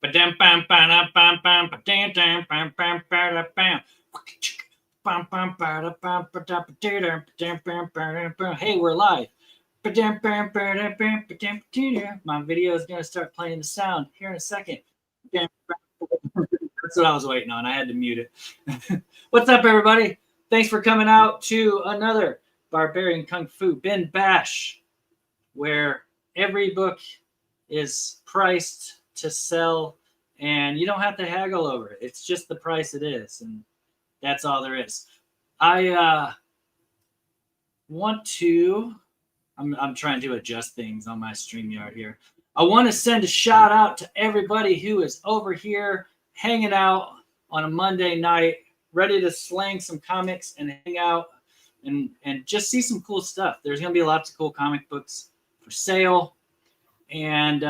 Hey, we're live. My video is going to start playing the sound here in a second. That's what I was waiting on. I had to mute it. What's up, everybody? Thanks for coming out to another Barbarian Kung Fu Bin Bash, where every book is priced to sell and you don't have to haggle over it. It's just the price it is, and that's all there is. I want to, I'm trying to adjust things on my StreamYard here. I want to send a shout out to everybody who is over here hanging out on a Monday night, ready to slang some comics and hang out and just see some cool stuff. There's going to be lots of cool comic books for sale, and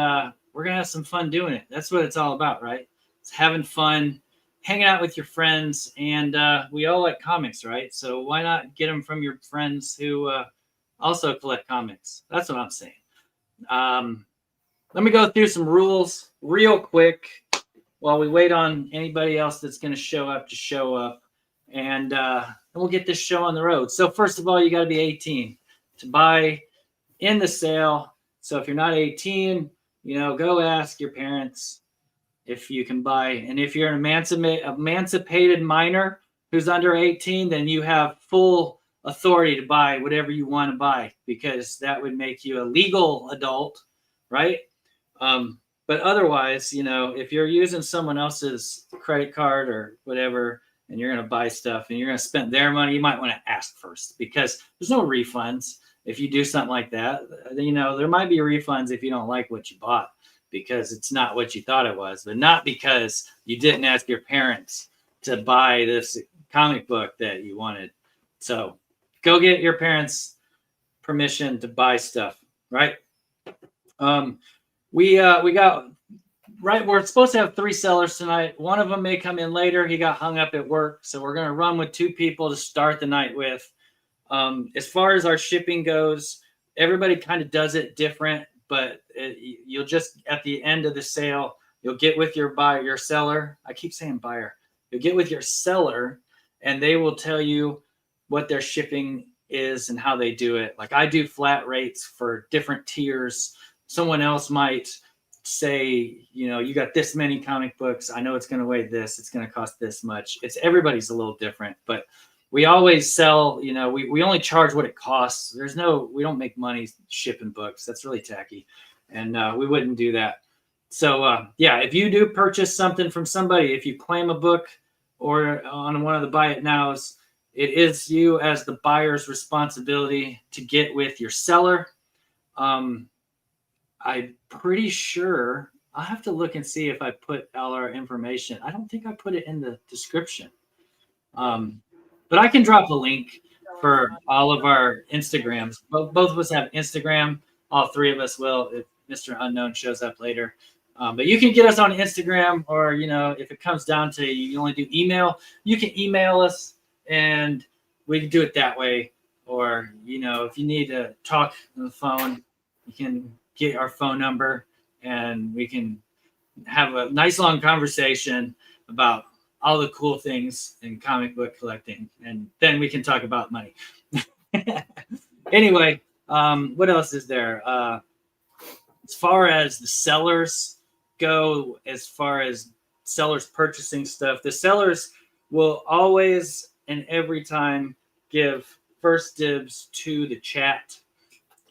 we're going to have some fun doing it. That's what it's all about, right? It's having fun, hanging out with your friends, and we all like comics, right? So why not get them from your friends who also collect comics? That's what I'm saying. Let me go through some rules real quick while we wait on anybody else that's going to show up to show up, and we'll get this show on the road. So first of all, you got to be 18 to buy in the sale. So if you're not 18, go ask your parents if you can buy. And if you're an emancipated minor who's under 18, then you have full authority to buy whatever you want to buy, because that would make you a legal adult, right? But otherwise, if you're using someone else's credit card or whatever, and you're going to buy stuff and you're going to spend their money, you might want to ask first, because there's no refunds if you do something like that. There might be refunds if you don't like what you bought because it's not what you thought it was, but not because you didn't ask your parents to buy this comic book that you wanted. So go get your parents' permission to buy stuff, right? We got right. We're supposed to have 3 sellers tonight. One of them may come in later. He got hung up at work, so we're going to run with 2 people to start the night with. As far as our shipping goes, everybody kind of does it different, but you'll just at the end of the sale, you'll get with your seller. I keep saying buyer. You'll get with your seller, and they will tell you what their shipping is and how they do it. Like I do flat rates for different tiers. Someone else might say, you got this many comic books. I know it's going to weigh this. It's going to cost this much. Everybody's a little different, but we always sell, we only charge what it costs. We don't make money shipping books. That's really tacky. And we wouldn't do that. So if you do purchase something from somebody, if you claim a book or on one of the buy it nows, it is you as the buyer's responsibility to get with your seller. I'm pretty sure I'll have to look and see if I put all our information. I don't think I put it in the description. But I can drop a link for all of our Instagrams. Both of us have Instagram. All 3 of us will if Mr. Unknown shows up later. But you can get us on Instagram, or, if it comes down to you only do email, you can email us and we can do it that way. Or, if you need to talk on the phone, you can get our phone number and we can have a nice long conversation about all the cool things in comic book collecting, and then we can talk about money. Anyway, what else is there? As far as the sellers go, as far as sellers purchasing stuff, the sellers will always and every time give first dibs to the chat.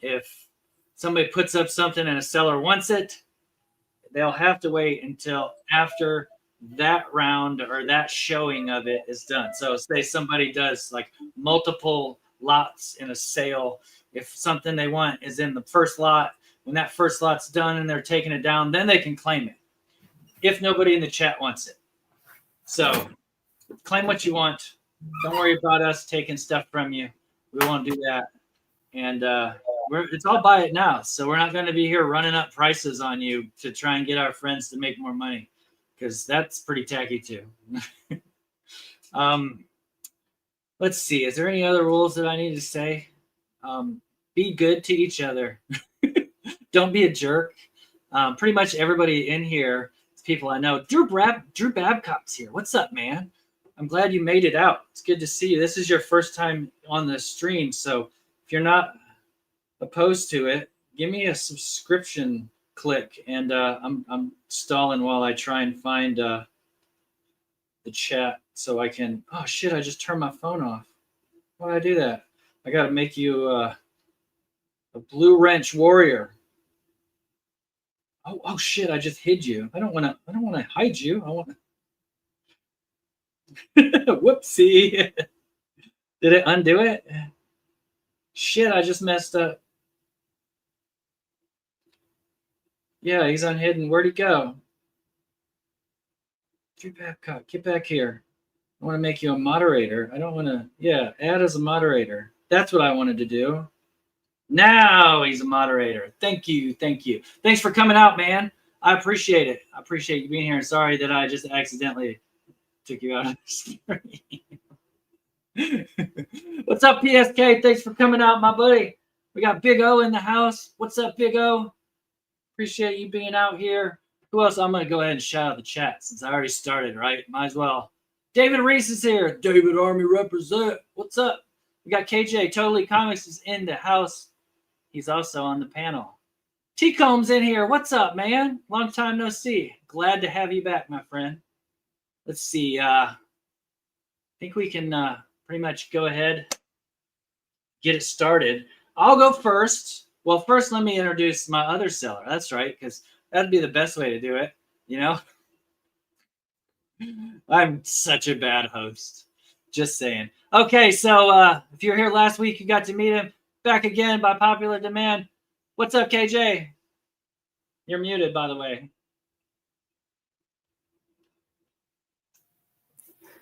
If somebody puts up something and a seller wants it, they'll have to wait until after that round or that showing of it is done. So say somebody does like multiple lots in a sale. If something they want is in the first lot, when that first lot's done and they're taking it down, then they can claim it if nobody in the chat wants it. So claim what you want. Don't worry about us taking stuff from you. We won't do that. And it's all buy it now. So we're not going to be here running up prices on you to try and get our friends to make more money, because that's pretty tacky too. Let's see. Is there any other rules that I need to say? Be good to each other. Don't be a jerk. Pretty much everybody in here people I know. Drew Babcock's here. What's up, man? I'm glad you made it out. It's good to see you. This is your first time on the stream, so if you're not opposed to it, give me a subscription click. And I'm stalling while I try and find the chat so I can. Oh shit! I just turned my phone off. Why did I do that? I got to make you a blue wrench warrior. Oh shit! I just hid you. I don't want to hide you. I want. Whoopsie! Did it undo it? Shit! I just messed up. Yeah, he's unhidden. Where'd he go? Drew Babcock, get back here. I want to make you a moderator. I don't want to. Yeah, add as a moderator. That's what I wanted to do. Now he's a moderator. Thank you. Thank you. Thanks for coming out, man. I appreciate it. I appreciate you being here. Sorry that I just accidentally took you out of the screen. What's up, PSK? Thanks for coming out, my buddy. We got Big O in the house. What's up, Big O? Appreciate you being out here. Who else? I'm going to go ahead and shout out the chat since I already started, right? Might as well. David Reese is here. David Army represent. What's up? We got KJ. Totally Comics is in the house. He's also on the panel. T-Comb's in here. What's up, man? Long time no see. Glad to have you back, my friend. Let's see. I think we can pretty much go ahead, get it started. I'll go first. Well, first, let me introduce my other seller. That's right, because that'd be the best way to do it, you know? I'm such a bad host. Just saying. Okay, so if you were here last week, you got to meet him. Back again by popular demand. What's up, KJ? You're muted, by the way.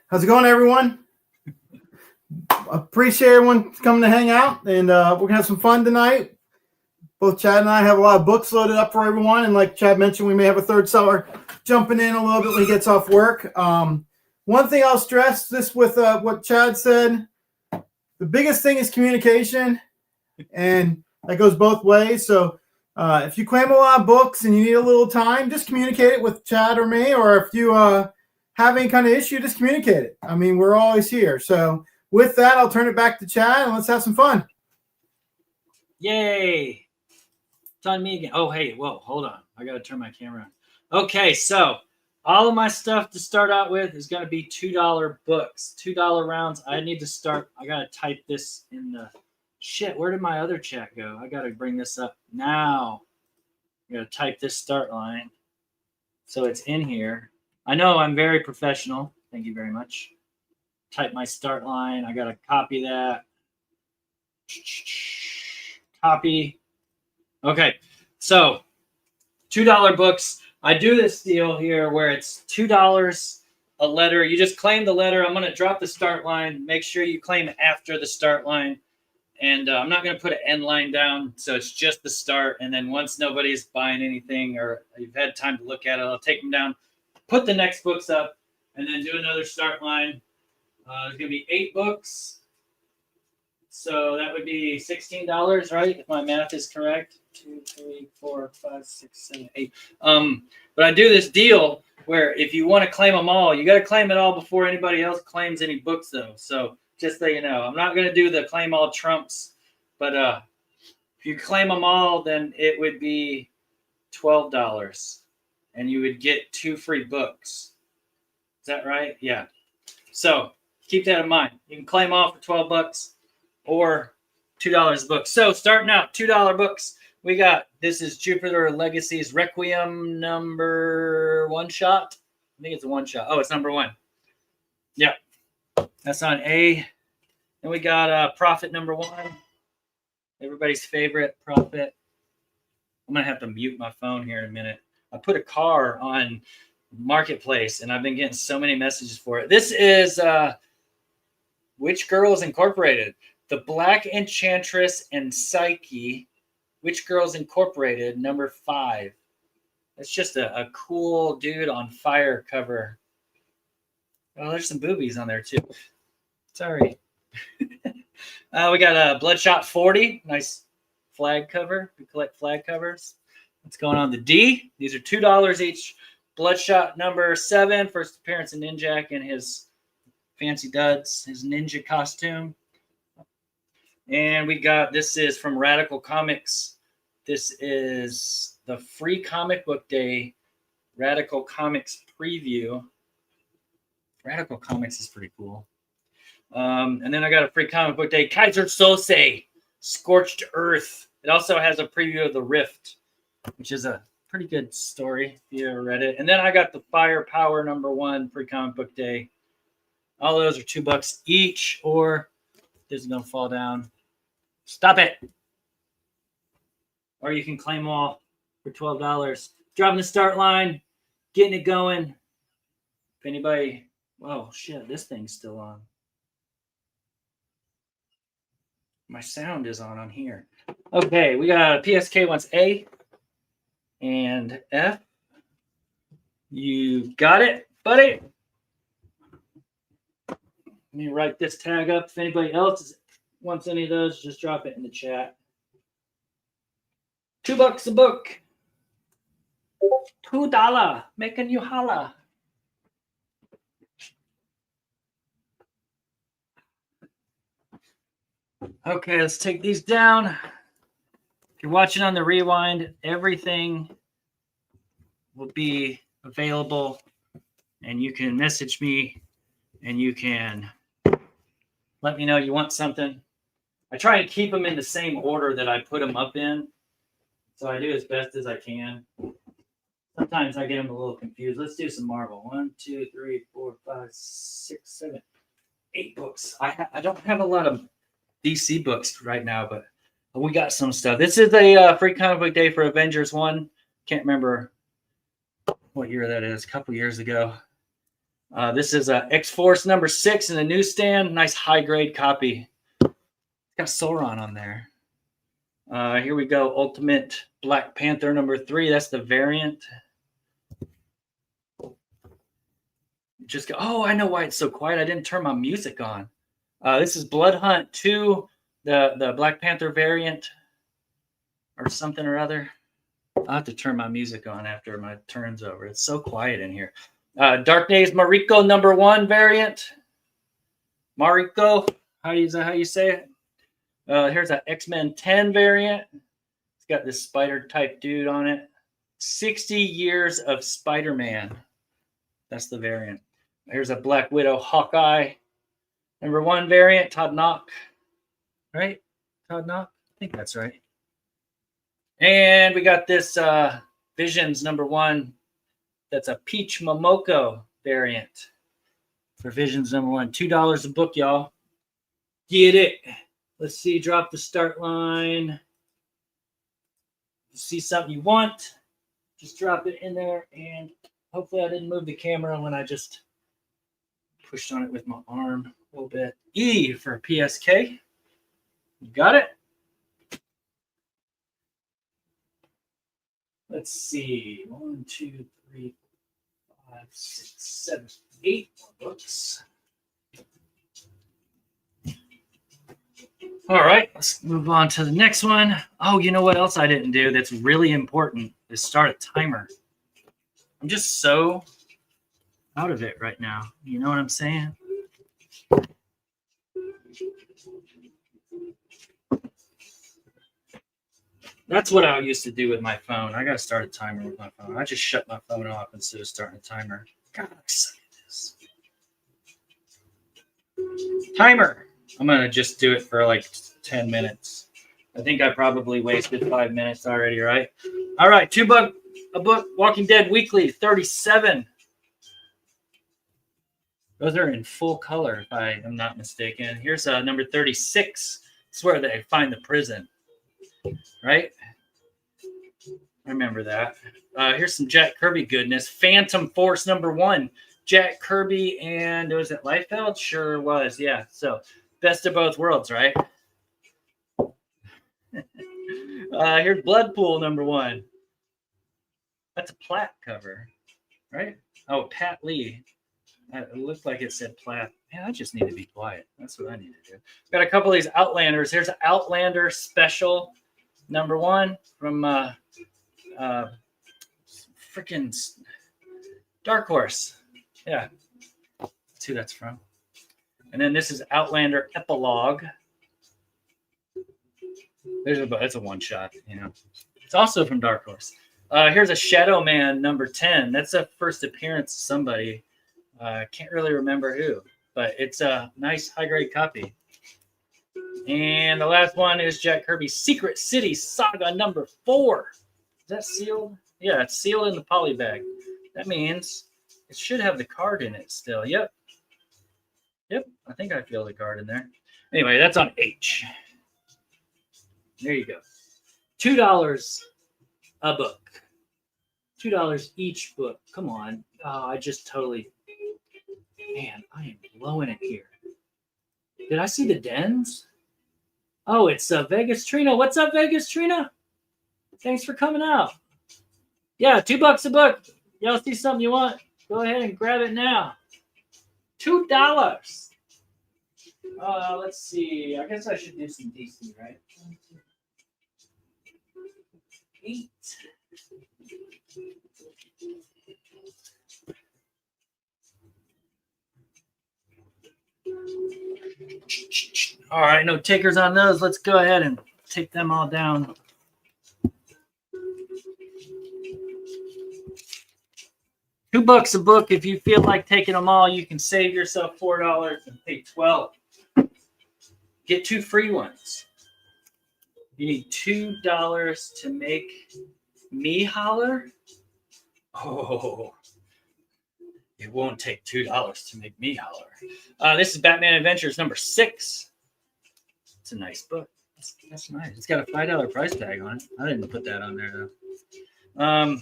How's it going, everyone? Appreciate everyone coming to hang out, and we're going to have some fun tonight. Both Chad and I have a lot of books loaded up for everyone, and like Chad mentioned, we may have a third seller jumping in a little bit when he gets off work. One thing I'll stress this with what Chad said, the biggest thing is communication, and that goes both ways. So if you claim a lot of books and you need a little time, just communicate it with Chad or me, or if you have any kind of issue, just communicate it. I mean, we're always here. So with that, I'll turn it back to Chad, and let's have some fun. Yay. It's on me again. Oh, hey, whoa, hold on. I got to turn my camera on. Okay, so all of my stuff to start out with is going to be $2 books, $2 rounds. I need to start. I got to type this in the shit. Where did my other chat go? I got to bring this up now. I got to type this start line so it's in here. I know I'm very professional. Thank you very much. Type my start line. I got to copy that. Copy. Okay, so $2 books. I do this deal here where it's $2 a letter. You just claim the letter. I'm going to drop the start line. Make sure you claim after the start line. And I'm not going to put an end line down, so it's just the start. And then once nobody's buying anything or you've had time to look at it, I'll take them down, put the next books up, and then do another start line. There's going to be 8 books. So that would be $16, right? If my math is correct. 2, 3, 4, 5, 6, 7, 8. But I do this deal where if you want to claim them all, you got to claim it all before anybody else claims any books, though. So just so you know, I'm not going to do the claim all trumps. But if you claim them all, then it would be $12. And you would get 2 free books. Is that right? Yeah. So keep that in mind. You can claim all for $12 or $2 a book. So starting out, $2 books. We got, this is Jupiter Legacy's Requiem number 1 shot. I think it's a 1 shot. Oh, it's number 1. Yeah. That's on A. Then we got Prophet number 1. Everybody's favorite Prophet. I'm going to have to mute my phone here in a minute. I put a car on Marketplace, and I've been getting so many messages for it. This is Witch Girls Incorporated. The Black Enchantress and Psyche, Witch Girls Incorporated, number 5. It's just a cool dude on fire cover. Oh, there's some boobies on there too. Sorry. We got Bloodshot 40. Nice flag cover. We collect flag covers. What's going on? The D. These are $2 each. Bloodshot number 7, first appearance in Ninjak in his fancy duds, his ninja costume. And we got, this is from Radical Comics. This is the free comic book day Radical Comics preview. Radical Comics is pretty cool. And then I got a free comic book day Kaiser Sose, Scorched Earth. It also has a preview of The Rift, which is a pretty good story if you ever read it. And then I got the Firepower number 1 free comic book day. All those are $2 each, or this is going to fall down. Stop it. Or you can claim them all for $12. Dropping the start line, getting it going. If anybody, oh shit, this thing's still on. My sound is on here. Okay, we got PSK wants A and F. You got it, buddy? Let me write this tag up. If anybody else wants any of those, just drop it in the chat. $2 a book. $2. Making you holla. Okay, let's take these down. If you're watching on the rewind, everything will be available, and you can message me and you can let me know you want something. I try and keep them in the same order that I put them up in, so I do as best as I can. Sometimes I get them a little confused. Let's do some Marvel. 1, 2, 3, 4, 5, 6, 7, 8 books. I don't have a lot of DC books right now, but we got some stuff. This is a free comic book day for Avengers 1. Can't remember what year that is. A couple years ago. This is X-Force number 6 in the newsstand. Nice high-grade copy. It's got Sauron on there. Here we go. Ultimate Black Panther number 3. That's the variant. Just go. Oh, I know why it's so quiet. I didn't turn my music on. This is Blood Hunt 2, the Black Panther variant, or something or other. I'll have to turn my music on after my turn's over. It's so quiet in here. Dark Days Mariko number 1 variant. Mariko, how you say it? Here's an X-Men 10 variant. It's got this spider type dude on it. 60 years of Spider-Man. That's the variant. Here's a Black Widow Hawkeye number 1 variant. Todd Knock. Right? Todd Knock? I think that's right. And we got this Visions number 1. That's a Peach Momoko variant for Visions number 1. $2 a book, y'all. Get it. Let's see. Drop the start line. See something you want, just drop it in there. And hopefully I didn't move the camera when I just pushed on it with my arm a little bit. E for PSK. You got it? Let's see. 1, 2, 3, 5, 6, 7, 8 more books. All right, let's move on to the next one. Oh, you know what else I didn't do that's really important is start a timer. I'm just so out of it right now. You know what I'm saying? That's what I used to do with my phone. I got to start a timer with my phone. I just shut my phone off instead of starting a timer. God, I'm excited this. Timer. I'm going to just do it for like 10 minutes. I think I probably wasted 5 minutes already, right? All right, $2 a book, Walking Dead Weekly, 37. Those are in full color, if I am not mistaken. Here's number 36. It's where they find the prison, right? I remember that. Here's some Jack Kirby goodness. Phantom Force number 1. Jack Kirby and, was it Liefeld? Sure was, yeah. So, best of both worlds, right? Here's Bloodpool number 1. That's a Platt cover, right? Oh, Pat Lee. It looked like it said Platt. Man, I just need to be quiet. That's what I need to do. Got a couple of these Outlanders. Here's an Outlander special number 1 from freaking Dark Horse. Yeah. That's who that's from. And then this is Outlander Epilogue. That's a one shot, you know. It's also from Dark Horse. Here's a Shadow Man number 10. That's a first appearance of somebody. Can't really remember who, but it's a nice high grade copy. And the last one is Jack Kirby's Secret City Saga number 4. Is that sealed? Yeah, it's sealed in the poly bag. That means it should have the card in it still. Yep. I think I feel the card in there. Anyway, that's on H. There you go. $2 a book. $2 each book. Come on. Oh, I just totally. Man, I am blowing it here. Did I see the dens? Oh, it's Vegas Trina. What's up, Vegas Trina? Thanks for coming out. Yeah, $2 a book. Y'all see something you want? Go ahead and grab it now. $2. Let's see. I guess I should do some DC, right? 8. All right, no takers on those. Let's go ahead and take them all down. $2 a book. If you feel like taking them all, you can save yourself $4 and pay $12. Get 2 free ones. You need $2 to make me holler. Oh, it won't take $2 to make me holler. This is Batman Adventures number 6. It's a nice book. That's nice. It's got a $5 price tag on it. I didn't put that on there though.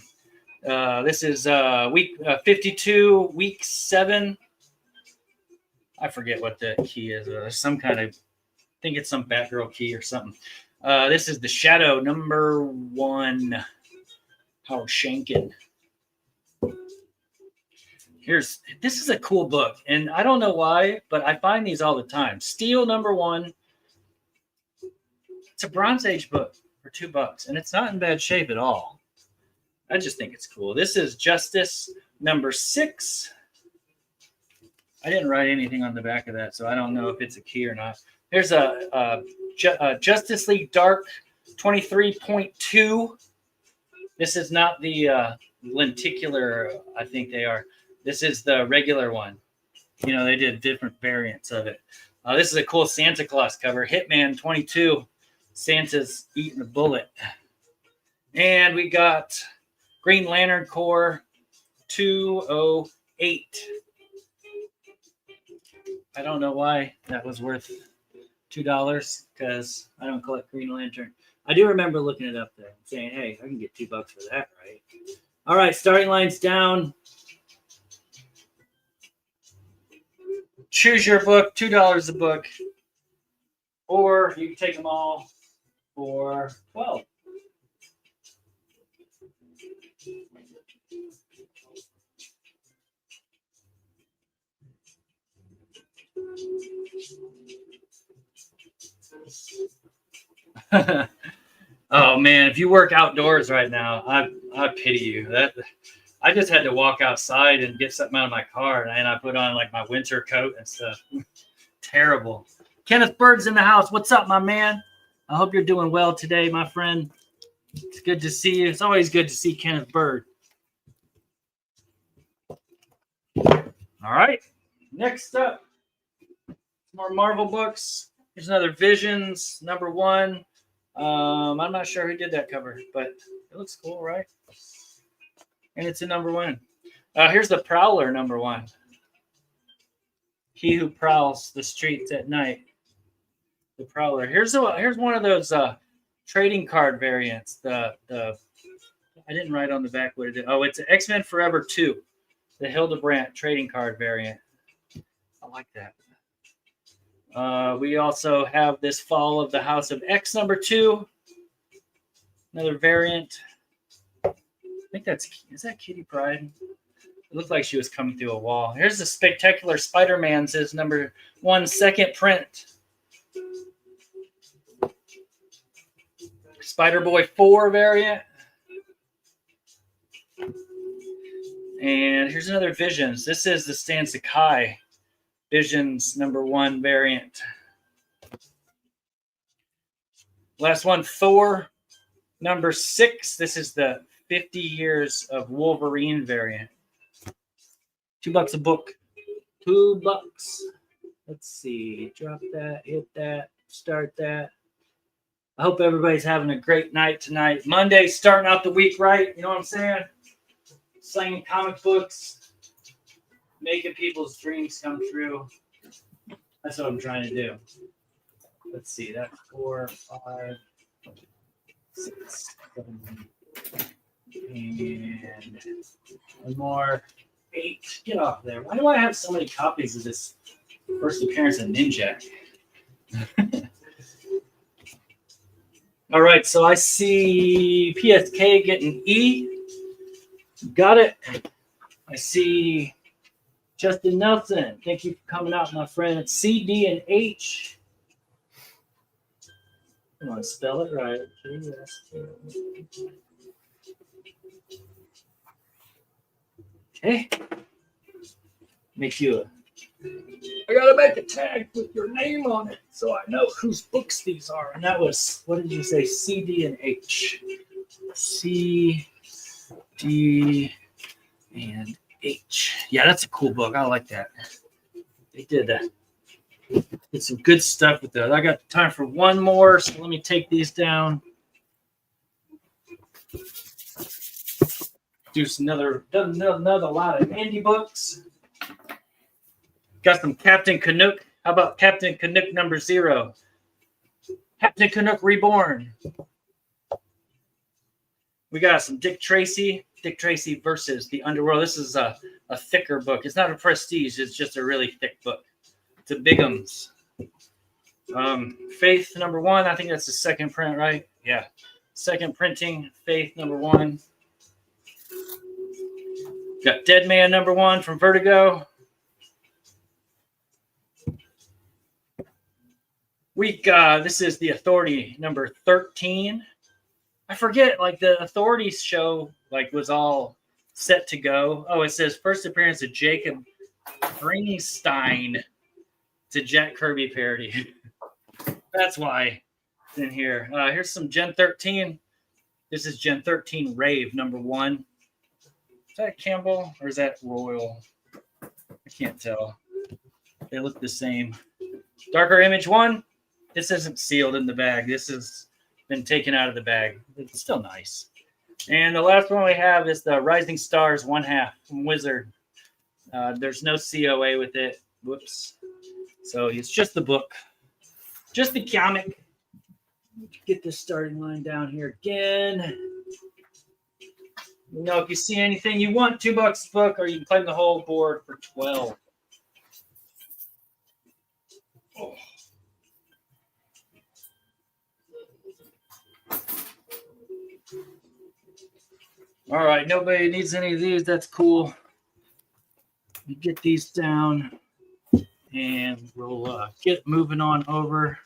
This is week 52, week 7. I forget what the key is. Some kind of, I think it's some Batgirl key or something. This is the Shadow number 1. Howard Shankin. This is a cool book, and I don't know why, but I find these all the time. Steel number 1. It's a Bronze Age book for $2, and it's not in bad shape at all. I just think it's cool. This is Justice number 6. I didn't write anything on the back of that, so I don't know if it's a key or not. Here's a Justice League Dark 23.2. This is not the lenticular, I think they are. This is the regular one. You know, they did different variants of it. This is a cool Santa Claus cover. Hitman 22. Santa's eating a bullet. And we got Green Lantern Corps 208. I don't know why that was worth $2 because I don't collect Green Lantern. I do remember looking it up there and saying, hey, I can get $2 for that, right? All right, starting lines down. Choose your book, $2 a book. Or you can take them all for $12. Oh man, if you work outdoors right now, I pity you. I just had to walk outside and get something out of my car, and I put on like my winter coat and stuff. Terrible. Kenneth Bird's in the house. What's up, my man? I hope you're doing well today, my friend. It's good to see you. It's always good to see Kenneth Bird. All right. Next up, more Marvel books. Here's another Visions, number 1. I'm not sure who did that cover, but it looks cool, right? And it's a number 1. Here's the Prowler, number 1. He who prowls the streets at night. The Prowler. Here's one of those trading card variants. I didn't write on the back what it is. Oh, it's X-Men Forever 2, the Hildebrandt trading card variant. I like that. We also have this Fall of the House of X number 2, another variant. I think is that Kitty Pryde? It looked like she was coming through a wall. Here's the Spectacular Spider-Man, says number 1, second print. Spider-Boy 4 variant. And here's another Visions. This is the Stan Sakai Visions #1 variant. Last one, Thor #6. This is the 50 Years of Wolverine variant. $2 a book. $2. Let's see. Drop that, hit that, start that. I hope everybody's having a great night tonight. Monday, starting out the week right. You know what I'm saying? Slinging comic books, making people's dreams come true. That's what I'm trying to do. Let's see. That's 4, 5, 6, 7, and one more. 8. Get off there. Why do I have so many copies of this first appearance of Ninja? All right, so I see PSK getting E. Got it. I see Justin Nelson. Thank you for coming out, my friend. It's C, D, and H. Come on, spell it right. Okay. Make you I gotta make a tag with your name on it so I know whose books these are. And that was, what did you say? C, D, and H. C, D, and H. Yeah, that's a cool book. I like that. They did that. Did some good stuff with that. I got time for one more, so let me take these down. Do another lot of indie books. Got some Captain Canuck. How about Captain Canuck #0? Captain Canuck Reborn. We got some Dick Tracy. Dick Tracy versus the Underworld. This is a thicker book. It's not a prestige. It's just a really thick book. It's a Bigums. Faith #1. I think that's the second print, right? Yeah. Second printing. Faith #1. Got Dead Man #1 from Vertigo. This is the Authority #13. I forget, like the Authority show, like was all set to go. Oh, it says first appearance of Jacob Greenstein to Jack Kirby parody. That's why it's in here. Here's some Gen 13. This is Gen 13 Rave #1. Is that Campbell or is that Royal? I can't tell. They look the same. Darker Image 1. This isn't sealed in the bag. This has been taken out of the bag. It's still nice. And the last one we have is the Rising Stars 1/2 from Wizard. There's no COA with it. Whoops. So it's just the book. Just the comic. Get this starting line down here again. You know, if you see anything you want, $2 a book, or you can claim the whole board for 12. Oh. All right, nobody needs any of these. That's cool. We get these down, and we'll get moving on over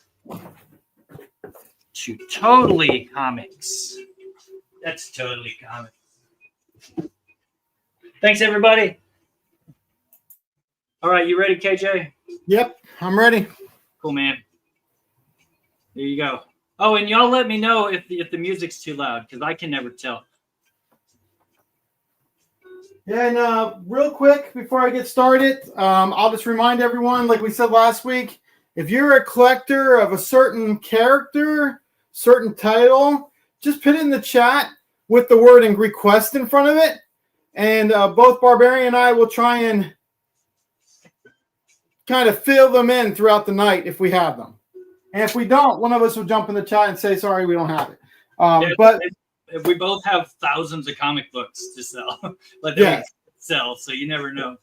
to Totally Comics. That's Totally Comics. Thanks, everybody. All right, you ready, KJ? Yep, I'm ready. Cool, man. There you go. Oh, and y'all let me know if the music's too loud, because I can never tell. Yeah, and real quick before I get started, I'll just remind everyone, like we said last week, if you're a collector of a certain character, certain title, just put it in the chat with the word and request in front of it, and both Barbarian and I will try and kind of fill them in throughout the night if we have them. And if we don't, one of us will jump in the chat and say, sorry, we don't have it. But we both have thousands of comic books to sell, but yeah, sell, so you never know.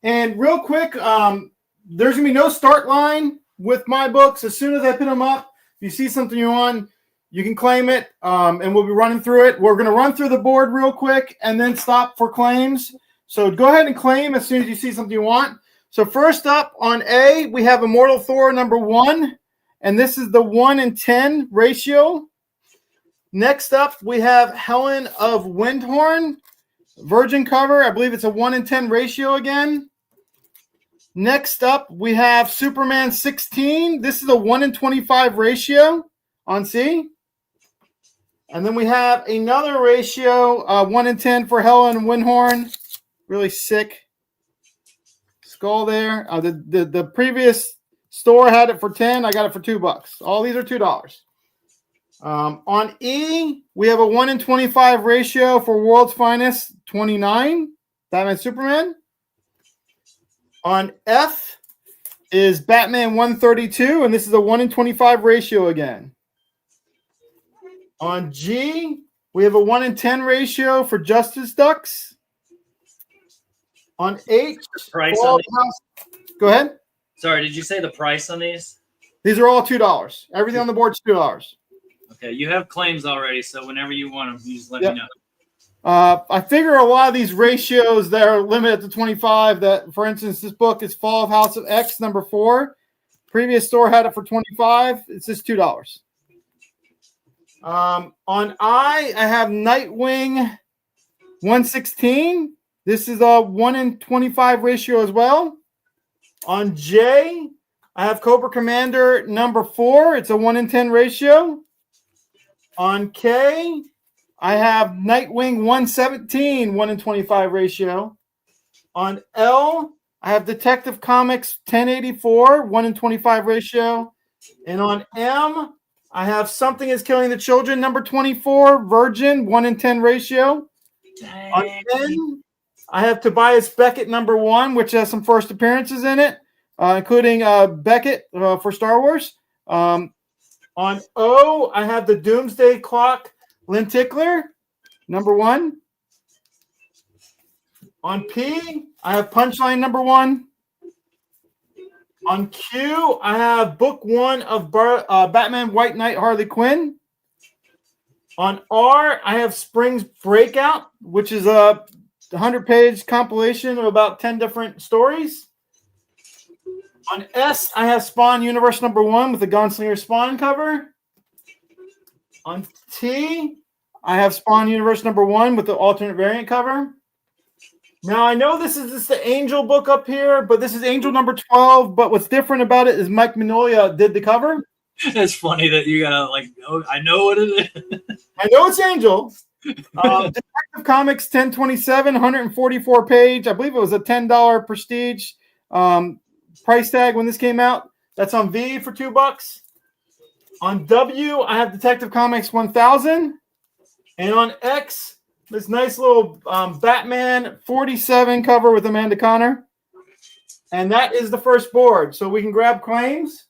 And real quick, there's gonna be no start line with my books. As soon as I put them up, if you see something you want, you can claim it, and we'll be running through it. We're gonna run through the board real quick and then stop for claims. So go ahead and claim as soon as you see something you want. So first up on A, we have Immortal Thor #1, and this is the 1:10 ratio. Next up, we have Helen of Windhorn, Virgin cover. I believe it's a 1 in 10 ratio again. Next up, we have Superman 16. This is a 1 in 25 ratio on C. And then we have another ratio, 1 in 10 for Helen Windhorn. Really sick skull there. The previous store had it for 10. I got it for $2. All these are $2. On E, we have a 1 in 25 ratio for World's Finest 29, Batman Superman. On F is Batman 132, and this is a 1 in 25 ratio again. On G, we have a 1 in 10 ratio for Justice Ducks. On H, price on these? Go ahead. Sorry, did you say the price on these? These are all $2. Everything on the board is $2. Okay, you have claims already, so whenever you want them, you just let me know. I figure a lot of these ratios that are limited to 25, that, for instance, this book is Fall of House of X, number 4. Previous store had it for 25. It's just $2. On I have Nightwing 116. This is a 1 in 25 ratio as well. On J, I have Cobra Commander number 4. It's a 1 in 10 ratio. On K, I have Nightwing 117, 1 in 25 ratio. On L, I have Detective Comics 1084, 1 in 25 ratio. And on M, I have Something is Killing the Children, number 24, Virgin, 1 in 10 ratio. Dang. On N, I have Tobias Beckett, number 1, which has some first appearances in it, including Beckett for Star Wars. On O, I have the Doomsday Clock, Lynn Tickler, number 1. On P, I have Punchline, number 1. On Q, I have book 1 of Batman White Knight Harley Quinn. On R, I have Spring's Breakout, which is a 100-page compilation of about 10 different stories. On S, I have Spawn Universe number 1 with the Gunslinger Spawn cover. On T, I have Spawn Universe number 1 with the alternate variant cover. Now, I know this is just the Angel book up here, but this is Angel number 12. But what's different about it is Mike Mignola did the cover. It's funny that you gotta I know what it is. I know it's Angel. Detective Comics 1027, 144 page. I believe it was a $10 prestige price tag when this came out. That's on V for $2. On W, I have Detective Comics 1000. And on X, this nice little Batman 47 cover with Amanda Connor. And that is the first board. So we can grab claims.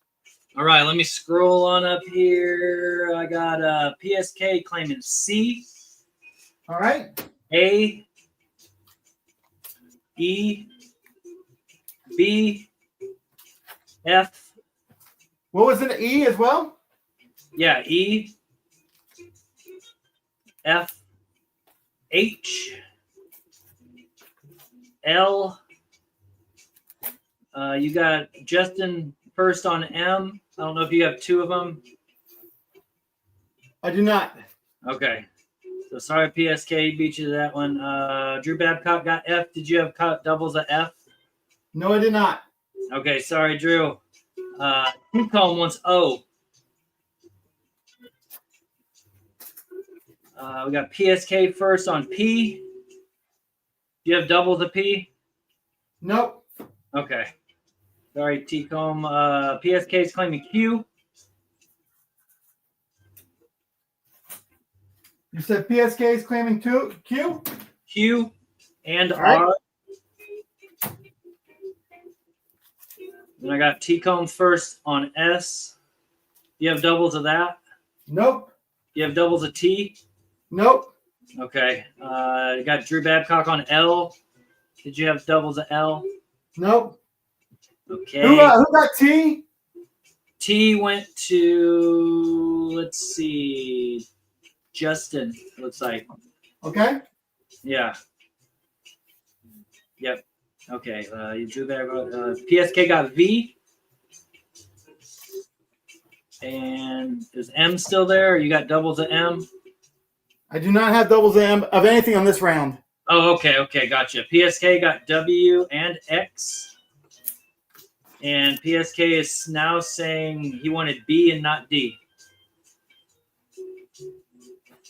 All right, let me scroll on up here. I got PSK claiming C. All right. A. E. B. F. What was it? E as well? Yeah, E. F. H. L. You got Justin first on M. I don't know if you have 2 of them. I do not. Okay. So sorry, PSK beat you to that one. Drew Babcock got F. Did you have doubles of F? No, I did not. Okay, sorry, Drew. T-Comb wants O. We got PSK first on P. Do you have doubles of P? Nope. Okay. Sorry, T-Comb. PSK is claiming Q. You said PSK is claiming Q? Q and All right. R. Then I got T-Comb first on S. Do you have doubles of that? Nope. Do you have doubles of T? Nope. Okay. You got Drew Babcock on L. Did you have doubles of L? Nope. Okay. Who got T? T went to, let's see, Justin, looks like. Okay. Yeah. Yep. Okay. You drew that. PSK got V. And is M still there? Or you got doubles of M? I do not have doubles of anything on this round. Oh, okay, gotcha. PSK got W and X. And PSK is now saying he wanted B and not D.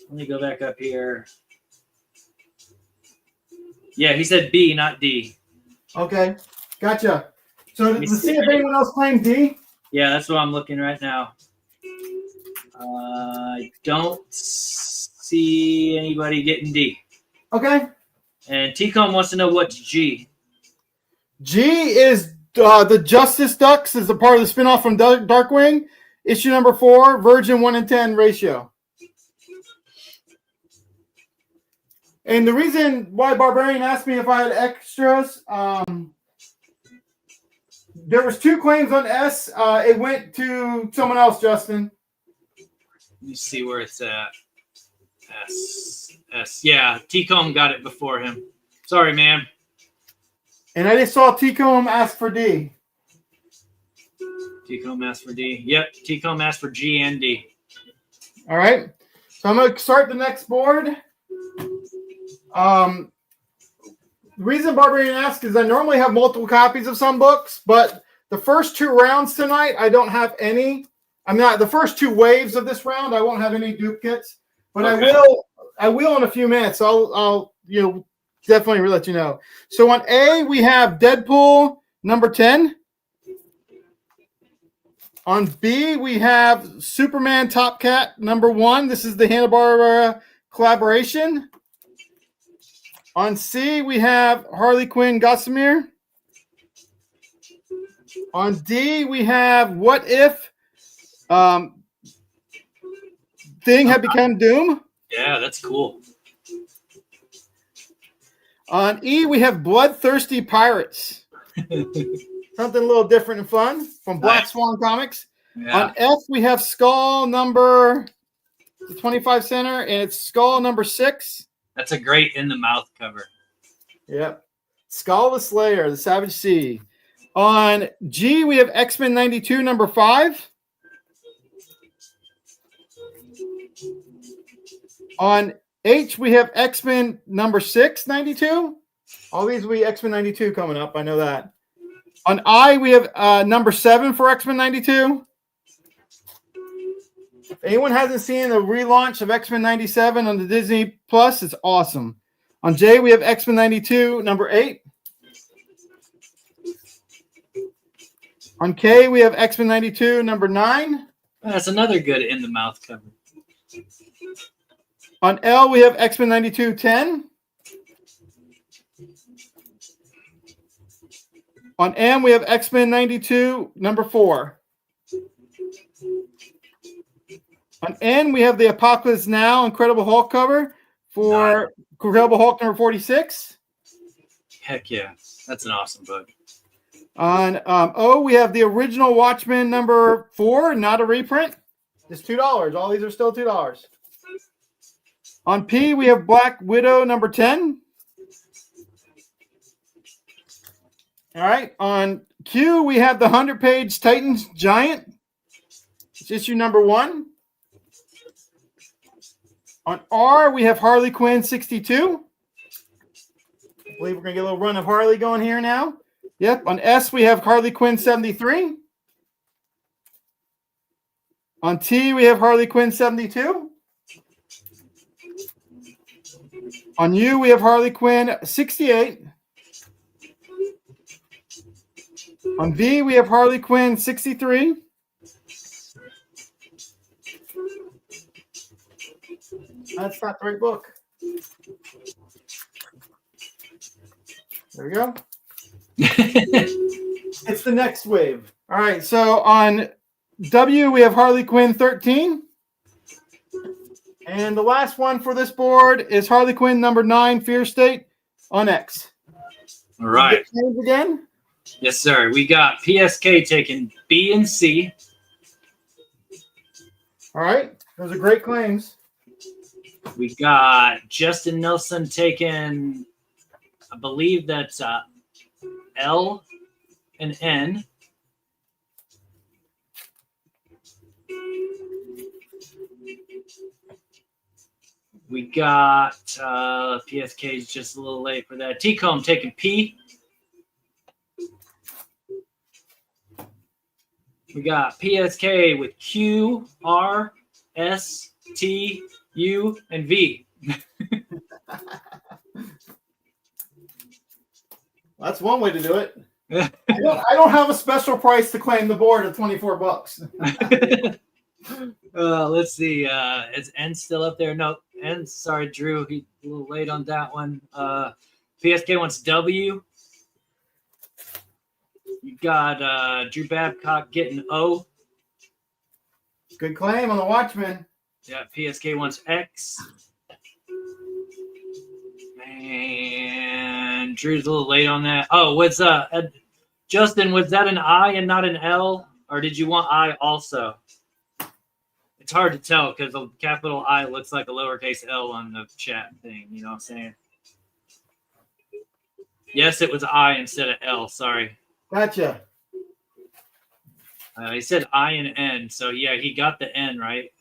Let me go back up here. Yeah, he said B, not D. Okay, gotcha. So Let me let's see. see if anyone else claimed D. Yeah, that's what I'm looking right now. I don't see anybody getting D. Okay. And T-Com wants to know what's G. G is the Justice Ducks is a part of the spinoff from Darkwing. Issue number 4, Virgin 1-10 ratio. And the reason why Barbarian asked me if I had extras, there was 2 claims on S. It went to someone else, Justin. Let me see where it's at. S. Yeah, T-Com got it before him. Sorry, man. And I just saw T-Com ask for D. T-Com asked for D. Yep, T-Com asked for G and D. All right. So I'm going to start the next board. The reason Barbarian asks is I normally have multiple copies of some books, but the first 2 rounds tonight, I don't have any. I'm not the first 2 waves of this round. I won't have any duplicates, but okay. I will in a few minutes. I'll definitely let you know. So on A, we have Deadpool number 10. On B, we have Superman Top Cat number 1. This is the Hanna-Barbera collaboration. On C, we have Harley Quinn Gossamer. On D, we have What If Thing Had Become Doom. Yeah, that's cool. On E, we have Bloodthirsty Pirates. Something a little different and fun from Black Swan Comics. Yeah. On F, we have Skull number 25 center, and it's Skull number 6. That's a great in the mouth cover. Yep. Skull the Slayer, the Savage Sea. On G, we have X-Men 92 number 5. On H, we have X-Men number 6, 92. All these will be X-Men 92 coming up. I know that. On I, we have number 7 for X-Men 92. If anyone hasn't seen the relaunch of X-Men 97 on the Disney Plus, it's awesome. On J, we have X-Men 92, number 8. On K, we have X-Men 92, number 9. That's another good in the mouth cover. On L, we have X-Men 92, 10. On M, we have X-Men 92, number 4. On N, we have the Apocalypse Now Incredible Hulk cover for Incredible Hulk number 46. Heck yeah. That's an awesome book. On O, we have the original Watchmen number 4, not a reprint. It's $2. All these are still $2. On P, we have Black Widow number 10. All right. On Q, we have the 100-page Titans Giant. It's issue number 1. On R, we have Harley Quinn 62. I believe we're going to get a little run of Harley going here now. Yep. On S, we have Harley Quinn 73. On T, we have Harley Quinn 72. On U, we have Harley Quinn 68. On V, we have Harley Quinn 63. That's not the right book. There we go. It's the next wave. All right, so on W, we have Harley Quinn 13. And the last one for this board is Harley Quinn number 9, Fear State on X. All right. Again? Yes, sir. We got PSK taking B and C. All right. Those are great claims. We got Justin Nelson taking, I believe that's L and N. We got PSK is just a little late for that. T-Comb taking P. We got PSK with Q, R, S, T, U, and V. That's one way to do it. I don't have a special price to claim the board at $24. Let's see. Is N still up there? No, N. Sorry, Drew. He's a little late on that one. PSK wants W. You got Drew Babcock getting O. Good claim on the Watchman. Yeah, PSK wants X. Man, Drew's a little late on that. Oh, what's Justin, was that an I and not an L? Or did you want I also? It's hard to tell because the capital I looks like a lowercase L on the chat thing. You know what I'm saying? Yes, it was I instead of L. Sorry. Gotcha. He said I and N. So, yeah, he got the N, right?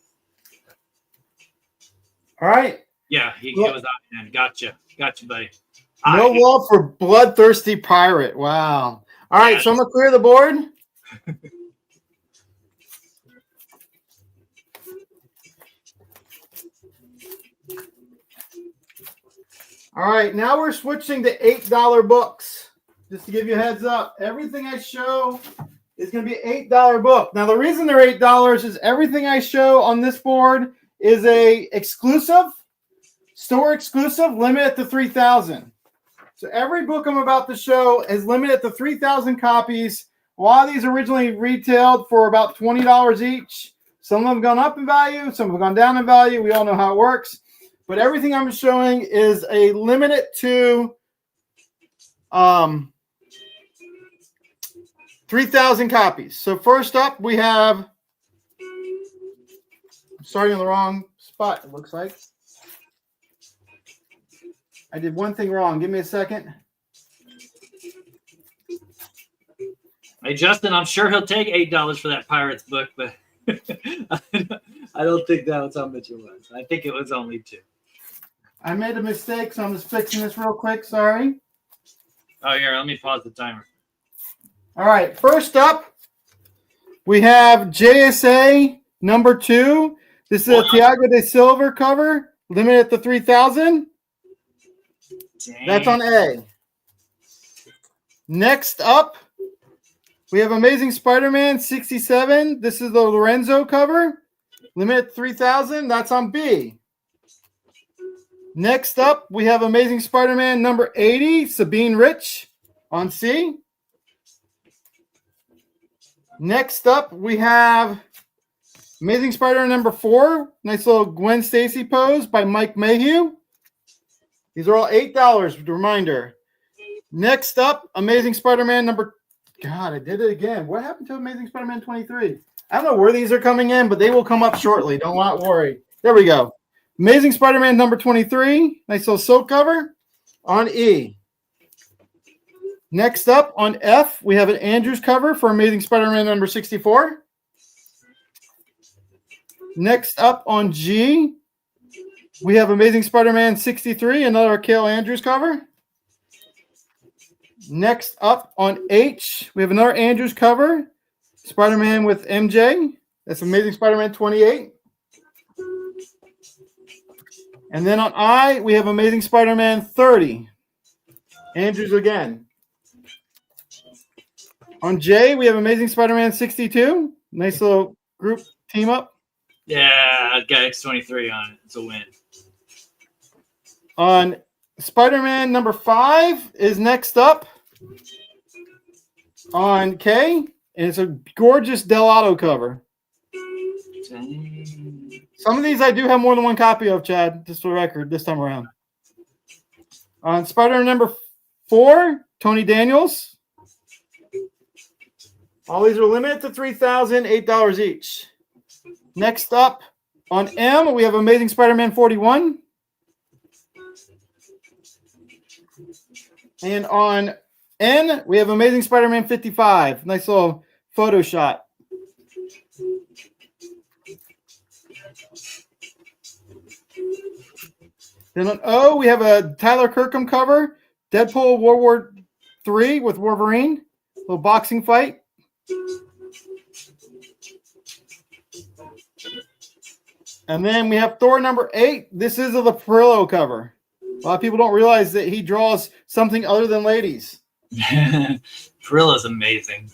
All right. Yeah, it was I and N. Gotcha, buddy. No wall for Bloodthirsty Pirate. Wow. All right, so I'm going to clear the board. All right, now we're switching to $8 books. Just to give you a heads up, everything I show is going to be an $8 book. Now, the reason they're $8 is everything I show on this board is a exclusive, store exclusive, limited to 3,000. So every book I'm about to show is limited to 3,000 copies. A lot of these originally retailed for about $20 each. Some of them have gone up in value. Some have gone down in value. We all know how it works. But everything I'm showing is a limited to 3,000 copies. So first up, we have, I'm starting in the wrong spot, it looks like. I did one thing wrong. Give me a second. Hey, Justin, I'm sure he'll take $8 for that Pirates book, but I don't think that was how much it was. I think it was only 2. I made a mistake, so I'm just fixing this real quick. Sorry. Oh, here, let me pause the timer. All right, first up, we have JSA number 2. This is a Thiago de Silva cover, limited to 3,000. Dang. That's on A. Next up, we have Amazing Spider-Man 67. This is the Lorenzo cover, limited to 3,000. That's on B. Next up, we have Amazing Spider-Man number 80, Sabine Rich, on C. Next up, we have Amazing Spider-Man number 4, nice little Gwen Stacy pose by Mike Mayhew. These are all $8, reminder. Next up, Amazing Spider-Man number, God, I did it again. What happened to Amazing Spider-Man 23? I don't know where these are coming in, but they will come up shortly. Don't worry. There we go. Amazing Spider-Man number 23, nice little silk cover, on E. Next up, on F, we have an Andrews cover for Amazing Spider-Man number 64. Next up, on G, we have Amazing Spider-Man 63, another Cale Andrews cover. Next up, on H, we have another Andrews cover, Spider-Man with MJ. That's Amazing Spider-Man 28. And then on I, we have Amazing Spider-Man 30. Andrews again. On J, we have Amazing Spider-Man 62. Nice little group team up. Yeah, I got X23 on it. It's a win. On Spider-Man number 5 is next up. On K, and it's a gorgeous Delato cover. Dang. Some of these I do have more than one copy of, Chad, just for the record, this time around. On Spider-Man number 4, Tony Daniels. All these are limited to 3,000, $8 each. Next up, on M, we have Amazing Spider-Man 41. And on N, we have Amazing Spider-Man 55. Nice little photo shot. Then on O, we have a Tyler Kirkham cover, Deadpool World War III with Wolverine, little boxing fight. And then we have Thor number 8. This is a Leporello cover. A lot of people don't realize that he draws something other than ladies. Perilla's amazing.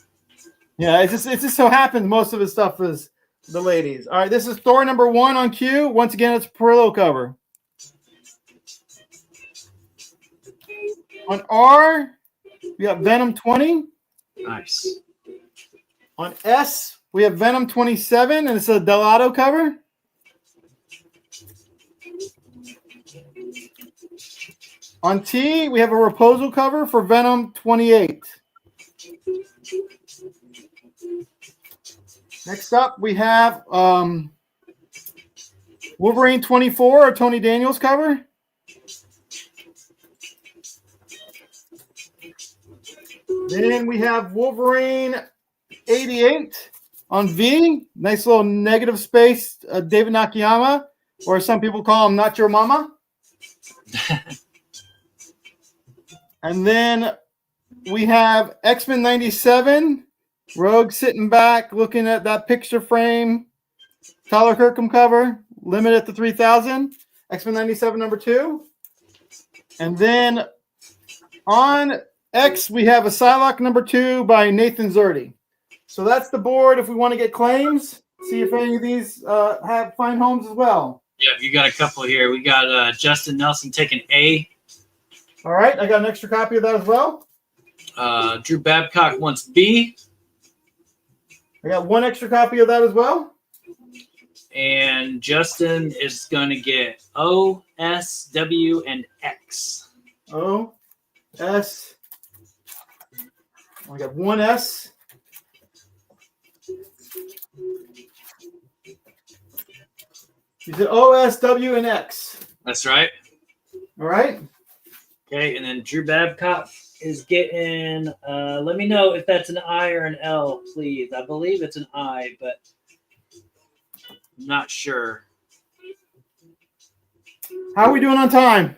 Yeah, it just so happens most of his stuff is the ladies. All right, this is Thor number 1 on Q. Once again, it's a Perillo cover. On R, we got Venom 20. Nice. On S, we have Venom 27, and it's a Delato cover. On T, we have a Raposo cover for Venom 28. Next up, we have Wolverine 24, a Tony Daniels cover. Then we have Wolverine 88 on V. Nice little negative space, David Nakayama, or some people call him Not Your Mama. And then we have X-Men 97, Rogue sitting back, looking at that picture frame. Tyler Kirkham cover, limited to 3,000. X-Men 97 number 2. And then on X, we have a Psylocke number 2 by Nathan Zerdy. So that's the board if we want to get claims. See if any of these have fine homes as well. Yeah, you got a couple here. We got Justin Nelson taking A. All right, I got an extra copy of that as well. Drew Babcock wants B. I got one extra copy of that as well. And Justin is going to get O, S, W, and X. O, S. I got one S. You said O, S, W, and X. That's right. All right. Okay, and then Drew Babcock is getting, let me know if that's an I or an L, please. I believe it's an I, but I'm not sure. How are we doing on time?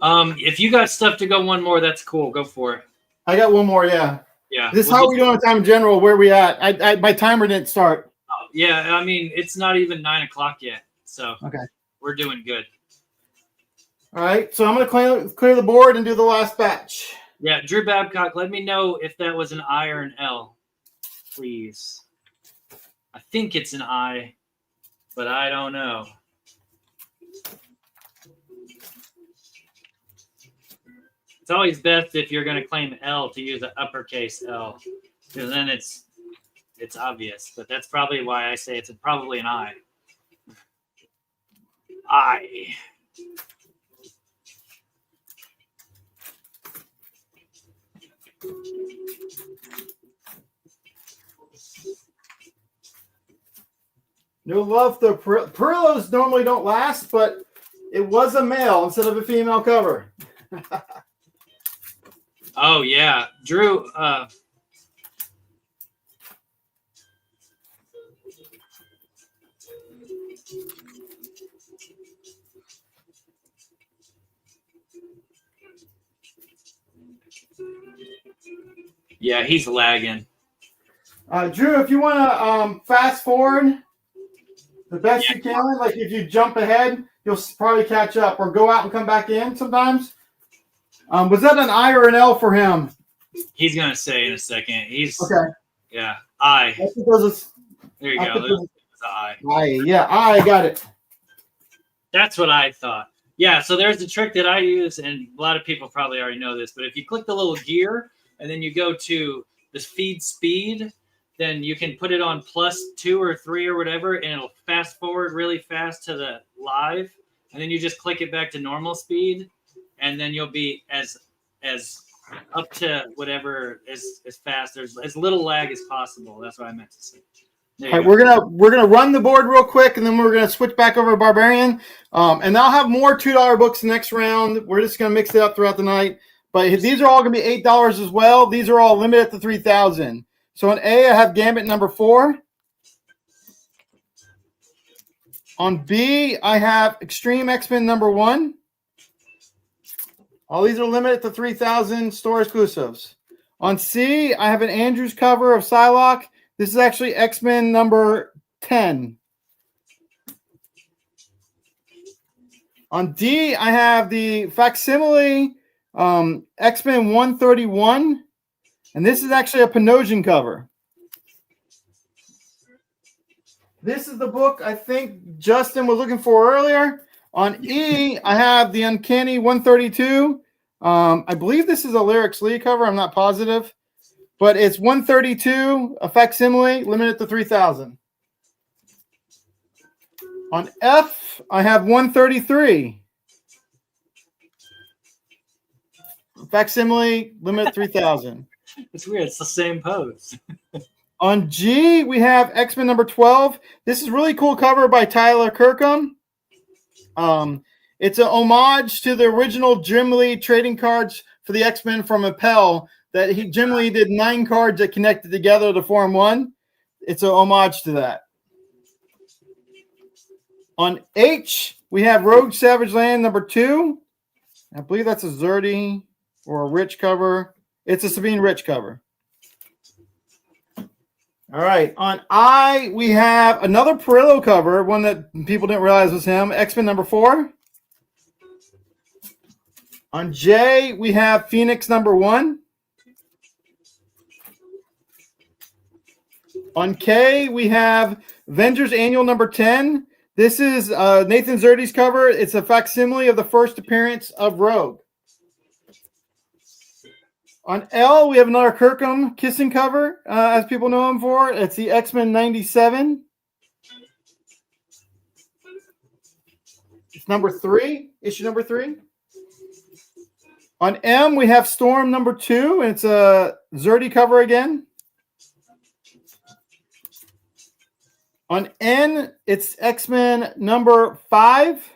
If you got stuff to go one more, that's cool. Go for it. I got one more, yeah. Yeah. This is how we doing on time in general, where we at? I my timer didn't start. Yeah, I mean, it's not even 9 o'clock yet, so okay, we're doing good. All right, so I'm going to clear the board and do the last batch. Yeah, Drew Babcock, let me know if that was an I or an L, please. I think it's an I, but I don't know. It's always best if you're going to claim L to use an uppercase L, because then it's obvious. But that's probably why I say it's probably an I. I. No love. The Perillos normally don't last, but it was a male instead of a female cover. Oh, yeah. Drew, yeah, he's lagging. Drew, if you want to fast forward the best you can, like if you jump ahead, you'll probably catch up or go out and come back in sometimes. Was that an I or an L for him? He's going to say in a second. He's okay. Yeah, I. That's because there you go. There's the I. Yeah, I got it. That's what I thought. Yeah, so there's the trick that I use, and a lot of people probably already know this, but if you click the little gear and then you go to the feed speed, then you can put it on +2 or 3 or whatever, and it'll fast forward really fast to the live, and then you just click it back to normal speed, and then you'll be as up to whatever as fast. There's as little lag as possible. That's what I meant to say. All right, we're gonna run the board real quick, and then we're gonna switch back over to Barbarian, and I'll have more $2 books next round. We're just gonna mix it up throughout the night, but these are all gonna be $8 as well. These are all limited to 3,000. So on A, I have Gambit number 4. On B, I have Extreme X-Men number 1. All these are limited to 3,000 store exclusives. On C, I have an Andrews cover of Psylocke. This is actually X-Men number 10. On D, I have the facsimile X-Men 131. And this is actually a Panosian cover. This is the book I think Justin was looking for earlier. On E, I have the Uncanny 132. I believe this is a Lyrics Lee cover. I'm not positive. But it's 132, a facsimile, limited to 3,000. On F, I have 133. Facsimile, limited 3,000. It's weird. It's the same pose. On G, we have X-Men number 12. This is really cool cover by Tyler Kirkham. It's an homage to the original Jim Lee trading cards for the X-Men from Appel that Jim Lee did 9 cards that connected together to form one. It's an homage to that. On H, we have Rogue Savage Land number 2. I believe that's a Zerdy or a Rich cover. It's a Sabine Rich cover. All right. On I, we have another Perillo cover, one that people didn't realize was him, X-Men number 4. On J, we have Phoenix number 1. On K, we have Avengers Annual number 10. This is Nathan Zerdy's cover. It's a facsimile of the first appearance of Rogue. On L, we have another Kirkham kissing cover, as people know him for. It's the X-Men 97. It's number 3, issue number 3. On M, we have Storm number 2, and it's a Zerdy cover again. On N, it's X-Men number 5.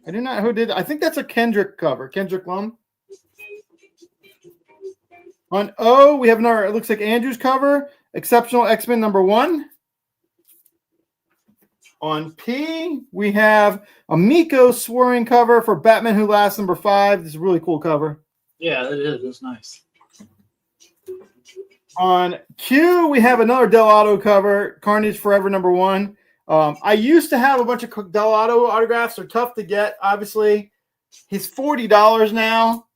I do not know who did. I think that's a Kendrick cover, Kendrick Lum. On O, we have another, it looks like Andrew's cover, Exceptional X-Men number 1. On P, we have a Miko Swearing cover for Batman Who Laughs number 5. This is a really cool cover. Yeah, it is. It's nice. On Q, we have another Del Auto cover, Carnage Forever number 1. I used to have a bunch of Del Auto autographs. They're tough to get, obviously. He's $40 now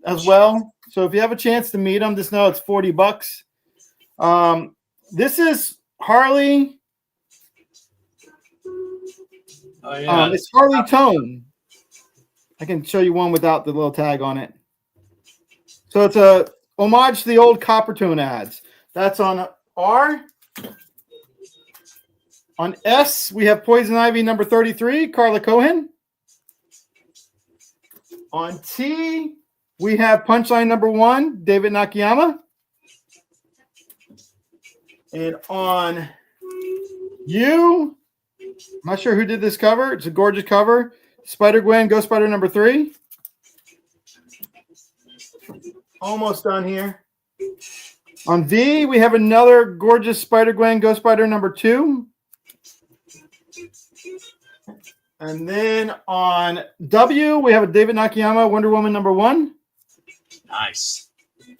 as well. So if you have a chance to meet him, just know it's $40. This is Harley. Oh, yeah. It's Harley Tone. I can show you one without the little tag on it. So it's a homage to the old Coppertone ads. That's on R. On S, we have Poison Ivy number 33, Carla Cohen. On T, we have Punchline number 1, David Nakayama. And on U, I'm not sure who did this cover. It's a gorgeous cover. Spider-Gwen, Ghost Spider number 3. Almost done here. On V, we have another gorgeous Spider-Gwen, Ghost Spider number 2. And then on W, we have a David Nakayama, Wonder Woman number 1. Nice.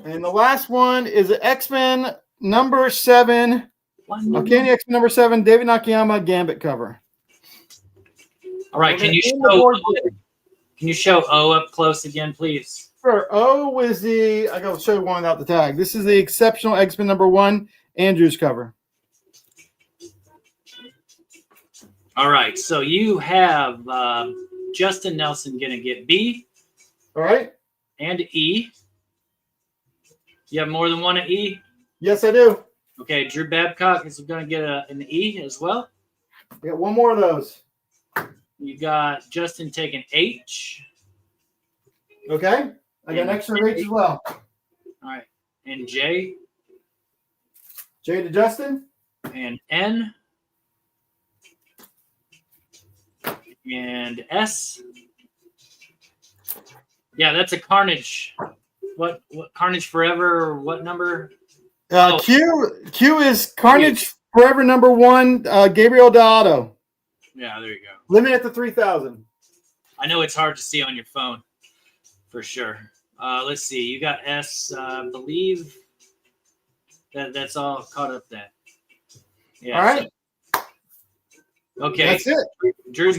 And the last one is an X-Men number 7. Uncanny X-Men number 7, David Nakayama, Gambit cover. All right. Can you show O up close again, please? Sure. O is the, I gotta show you one without the tag. This is the Exceptional X-Men number 1, Andrew's cover. All right. So you have Justin Nelson going to get B. All right. And E. You have more than one at E? Yes, I do. Okay. Drew Babcock is going to get an E as well. I got one more of those. You got Justin taking H. Okay. I got an extra H as well. All right. And J. J to Justin. And N. And S. Yeah, that's a Carnage. What Carnage Forever? Or what number? Q is Carnage Forever number 1, Gabriel Deodato. Yeah, there you go. Limit at the 3,000. I know it's hard to see on your phone for sure. Let's see. You got S. I believe that's all caught up then. Yeah. All right. So, okay. That's it. Drew's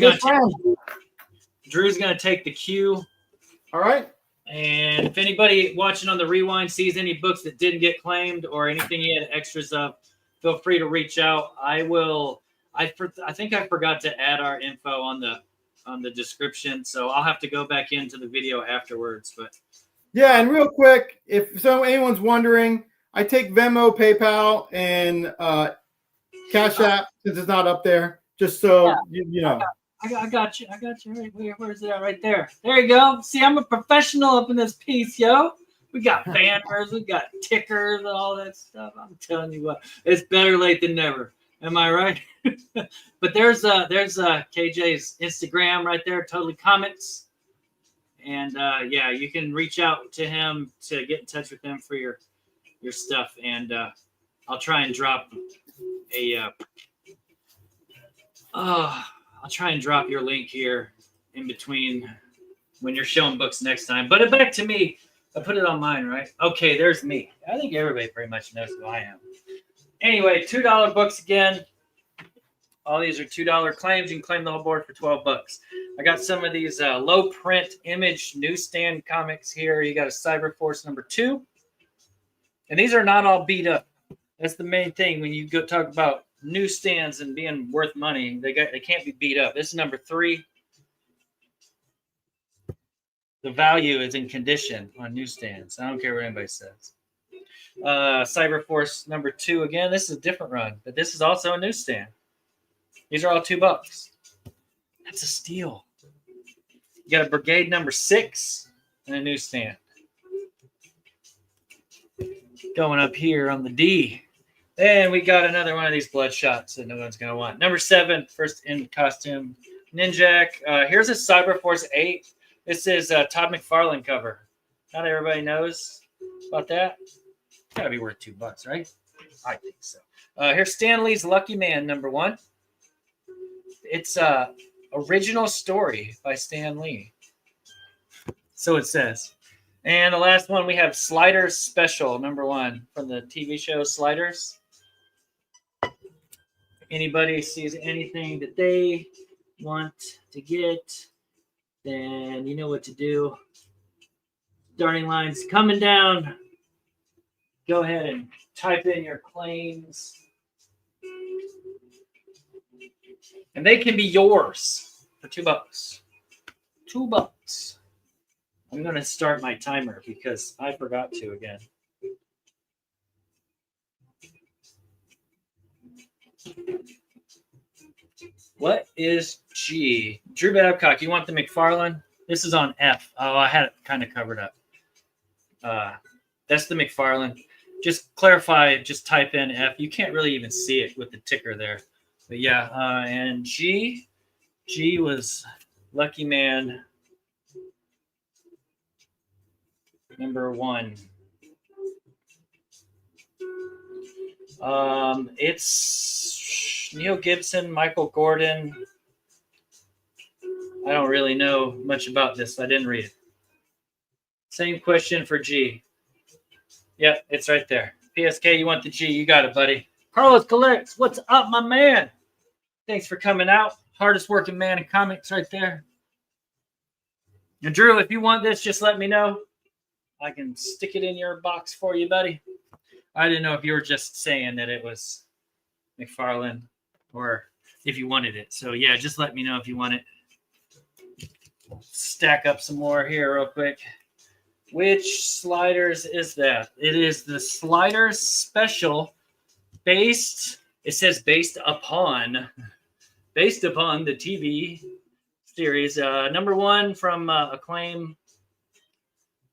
gonna take the cue. All right. And if anybody watching on the rewind sees any books that didn't get claimed or anything he had extras of, feel free to reach out. I think I forgot to add our info on the description, so I'll have to go back into the video afterwards. But yeah, and real quick, if anyone's wondering, I take Venmo, PayPal, and Cash App since it's not up there, just so you know. I got you. Right, where's it at? Right there. There you go. See, I'm a professional up in this piece, yo. We got banners, we got tickers, and all that stuff. I'm telling you what, it's better late than never. Am I right? But there's KJ's Instagram right there, Totally Comics. And yeah, you can reach out to him to get in touch with him for your stuff. And I'll try and drop I'll try and drop your link here in between when you're showing books next time. But back to me. I put it on mine, right? Okay, there's me. I think everybody pretty much knows who I am. Anyway, $2 books again. All these are $2 claims. You can claim the whole board for $12. I got some of these low print image newsstand comics here. You got a Cyberforce #2. And these are not all beat up. That's the main thing when you go talk about newsstands and being worth money. They can't be beat up. This is #3. The value is in condition on newsstands. I don't care what anybody says. Cyberforce #2 again. This is a different run, but this is also a newsstand. These are all $2. That's a steal. You got a Brigade #6 and a newsstand. Going up here on the D. And we got another one of these Bloodshots that no one's going to want. #7, first in costume. Ninjak. Here's a Cyberforce 8. This is a Todd McFarlane cover. Not everybody knows about that. Got to be worth $2, right? I think so. Here's Stan Lee's Lucky Man #1. It's a original story by Stan Lee. So it says. And the last one, we have Sliders Special #1 from the TV show Sliders. Anybody sees anything that they want to get, then you know what to do. Starting line's coming down. Go ahead and type in your claims. And they can be yours for $2. $2. I'm going to start my timer because I forgot to again. What is G? Drew Babcock, you want the McFarlane? This is on F. Oh, I had it kind of covered up. That's the McFarlane. Just clarify, just type in F. You can't really even see it with the ticker there. But yeah, and G was Lucky Man #1. It's Neil Gibson, Michael Gordon. I don't really know much about this. I didn't read it. Same question for G. Yep, it's right there. PSK, you want the G? You got it, buddy. Carlos Collects, what's up, my man? Thanks for coming out. Hardest working man in comics right there. And Drew, if you want this, just let me know. I can stick it in your box for you, buddy. I didn't know if you were just saying that it was McFarlane or if you wanted it. So, yeah, just let me know if you want it. Stack up some more here real quick. Which Sliders is that? It is the Sliders Special based, it says based upon the TV series. #1 from Acclaim.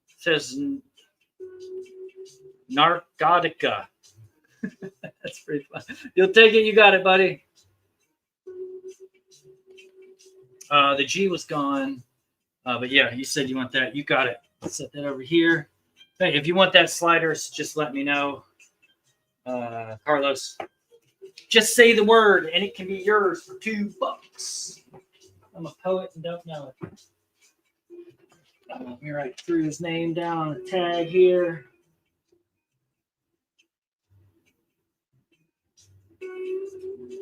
It says Narcotica. That's pretty fun. You'll take it. You got it, buddy. The G was gone. But yeah, you said you want that. You got it. Let's set that over here. Hey, if you want that Sliders, just let me know. Carlos, just say the word and it can be yours for $2. I'm a poet and don't know it. Let me write through his name down on the tag here.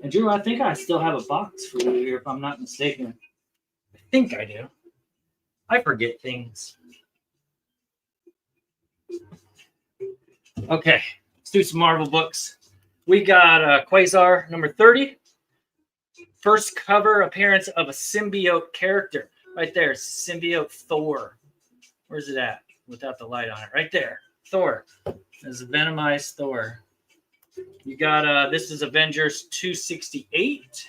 And Drew, I think I still have a box for you here, if I'm not mistaken. I think I do. I forget things. Okay, let's do some Marvel books. We got Quasar number 30. First cover appearance of a symbiote character. Right there, symbiote Thor. Where's it at? Without the light on it. Right there, Thor. There's a venomized Thor. You got, this is Avengers 268.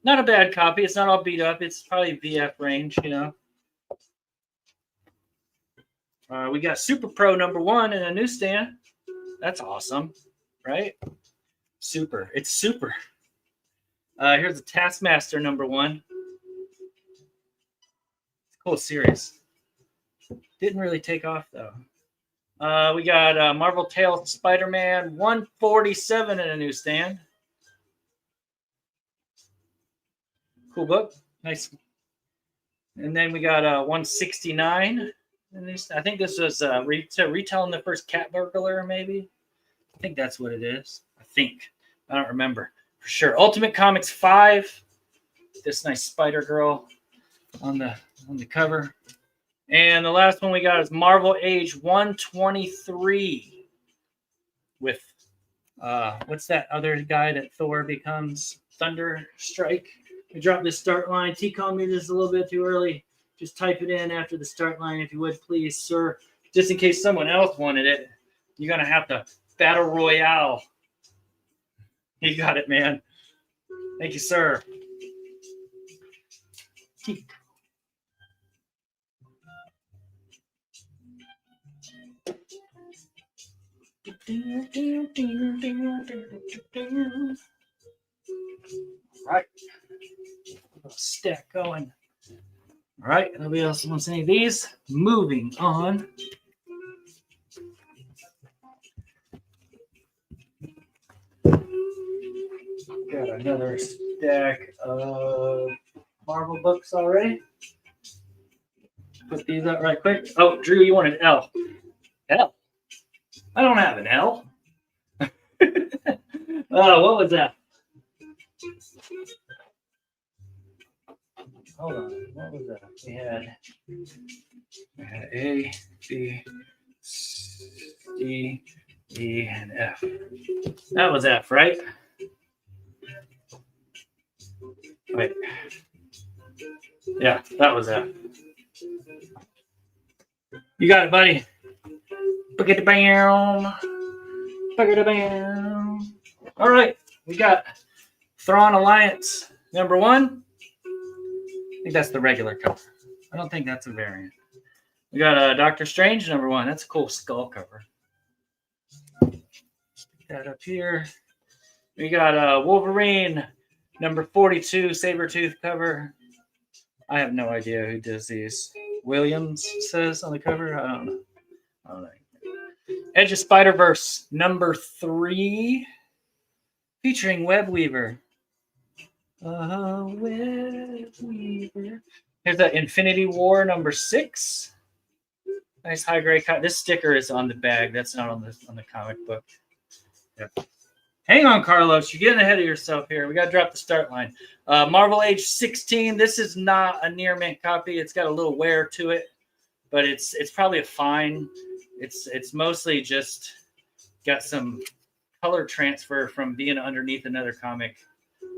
Not a bad copy. It's not all beat up. It's probably VF range, you know. We got Super Pro number 1 in a newsstand. That's awesome, right? Super. It's super. Here's a Taskmaster number 1. Cool series. Didn't really take off, though. We got Marvel Tales Spider-Man 147 in a newsstand. Cool book. Nice. And then we got 169. I think this was retelling the first Cat Burglar, maybe. I think that's what it is. I think. I don't remember for sure. Ultimate Comics 5. This nice Spider Girl on the cover. And the last one we got is Marvel Age 123 with what's that other guy that Thor becomes? Thunder Strike. We dropped this start line. T-Com, you're just a little bit too early. Just type it in after the start line, if you would, please, sir. Just in case someone else wanted it, you're going to have to battle royale. You got it, man. Thank you, sir. Right. Stack going. All right. Nobody else wants any of these. Moving on. Got another stack of Marvel books already. Put these out right quick. Oh, Drew, you want an L. L? I don't have an L. What was that? Hold on. What was that? We had A, B, C, E, and F. That was F, right? Wait. Yeah, that was F. You got it, buddy. Bam. Bam. All right, we got Thrawn Alliance number 1. I think that's the regular cover. I don't think that's a variant. We got Doctor Strange number 1. That's a cool skull cover. Stick that up here. We got Wolverine number 42 Sabretooth cover. I have no idea who does these. Williams says on the cover. I don't know. Edge of Spider-Verse number 3 featuring Web Weaver. Web Weaver. Here's that Infinity War number 6. Nice high grade. This sticker is on the bag. That's not on the comic book. Yep. Hang on, Carlos. You're getting ahead of yourself here. We got to drop the start line. Marvel Age 16. This is not a near mint copy. It's got a little wear to it, but it's probably a fine. It's mostly just got some color transfer from being underneath another comic.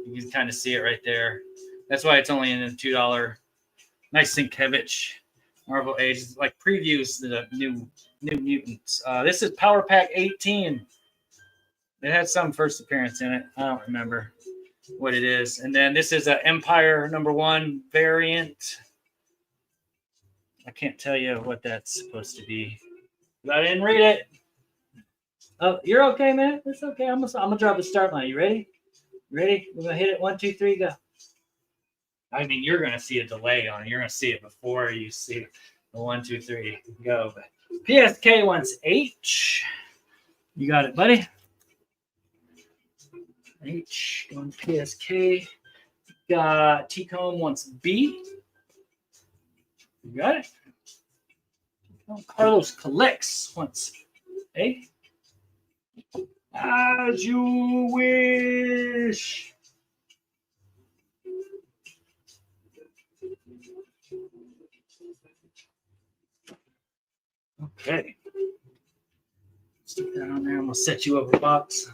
You can kind of see it right there. That's why it's only in a $2. Nice Sienkiewicz. Marvel Age, like previews the new mutants. This is Power Pack 18. It had some first appearance in it. I don't remember what it is. And then this is a Empire number 1 variant. I can't tell you what that's supposed to be. I didn't read it. Oh, you're okay, man. It's okay. I'm gonna drop the start line. You ready? Ready? We're gonna hit it. 1, 2, 3, go. I mean, you're gonna see a delay on it. You're gonna see it before you see the 1, 2, 3, go. But PSK wants H. You got it, buddy. H going PSK. Got T-Cone wants B. You got it? Oh, Carlos collects once. Hey? As you wish. Okay. Stick that on there. I'm going to set you up a box.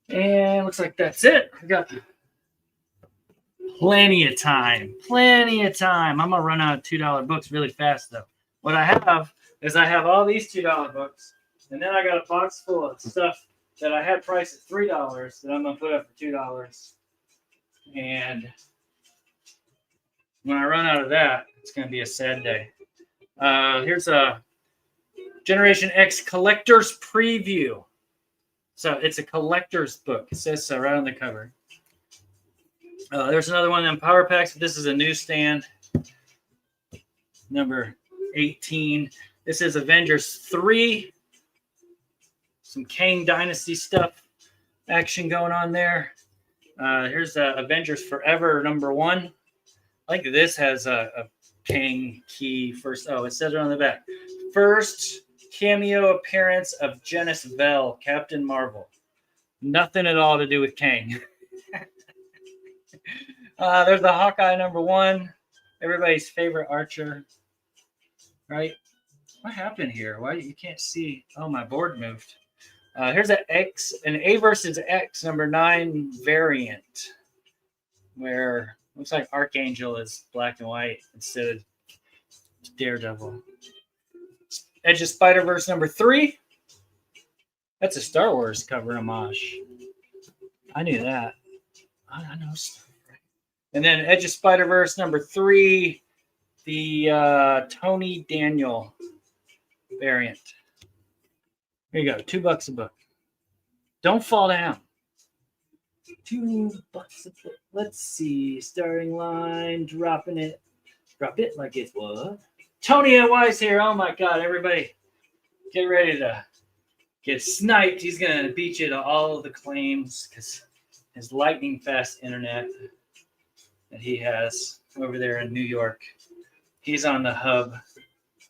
And looks like that's it. We got plenty of time. Plenty of time. I'm going to run out of $2 books really fast, though. What I have is I have all these $2 books. And then I got a box full of stuff that I had priced at $3 that I'm going to put up for $2. And when I run out of that, it's going to be a sad day. Here's a Generation X Collector's Preview. So it's a collector's book. It says so right on the cover. There's another one of them power packs. This is a newsstand. Number 18. This is Avengers 3. Some Kang Dynasty stuff. Action going on there. Here's Avengers Forever number 1. I think this has a Kang key first. Oh, it says it on the back. First cameo appearance of Janice Vell, Captain Marvel. Nothing at all to do with Kang. There's the Hawkeye number 1. Everybody's favorite Archer. Right? What happened here? Why you can't see? Oh, my board moved. Here's an A versus X number 9 variant, where looks like Archangel is black and white instead of Daredevil. Edge of Spider-Verse number 3. That's a Star Wars cover homage. I knew that. I know stuff. And then Edge of Spider-Verse number 3, the Tony Daniel variant. Here you go, $2 a book. Don't fall down. $2 a book. Let's see. Starting line, dropping it. Drop it like it's what? Tony and Wise here. Oh my God, everybody. Get ready to get sniped. He's going to beat you to all of the claims because his lightning fast internet that he has over there in New York. He's on the hub.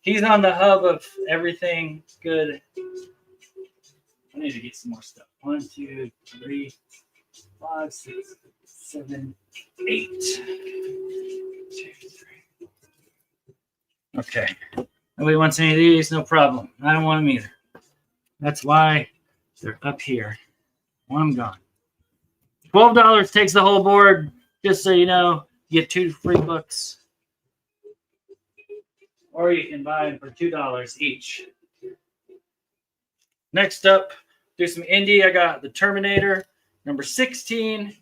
He's on the hub of everything good. I need to get some more stuff. 1, 2, 3, 5, 6, 7, 8. 2, 3. Okay. Nobody wants any of these? No problem. I don't want them either. That's why they're up here. One of them gone. $12 takes the whole board. Just so you know, you get 2 free books. Or you can buy them for $2 each. Next up, do some indie. I got the Terminator, number 16.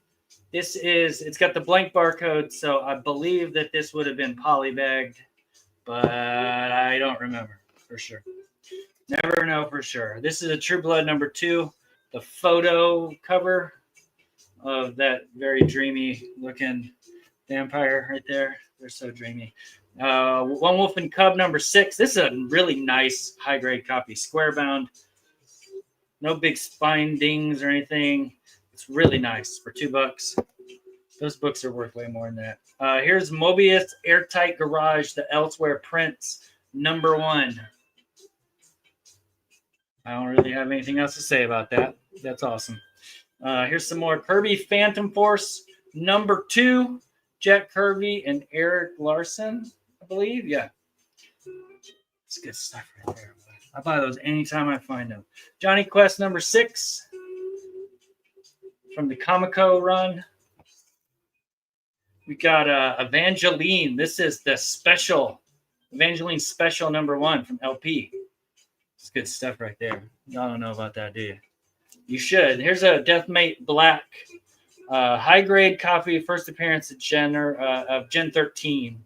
It's got the blank barcode, so I believe that this would have been polybagged, but I don't remember for sure. Never know for sure. This is a True Blood number 2, the photo cover of that very dreamy looking vampire right there. They're so dreamy. One Wolf and Cub number 6. This is a really nice high grade copy, square bound. No big spine dings or anything. It's really nice for $2. Those books are worth way more than that. Here's Mobius Airtight Garage, the Elsewhere Prints, number 1. I don't really have anything else to say about that. That's awesome. Here's some more Kirby Phantom Force, number 2. Jack Kirby and Eric Larson, I believe. Yeah. It's good stuff right there. I buy those anytime I find them. Johnny Quest number 6 from the Comico run. We got Evangeline. This is the special Evangeline special number 1 from LP. It's good stuff right there. Y'all don't know about that, do you? You should. Here's a Deathmate Black high grade copy, first appearance of Gen 13.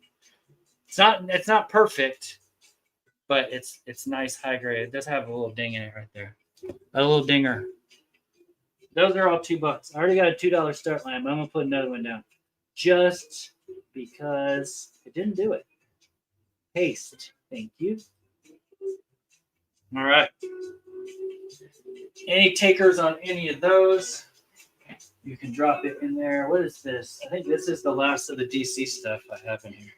It's not perfect, but it's nice high grade. It does have a little ding in it right there. A little dinger. Those are all $2. I already got a $2 start line, but I'm gonna put another one down. Just because it didn't do it. Paste. Thank you. All right. Any takers on any of those? You can drop it in there. What is this? I think this is the last of the DC stuff I have in here.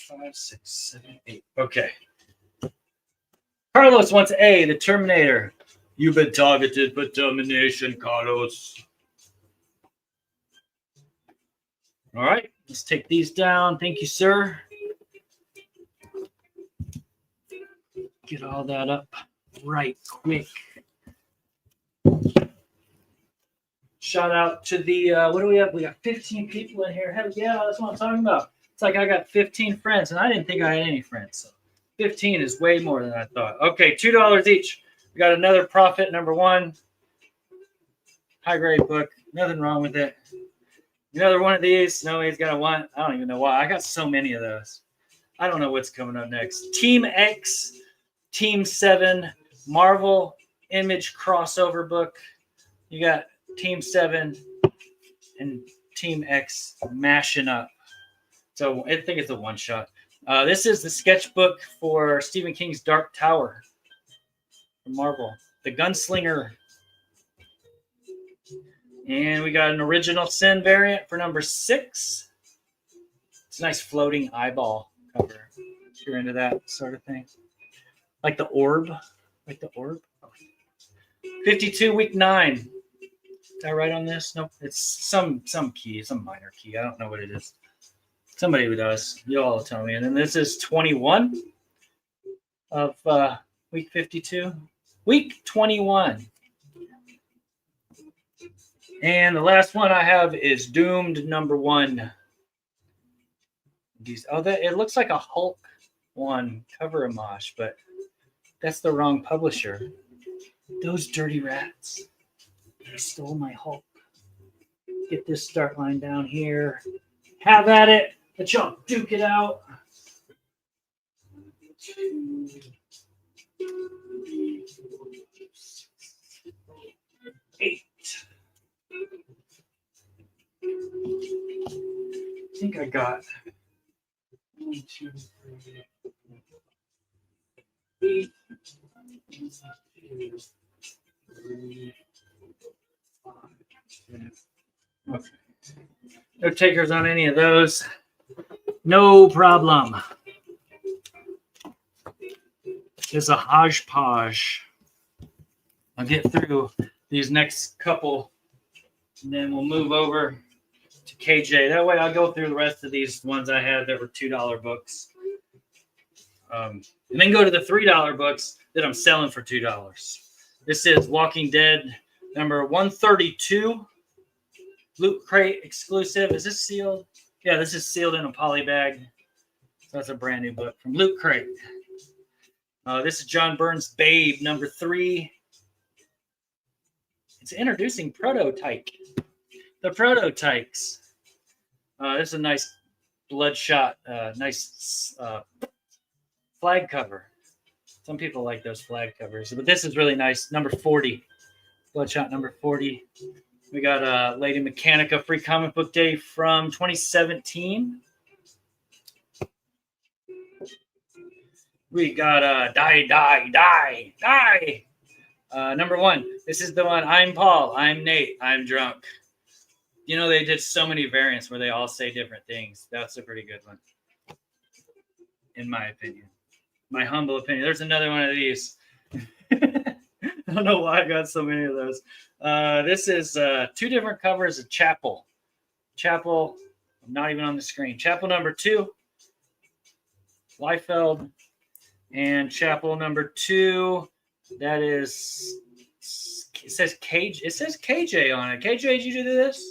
4, 5, 6, 7, 8. Okay. Carlos wants A, the Terminator. You've been targeted for termination, Carlos. All right, let's take these down. Thank you, sir. Get all that up right quick. Shout out to the, what do we have? We got 15 people in here. Hell yeah, that's what I'm talking about. It's like I got 15 friends, and I didn't think I had any friends. So 15 is way more than I thought. Okay, $2 each. We got another profit, number 1. High grade book. Nothing wrong with it. Another one of these. No, he's got a 1. I don't even know why. I got so many of those. I don't know what's coming up next. Team X, Team 7, Marvel Image crossover book. You got Team 7 and Team X mashing up. So I think it's a one-shot. This is the sketchbook for Stephen King's Dark Tower from Marvel. The Gunslinger. And we got an Original Sin variant for number 6. It's a nice floating eyeball cover. If you're into that sort of thing. Like the orb. Like the orb. 52, week 9. Is that right on this? Nope. It's some key, some minor key. I don't know what it is. Somebody who does. You all tell me. And then this is 21 of week 52. Week 21. And the last one I have is Doomed number 1. It looks like a Hulk 1 cover homage, but that's the wrong publisher. Those dirty rats. They stole my Hulk. Get this start line down here. Have at it. Let y'all duke it out. 2, 3, 4, 6, 8. I think I got 1, 2, 3, 8. 1, 2, 3, 4, 5, 6. Okay. No takers on any of those. No problem. It's a hodgepodge. I'll get through these next couple, and then we'll move over to KJ. That way I'll go through the rest of these ones I had that were $2 books. And then go to the $3 books that I'm selling for $2. This is Walking Dead number 132. Loot Crate exclusive. Is this sealed? Yeah, this is sealed in a poly bag. So that's a brand new book from Loot Crate. This is John Byrne's Babe, number 3. It's introducing Prototype. The Prototypes. This is a nice bloodshot, nice flag cover. Some people like those flag covers, but this is really nice. Number 40. Bloodshot number 40. We got Lady Mechanica Free Comic Book Day from 2017. We got Die. Number 1. This is the one. I'm Paul. I'm Nate. I'm drunk. You know, they did so many variants where they all say different things. That's a pretty good one, in my opinion. My humble opinion. There's another one of these. I don't know why I got so many of those. This is 2 different covers of Chapel. Chapel, not even on the screen. Chapel number 2, Liefeld. And Chapel number 2, that is, it says KJ on it. KJ, did you do this?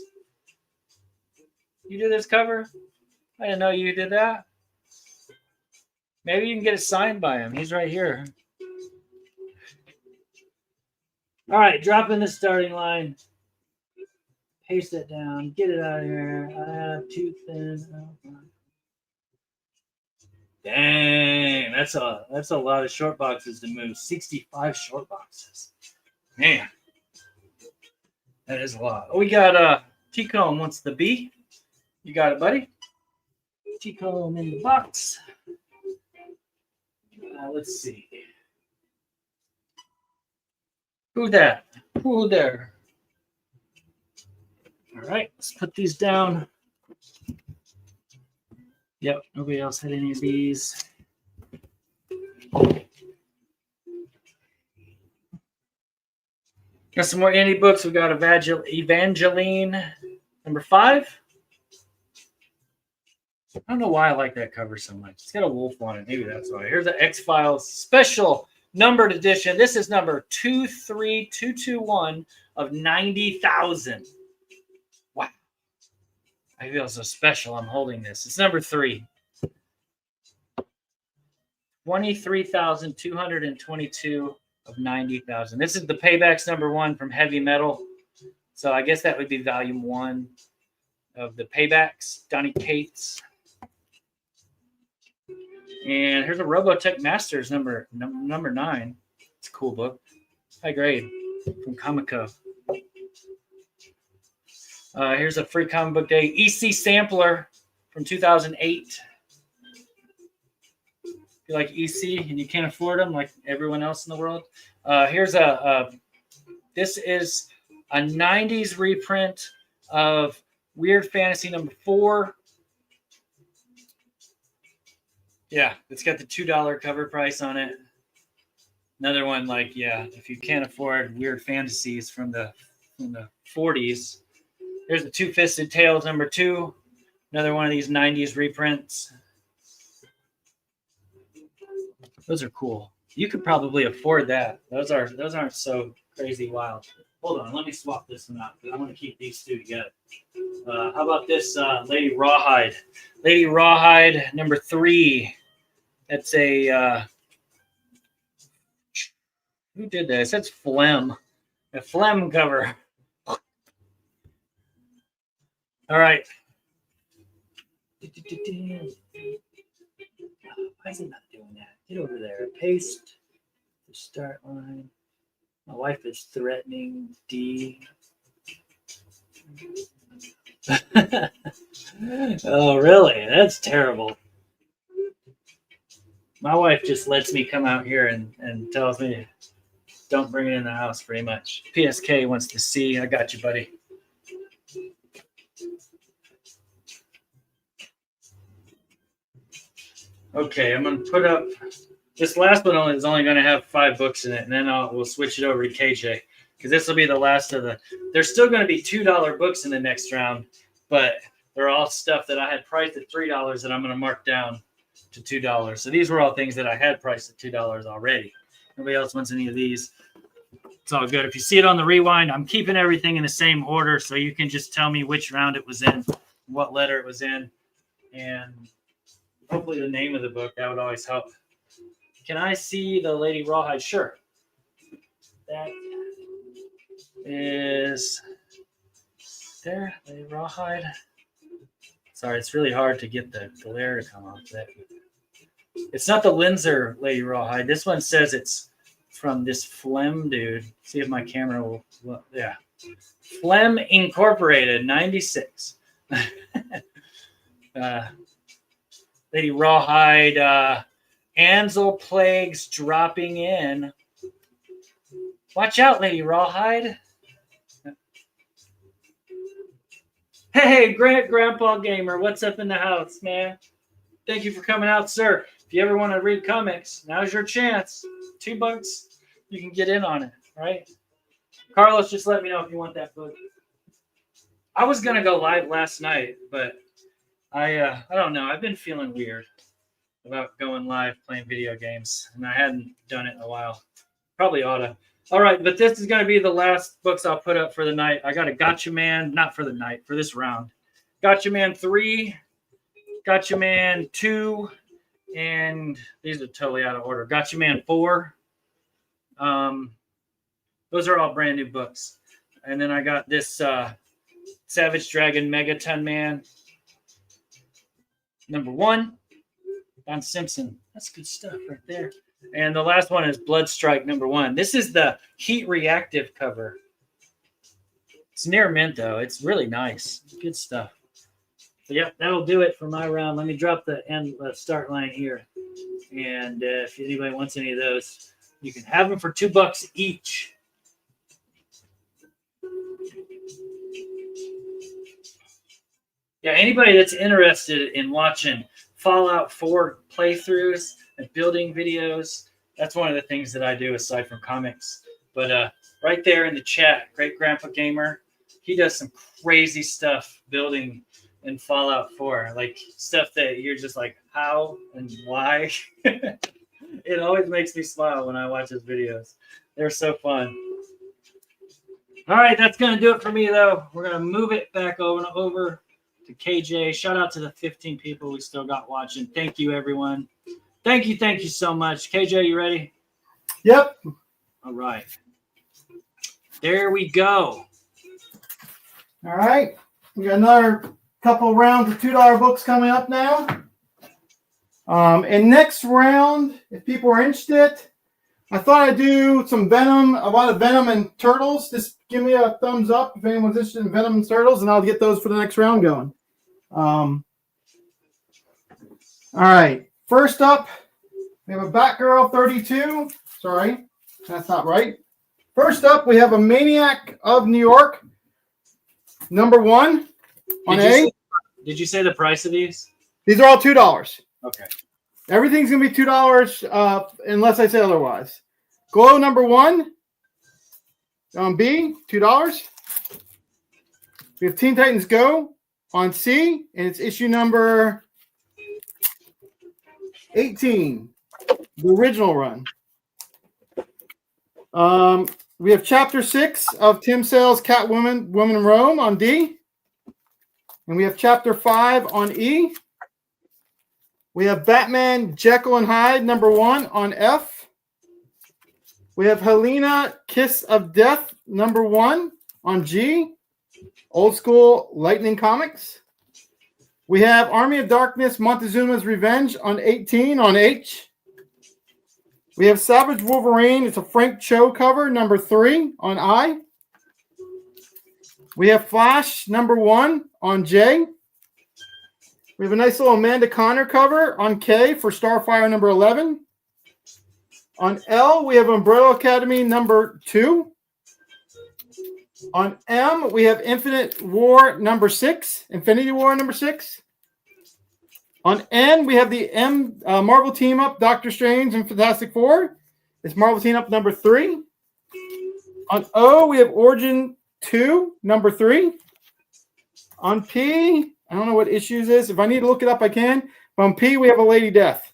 You did this cover? I didn't know you did that. Maybe you can get it signed by him. He's right here. All right, drop in the starting line. Paste it down. Get it out of here. I have too thin. Dang, that's a lot of short boxes to move. 65 short boxes. Man, that is a lot. We got T-Comb wants the B. You got it, buddy. T-Comb in the box. Let's see. Who that? Who there? All right, let's put these down. Yep, nobody else had any of these. Got some more indie books. We got Evangeline number 5. I don't know why I like that cover so much. It's got a wolf on it. Maybe that's why. Here's the X-Files special numbered edition. This is number 23221 of 90,000. Wow. I feel so special. I'm holding this. It's number 3. 23,222 of 90,000. This is the Paybacks number 1 from Heavy Metal. So I guess that would be volume 1 of the Paybacks. Donny Cates. And here's a Robotech Masters number 9. It's a cool book. High grade from Comico. Here's a free comic book day EC sampler from 2008. If you like EC and you can't afford them like everyone else in the world, here's this is a 90s reprint of Weird Fantasy number 4. Yeah, it's got the $2 cover price on it. Another one, like, yeah, if you can't afford Weird Fantasies from the 40s. Here's the Two-Fisted Tales number 2. Another one of these 90s reprints. Those are cool. You could probably afford that. Those aren't so crazy wild. Hold on, let me swap this one out because I want to keep these two together. How about this Lady Rawhide? Lady Rawhide number 3. That's a who did this? That's Phlegm. A Phlegm cover. All right. Why is it not doing that? Get over there. Paste the start line. My wife is threatening D. Oh, really? That's terrible. My wife just lets me come out here and tells me don't bring it in the house pretty much. PSK wants to see. I got you, buddy. Okay, I'm going to put up this last one is only going to have 5 books in it, and then we'll switch it over to KJ because this will be the last of the. There's still going to be $2 books in the next round, but they're all stuff that I had priced at $3 that I'm going to mark down to $2. So these were all things that I had priced at $2 already. Nobody else wants any of these. It's all good. If you see it on the rewind, I'm keeping everything in the same order, so you can just tell me which round it was in, what letter it was in, and hopefully the name of the book. That would always help. Can I see the Lady Rawhide? Sure. That is there, Lady Rawhide. Sorry, it's really hard to get the glare to come off that. It's not the Linzer Lady Rawhide. This one says it's from this Phlegm dude. See if my camera will. Well, yeah. Phlegm Incorporated, 96. Lady Rawhide, Ansel Plagues dropping in. Watch out, Lady Rawhide. Hey, Grandpa Gamer, what's up in the house, man? Thank you for coming out, sir. If you ever want to read comics, now's your chance. $2, you can get in on it, right? Carlos, just let me know if you want that book. I was gonna go live last night, but I don't know. I've been feeling weird about going live playing video games, and I hadn't done it in a while. Probably oughta. All right, but this is going to be the last books I'll put up for the night. I got a Gotcha Man, not for the night, for this round. Gotcha Man 3, Gotcha Man 2, and these are totally out of order. Gotcha Man 4. Those are all brand new books. And then I got this Savage Dragon Megaton Man. Number 1, Don Simpson. That's good stuff right there. And the last one is Bloodstrike number 1. This is the heat reactive cover. It's near mint, though. It's really nice. Good stuff. So, yeah, that'll do it for my round. Let me drop the start line here. And if anybody wants any of those, you can have them for $2 each. Yeah, anybody that's interested in watching Fallout 4 playthroughs and building videos. That's one of the things that I do aside from comics. But right there in the chat, Great Grandpa Gamer, he does some crazy stuff building in Fallout 4, like stuff that you're just like, how and why? It always makes me smile when I watch his videos. They're so fun. All right, that's going to do it for me, though. We're going to move it back over to KJ. Shout out to the 15 people we still got watching. Thank you, everyone. Thank you so much. KJ, you ready? Yep. All right. There we go. All right. We got another couple rounds of $2 books coming up now. And next round, if people are interested, I thought I'd do some Venom, a lot of Venom and Turtles. Just give me a thumbs up if anyone's interested in Venom and Turtles, and I'll get those for the next round going. All right. First up, we have a Batgirl 32. Sorry, that's not right. First up, we have a Maniac of New York, #1 on A. Did you say the price of these? These are all $2. Okay. Everything's going to be $2 unless I say otherwise. Glow #1 on B, $2. We have Teen Titans Go on C, and it's issue number 18, the original run. We have Chapter 6 of Tim Sale's Catwoman, Woman in Rome on D. And we have Chapter 5 on E. We have Batman, Jekyll and Hyde, #1 on F. We have Helena, Kiss of Death, #1 on G. Old School Lightning Comics. We have Army of Darkness, Montezuma's Revenge on 18 on H. We have Savage Wolverine. It's a Frank Cho cover, #3 on I. We have Flash, #1 on J. We have a nice little Amanda Connor cover on K for Starfire #11. On L, we have Umbrella Academy #2. On M, we have Infinite War #6, Infinity War #6. On N, we have the Marvel Team Up, Doctor Strange and Fantastic Four. It's Marvel Team Up #3. On O, we have Origin 2, #3. On P, I don't know what issues is. If I need to look it up, I can. But on P, we have a Lady Death.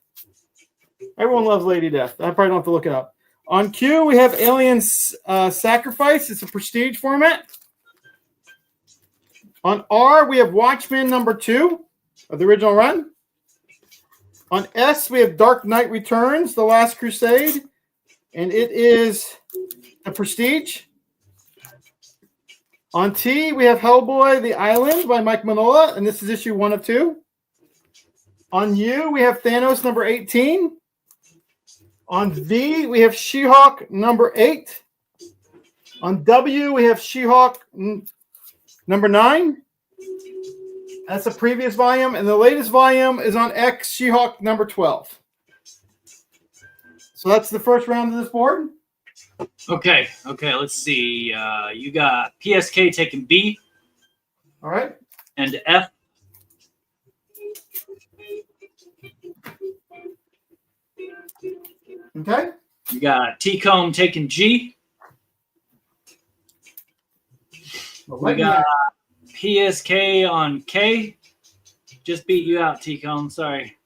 Everyone loves Lady Death. I probably don't have to look it up. On Q, we have Aliens Sacrifice. It's a prestige format. On R, we have Watchmen #2 of the original run. On S, we have Dark Knight Returns, The Last Crusade, and it is a prestige. On T, we have Hellboy, The Island by Mike Mignola, and this is issue 1 of 2. On U, we have Thanos #18. On V, we have She-Hulk #8. On W, we have She-Hulk #9. That's the previous volume, and the latest volume is on X, She-Hulk #12. So that's the first round of this board. Okay, let's see. You got PSK taking B. All right. And F. Okay. You got T-Comb taking G. We got PSK on K. Just beat you out, T-Comb. Sorry.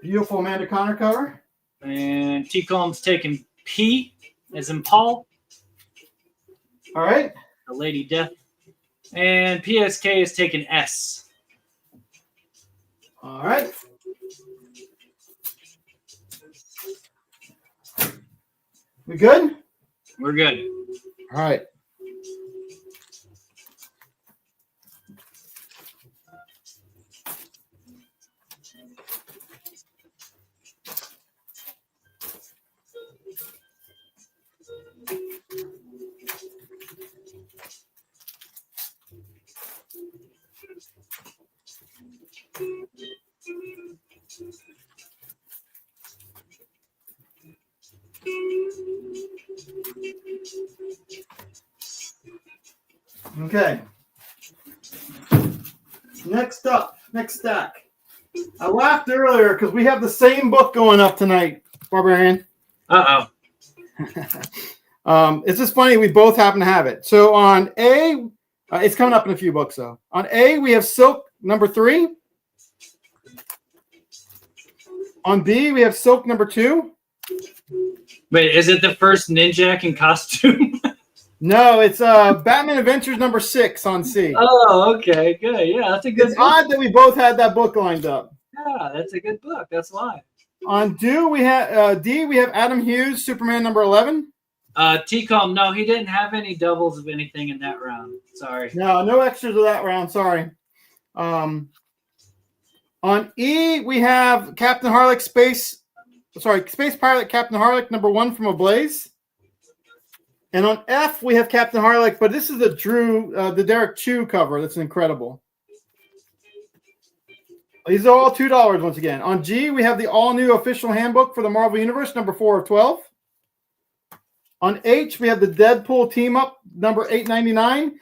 Beautiful Amanda Connor cover. And T-Comb's taking P as in Paul. All right. The Lady Death. And PSK is taking S. All right. We good? We're good. All right. Okay. Next up, Next stack. I laughed earlier because we have the same book going up tonight, Barbarian. It's just funny. We both happen to have it. So on A, it's coming up in a few books, though. On A, we have Silk number 3. On B, we have Silk number 2. Wait, is it the first ninja in costume? No, it's Batman Adventures number 6 on C. Oh, okay, good. Yeah, that's a good It's book. odd that we both had that book lined up. Yeah, that's a good book. That's why. On D, we have Adam Hughes, Superman number 11. T-Com, no, he didn't have any doubles of anything in that round. Sorry. No extras of that round. Sorry. On E, we have Captain Harlock Space Pilot Captain Harlock number 1 from Ablaze. And on F, we have Captain Harlock, but this is the Derek Chu cover. That's incredible. These are all $2 once again. On G, we have the all-new official handbook for the Marvel Universe, number 4 of 12. On H, we have the Deadpool team-up, number 899,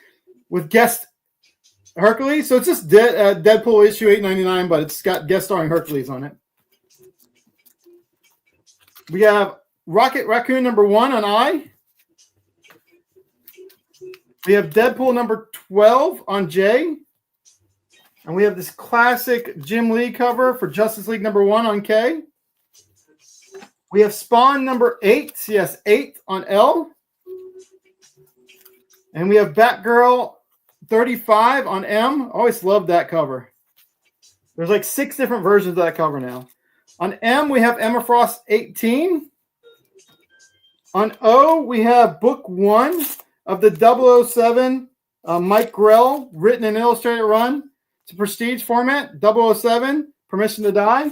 with guest Hercules. So it's just Deadpool issue 899, but it's got guest starring Hercules on it. We have Rocket Raccoon number 1 on I. We have Deadpool number 12 on J. And we have this classic Jim Lee cover for Justice League number 1 on K. We have Spawn number 8, yes, 8 on L. And we have Batgirl 35 on M. Always loved that cover. There's like 6 different versions of that cover now. On M, we have Emma Frost 18. On O, we have book 1 of the 007 Mike Grell written and illustrated run. It's a prestige format, 007, Permission to Die.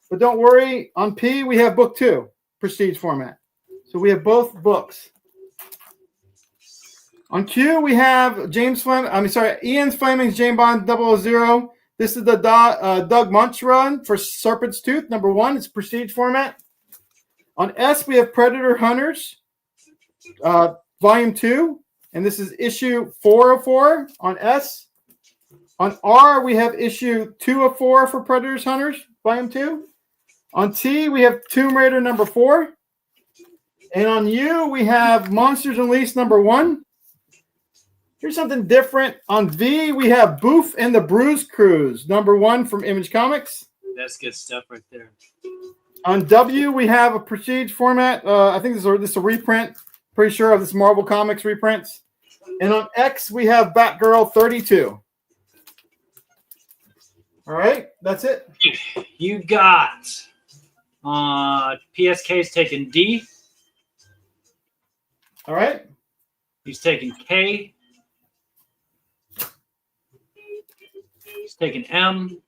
But don't worry, on P, we have book 2, prestige format. So we have both books. On Q, we have Ian's Fleming's James Bond 000. This is the Doug Munch run for Serpent's Tooth, number 1. It's prestige format. On S, we have Predator Hunters, volume 2. And this is issue 404 on S. On R, we have issue 2 of 4 for Predators Hunters, volume 2. On T, we have Tomb Raider number 4. And on U, we have Monsters Unleashed number 1. Here's something different. On V, we have Boof and the Bruise Cruise, number 1 from Image Comics. That's good stuff right there. On W, we have a prestige format. I think this is a reprint. Pretty sure of this Marvel Comics reprints. And on X, we have Batgirl 32. All right, that's it. You got PSK's taking D. All right. He's taking K. He's taking M.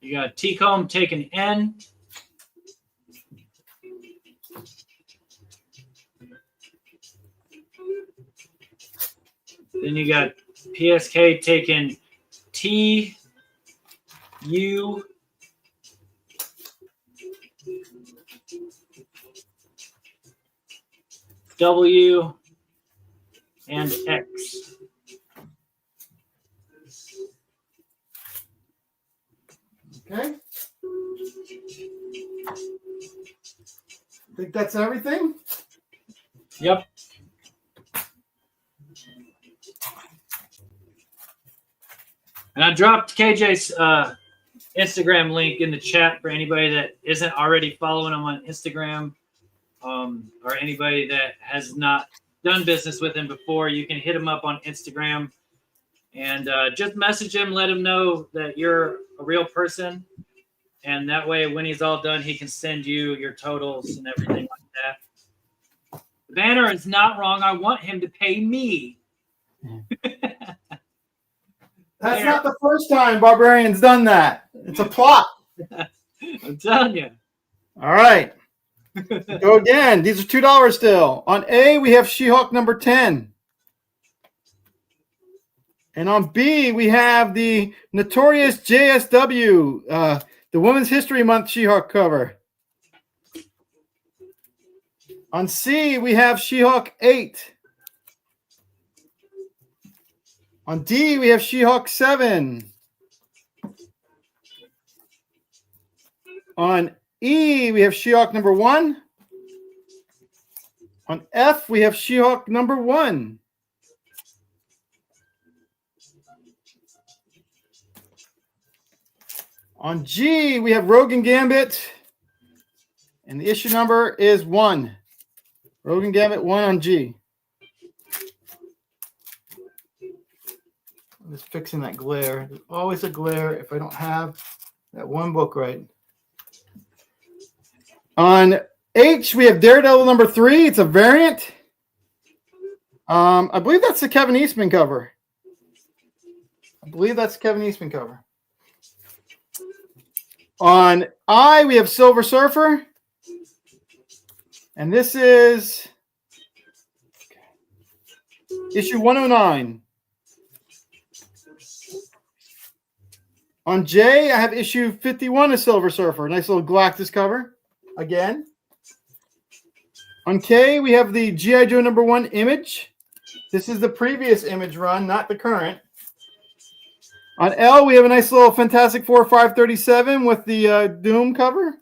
You got T-Com taking N. Then you got PSK taking T, U, W, and X. Okay. Think that's everything? Yep. And I dropped KJ's Instagram link in the chat for anybody that isn't already following him on Instagram, or anybody that has not done business with him before. You can hit him up on Instagram and just message him, let him know that you're a real person. And that way, when he's all done, he can send you your totals and everything like that. The banner is not wrong. I want him to pay me. That's not the first time Barbarian's done that. It's a plot. I'm telling you. All right. Go again. These are $2 still. On A, we have She-Hulk number 10. And on B, we have the notorious JSW, the Women's History Month She-Hulk cover. On C, we have She-Hulk 8. On D, we have She-Hulk 7. On E, we have She-Hulk number 1. On F, we have She-Hulk number 1. On G, we have Rogue and Gambit. And the issue number is 1. Rogue and Gambit 1 on G. I'm just fixing that glare. There's always a glare if I don't have that one book right. On H, we have Daredevil number 3. It's a variant. I believe that's the Kevin Eastman cover. On I, we have Silver Surfer. And this is issue 109. On J, I have issue 51 of Silver Surfer. Nice little Galactus cover. Again. On K, we have the G.I. Joe number 1 image. This is the previous image run, not the current. On L, we have a nice little Fantastic Four 537 with the Doom cover.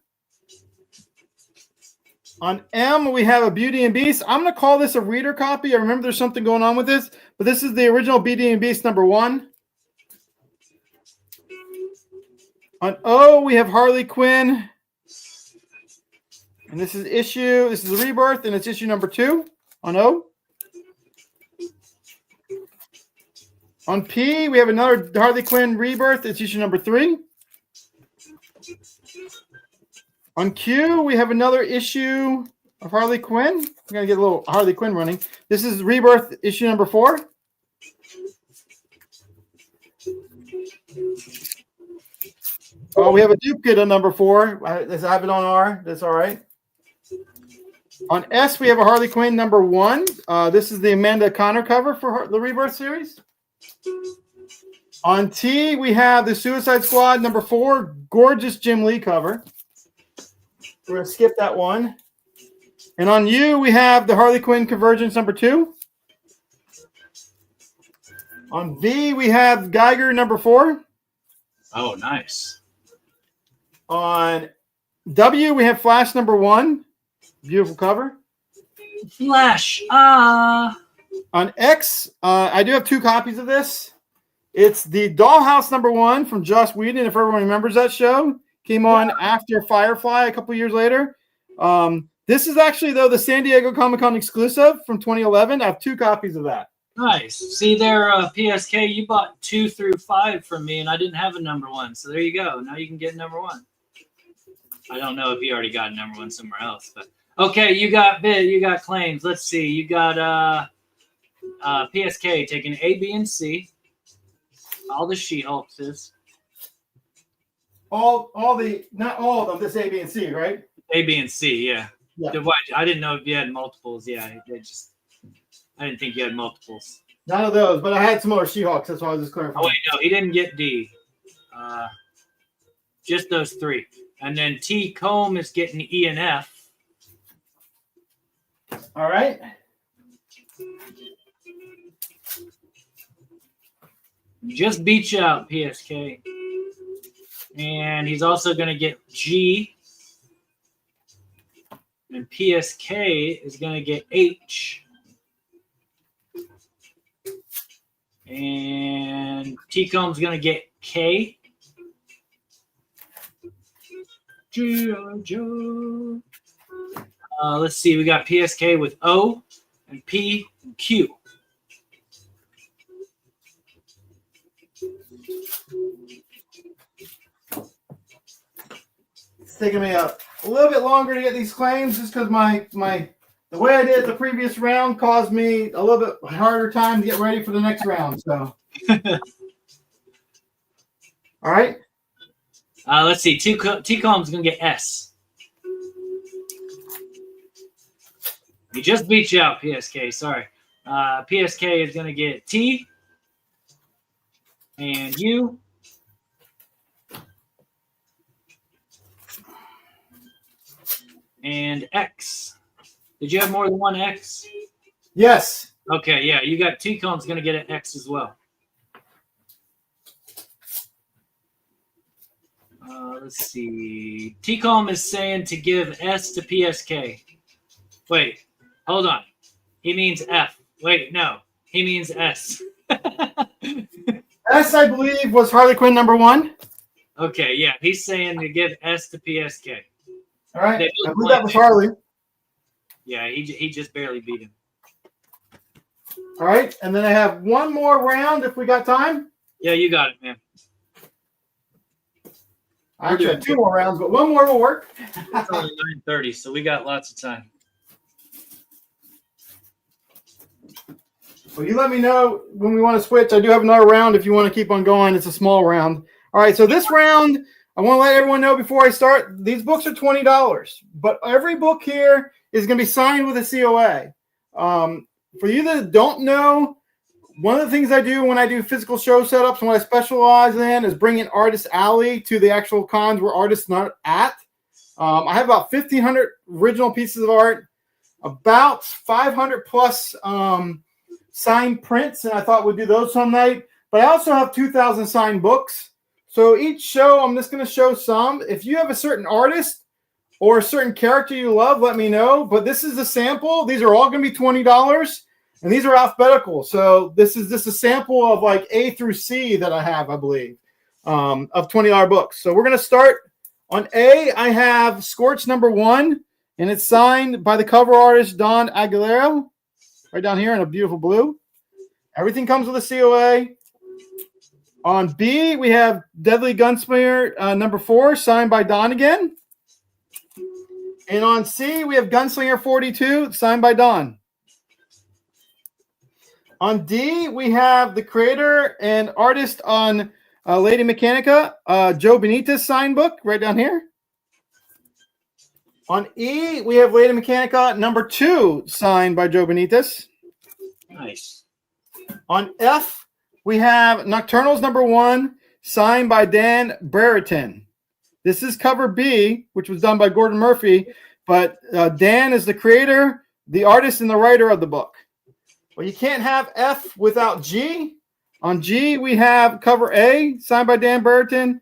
On M, we have a Beauty and Beast. I'm going to call this a reader copy. I remember there's something going on with this, but this is the original Beauty and Beast number 1. On O, we have Harley Quinn. And this is a Rebirth, and it's issue number 2 on O. On P, we have another Harley Quinn Rebirth. It's issue number 3. On Q, we have another issue of Harley Quinn. We're going to get a little Harley Quinn running. This is Rebirth issue number 4. Oh, we have a duplicate on number 4. I have it on R. That's all right. On S, we have a Harley Quinn number 1. This is the Amanda Connor cover for the Rebirth series. On T, we have the Suicide Squad number 4, gorgeous Jim Lee cover. We're going to skip that one. And on U, we have the Harley Quinn Convergence number 2. On V, we have Geiger number 4. Oh, nice. On W, we have Flash number 1. Beautiful cover. Flash. On X, I do have 2 copies of this. It's the Dollhouse number 1 from Joss Whedon, if everyone remembers that show. Came on after Firefly a couple years later. This is actually, though, the San Diego Comic-Con exclusive from 2011. I have 2 copies of that. Nice. See there, PSK, you bought 2 through 5 from me, and I didn't have a number 1. So there you go. Now you can get number 1. I don't know if you already got number 1 somewhere else, but okay, you got bid, you got claims. Let's see. You got PSK taking A, B, and C. All the She-Hulks is. Not all of them, this A, B, and C, right? A, B, and C, yeah. Yeah. I didn't know if you had multiples. Yeah, I didn't think you had multiples. None of those, but I had some more She-Hulks. That's why I was just clarifying. Oh, wait, no, he didn't get D. Just those 3. And then T. Combe is getting E and F. All right. Just beat you out, PSK. And he's also going to get G. And PSK is going to get H. And T-Comb's going to get K. G.I. Joe. Let's see. We got PSK with O and P and Q. It's taking me a little bit longer to get these claims just because the way I did it the previous round caused me a little bit harder time to get ready for the next round. So, all right. Let's see. T-Com's going to get S. He just beat you out, PSK. Sorry. PSK is going to get T and U. And X. Did you have more than one X? Yes. Okay, yeah. You got T-Com's going to get an X as well. Let's see. T-Com is saying to give S to PSK. Wait, hold on. He means F. Wait, no. He means S. S, I believe, was Harley Quinn #1. Okay, yeah. He's saying to give S to PSK. All right. I believe that was Harley. Yeah, he just barely beat him. All right. And then I have one more round if we got time. Yeah, you got it, man. I actually have 2 more rounds, but one more will work. It's only 9:30, so we got lots of time. Well, you let me know when we want to switch. I do have another round if you want to keep on going. It's a small round. All right, so this round, I want to let everyone know before I start, these books are $20, but every book here is going to be signed with a COA. For you that don't know, one of the things I do when I do physical show setups and what I specialize in is bringing Artist Alley to the actual cons where artists not at. I have about 1,500 original pieces of art, about 500 plus signed prints, and I thought we'd do those some night. But I also have 2,000 signed books. So each show, I'm just going to show some. If you have a certain artist or a certain character you love, let me know. But this is a sample. These are all going to be $20, and these are alphabetical. So this is just a sample of like A through C that I have, I believe, of $20 books. So we're going to start on A. I have Scorch #1, and it's signed by the cover artist Don Aguilera, right down here in a beautiful blue. Everything comes with a COA. On B, we have Deadly Gunslinger #4, signed by Don again. And on C, we have Gunslinger 42, signed by Don. On D, we have the creator and artist on Lady Mechanica, Joe Benitez signed book, right down here. On E, we have Lady Mechanica #2, signed by Joe Benitez. Nice. On F, we have Nocturnals #1, signed by Dan Brereton. This is cover B, which was done by Gordon Murphy, but Dan is the creator, the artist, and the writer of the book. Well, you can't have F without G. On G, we have cover A, signed by Dan Brereton,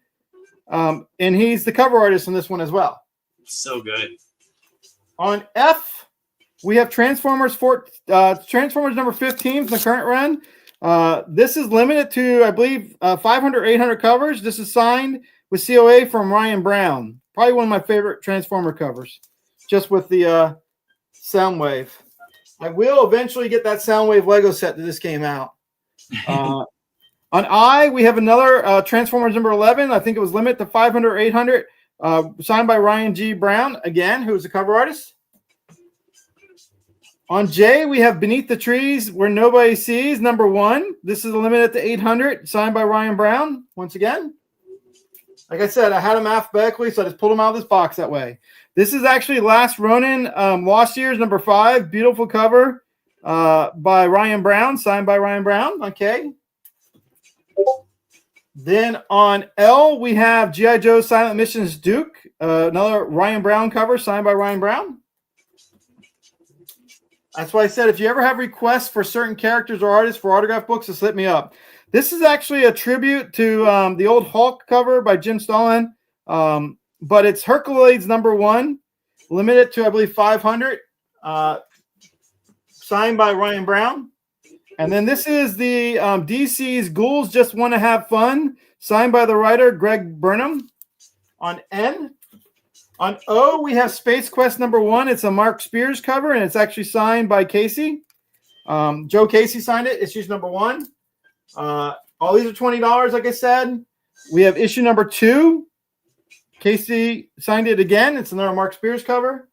and he's the cover artist on this one as well. So good. On F, we have Transformers #15 from the current run. This is limited to, I believe, 500, 800 covers. This is signed with COA from Ryan Brown. Probably one of my favorite Transformer covers, just with the Soundwave. I will eventually get that Soundwave Lego set that just came out. On I, we have another Transformers #11. I think it was limited to 500, 800, signed by Ryan G. Brown, again, who's the cover artist. On J, we have Beneath the Trees Where Nobody Sees #1. This is limited to 800, signed by Ryan Brown, once again. Like I said, I had them alphabetically, so I just pulled them out of this box that way. This is actually Last Ronin, Lost Years #5. Beautiful cover by Ryan Brown, signed by Ryan Brown. Okay. Then on L, we have G.I. Joe Silent Missions Duke, another Ryan Brown cover, signed by Ryan Brown. That's why I said if you ever have requests for certain characters or artists for autograph books, just hit me up. This is actually a tribute to the old Hulk cover by Jim Stalin, but it's Hercules #1, limited to, I believe, 500, signed by Ryan Brown. And then this is the DC's Ghouls Just Want to Have Fun, signed by the writer Greg Burnham. On N. On O, we have Space Quest #1. It's a Mark Spears cover, and it's actually signed by Casey. Joe Casey signed it. Issues #1. All these are $20, like I said. We have issue #2. Casey signed it again. It's another Mark Spears cover.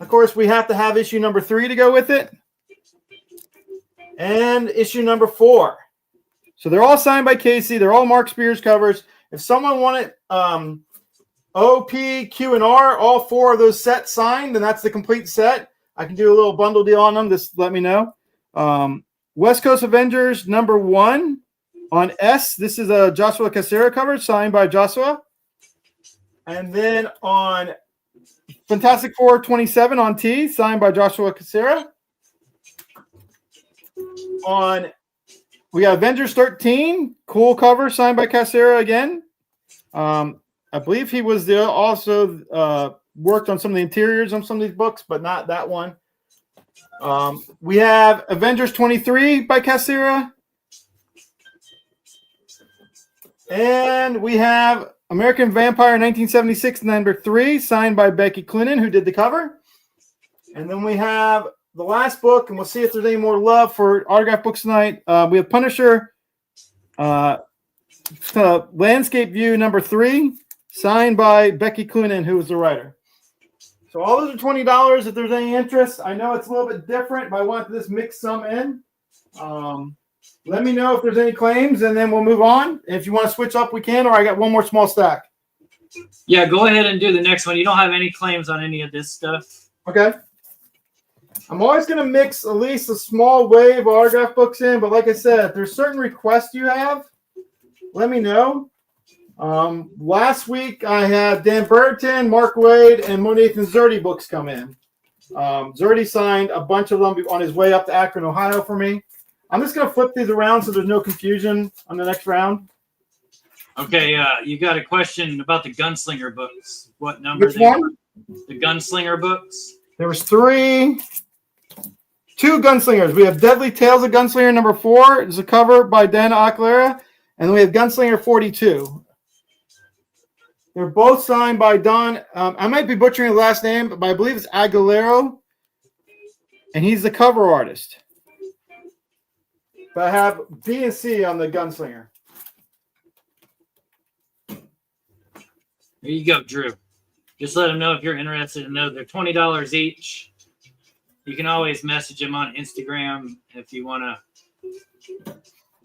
Of course, we have to have issue #3 to go with it. And issue #4. So they're all signed by Casey. They're all Mark Spears covers. If someone wanted O, P, Q, and R, all 4 of those sets signed, then that's the complete set. I can do a little bundle deal on them. Just let me know. West Coast Avengers #1 on S. This is a Joshua Cassera cover, signed by Joshua. And then on Fantastic Four 27 on T, signed by Joshua Cassera. We got Avengers 13, cool cover, signed by Cassera again. I believe he was also worked on some of the interiors on some of these books, but not that one. We have Avengers 23 by Cassira. And we have American Vampire 1976, number 3, signed by Becky Cloonan, who did the cover. And then we have the last book, and we'll see if there's any more love for autograph books tonight. We have Punisher Landscape View number 3, signed by Becky Cloonan, who was the writer. So all those are $20 if there's any interest. I know it's a little bit different, but I want to just mix some in. Let me know if there's any claims, and then we'll move on. If you want to switch up, we can, or I got one more small stack. Yeah, go ahead and do the next one. You don't have any claims on any of this stuff. Okay. I'm always going to mix at least a small wave of autograph books in, but like I said, if there's certain requests you have, let me know. Last week, I had Dan Burton, Mark Wade, and Nathan Zerdy books come in. Zerdy signed a bunch of them on his way up to Akron, Ohio for me. I'm just going to flip these around so there's no confusion on the next round. Okay, you got a question about the Gunslinger books. What number? Which one? The Gunslinger books. There was 2 Gunslingers. We have Deadly Tales of Gunslinger number 4. It's a cover by Dana Aguilera. And then we have Gunslinger 42. They're both signed by Don. I might be butchering the last name, but I believe it's Aguilero. And he's the cover artist. But I have B and C on the Gunslinger. There you go, Drew. Just let them know if you're interested in those. They're $20 each. You can always message them on Instagram if you want to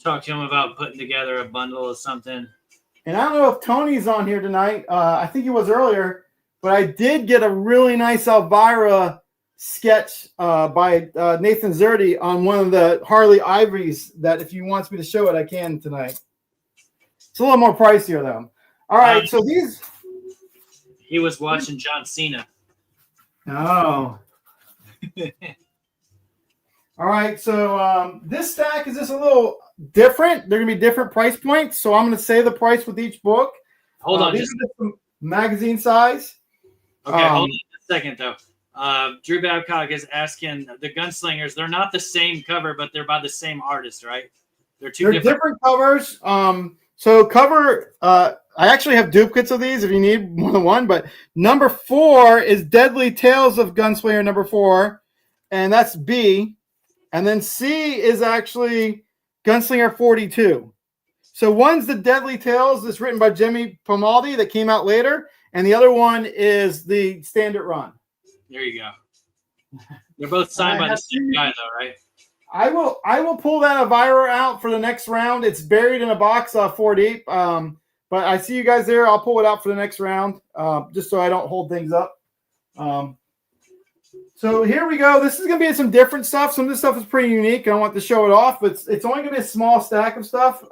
talk to them about putting together a bundle or something. And I don't know if Tony's on here tonight. I think he was earlier. But I did get a really nice Elvira sketch by Nathan Zerdy on one of the Harley Ivories that if he wants me to show it, I can tonight. It's a little more pricier, though. All right, so these... He was watching John Cena. Oh. All right, so this stack is just a little different. They're going to be different price points, so I'm going to say the price with each book. Hold on. These are just magazine size. Okay, hold on a second, though. Drew Babcock is asking the Gunslingers. They're not the same cover, but they're by the same artist, right? They're different covers. So cover, I actually have duplicates of these if you need more than one, but number 4 is Deadly Tales of Gunslinger number 4, and that's B. And then C is actually Gunslinger 42. So one's the Deadly Tales that's written by Jimmy Pomaldi that came out later, and the other one is the standard run. There you go. They're both signed by the same guy, though, right? I will pull that Elvira out for the next round. It's buried in a box 4 deep. But I see you guys there. I'll pull it out for the next round, just so I don't hold things up. So here we go. This is going to be some different stuff. Some of this stuff is pretty unique. I don't want to show it off, but it's only going to be a small stack of stuff.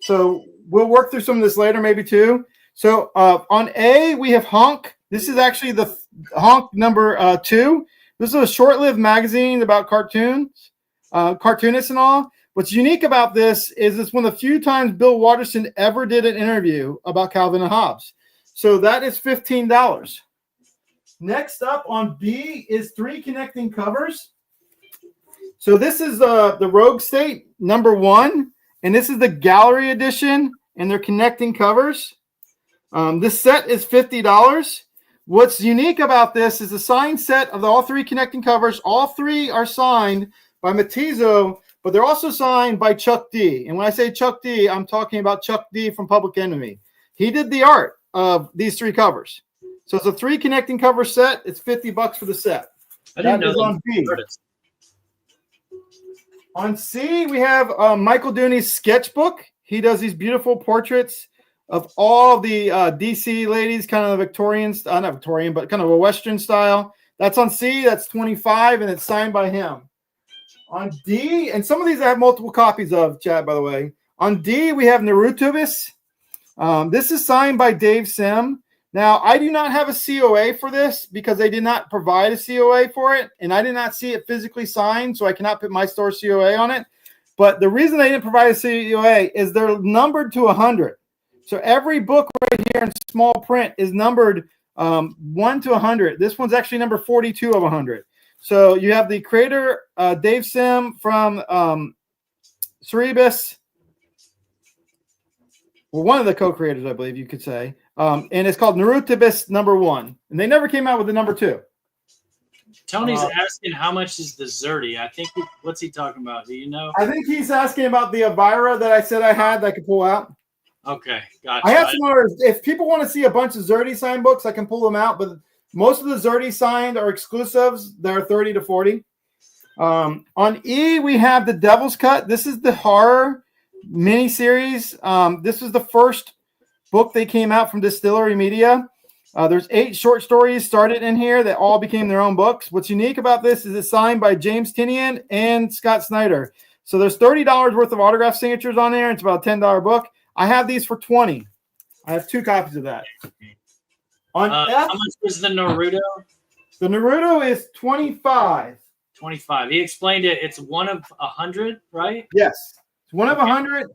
So we'll work through some of this later, maybe too. So on A, we have Honk. This is actually the Honk number 2. This is a short-lived magazine about cartoons, cartoonists and all. What's unique about this is it's one of the few times Bill Watterson ever did an interview about Calvin and Hobbes. So that is $15. Next up on B is 3 connecting covers. So this is the Rogue State number 1, and this is the gallery edition, and they're connecting covers. This set is $50. What's unique about this is the signed set of all 3 connecting covers. All 3 are signed by Matizzo, but they're also signed by Chuck D. And when I say Chuck D, I'm talking about Chuck D from Public Enemy. He did the art of these 3 covers. So it's a 3 connecting cover set. It's $50 for the set. I didn't know that on B. On C, we have Michael Dooney's sketchbook. He does these beautiful portraits of all the DC ladies, kind of Victorian, not Victorian, but kind of a Western style. That's on C. That's $25, and it's signed by him. On D, and some of these I have multiple copies of, Chad, by the way. On D, we have Narutubis. This is signed by Dave Sim. Now, I do not have a COA for this because they did not provide a COA for it, and I did not see it physically signed, so I cannot put my store COA on it. But the reason they didn't provide a COA is they're numbered to 100. So every book right here in small print is numbered 1 to 100. This one's actually number 42 of 100. So you have the creator, Dave Sim from Cerebus. Well, one of the co-creators, I believe you could say. And it's called Narutibus number 1. And they never came out with the number 2. Tony's asking how much is the Zerti. I think, what's he talking about? Do you know? I think he's asking about the Avira that I said I had that I could pull out. Okay, gotcha. I have some others. If people want to see a bunch of Zerti signed books, I can pull them out. But most of the Zerti signed are exclusives. They're 30 to 40. On E, we have the Devil's Cut. This is the horror miniseries. This is the first book they came out from Distillery Media. There's 8 short stories started in here that all became their own books. What's unique about this is it's signed by James Tinian and Scott Snyder. So there's $30 worth of autograph signatures on there. It's about a $10 book. I have these for $20. I have 2 copies of that. On F, how much was the Naruto? the Naruto is $25. 25. He explained it. It's 1 of 100, right? Yes. It's 1 of 100.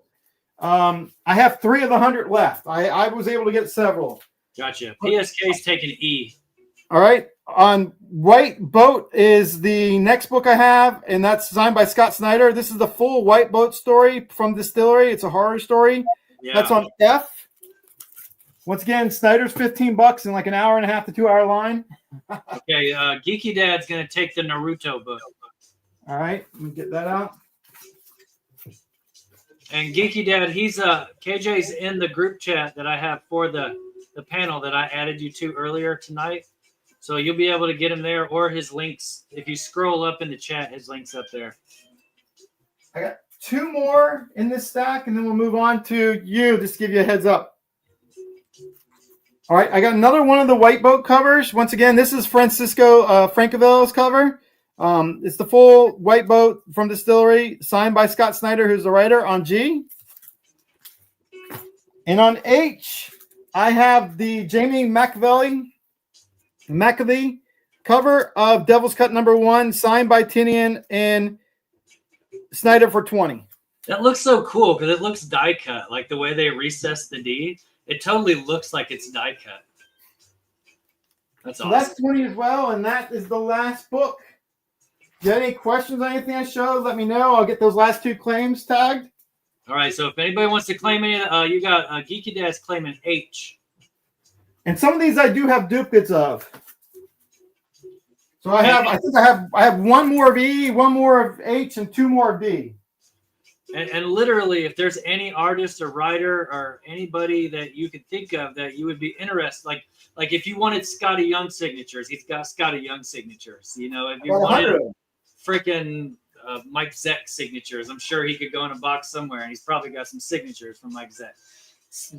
I have 3 of the 100 left. I was able to get several. Gotcha. PSK's taking E. All right. On White Boat is the next book I have, and that's signed by Scott Snyder. This is the full White Boat story from Distillery. It's a horror story. Yeah. That's on F. Once again, Snyder's $15 in like an hour and a half to 2 hour line. Okay. Geeky Dad's going to take the Naruto book. All right. Let me get that out. And Geeky Dad, he's KJ's in the group chat that I have for the panel that I added you to earlier tonight. So you'll be able to get him there, or his links. If you scroll up in the chat, his link's up there. I got 2 more in this stack, and then we'll move on to you. Just to give you a heads up. All right, I got another one of the White Boat covers. Once again, this is Francisco Francavilla's cover. It's the full White Boat from Distillery, signed by Scott Snyder, who's the writer, on G. And on H, I have the Jamie McAvey cover of Devil's Cut number 1, signed by Tinian and Snyder for 20. That looks so cool because it looks die cut, like the way they recessed the D. It totally looks like it's die cut. That's awesome. That's 20 as well, and that is the last book. Do you have any questions on anything I showed? Let me know. I'll get those last 2 claims tagged. All right, so if anybody wants to claim any, you got Geeky Dad's claiming H. And some of these I do have duplicates of. So I have 1 more of E, 1 more of H, and 2 more of D. And literally, if there's any artist or writer or anybody that you could think of that you would be interested, like if you wanted Scotty Young signatures, he's got Scotty Young signatures. You know, if you wanted freaking Mike Zeck signatures, I'm sure he could go in a box somewhere, and he's probably got some signatures from Mike Zeck.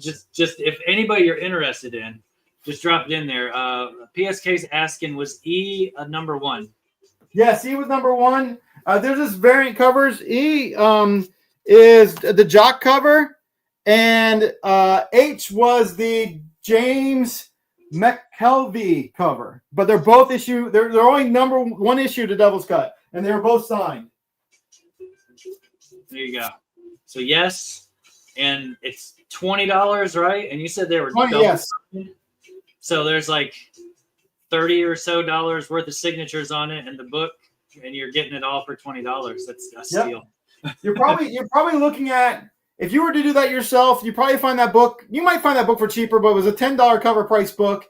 Just if anybody you're interested in, just drop it in there. PSK's asking, was E a number 1? Yes, E was number 1. There's this variant covers. E is the Jock cover, and H was the James McKelvey cover. But they're both issue. They're only number 1 issue to Devil's Cut, and they were both signed. There you go. So yes, and it's $20, right? And you said they were 20, yes. So there's like $30 or so worth of signatures on it in the book, and you're getting it all for $20. That's a steal. You're probably looking at, if you were to do that yourself, you probably find that book. You might find that book for cheaper, but it was a $10 cover price book,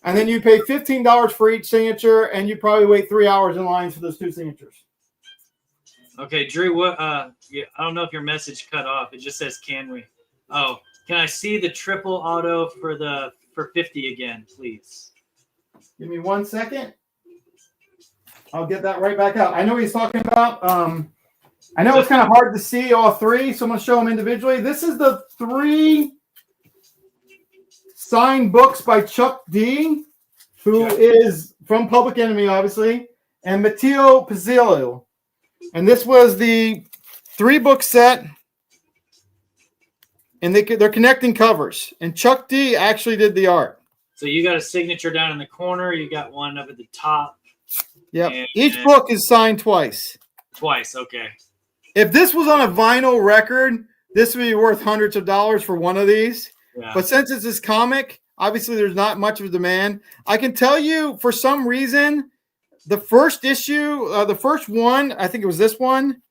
and then you pay $15 for each signature, and you probably wait 3 hours in line for those 2 signatures. Okay, Drew. What? I don't know if your message cut off. It just says, "Can we?" Oh, can I see the triple auto for 50 again, please? Give me 1 second. I'll get that right back out. I know what he's talking about. I know it's kind of hard to see all 3, so I'm going to show them individually. This is the 3 signed books by Chuck D, who is from Public Enemy, obviously, and Matteo Pizzillo. And this was the 3-book set, and they're connecting covers. And Chuck D actually did the art. So you got a signature down in the corner. You got one up at the top. Yep. Each book is signed twice. Twice, okay. If this was on a vinyl record, this would be worth hundreds of dollars for one of these. Yeah. But since it's this comic, obviously there's not much of a demand. I can tell you for some reason, the first issue, the first one, I think it was this one,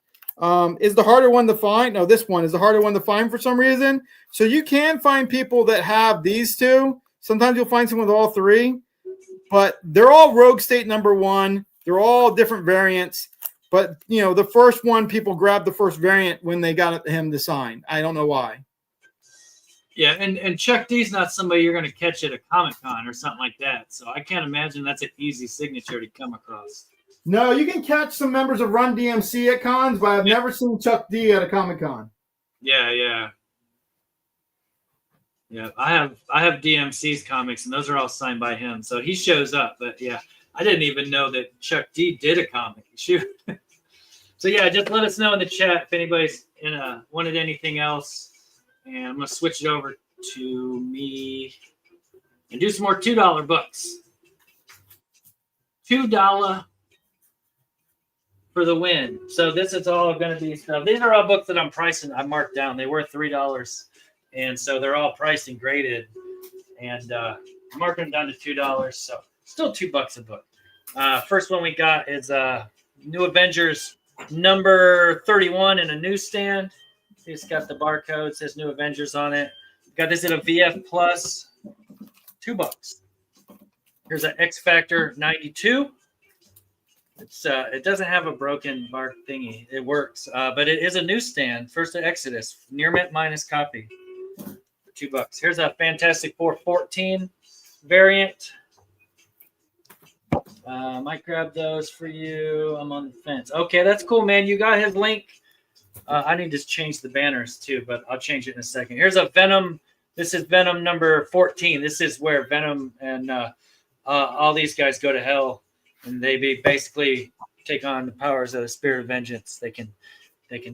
is the harder one to find. No, this one is the harder one to find for some reason. So you can find people that have these two. Sometimes you'll find someone with all three, but they're all Rogue State #1. They're all different variants. But, you know, the first one, people grabbed the first variant when they got him to sign. I don't know why. Yeah, and Chuck D's not somebody you're going to catch at a Comic-Con or something like that. So I can't imagine that's an easy signature to come across. No, you can catch some members of Run DMC at cons, but I've never seen Chuck D at a Comic-Con. Yeah. I have DMC's comics, and those are all signed by him. So he shows up. But yeah, I didn't even know that Chuck D did a comic. Shoot. So yeah, just let us know in the chat if anybody's wanted anything else. And I'm going to switch it over to me and do some more $2 books. $2 for the win. So this is all going to be stuff. These are all books that I'm pricing. I marked down. They were $3. And so they're all priced and graded. And I'm marking them down to $2. So still $2 a book. First one we got is New Avengers number 31 in a newsstand. It's got the barcode, says New Avengers on it. Got this in a VF Plus, $2. Here's an X Factor 92. It doesn't have a broken bark thingy. It works, but it is a newsstand. First Exodus, near mint minus copy, $2. Here's a Fantastic Four 14 variant. Might grab those for you. I'm on the fence. Okay, that's cool, man. You got his link. I need to change the banners too, but I'll change it in a second. Here's a Venom. This is Venom number 14. This is where Venom and all these guys go to hell, and they basically take on the powers of the Spirit of Vengeance. They can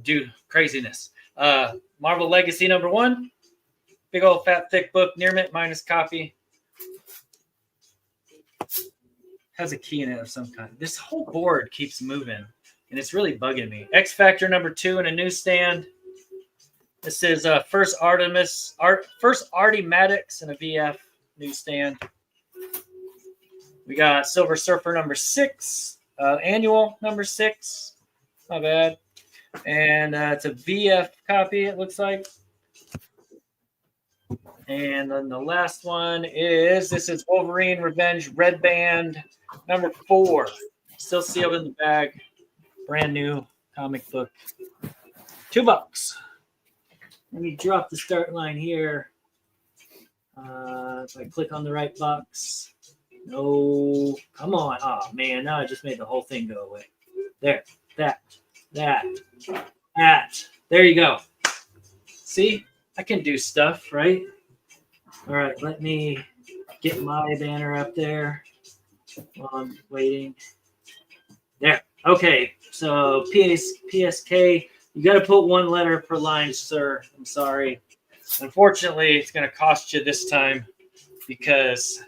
do craziness. Marvel Legacy number 1. Big old fat thick book, near mint minus copy. Has a key in it of some kind. This whole board keeps moving. And it's really bugging me. X Factor number 2 in a newsstand. This is first Artemadix in a VF newsstand. We got Silver Surfer number 6, annual number 6. Not bad. And it's a VF copy, it looks like. And then the last one this is Wolverine Revenge Red Band number 4. Still sealed in the bag. Brand new comic book. $2. Let me drop the start line here. If I click on the right box. No, come on. Oh man, now I just made the whole thing go away. There, that. There you go. See, I can do stuff, right? All right, let me get my banner up there while I'm waiting. There. Okay, so PSK, you got to put one letter per line, sir. I'm sorry. Unfortunately, it's going to cost you this time because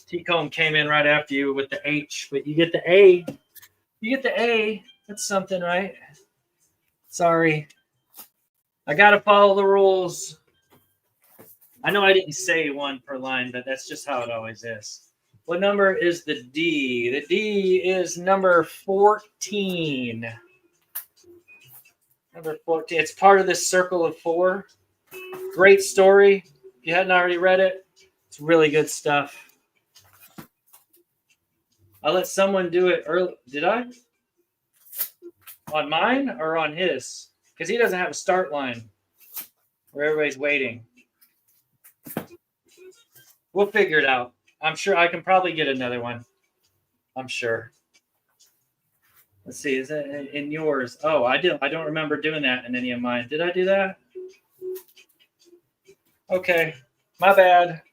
T-Comb came in right after you with the H, but you get the A. You get the A. That's something, right? Sorry. I got to follow the rules. I know I didn't say one per line, but that's just how it always is. What number is the D? The D is number 14. Number 14. It's part of this Circle of 4. Great story. If you hadn't already read it, it's really good stuff. I'll let someone do it early. Did I? On mine or on his? Because he doesn't have a start line where everybody's waiting. We'll figure it out. I'm sure I can probably get another one. I'm sure. Let's see. Is it in yours? Oh, I don't remember doing that in any of mine. Did I do that? Okay. My bad.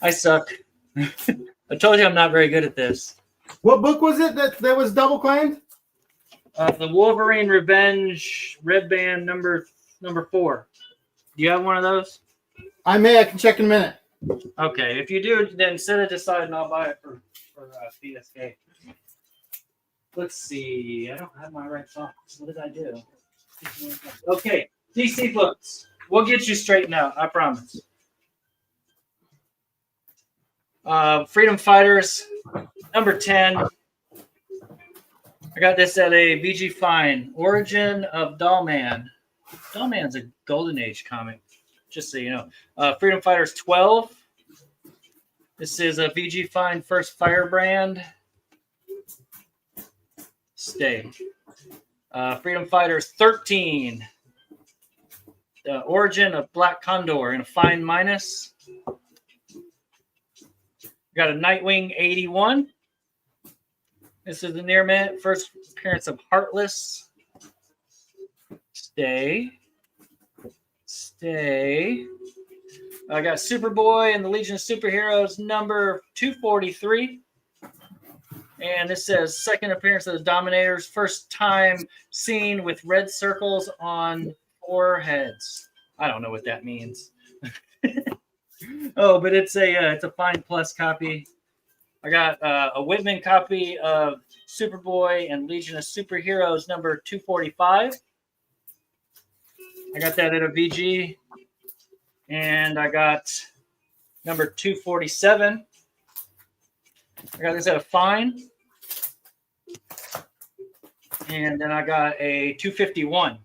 I suck. I told you I'm not very good at this. What book was it that was double claimed? The Wolverine Revenge Red Band number 4. Do you have one of those? I can check in a minute. Okay, if you do, then set it aside and I'll buy it for PSK. Let's see. I don't have my right box. What did I do? Okay, DC books. We'll get you straightened out. I promise. Freedom Fighters, number 10. I got this at a VG Fine. Origin of Dollman. Dollman's a Golden Age comic, just so you know. Freedom Fighters 12. This is a VG Fine First Firebrand. Stay. Freedom Fighters 13. The Origin of Black Condor in a Fine Minus. Got a Nightwing 81. This is the near mint. First appearance of Heartless. Stay. I got Superboy and the Legion of Superheroes number 243. And this says second appearance of the Dominators. First time seen with red circles on foreheads. I don't know what that means. Oh, but it's a Fine Plus copy. I got a Whitman copy of Superboy and Legion of Superheroes number 245. I got that at a VG. And I got number 247. I got this at a Fine. And then I got a 251.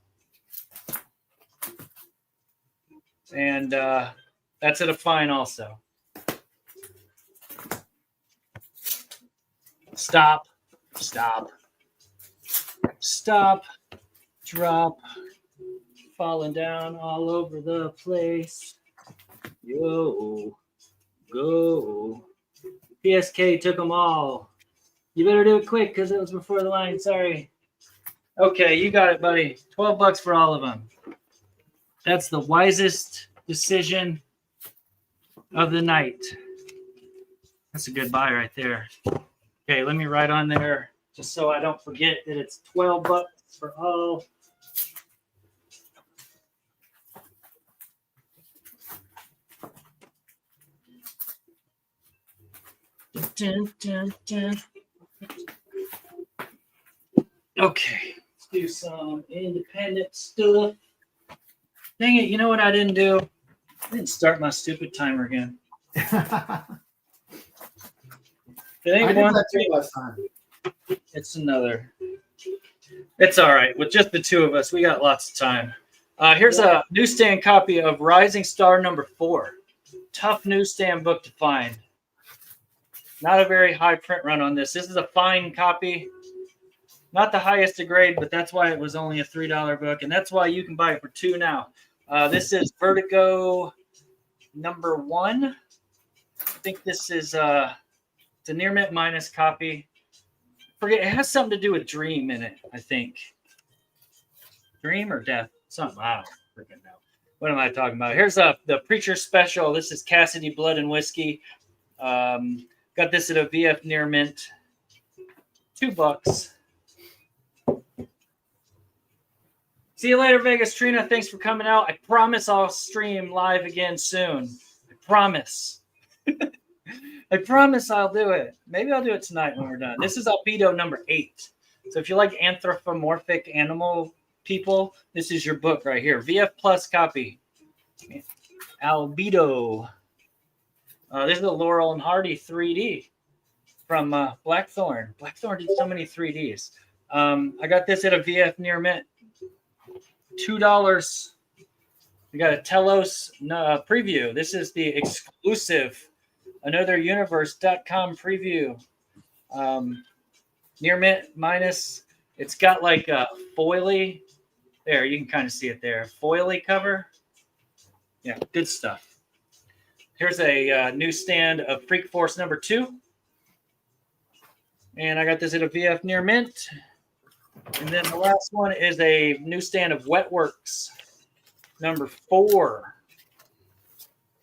And that's at a Fine also. Stop, drop, falling down all over the place. Yo, go. PSK took them all. You better do it quick because it was before the line. Sorry. Okay, you got it, buddy. $12 for all of them. That's the wisest decision of the night. That's a good buy right there. Okay, let me write on there just so I don't forget that it's $12 for all. Dun, dun, dun. Okay, let's do some independent stuff. Dang it, you know what I didn't do? I didn't start my stupid timer again. I did that too last time. It's another. It's all right. With just the two of us, we got lots of time. Here's a newsstand copy of Rising Star number 4. Tough newsstand book to find. Not a very high print run on this. This is a fine copy. Not the highest of grade, but that's why it was only a $3 book, and that's why you can buy it for $2 now. This is Vertigo number 1. I think this is it's a near mint minus copy. Forget, it has something to do with Dream in it, I think. Dream or Death? Something. I don't freaking know. What am I talking about? Here's the Preacher Special. This is Cassidy Blood and Whiskey. Got this at a VF near mint. $2. See you later, Vegas Trina. Thanks for coming out. I promise I'll stream live again soon. I promise. I promise I'll do it. Maybe I'll do it tonight when we're done. This is Albedo number 8. So if you like anthropomorphic animal people, this is your book right here. VF Plus copy. Albedo. This is the Laurel and Hardy 3D from Blackthorn. Blackthorn did so many 3Ds. I got this at a VF near mint. $2. We got a Telos preview. This is the exclusive AnotherUniverse.com preview. Near mint minus. It's got like a foily. There, you can kind of see it there. Foily cover. Yeah, good stuff. Here's a newsstand of Freak Force number 2. And I got this at a VF near mint. And then the last one is a newsstand of Wetworks number 4.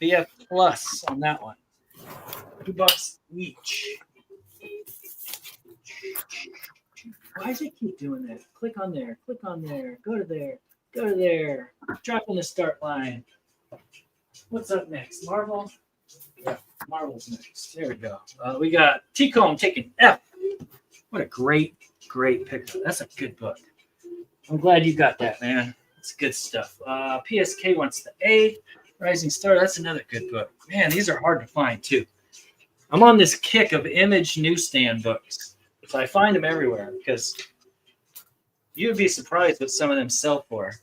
VF Plus on that one. $2 each. Why does it keep doing that? Click on there. Click on there. Go to there. Go to there. Drop on the start line. What's up next? Marvel? Yeah, Marvel's next. There we go. We got T-Comb taking F. What a great picture. That's a good book. I'm glad you got that, man. It's good stuff. PSK wants the A. Rising Star. That's another good book. Man, these are hard to find too. I'm on this kick of Image newsstand books. So I find them everywhere because you'd be surprised what some of them sell for.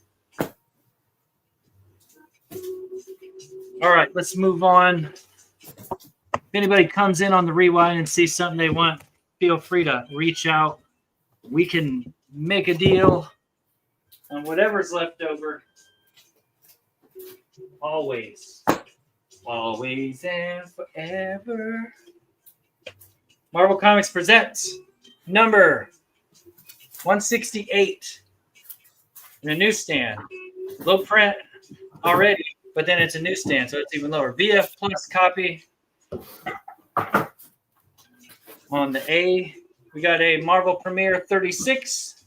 All right, let's move on. If anybody comes in on the rewind and sees something they want, feel free to reach out. We can make a deal on whatever's left over. Always. Always and forever. Marvel Comics presents number 168 in a newsstand. Low print already, but then it's a newsstand, so it's even lower. VF Plus copy. On the A, we got a Marvel Premiere 36.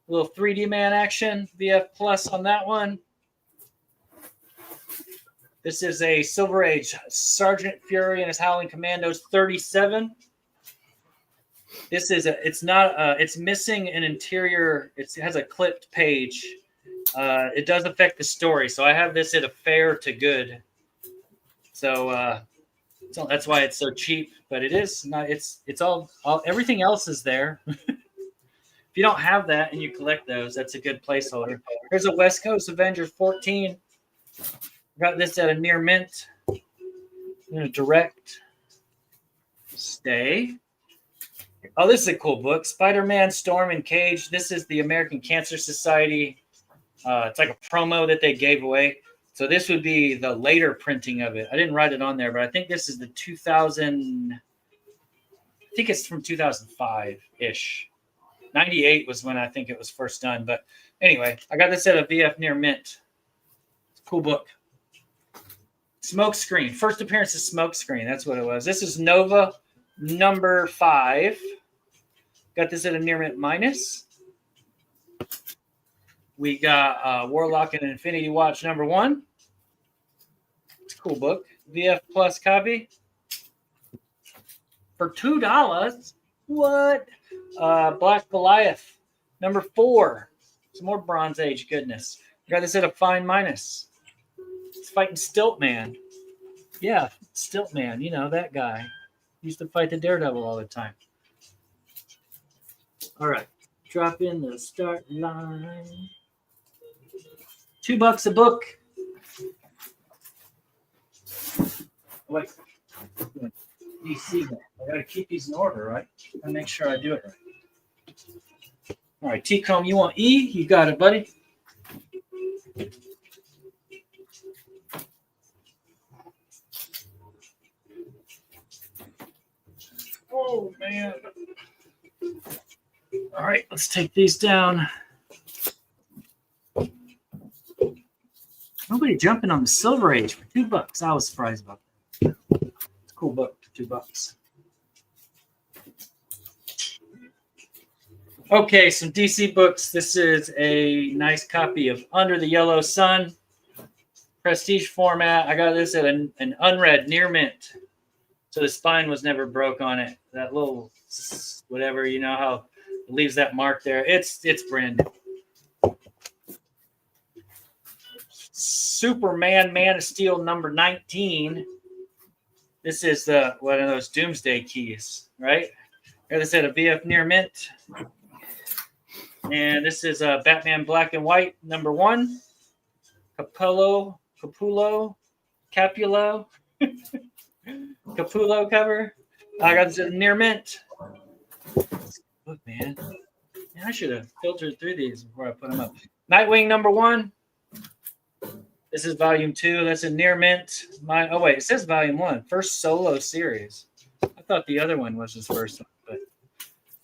A little 3D man action. VF Plus on that one. This is a Silver Age Sergeant Fury and his Howling Commandos 37. This is it's missing an interior. It has a clipped page. It does affect the story. So I have this at a fair to good. So that's why it's so cheap, but it is not, it's all everything else is there. If you don't have that and you collect those, that's a good placeholder. Here's a West Coast Avengers 14. Got this at a near mint. I'm going to direct stay. Oh, this is a cool book. Spider-Man, Storm, and Cage. This is the American Cancer Society. It's like a promo that they gave away. So this would be the later printing of it. I didn't write it on there, but I think this is the 2000. I think it's from 2005-ish. 98 was when I think it was first done. But anyway, I got this at a VF near mint. It's a cool book. Smokescreen. First appearance of Smokescreen. That's what it was. This is Nova number 5. Got this at a near mint minus. We got Warlock and Infinity Watch number 1. It's a cool book. VF Plus copy. For $2. What? Black Goliath number 4. Some more Bronze Age goodness. Got this at a fine minus. It's fighting Stiltman. Yeah, Stiltman. You know, that guy. He used to fight the Daredevil all the time. All right. Drop in the start line. $2 a book. Wait. DC. I got to keep these in order, right? And make sure I do it right. All right, T-Comb, you want E? You got it, buddy. Oh, man. All right, let's take these down. Nobody jumping on the Silver Age for $2. I was surprised about that. It's a cool book for $2. Okay, some DC books. This is a nice copy of Under the Yellow Sun. Prestige format. I got this at an unread near mint. So the spine was never broke on it. That little whatever, you know how it leaves that mark there. It's brand new. Superman Man of Steel number 19. This is one of those Doomsday keys, right? Got this at a VF near mint. And this is Batman Black and White number 1. Capullo cover. I got this near mint. Look, man. I should have filtered through these before I put them up. Nightwing number 1. This is volume 2. That's a near mint. Oh wait, it says volume 1. First solo series. I thought the other one was his first one, but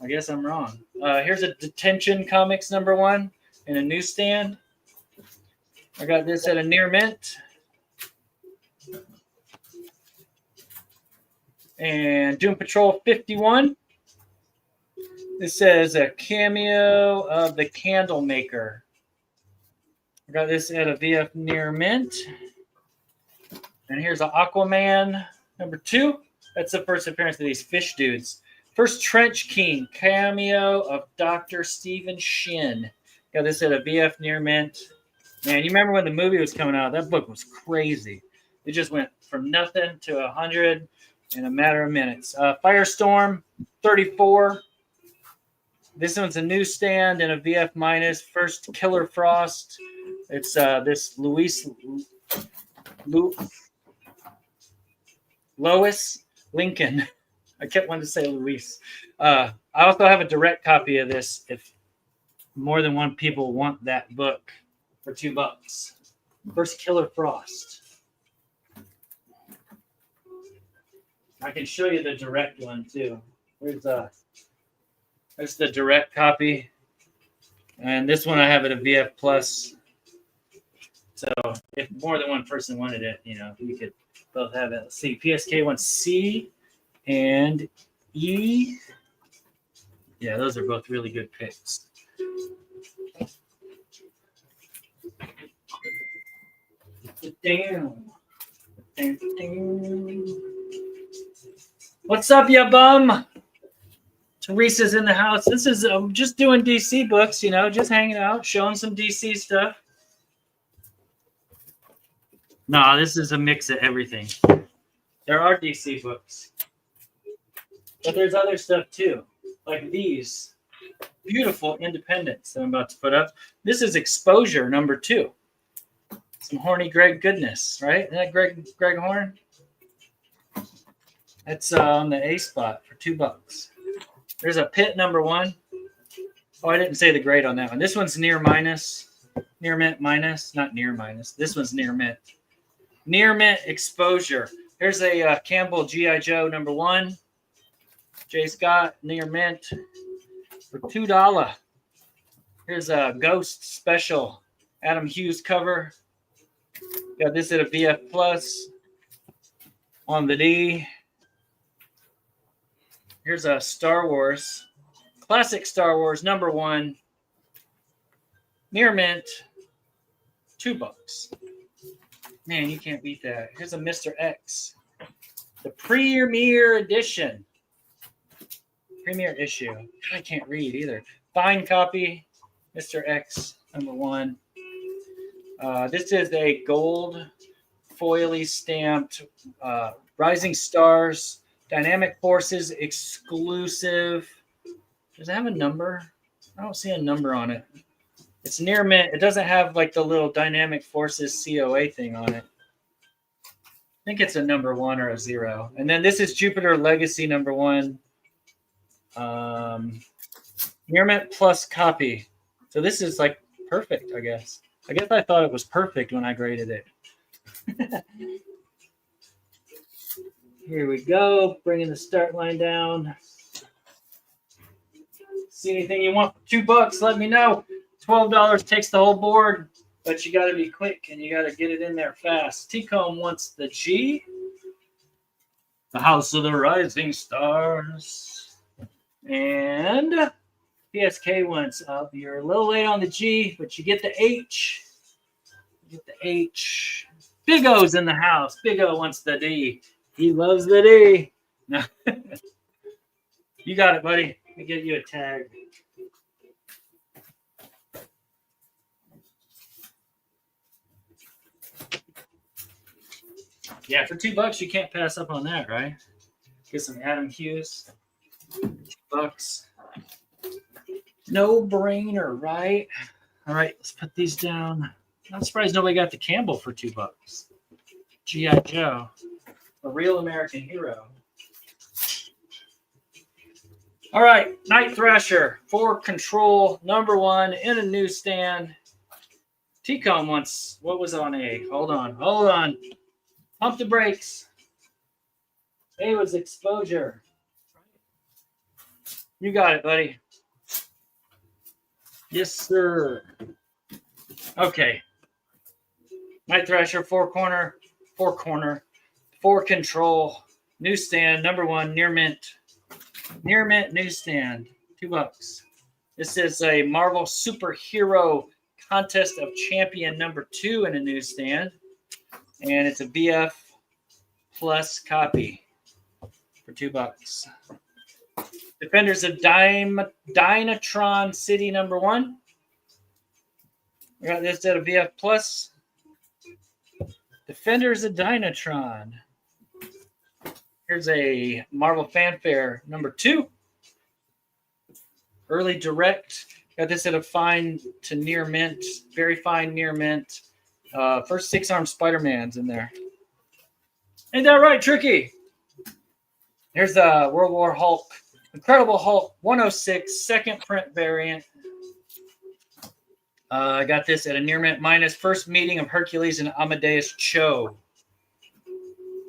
I guess I'm wrong. Here's a Detention Comics number 1 in a newsstand. I got this at a near mint. And Doom Patrol 51. This says a cameo of the Candlemaker. I got this at a VF near mint. And here's an Aquaman number 2. That's the first appearance of these fish dudes. First Trench King cameo of Dr. Stephen Shin. Got this at a VF near mint. Man, you remember when the movie was coming out? That book was crazy. It just went from nothing to 100 in a matter of minutes. Firestorm 34. This one's a newsstand and a VF minus. First Killer Frost. It's this Lois Lincoln. I kept wanting to say Luis. I also have a direct copy of this if more than one people want that book for $2. First Killer Frost. I can show you the direct one too. There's the direct copy. And this one I have at a VF Plus. So if more than one person wanted it, we could both have it. Let's see, PSK wants C and E. Yeah, those are both really good picks. Damn. What's up, ya bum? Teresa's in the house. This is just doing DC books, just hanging out, showing some DC stuff. No, this is a mix of everything. There are DC books. But there's other stuff too, like these beautiful independents that I'm about to put up. This is Exposure number 2. Some horny Greg goodness, right? Isn't that Greg Horn? That's on the A spot for $2. There's a Pit number 1. Oh, I didn't say the grade on that one. This one's near mint minus, not near minus. This one's near mint. Near mint Exposure. Here's a Campbell G.I. Joe number 1. J. Scott near mint for $2. Here's a Ghost Special Adam Hughes cover. Got this at a VF Plus on the D. Here's a Star Wars, classic Star Wars number 1, near mint, $2. Man, you can't beat that. Here's a Mr. X, the Premier Edition, Premier issue. I can't read either. Fine copy, Mr. X number 1. This is a gold foily stamped Rising Stars Dynamic Forces exclusive. Does it have a number? I don't see a number on it. It's near mint. It doesn't have like the little Dynamic Forces COA thing on it. I think it's a number 1 or a 0. And then this is Jupiter Legacy number 1. Near mint plus copy. So this is like perfect, I guess. I thought it was perfect when I graded it. Here we go. Bringing the start line down. See anything you want for $2? Let me know. $12 takes the whole board, but you got to be quick and you got to get it in there fast. T-Comb wants the G. The House of the Rising Stars. And PSK wants up. You're a little late on the G, but you get the H. You get the H. Big O's in the house. Big O wants the D. He loves the D. No. You got it, buddy. Let me get you a tag. Yeah, for $2, you can't pass up on that, right? Get some Adam Hughes. $2. No brainer, right? All right, let's put these down. I'm surprised nobody got the Campbell for $2. G.I. Joe, a real American hero. All right, Night Thrasher, for Control, number 1 in a newsstand. T-Comb wants, what was on A? Hold on. Pump the brakes. A was Exposure. You got it, buddy. Yes, sir. Okay. Night Thrasher, for Control, newsstand, number 1, near mint. Near mint newsstand, $2. This is a Marvel Superhero Contest of Champion number 2 in a newsstand. And it's a BF Plus copy for $2. Defenders of Dynatron City number 1. I got this at a VF Plus. Defenders of Dynatron. Here's a Marvel Fanfare number 2. Early Direct. Got this at a fine to near mint. Very fine near mint. First 6-arm Spider-Man's in there. Ain't that right, Tricky? Here's the World War Hulk. Incredible Hulk 106, second print variant. I got this at a near mint minus. First meeting of Hercules and Amadeus Cho.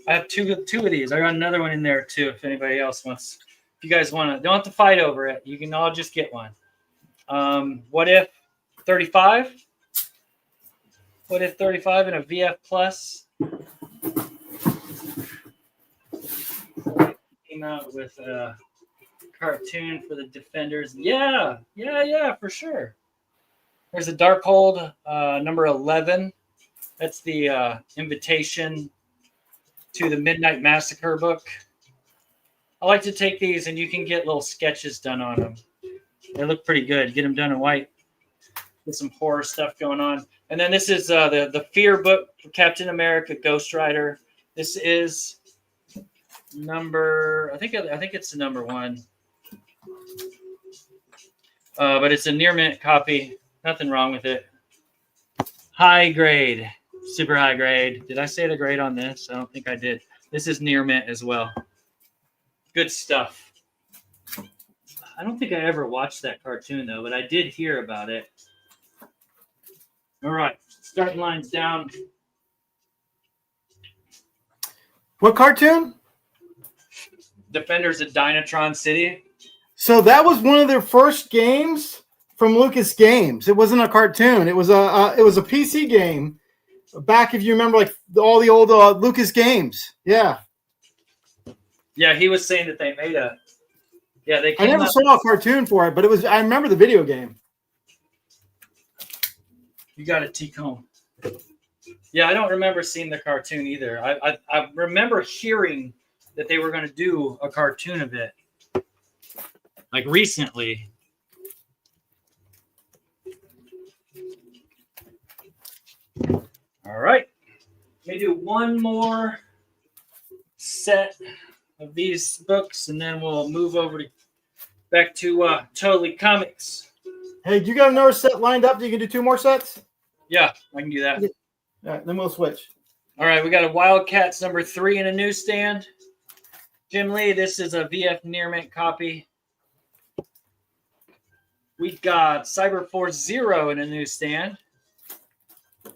I have two of these. I got another one in there too. If anybody else wants, if you guys want to, don't have to fight over it. You can all just get one. What if 35? What if 35 and a VF Plus? Came out with a cartoon for the Defenders. Yeah, for sure. There's a Darkhold number 11. That's the invitation to the Midnight Massacre book. I like to take these, and you can get little sketches done on them. They look pretty good. Get them done in white. Get some horror stuff going on. And then this is the Fear book for Captain America, Ghost Rider. This is number. I think it's the number 1. But it's a near mint copy. Nothing wrong with it. High grade. Super high grade. Did I say the grade on this? I don't think I did. This is near mint as well. Good stuff. I don't think I ever watched that cartoon, though, but I did hear about it. All right. Starting lines down. What cartoon? Defenders of Dynatron City. So that was one of their first games from Lucas Games. It wasn't a cartoon. It was a PC game. Back, if you remember, like all the old Lucas Games. Yeah. Yeah, he was saying that they made a. Yeah, they. I never saw a cartoon for it, but it was. I remember the video game. You got it, T-Cone. Yeah, I don't remember seeing the cartoon either. I remember hearing that they were going to do a cartoon of it, like recently. All right. Let me do one more set of these books, and then we'll move over to back to Totally Comics. Hey, do you got another set lined up? You can do 2 more sets? Yeah, I can do that. All right, then we'll switch. All right, we got a Wildcats number 3 in a newsstand. Jim Lee, this is a VF near mint copy. We got Cyberforce 0 in a newsstand.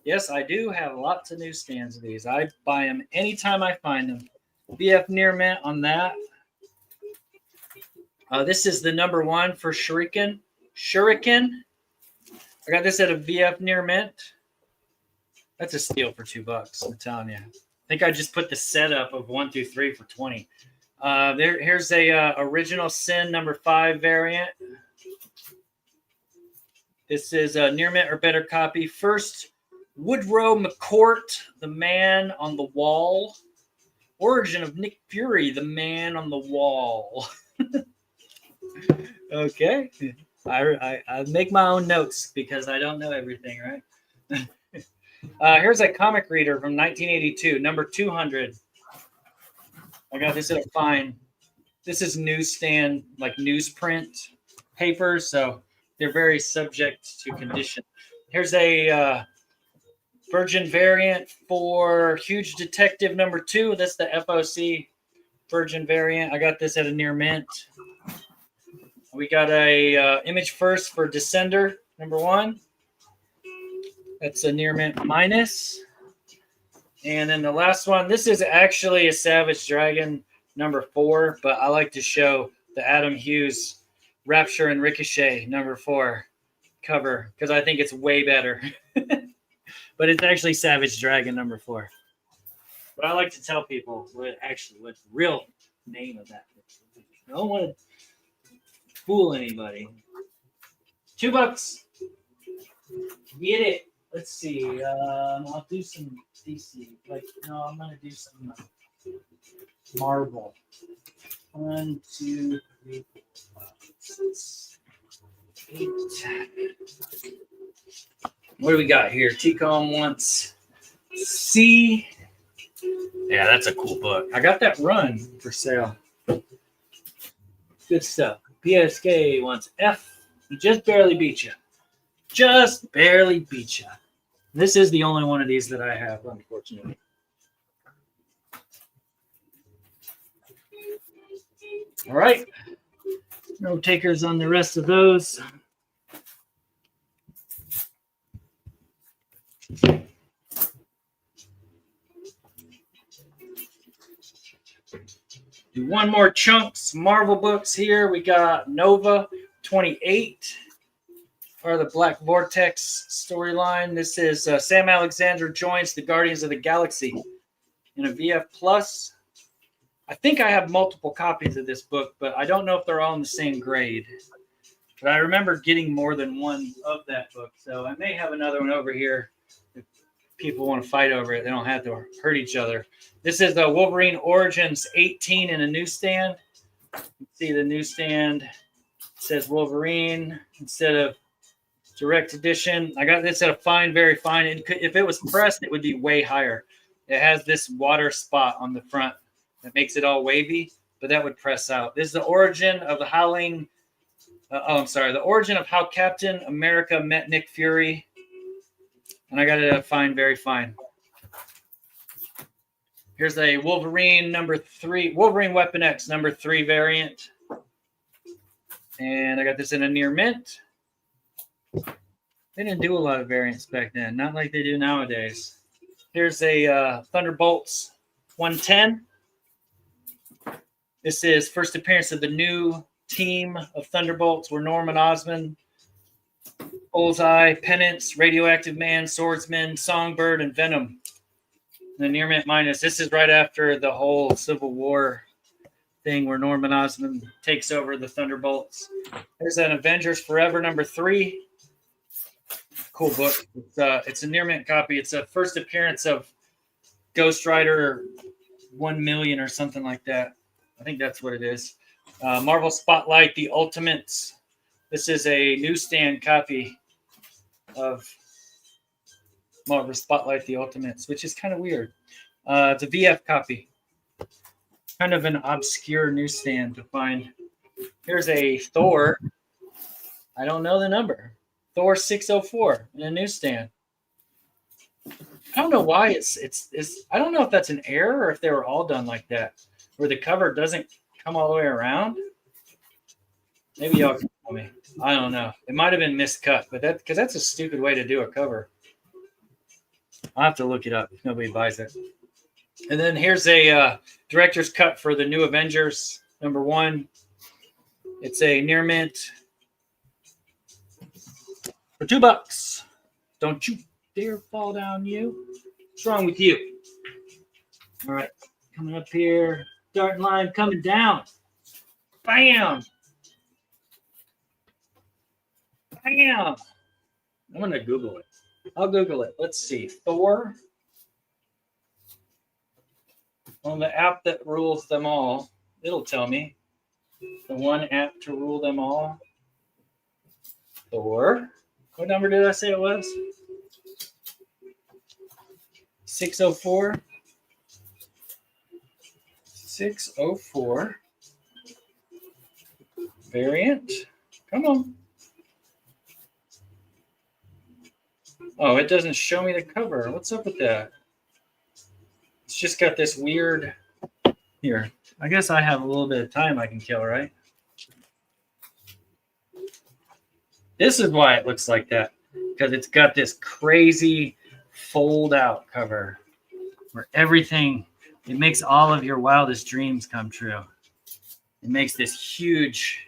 Yes, I do have lots of newsstands of these. I buy them anytime I find them. VF near mint on that. This is the number 1 for Shuriken. I got this at a VF near mint. That's a steal for $2. I'm telling you. I think I just put the setup of 1 through 3 for 20. Here's a original Sin number 5 variant. This is a near mint or better copy. First, Woodrow McCourt, the Man on the Wall. Origin of Nick Fury, the Man on the Wall. Okay. I make my own notes because I don't know everything, right? Here's a comic reader from 1982, number 200. I got this at a fine. This is newsstand, like newsprint paper, so they're very subject to condition. Here's a Virgin variant for Huge Detective number 2. That's the FOC Virgin variant. I got this at a near mint. We got a Image First for Descender number 1. That's a near mint minus. And then the last one, this is actually a Savage Dragon number 4, but I like to show the Adam Hughes Rapture and Ricochet number 4 cover because I think it's way better. But it's actually Savage Dragon number 4. But I like to tell people what's the real name of that. I don't want to fool anybody. $2. Get it. Let's see. I'll do some DC. I'm gonna do some Marvel. 1, 2, 3, 4, 5, 6, 8. What do we got here? T-Com wants C. Yeah, that's a cool book. I got that run for sale. Good stuff. PSK wants F. He just barely beat you. Just barely beat you. This is the only one of these that I have, unfortunately. All right. No takers on the rest of those. Do one more chunks. Marvel books here. We got Nova 28, or the Black Vortex storyline. This is Sam Alexander joins the Guardians of the Galaxy in a VF Plus. I think I have multiple copies of this book, but I don't know if they're all in the same grade. But I remember getting more than one of that book, so I may have another one over here. If people want to fight over it, they don't have to hurt each other. This is the Wolverine Origins 18 in a newsstand. You can see the newsstand. It says Wolverine instead of direct edition. I got this at a fine, very fine. If it was pressed, it would be way higher. It has this water spot on the front that makes it all wavy, but that would press out. This is the origin of the Howling. The origin of how Captain America met Nick Fury. And I got it at a fine, very fine. Here's a Wolverine number 3, Wolverine Weapon X number 3 variant. And I got this in a near mint. They didn't do a lot of variants back then, not like they do nowadays. Here's a Thunderbolts 110. This is first appearance of the new team of Thunderbolts were Norman Osborn, Bullseye, Penance, Radioactive Man, Swordsman, Songbird, and Venom. The near mint minus. This is right after the whole Civil War thing where Norman Osborn takes over the Thunderbolts. There's an Avengers Forever number 3. Cool book. It's a near mint copy. It's a first appearance of Ghost Rider 1 million or something like that. I think that's what it is. Marvel Spotlight, The Ultimates. This is a newsstand copy of Marvel Spotlight, The Ultimates, which is kind of weird. It's a VF copy. Kind of an obscure newsstand to find. Here's a Thor. I don't know the number. Thor 604 in a newsstand. I don't know why it's I don't know if that's an error or if they were all done like that, where the cover doesn't come all the way around. Maybe y'all can tell me. I don't know. It might have been miscut, but because that's a stupid way to do a cover. I'll have to look it up if nobody buys it. And then here's a director's cut for the New Avengers number 1. It's a near mint for $2. Don't you dare fall down, you. What's wrong with you? All right, coming up here. Starting line coming down. Bam. Bam. I'm going to Google it. I'll Google it. Let's see. Thor. On the app that rules them all, it'll tell me. The one app to rule them all. Thor. What number did I say it was? 604. 604. Variant. Come on. Oh, it doesn't show me the cover. What's up with that? It's just got this weird... Here. I guess I have a little bit of time I can kill, right? This is why it looks like that. Because it's got this crazy fold-out cover. Where everything... It makes all of your wildest dreams come true. It makes this huge,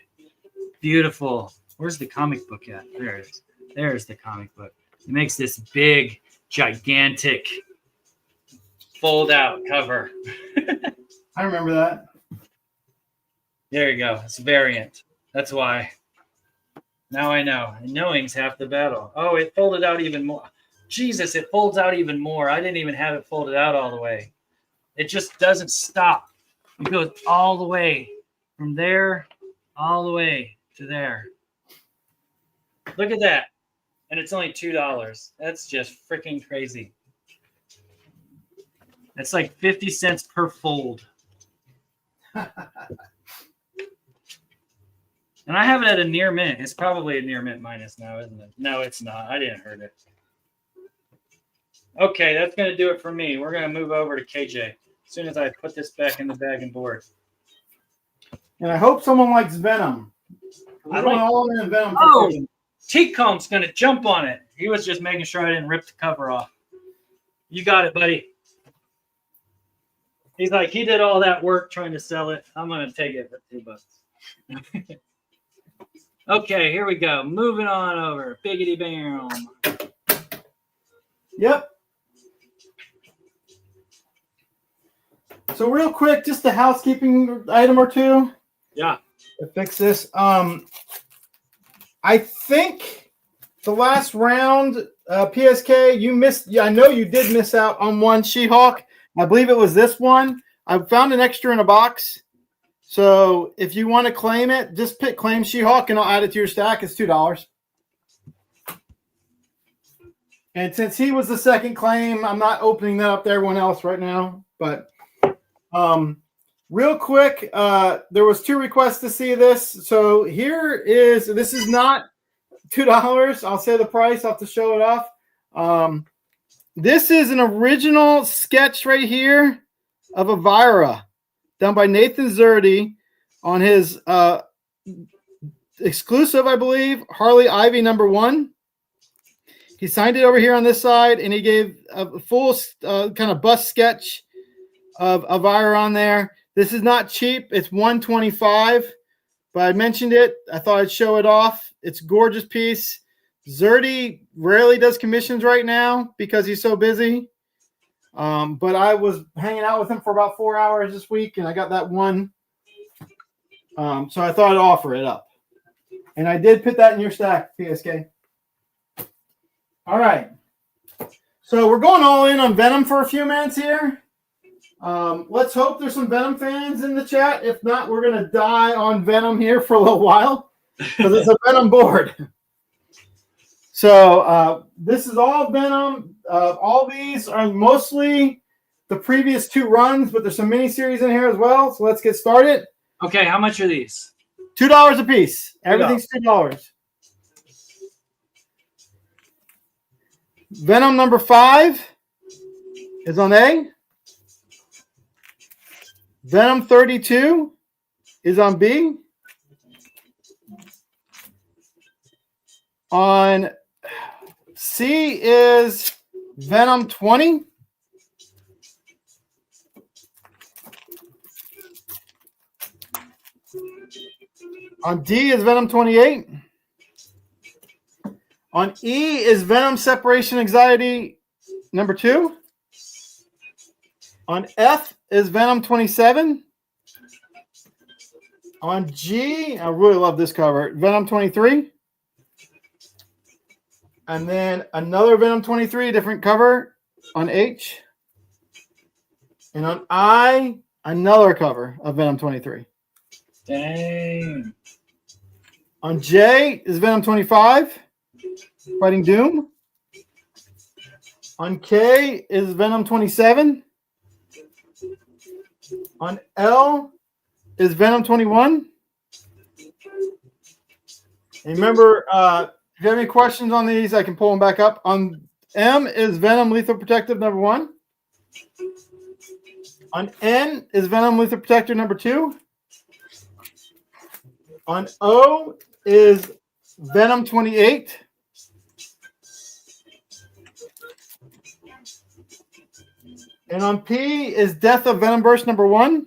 beautiful... Where's the comic book at? There it is. There's the comic book. It makes this big, gigantic, fold-out cover. I remember that. There you go. It's a variant. That's why. Now I know. And knowing's half the battle. Oh, it folded out even more. Jesus, it folds out even more. I didn't even have it folded out all the way. It just doesn't stop. It goes all the way from there, all the way to there. Look at that. and it's only $2. That's just freaking crazy. It's like 50 cents per fold. And I have it at a near mint. It's probably a near mint minus now, isn't it? No, it's not. I didn't hurt it. Okay, that's going to do it for me. We're going to move over to KJ as soon as I put this back in the bag and board. And I hope someone likes Venom. I like all in Venom. Oh, T-Comb's going to jump on it. He was just making sure I didn't rip the cover off. You got it, buddy. He's like, he did all that work trying to sell it. I'm going to take it for $2. Okay, here we go. Moving on over. Biggity bam. Yep. So real quick, just a housekeeping item or two. Yeah. To fix this. I think the last round, PSK, you missed. Yeah, I know you did miss out on one She-Hulk. I believe it was this one. I found an extra in a box. So if you want to claim it, just pick claim She-Hulk and I'll add it to your stack. It's $2. And since he was the second claim, I'm not opening that up to everyone else right now. But real quick, there was 2 requests to see this. So here is, this is not $2. I'll say the price. I'll have to show it off. This is an original sketch right here of Elvira done by Nathan Zerdy on his exclusive, I believe, Harley Ivy #1. He signed it over here on this side, and he gave a full kind of bust sketch of Elvira on there. This is not cheap. It's $125, but I mentioned it. I thought I'd show it off. It's a gorgeous piece. Zerdy rarely does commissions right now because he's so busy. But I was hanging out with him for about 4 hours this week, and I got that one. So I thought I'd offer it up. And I did put that in your stack, PSK. All right. So we're going all in on Venom for a few minutes here. Let's hope there's some Venom fans in the chat. If not, we're going to die on Venom here for a little while because it's a Venom board. So this is all Venom. All these are mostly the previous 2 runs, but there's some mini-series in here as well. So let's get started. Okay, how much are these? $2 a piece. Everything's $2. Venom #5 is on A. Venom 32 is on B. On C is Venom 20. On D is Venom 28. On E is Venom Separation Anxiety #2. On F is Venom 27. On G, I really love this cover, Venom 23. And then another Venom 23, different cover on H. And on I, another cover of Venom 23. Dang. On J is Venom 25, Fighting Doom. On K is Venom 27. On L is Venom 21. And remember, if you have any questions on these, I can pull them back up. On M is Venom Lethal Protective #1. On N is Venom Lethal Protector #2. On O is Venom 28. And on P is Death of Venom Burst #1.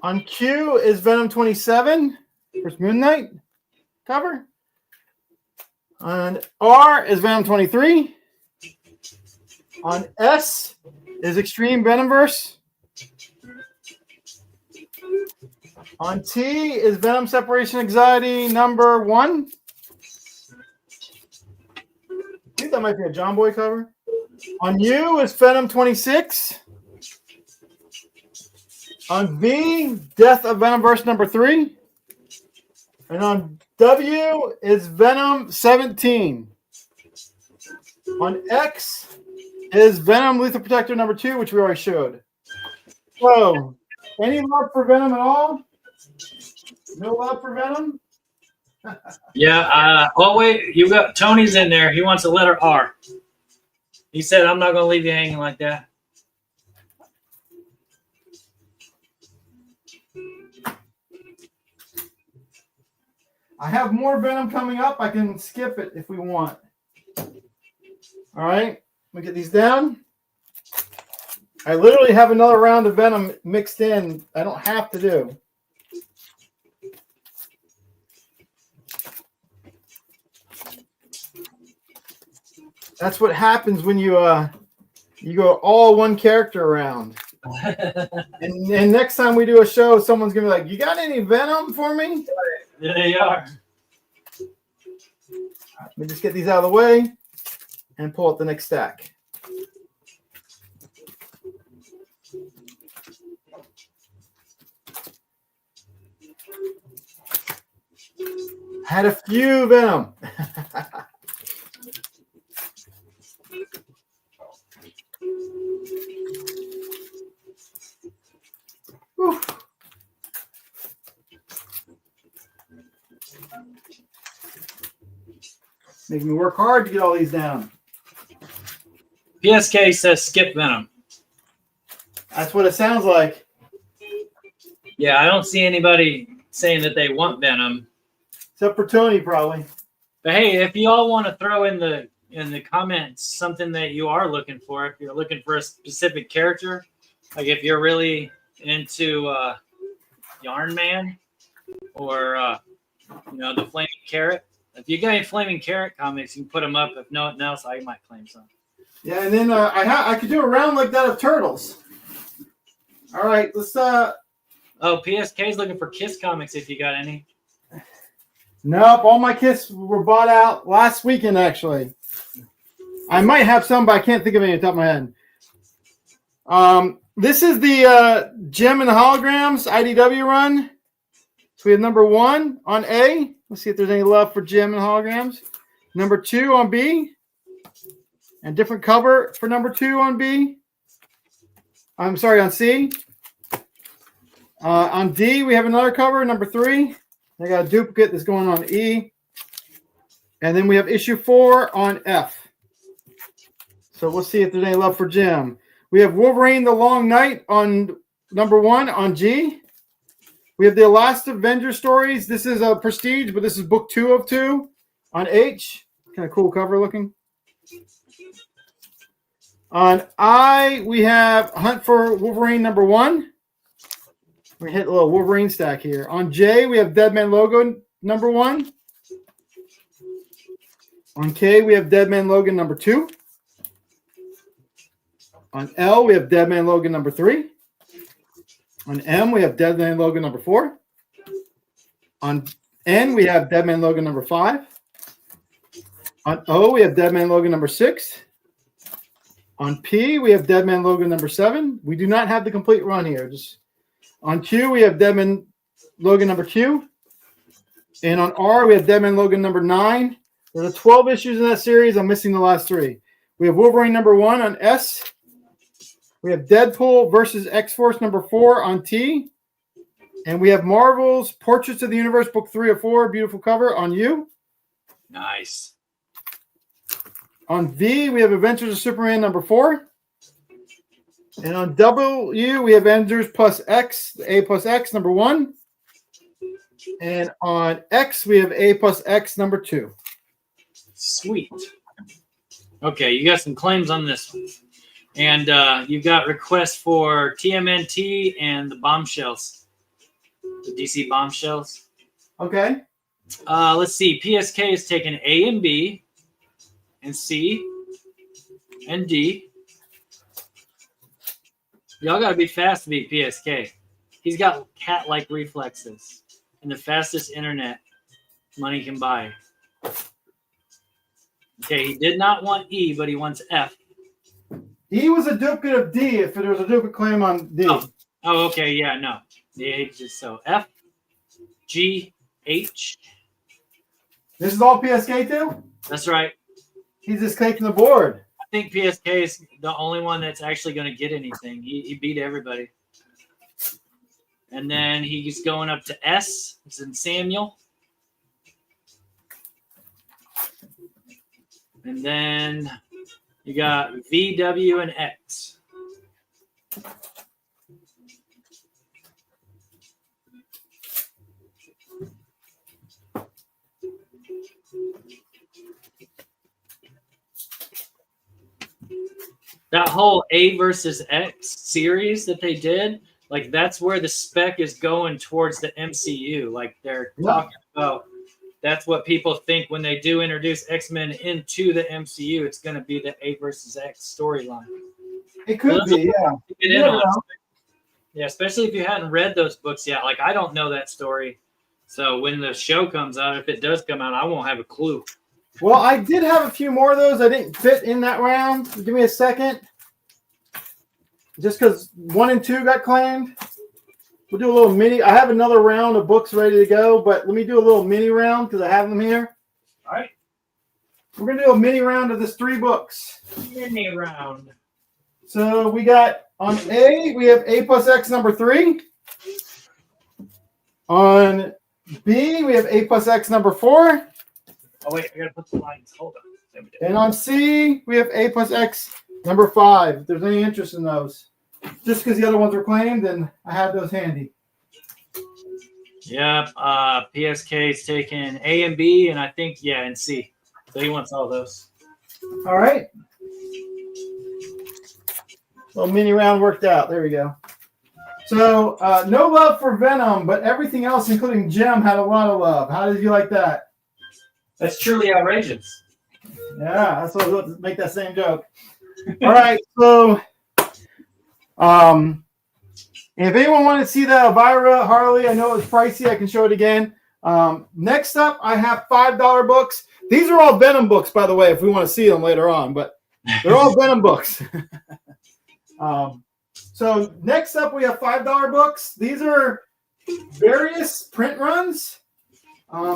On Q is Venom 27, first Moon Knight cover. On R is Venom 23. On S is Extreme Venomverse. On T is Venom Separation Anxiety #1. I think that might be a John Boy cover. On U is Venom 26. On V, Death of Venomverse #3. And on W is Venom 17. On X is Venom Lethal Protector number 2, which we already showed. So, any love for Venom at all? No love for Venom? Yeah. Oh wait, you got Tony's in there. He wants a letter R. He said, "I'm not gonna leave you hanging like that." I have more Venom coming up. I can skip it if we want. All right, let me get these down. I literally have another round of Venom mixed in. I don't have to do. That's what happens when you go all one character around. and next time we do a show, someone's gonna be like, "You got any Venom for me?" There they are. Let me just get these out of the way and pull up the next stack. Had a few Venom. Whew. Making me work hard to get all these down. PSK says skip Venom. That's what it sounds like. Yeah, I don't see anybody saying that they want Venom. Except for Tony, probably. But hey, if you all want to throw in the comments something that you are looking for, if you're looking for a specific character, like if you're really into Yarn Man or the Flaming Carrot. If you got any Flaming Carrot comics, you can put them up. If nothing else, I might claim some. Yeah, and then I could do a round like that of Turtles. All right, let's. Oh, PSK's looking for Kiss comics. If you got any. Nope, all my Kiss were bought out last weekend. Actually, I might have some, but I can't think of any off the top of my head. This is the Gem and the Holograms IDW run. So we have number 1 on A. Let's see if there's any love for Gem and Holograms. Number 2 on B. And different cover for number 2 on B. I'm sorry, on C. On D, we have another cover, number 3. I got a duplicate that's going on E. And then we have issue 4 on F. So we'll see if there's any love for Gem. We have Wolverine the Long Night on number 1 on G. We have the Last Avenger stories. This is a Prestige, but this is book 2 of 2 on H. Kind of cool cover looking. On I, we have Hunt for Wolverine number 1. We hit a little Wolverine stack here. On J, we have Deadman Logo number 1. On K, we have Deadman Logan number 2. On L, we have Deadman Logan number 3. On M, we have Deadman Logan number 4. On N, we have Deadman Logan number 5. On O, we have Deadman Logan number 6. On P, we have Deadman Logan number 7. We do not have the complete run here. Just on Q, we have Deadman Logan number Q. And on R, we have Deadman Logan number 9. There's 12 issues in that series. I'm missing the last 3. We have Wolverine number 1 on S. We have Deadpool versus X-Force number 4 on T. And we have Marvel's Portraits of the Universe, book 3 of 4, beautiful cover on U. Nice. On V, we have Adventures of Superman number 4. And on W, we have Avengers plus X, A plus X number 1. And on X, we have A plus X number 2. Sweet. Okay, you got some claims on this one. And you got requests for TMNT and the Bombshells. The DC Bombshells. Okay. Let's see. PSK is taking A and B and C and D. Y'all got to be fast to beat PSK. He's got cat-like reflexes and the fastest internet money can buy. Okay, he did not want E, but he wants F. E was a duplicate of D if there was a duplicate claim on D. Oh, okay, yeah, no. The H is so F, G, H, This is all PSK too? That's right. He's just taking the board. I think PSK is the only one that's actually going to get anything. He beat everybody. And then he's going up to S. It's in Samuel. And then you got V, W, and X. That whole A versus X series that they did, like that's where the spec is going towards the MCU. Like they're talking about, that's what people think when they do introduce X-Men into the MCU. It's going to be the A versus X storyline. It could be, yeah. Yeah, especially if you hadn't read those books yet. Like I don't know that story. So when the show comes out, if it does come out, I won't have a clue. Well, I did have a few more of those. I didn't fit in that round. Give me a second. Just because 1 and 2 got claimed. We'll do a little mini. I have another round of books ready to go, but let me do a little mini round because I have them here. All right. We're going to do a mini round of this 3 books. Mini round. So we got on A, we have A plus X number 3. On B, we have A plus X number 4. Oh, wait, I got to put the lines. Hold on. There we go. And on C, we have A plus X number 5. If there's any interest in those. Just because the other ones were claimed, and I have those handy. Yep. PSK's taking A and B, and I think, and C. So he wants all those. All right. Little mini round worked out. There we go. So, no love for Venom, but everything else, including Jim, had a lot of love. How did you like that? That's truly outrageous. Yeah, that's what I was about to make that same joke. All right, so if anyone wanted to see the Elvira Harley, I know it was pricey. I can show it again. Next up, I have $5 books. These are all Venom books, by the way, if we want to see them later on, but they're all Venom books. So next up, we have $5 books. These are various print runs.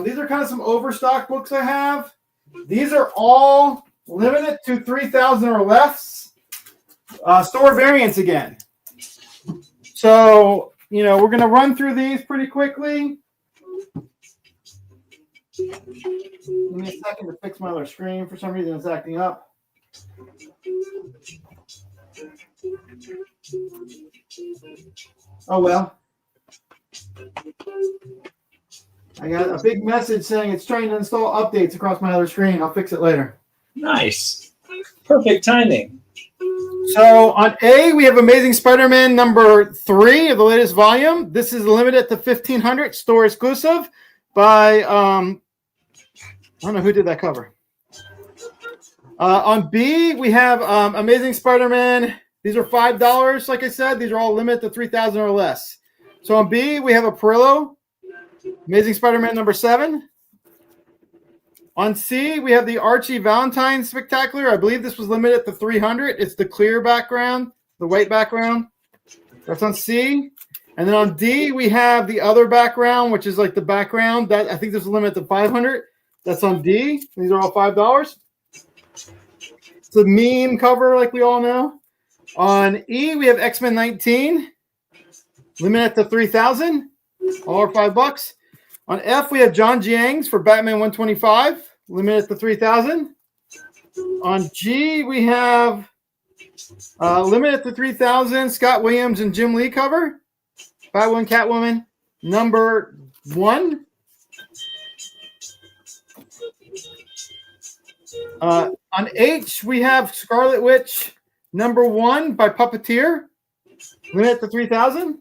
These are kind of some overstock books I have. These are all limited to 3,000 or less. Store variants again. So, we're going to run through these pretty quickly. Give me a second to fix my other screen. For some reason, it's acting up. Oh, well. I got a big message saying it's trying to install updates across my other screen. I'll fix it later. Nice. Perfect timing. So on A, we have Amazing Spider-Man number 3 of the latest volume. This is limited to 1,500, store exclusive by, I don't know who did that cover. On B, we have Amazing Spider-Man. These are $5, like I said. These are all limited to 3,000 or less. So on B, we have a Perillo. Amazing Spider-Man number 7. On C, we have the Archie Valentine Spectacular. I believe this was limited to 300. It's the clear background, the white background. That's on C. And then on D, we have the other background, which is like the background. That I think this is limited to 500. That's on D. These are all $5. It's a meme cover, like we all know. On E, we have X-Men 19. Limited to 3,000. All are $5. On F, we have John Jiang's for Batman 125, limited to 3,000. On G, we have limited to 3,000, Scott Williams and Jim Lee cover, Batwoman, Catwoman, number 1. On H, we have Scarlet Witch, number 1 by Puppeteer, limited to 3,000.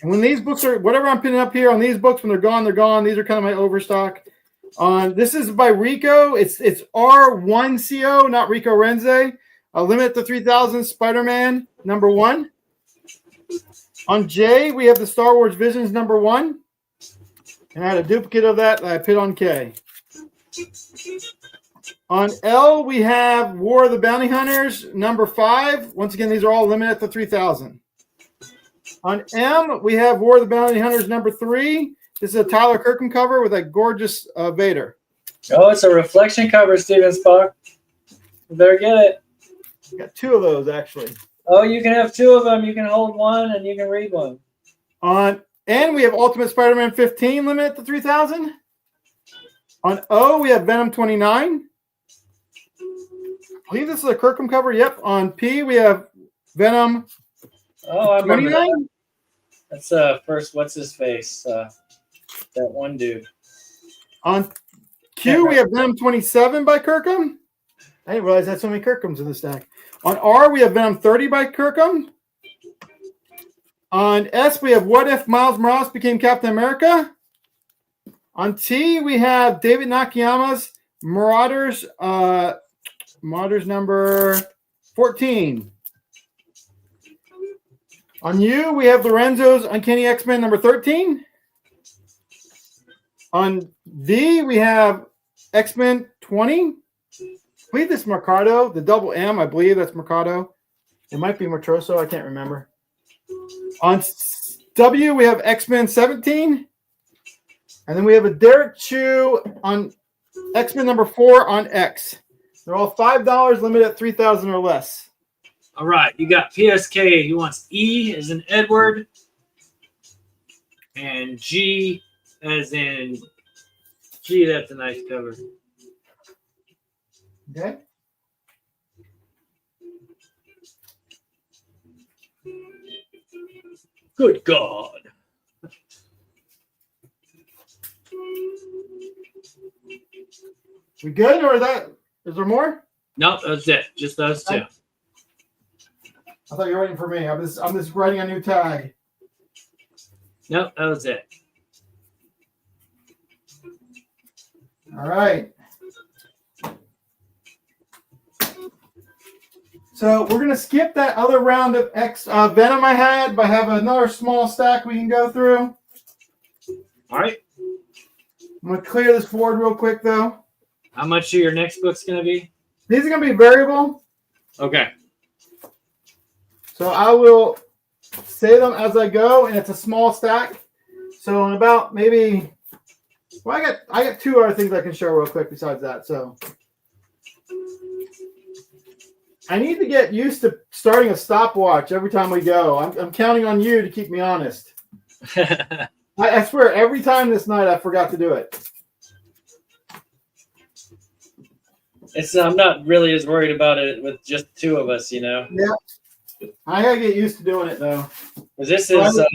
And when these books are, whatever I'm pinning up here on these books, when they're gone, they're gone. These are kind of my overstock. This is by Rico. It's R1CO, not Rico Renze. Limit to 3,000, Spider-Man, number 1. On J, we have the Star Wars Visions, number 1. And I had a duplicate of that I put on K. On L, we have War of the Bounty Hunters, number 5. Once again, these are all limited to 3,000. On M, we have War of the Bounty Hunters number 3. This is a Tyler Kirkham cover with a gorgeous Vader. Oh, it's a reflection cover, Steven Spock. You better get it. Got two of those actually. Oh, you can have two of them. You can hold one and you can read one. And we have Ultimate Spider-Man 15 limited to 3,000. On O, we have Venom 29. I believe this is a Kirkham cover. Yep. On P, we have Venom. Oh, I remember 29. that. That's first. What's his face? That one dude. On Q, we have Venom 27 by Kirkham. I didn't realize that's so many Kirkhams in the stack. On R, we have Venom 30 by Kirkham. On S, we have What If Miles Morales Became Captain America. On T, we have David Nakayama's Marauders. Marauders number 14. On U, we have Lorenzo's Uncanny X-Men number 13. On V, we have X-Men 20. I believe this is Mercado, the double M. I believe that's Mercado. It might be Matroso. I can't remember. On W, we have X-Men 17. And then we have a Derek Chu on X-Men number 4 on X. They're all $5, limited at 3,000 or less. All right. You got PSK. He wants E as in Edward. And G as in G. That's a nice cover. Okay. Good God. We good, or is there more? Nope, that's it. Just those two. I thought you were waiting for me. I'm just writing a new tag. Nope, that was it. All right. So we're gonna skip that other round of Venom I had, but have another small stack we can go through. All right. I'm gonna clear this board real quick though. How much are your next book's gonna be? These are gonna be variable. Okay. So I will say them as I go, and it's a small stack. So in about maybe, well, I got two other things I can show real quick besides that. So I need to get used to starting a stopwatch every time we go. I'm counting on you to keep me honest. I swear, every time this night I forgot to do it. I'm not really as worried about it with just two of us, you know. Yeah, I gotta get used to doing it though. This So is. I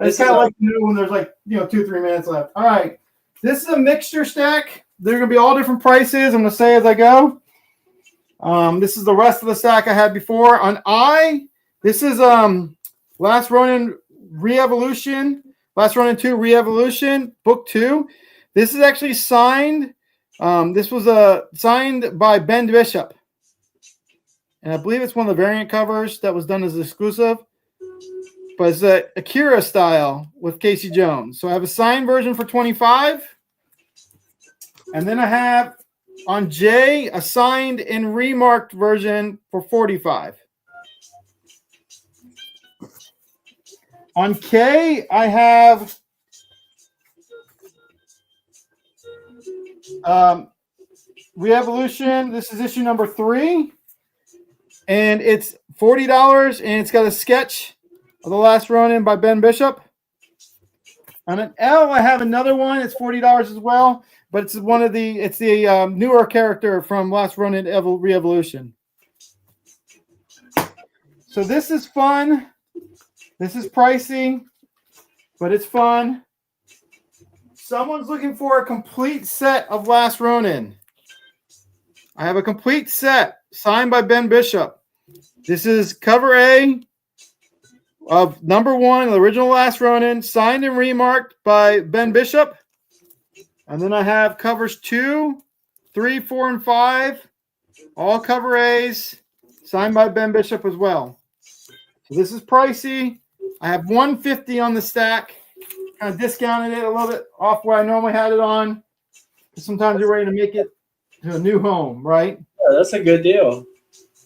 just kind of like to know when there's like 2-3 minutes left. All right, this is a mixture stack. They're gonna be all different prices. I'm gonna say as I go. This is the rest of the stack I had before. On I, this is Last Ronin Re-Evolution. Last Ronin 2 Re-Evolution, Book 2. This is actually signed. This was signed by Ben Bishop. And I believe it's one of the variant covers that was done as exclusive. But it's a Akira style with Casey Jones. So I have a signed version for $25. And then I have on J a signed and remarked version for $45. On K, I have Re-Evolution. This is issue number 3. And it's $40, and it's got a sketch of The Last Ronin by Ben Bishop. On an L, I have another one. It's $40 as well, but it's the newer character from Last Ronin Re-Evolution. So this is fun. This is pricey, but it's fun. Someone's looking for a complete set of Last Ronin. I have a complete set signed by Ben Bishop. This is cover A of number 1, the original Last Ronin, signed and remarked by Ben Bishop. And then I have covers 2, 3, 4, and 5, all cover A's, signed by Ben Bishop as well. So this is pricey. I have $150 on the stack. Kind of discounted it a little bit off where I normally had it on. Sometimes you're ready to make it to a new home, right? Yeah, that's a good deal,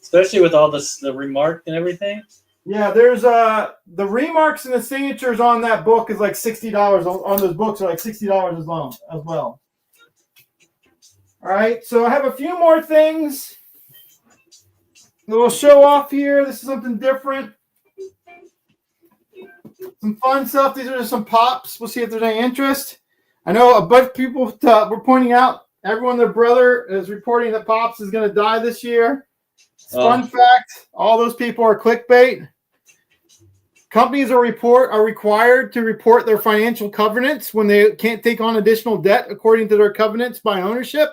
especially with all the remarked and everything. Yeah, there's the remarks and the signatures on that book is like $60 on those books are like $60 as well. All right, so I have a few more things that we'll show off here. This is something different. Some fun stuff. These are just some pops. We'll see if there's any interest. I know a bunch of people were pointing out everyone, their brother is reporting that Pops is going to die this year. Fun fact, all those people are clickbait. Companies are required to report their financial covenants when they can't take on additional debt according to their covenants by ownership.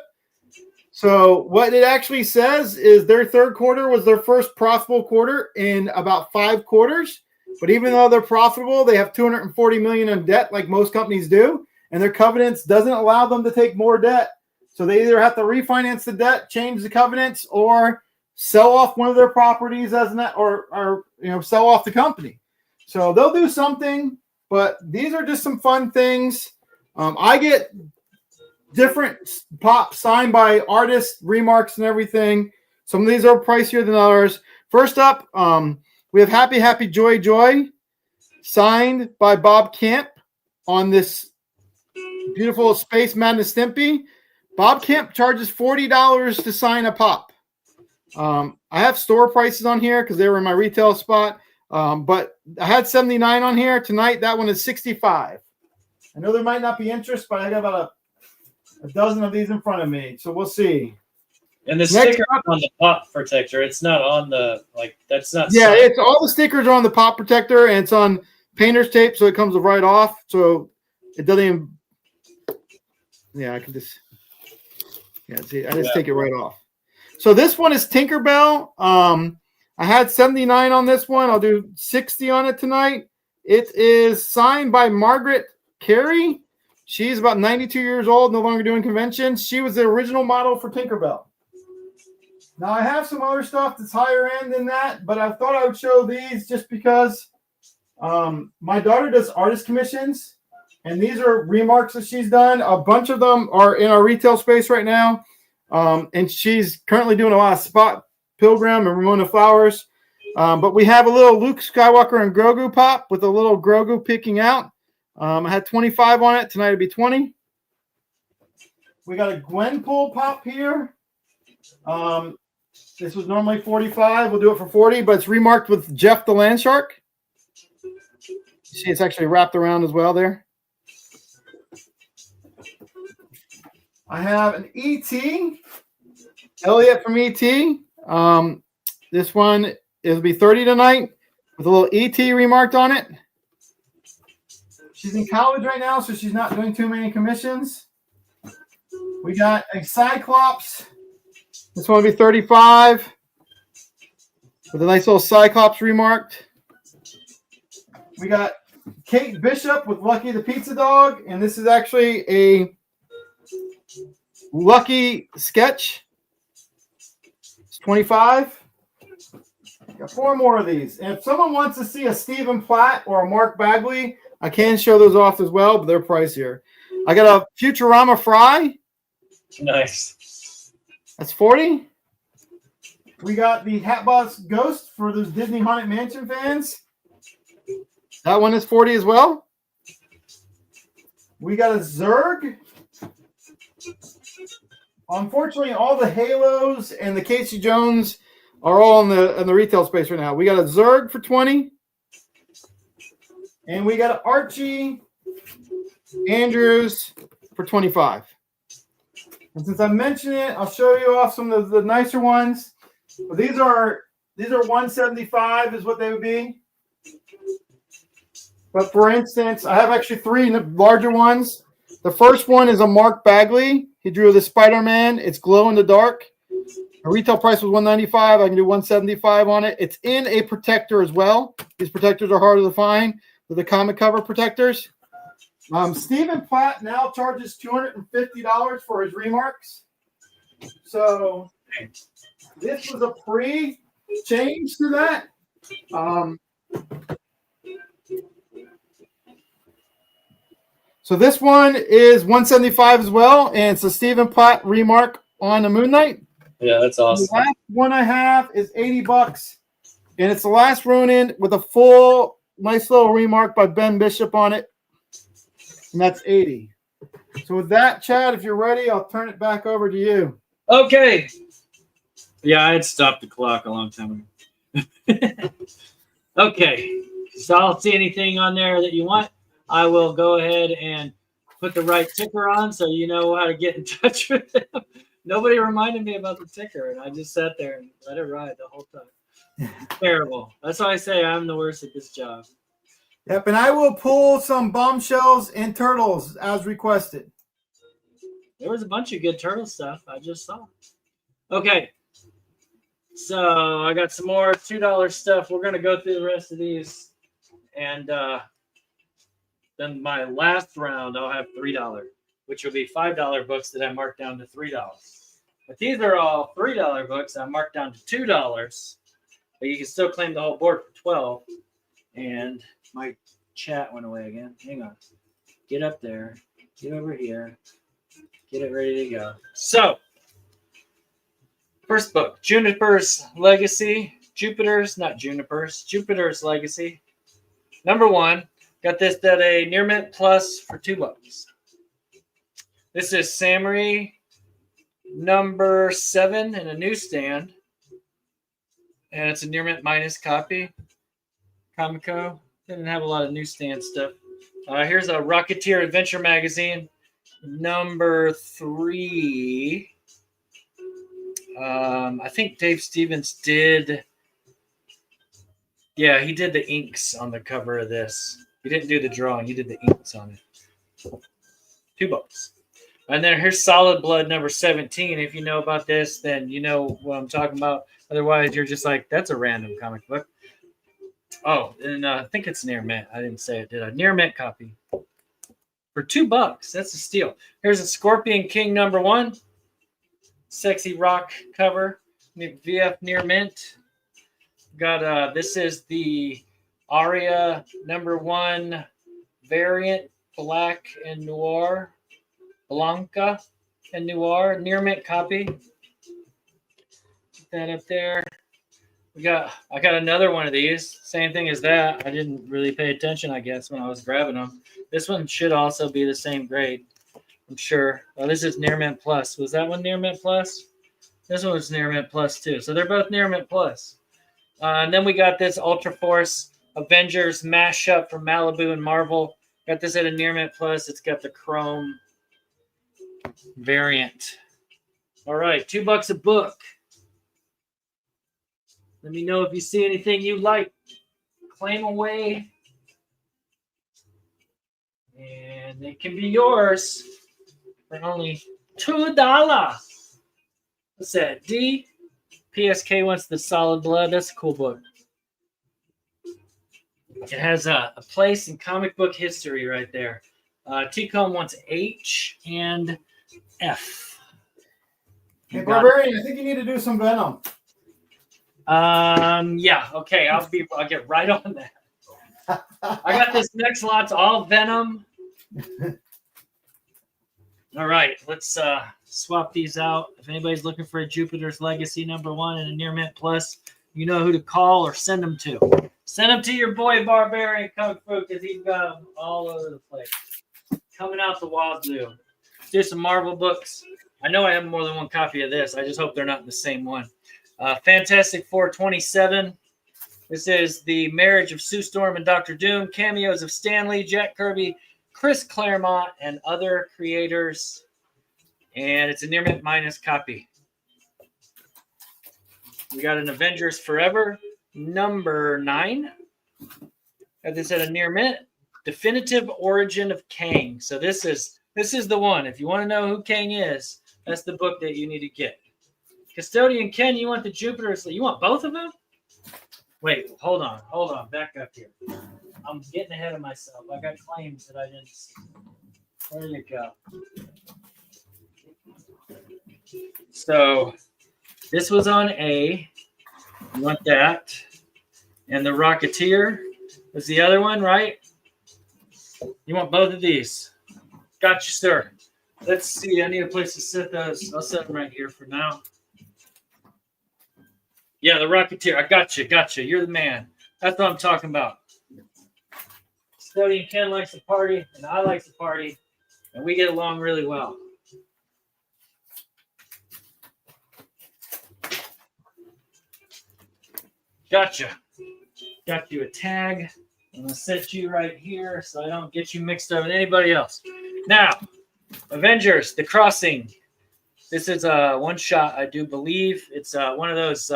So what it actually says is their third quarter was their first profitable quarter in about 5 quarters. But even though they're profitable, they have $240 million in debt like most companies do. And their covenants doesn't allow them to take more debt. So they either have to refinance the debt, change the covenants, or sell off one of their properties as an or sell off the company. So they'll do something, but these are just some fun things. I get different pops signed by artists, remarks, and everything. Some of these are pricier than others. First up, we have Happy Happy Joy Joy signed by Bob Camp on this beautiful Space Madness Stimpy. Bob Camp charges $40 to sign a pop. I have store prices on here because they were in my retail spot. But I had $79 on here. Tonight, that one is $65. I know there might not be interest, but I got about a dozen of these in front of me. So we'll see. And the sticker on the pop protector, it's not on the, that's not. Yeah, it's all the stickers are on the pop protector, and it's on painter's tape, so it comes right off. So it doesn't even, I can just, see, I just take it right off. So this one is Tinkerbell. I had 79 on this one. I'll do 60 on it tonight. It is signed by Margaret Carey. She's about 92 years old, no longer doing conventions. She was the original model for Tinkerbell. Now, I have some other stuff that's higher end than that, but I thought I would show these just because my daughter does artist commissions, and these are remarks that she's done. A bunch of them are in our retail space right now, and she's currently doing a lot of Spot Pilgrim and Ramona Flowers. But we have a little Luke Skywalker and Grogu pop with a little Grogu peeking out. I had 25 on it. Tonight it'll be 20. We got a Gwenpool pop here. This was normally 45. We'll do it for 40, but it's remarked with Jeff the Land Shark. See, it's actually wrapped around as well there. I have an E.T. Elliot from E.T. This one it'll be 30 tonight with a little E.T. remarked on it. She's in college right now, so she's not doing too many commissions. We got a Cyclops. This one will be 35 with a nice little Cyclops remarked. We got Kate Bishop with Lucky the Pizza Dog, and this is actually a Lucky sketch. It's 25. Got 4 more of these. And if someone wants to see a Stephen Platt or a Mark Bagley, I can show those off as well, but they're pricier. I got a Futurama Fry. Nice. That's 40. We got the Hatbox Ghost for those Disney Haunted Mansion fans. That one is 40 as well. We got a Zurg. Unfortunately, all the Halos and the Casey Jones are all in the retail space right now. We got a Zurg for 20. And we got an Archie Andrews for 25. And since I mentioned it, I'll show you off some of the nicer ones. But these are 175 is what they would be. But for instance, I have actually 3 larger ones. The first one is a Mark Bagley. He drew the Spider-Man. It's glow in the dark. The retail price was $195. I can do $175 on it. It's in a protector as well. These protectors are harder to find. They're the comic cover protectors. Stephen Platt now charges $250 for his remarks. So this was a pre-change to that. So this one is $175 as well, and it's a Stephen Platt remark on the Moon Knight. Yeah, that's awesome. The last one I have is $80. And it's the last Ronin with a full, nice little remark by Ben Bishop on it. And that's 80. So with that, Chad, if you're ready, I'll turn it back over to you. Okay. Yeah, I had stopped the clock a long time ago. Okay. So I'll see anything on there that you want. I will go ahead and put the right ticker on so you know how to get in touch with them. Nobody reminded me about the ticker, and I just sat there and let it ride the whole time. Terrible. That's why I say I'm the worst at this job. Yep, and I will pull some bombshells and turtles as requested. There was a bunch of good turtle stuff I just saw. Okay. So I got some more $2 stuff. We're going to go through the rest of these. And then my last round, I'll have $3, which will be $5 books that I marked down to $3. But these are all $3 books I marked down to $2. But you can still claim the whole board for $12. And my chat went away again. Hang on. Get up there. Get over here. Get it ready to go. So, first book, Juniper's Legacy. Jupiter's Legacy. Number 1. Got this at a Near Mint Plus for $2. This is Samurai number 7 in a newsstand. And it's a Near Mint minus copy. Comico. Didn't have a lot of newsstand stuff. Here's a Rocketeer Adventure Magazine. Number 3. I think Dave Stevens did. Yeah, he did the inks on the cover of this. He didn't do the drawing. He did the inks on it. $2. And then here's Solid Blood number 17. If you know about this, then you know what I'm talking about. Otherwise, you're just like, that's a random comic book. Oh, and I think it's Near Mint. I didn't say it, did I? Near Mint copy. For $2. That's a steal. Here's a Scorpion King number 1. Sexy rock cover. VF Near Mint. Got this is the Aria number 1 variant, black and noir. Blanca and noir. Near Mint copy. Put that up there. I got another one of these. Same thing as that. I didn't really pay attention, I guess, when I was grabbing them. This one should also be the same grade, I'm sure. Oh, this is Near Mint Plus. Was that one Near Mint Plus? This one was Near Mint Plus too. So they're both Near Mint Plus. And then we got this Ultra Force Avengers mashup from Malibu and Marvel. Got this at a Near Mint Plus. It's got the chrome variant. All right, $2 a book. Let me know if you see anything you like. Claim away. And they can be yours for only $2. What's that? D? PSK wants the Solid Blood. That's a cool book. It has a place in comic book history right there. T-Com wants H and F. Hey, Barbarian, I think you need to do some Venom. Yeah, okay. I'll get right on that. I got this next lot's all Venom. All right, let's swap these out. If anybody's looking for a Jupiter's Legacy number 1 and a Near Mint Plus, you know who to call or send them to. Send them to your boy Barbarian Kung Fu because he's got them all over the place. Coming out the wazoo. Let's do some Marvel books. I know I have more than one copy of this. I just hope they're not in the same one. Fantastic Four 27. This is the marriage of Sue Storm and Dr. Doom. Cameos of Stan Lee, Jack Kirby, Chris Claremont, and other creators. And it's a Near Mint minus copy. We got an Avengers Forever number 9. Got this at a Near Mint. Definitive Origin of Kang. So this is the one. If you want to know who Kang is, that's the book that you need to get. Custodian Ken, you want the Jupiter's? You want both of them? Wait, hold on. Back up here. I'm getting ahead of myself. I got claims that I didn't see. There you go. So this was on A. You want that. And the Rocketeer was the other one, right? You want both of these. Got you, sir. Let's see. I need a place to set those. I'll set them right here for now. Yeah, the Rocketeer. I gotcha. You're the man. That's what I'm talking about. Cody and Ken likes to party, and I like to party, and we get along really well. Gotcha. Got you a tag. I'm going to set you right here so I don't get you mixed up with anybody else. Now, Avengers, The Crossing. This is a one-shot, I do believe. It's one of those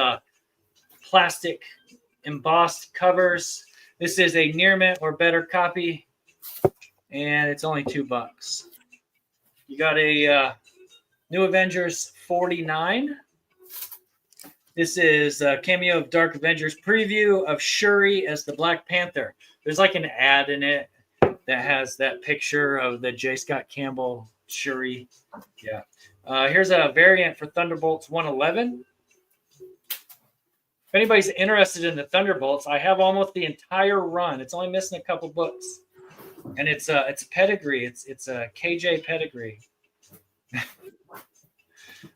plastic embossed covers. This is a near mint or better copy, and it's only $2. You got a New Avengers 49. This is a cameo of Dark Avengers preview of Shuri as the Black Panther. There's like an ad in it that has that picture of the J. Scott Campbell Shuri. Yeah. Here's a variant for Thunderbolts 111. If anybody's interested in the Thunderbolts, I have almost the entire run. It's only missing a couple books, and it's a pedigree. It's a KJ pedigree.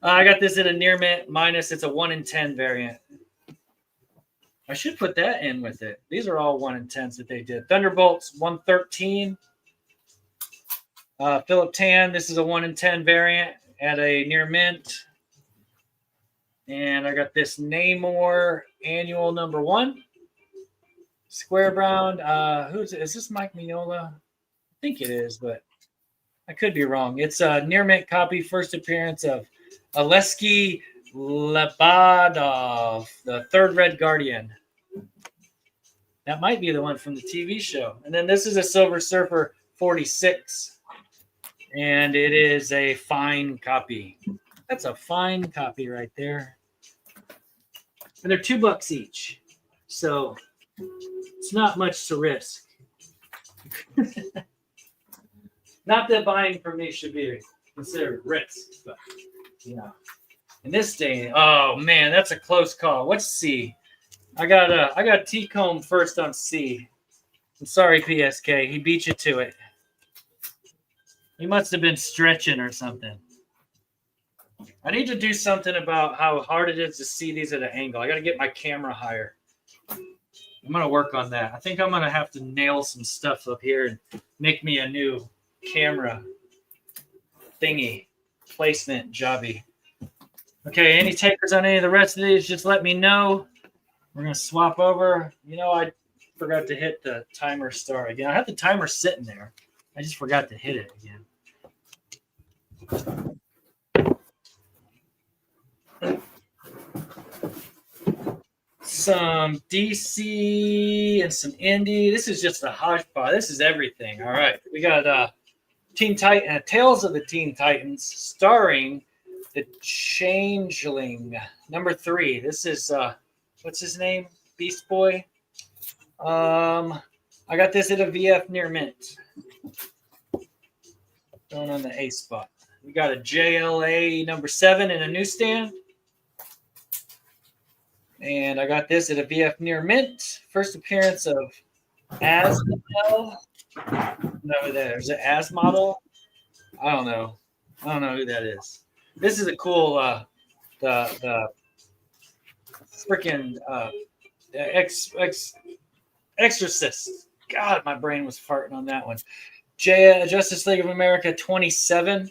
I got this in a near mint minus. It's a 1 in 10 variant. I should put that in with it. These are all 1 in 10s that they did. Thunderbolts 113. Philip Tan. This is a 1 in 10 variant at a near mint. And I got this Namor annual number 1. Square bound. Is this Mike Mignola? I think it is, but I could be wrong. It's a near mint copy, first appearance of Aleksei Lebedov, the third Red Guardian. That might be the one from the TV show. And then this is a Silver Surfer 46. And it is a fine copy. That's a fine copy right there. And they're $2 each. So it's not much to risk. Not that buying from me should be considered risk, but you know. In this day, oh man, that's a close call. What's C? I got T-Comb first on C. I'm sorry, PSK. He beat you to it. He must have been stretching or something. I need to do something about how hard it is to see these at an angle. I got to get my camera higher. I'm going to work on that. I think I'm going to have to nail some stuff up here and make me a new camera thingy placement jobby. Okay, any takers on any of the rest of these, just let me know. We're going to swap over. You know, I forgot to hit the timer start again. I have the timer sitting there. I just forgot to hit it again. Some DC and some indie. This is just a hodgepodge. This is everything. All right. We got Teen Titan, Tales of the Teen Titans, starring the Changeling, number 3. This is what's his name? Beast Boy. I got this at a VF near mint. Going on the A spot. We got a JLA number 7 in a newsstand. And I got this at a VF near mint. First appearance of Asmodel. No, there's an Asmodel. I don't know who that is. This is a cool the freaking Exorcist. God, my brain was farting on that one. Justice League of America 27.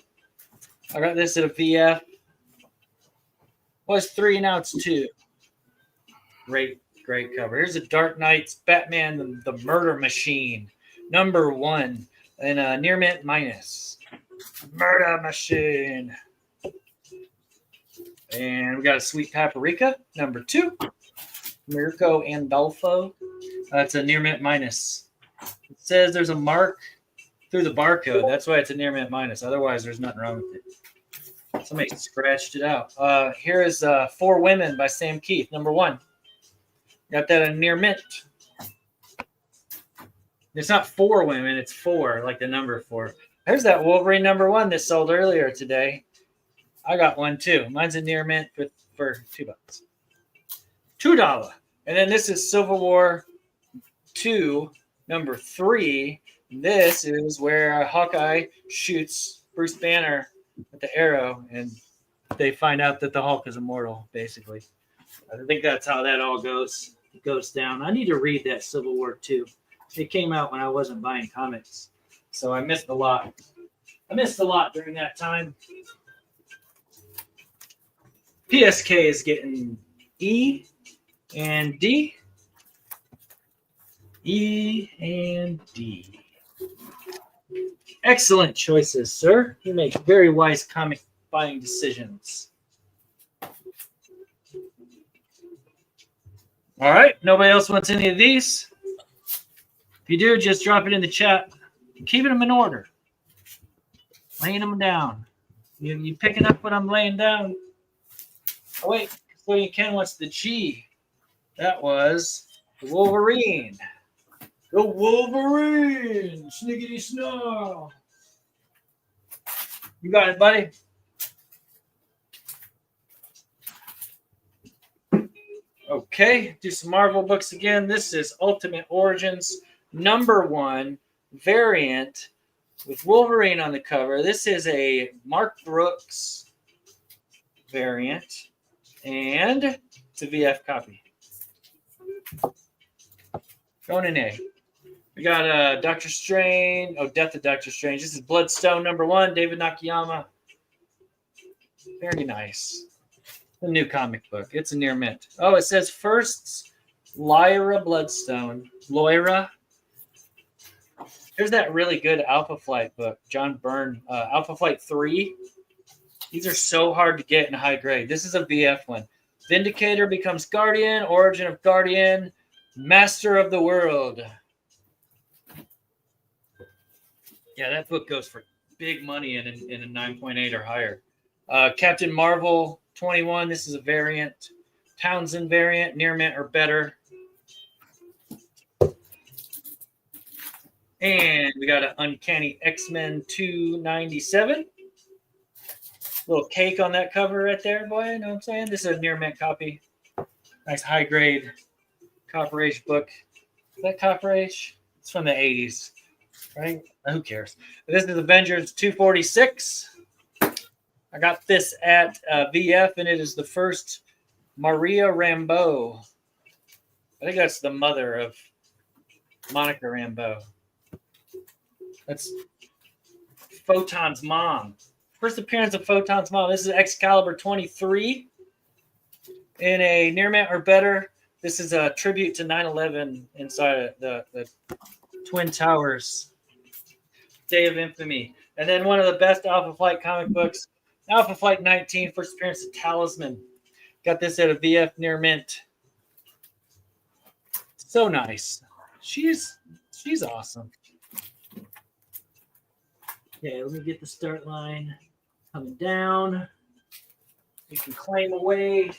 I got this at a VF. Was 3, now it's 2. Great cover. Here's a Dark Knight's Batman, the Murder Machine, number 1, and a near mint minus. Murder Machine. And we got a Sweet Paprika, number 2. Mirko Andolfo. That's a near mint minus. It says there's a mark through the barcode. That's why it's a near mint minus. Otherwise, there's nothing wrong with it. Somebody scratched it out. Here is 4 Women by Sam Keith, number 1. Got that in near mint. It's not 4 women, it's 4, like the number 4. There's that Wolverine number 1 that sold earlier today. I got one too. Mine's a near mint for $2. $2. And then this is Civil War 2, number 3. This is where Hawkeye shoots Bruce Banner with the arrow, and they find out that the Hulk is immortal, basically. I think that's how that all goes down. I need to read that Civil War II. It came out when I wasn't buying comics, so I missed a lot. I missed a lot during that time. PSK is getting E and D. E and D. Excellent choices, sir. You make very wise comic buying decisions. All right. Nobody else wants any of these? If you do, just drop it in the chat. Keeping them in order. Laying them down. You picking up what I'm laying down? Oh, wait. Custodian Ken wants the G. That was the Wolverine. The Wolverine. Sniggity snarl. You got it, buddy. Okay, do some Marvel books again. This is Ultimate Origins #1 variant with Wolverine on the cover. This is a Mark Brooks variant, and it's a VF copy. Going in A. We got Doctor Strange. Oh, Death of Doctor Strange. This is Bloodstone #1, David Nakayama. Very nice. A new comic book. It's a near mint. Oh, it says first Lyra Bloodstone. Lyra. Here's that really good Alpha Flight book. John Byrne. Alpha Flight 3. These are so hard to get in high grade. This is a VF one. Vindicator becomes Guardian. Origin of Guardian. Master of the World. Yeah, that book goes for big money in a 9.8 or higher. Captain Marvel 21. This is a variant. Townsend variant, near mint or better. And we got an Uncanny X-Men 297. Little cake on that cover right there, boy. You know what I'm saying? This is a near mint copy. Nice high grade Copper Age book. Is that Copper Age? It's from the 80s, right? Who cares? This is Avengers 246. I got this at VF, and it is the first Maria Rambeau. I think that's the mother of Monica Rambeau. That's Photon's mom. First appearance of Photon's mom. This is Excalibur 23 in a near mint or better. This is a tribute to 9/11 inside of the Twin Towers. Day of Infamy. And then one of the best Alpha Flight comic books, Alpha Flight 19, first appearance of Talisman. Got this at a VF near mint. So nice. She's awesome. Okay, let me get the start line coming down. You can claim away.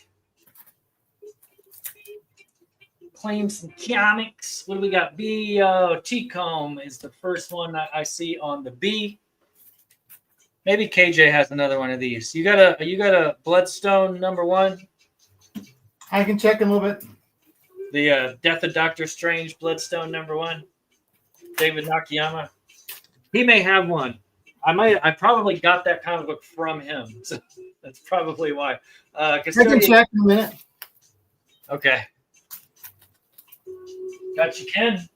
Claim some comics. What do we got? B. T-Comb is the first one that I see on the B. Maybe KJ has another one of these. You got a Bloodstone #1? I can check in a little bit. The Death of Doctor Strange Bloodstone #1. David Nakayama. He may have one. I probably got that comic book from him. So that's probably why. I can check in a minute. Okay. Got you, Ken.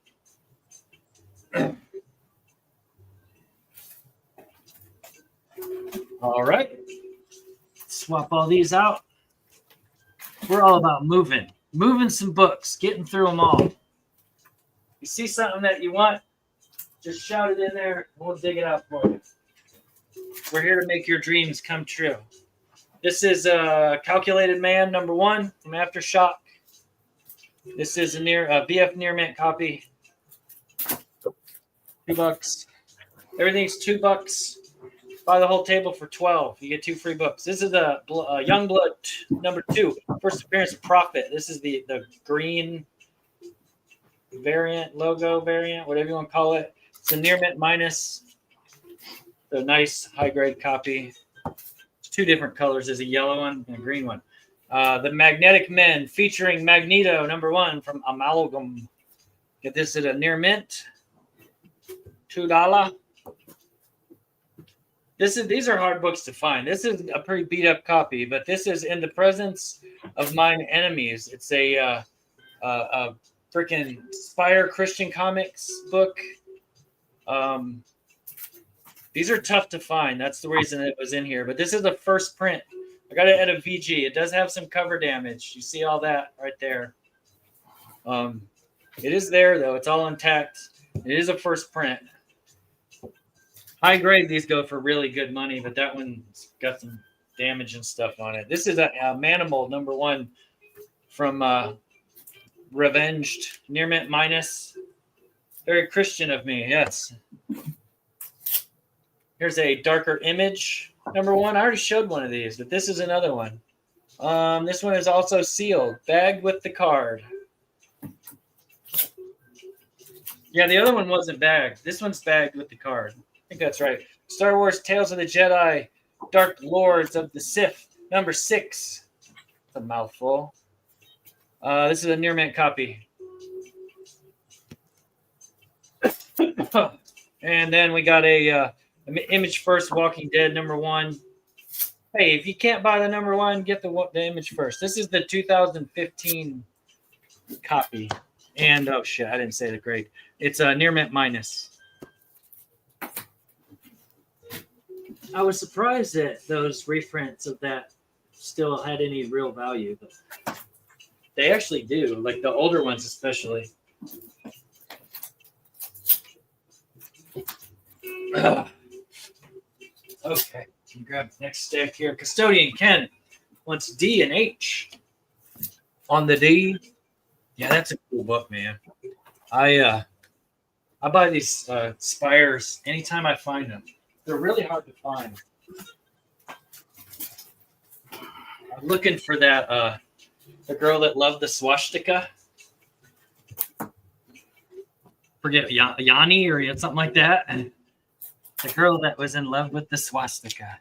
All right. Swap all these out. We're all about moving some books, getting through them all. You see something that you want, just shout it in there, and we'll dig it out for you. We're here to make your dreams come true. This is Calculated Man #1 from Aftershock. This is a VF near mint copy. $2. Everything's $2. Buy the whole table for $12. You get 2 free books. This is the Youngblood #2. First appearance of Prophet. This is the green variant, logo variant, whatever you want to call it. It's a near mint minus. The nice high grade copy. It's 2 different colors. There's a yellow one and a green one. The Magnetic Men featuring Magneto #1 from Amalgam. Get this at a near mint. $2. These are hard books to find. This is a pretty beat up copy, but this is In the Presence of Mine Enemies. It's a freaking Spire Christian Comics book. These are tough to find. That's the reason it was in here. But this is the first print. I got it at a VG. It does have some cover damage. You see all that right there. It is there, though. It's all intact. It is a first print. High grade, these go for really good money, but that one's got some damage and stuff on it. This is a Manimal #1 from Revenged, Near Mint Minus. Very Christian of me, yes. Here's a Darker Image #1. I already showed one of these, but this is another one. This one is also sealed, bagged with the card. Yeah, the other one wasn't bagged. This one's bagged with the card. I think that's right. Star Wars Tales of the Jedi, Dark Lords of the Sith, #6. It's a mouthful. This is a near mint copy. And then we got a Image First Walking Dead #1. Hey, if you can't buy the #1, get the Image First. This is the 2015 copy. And, oh shit, I didn't say the grade. It's a Near Mint Minus. I was surprised that those reprints of that still had any real value, but they actually do, like the older ones especially. Okay, can you grab the next stack here? Custodian Ken wants D and H. On the D. Yeah, that's a cool book, man. I buy these Spires anytime I find them. They're really hard to find. I'm looking for that the girl that loved the swastika. Forget Yanni or something like that. The girl that was in love with the swastika.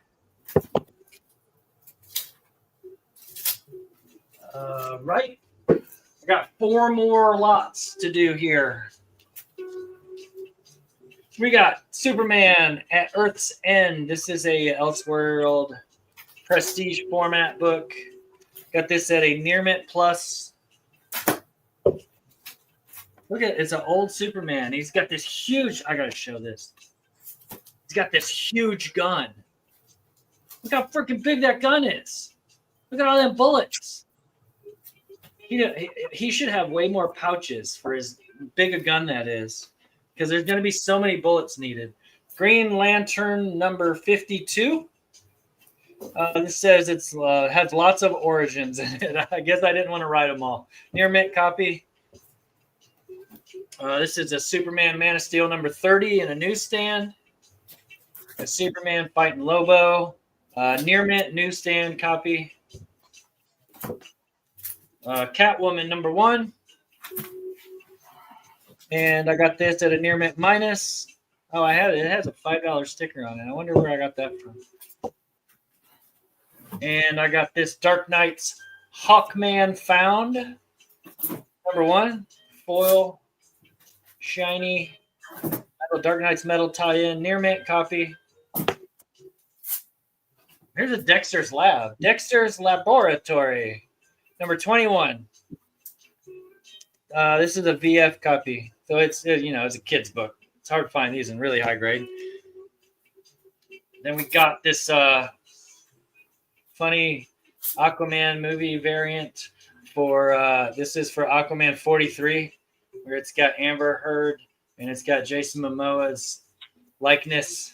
Right. I got 4 more lots to do here. We got Superman at Earth's End. This is a Elseworld prestige format book. Got this at a Near Mint Plus. Look at it. It's an old Superman. He's got this huge. I gotta show this. He's got this huge gun. Look how freaking big that gun is. Look at all them bullets. He should have way more pouches for as big a gun that is, because there's going to be so many bullets needed. Green Lantern #52. This says it's has lots of origins in it. I guess I didn't want to write them all. Near mint copy. This is a Superman Man of Steel #30 in a newsstand. A Superman fighting Lobo. Near mint newsstand copy. Catwoman #1. And I got this at a Near Mint Minus. Oh, I had it. It has a $5 sticker on it. I wonder where I got that from. And I got this Dark Knight's Hawkman Found #1. Foil. Shiny. Dark Knight's Metal tie-in. Near Mint copy. Here's a Dexter's Lab. Dexter's Laboratory. #21. This is a VF copy, so it's it's a kid's book. It's hard to find these in really high grade. Then we got this funny Aquaman movie variant for this is for Aquaman 43, where it's got Amber Heard and it's got Jason Momoa's likeness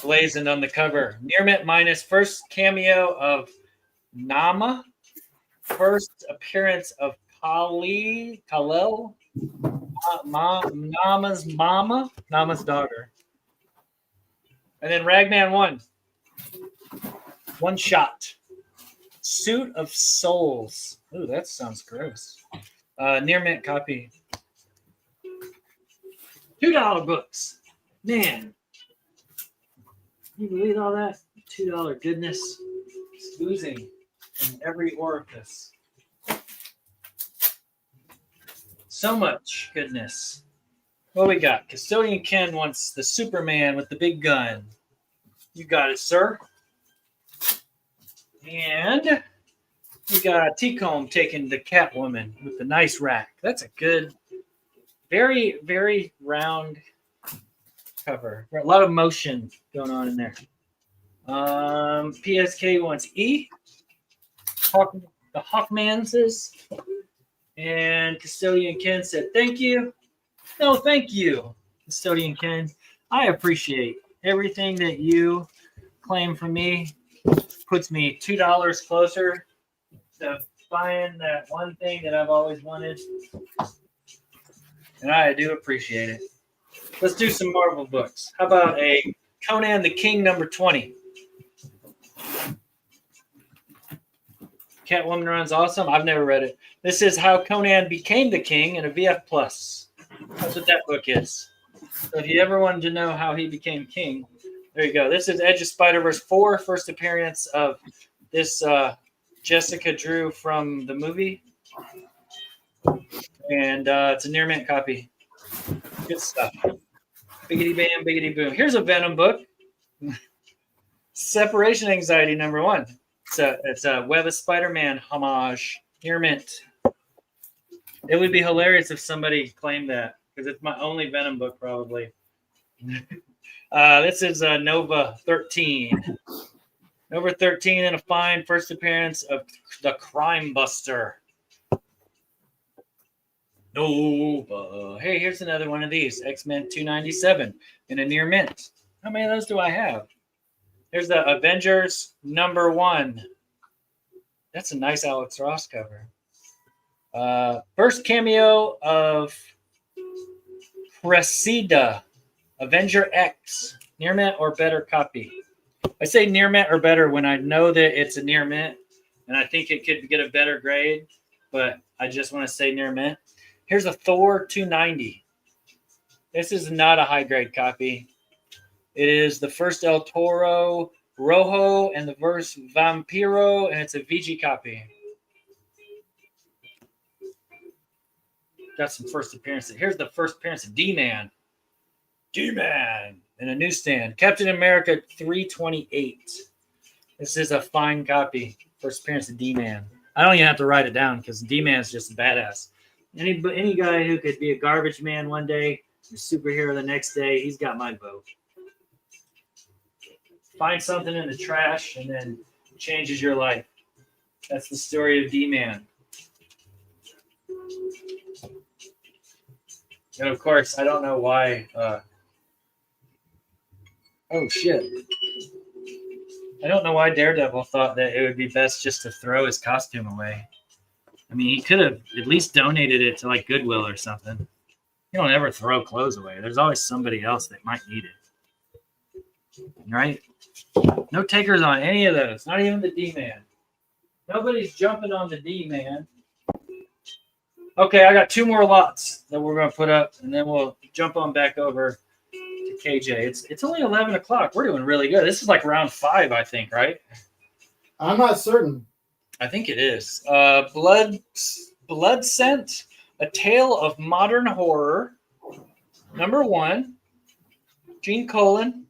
blazoned on the cover. Near Mint Minus, first cameo of Nama. First appearance of Kal-El, Nama's mama, Nama's daughter. And then Ragman 1. One shot. Suit of Souls. Ooh, that sounds gross. Near mint copy. $2 books. Man. Can you believe all that? $2 goodness. It's oozing in every orifice. So much goodness. What we got? Custodian Ken wants the Superman with the big gun. You got it, sir. And we got T-Comb taking the Catwoman with the nice rack. That's a good, very, very round cover. A lot of motion going on in there. PSK wants E. The Hawkmanses. And Custodian Ken said, thank you. No, thank you, Custodian Ken. I appreciate everything that you claim from me. Puts me $2 closer to buying that one thing that I've always wanted. And I do appreciate it. Let's do some Marvel books. How about a Conan the King number 20? Catwoman run's awesome. I've never read it. This is How Conan Became the King in a VF Plus. That's what that book is. So if you ever wanted to know how he became king, there you go. This is Edge of Spider-Verse 4, first appearance of this Jessica Drew from the movie. And it's a near mint copy. Good stuff. Biggity bam, biggity boom. Here's a Venom book. Separation Anxiety number 1. It's a Web of Spider-Man homage. Near mint. It would be hilarious if somebody claimed that, because it's my only Venom book, probably. This is Nova 13. Nova 13 in a fine first appearance of the Crime Buster. Nova. Hey, here's another one of these. X-Men 297 in a near mint. How many of those do I have? Here's the Avengers number 1. That's a nice Alex Ross cover. First cameo of Cressida, Avenger X. Near mint or better copy? I say near mint or better when I know that it's a near mint and I think it could get a better grade, but I just want to say near mint. Here's a Thor 290. This is not a high grade copy. It is the first El Toro Rojo and the verse Vampiro, and it's a VG copy. Got some first appearances. Here's the first appearance of D-Man. D-Man in a newsstand. Captain America 328. This is a fine copy. First appearance of D-Man. I don't even have to write it down because D-Man's just badass. Any guy who could be a garbage man one day, a superhero the next day, he's got my vote. Find something in the trash and then it changes your life. That's the story of D-Man. And of course, I don't know why. Oh shit! I don't know why Daredevil thought that it would be best just to throw his costume away. I mean, he could have at least donated it to like Goodwill or something. You don't ever throw clothes away. There's always somebody else that might need it. Right? No takers on any of those. Not even the D-Man. Nobody's jumping on the D-Man. Okay, I got 2 more lots that we're going to put up, and then we'll jump on back over to KJ. It's only 11 o'clock. We're doing really good. This is like round 5, I think, right? I'm not certain. I think it is. Blood Scent, A Tale of Modern Horror, number 1. Gene Colan,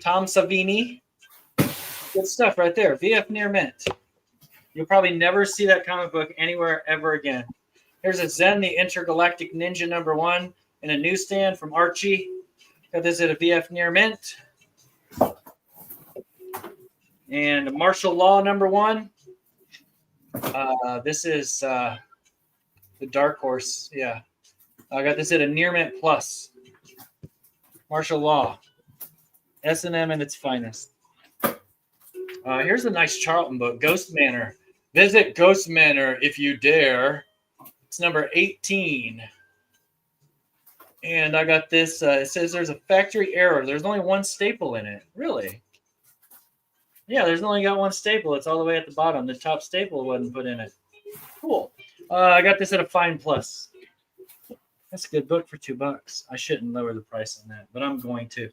Tom Savini. Good stuff right there. VF near mint. You'll probably never see that comic book anywhere ever again. Here's a Zen the Intergalactic Ninja number 1 in a newsstand from Archie. Got this at a VF near mint. And Martial Law number 1. This is the Dark Horse. Yeah. I got this at a near mint plus. Martial Law. S&M in its finest. Here's a nice Charlton book. Ghost Manor. Visit Ghost Manor if you dare. It's number 18. And I got this. It says there's a factory error. There's only 1 staple in it. Really? Yeah, there's only got 1 staple. It's all the way at the bottom. The top staple wasn't put in it. Cool. I got this at a fine plus. That's a good book for $2. I shouldn't lower the price on that, but I'm going to.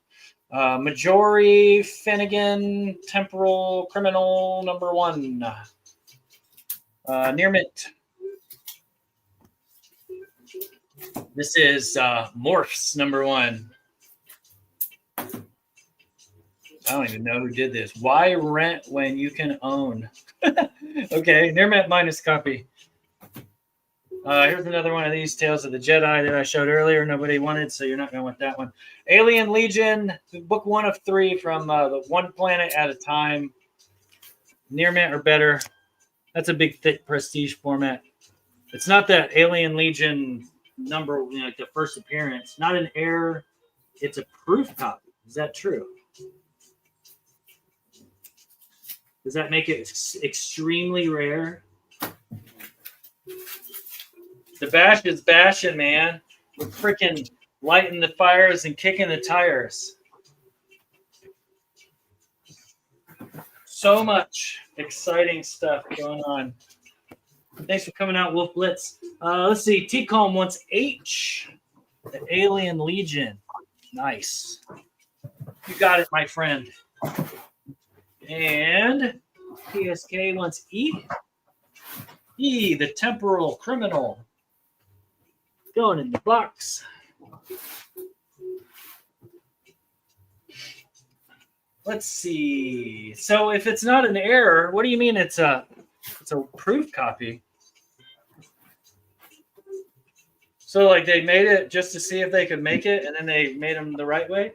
Majori Finnegan Temporal Criminal number 1. Near mint. This is Morphs number 1. I don't even know who did this. Why rent when you can own? Okay, near mint minus copy. Here's another one of these Tales of the Jedi that I showed earlier. Nobody wanted, so you're not going to want that one. Alien Legion, book 1 of 3 from the One Planet at a Time. Near mint or better. That's a big, thick prestige format. It's not that Alien Legion number, like the first appearance. Not an error. It's a proof copy. Is that true? Does that make it extremely rare? The bash is bashing, man. We're freaking lighting the fires and kicking the tires. So much exciting stuff going on. Thanks for coming out, Wolf Blitz. Let's see. T-Calm wants H. The Alien Legion. Nice. You got it, my friend. And PSK wants E. E, the Temporal Criminal. Going in the box. Let's see. So if it's not an error, what do you mean it's a proof copy? So like they made it just to see if they could make it, and then they made them the right way?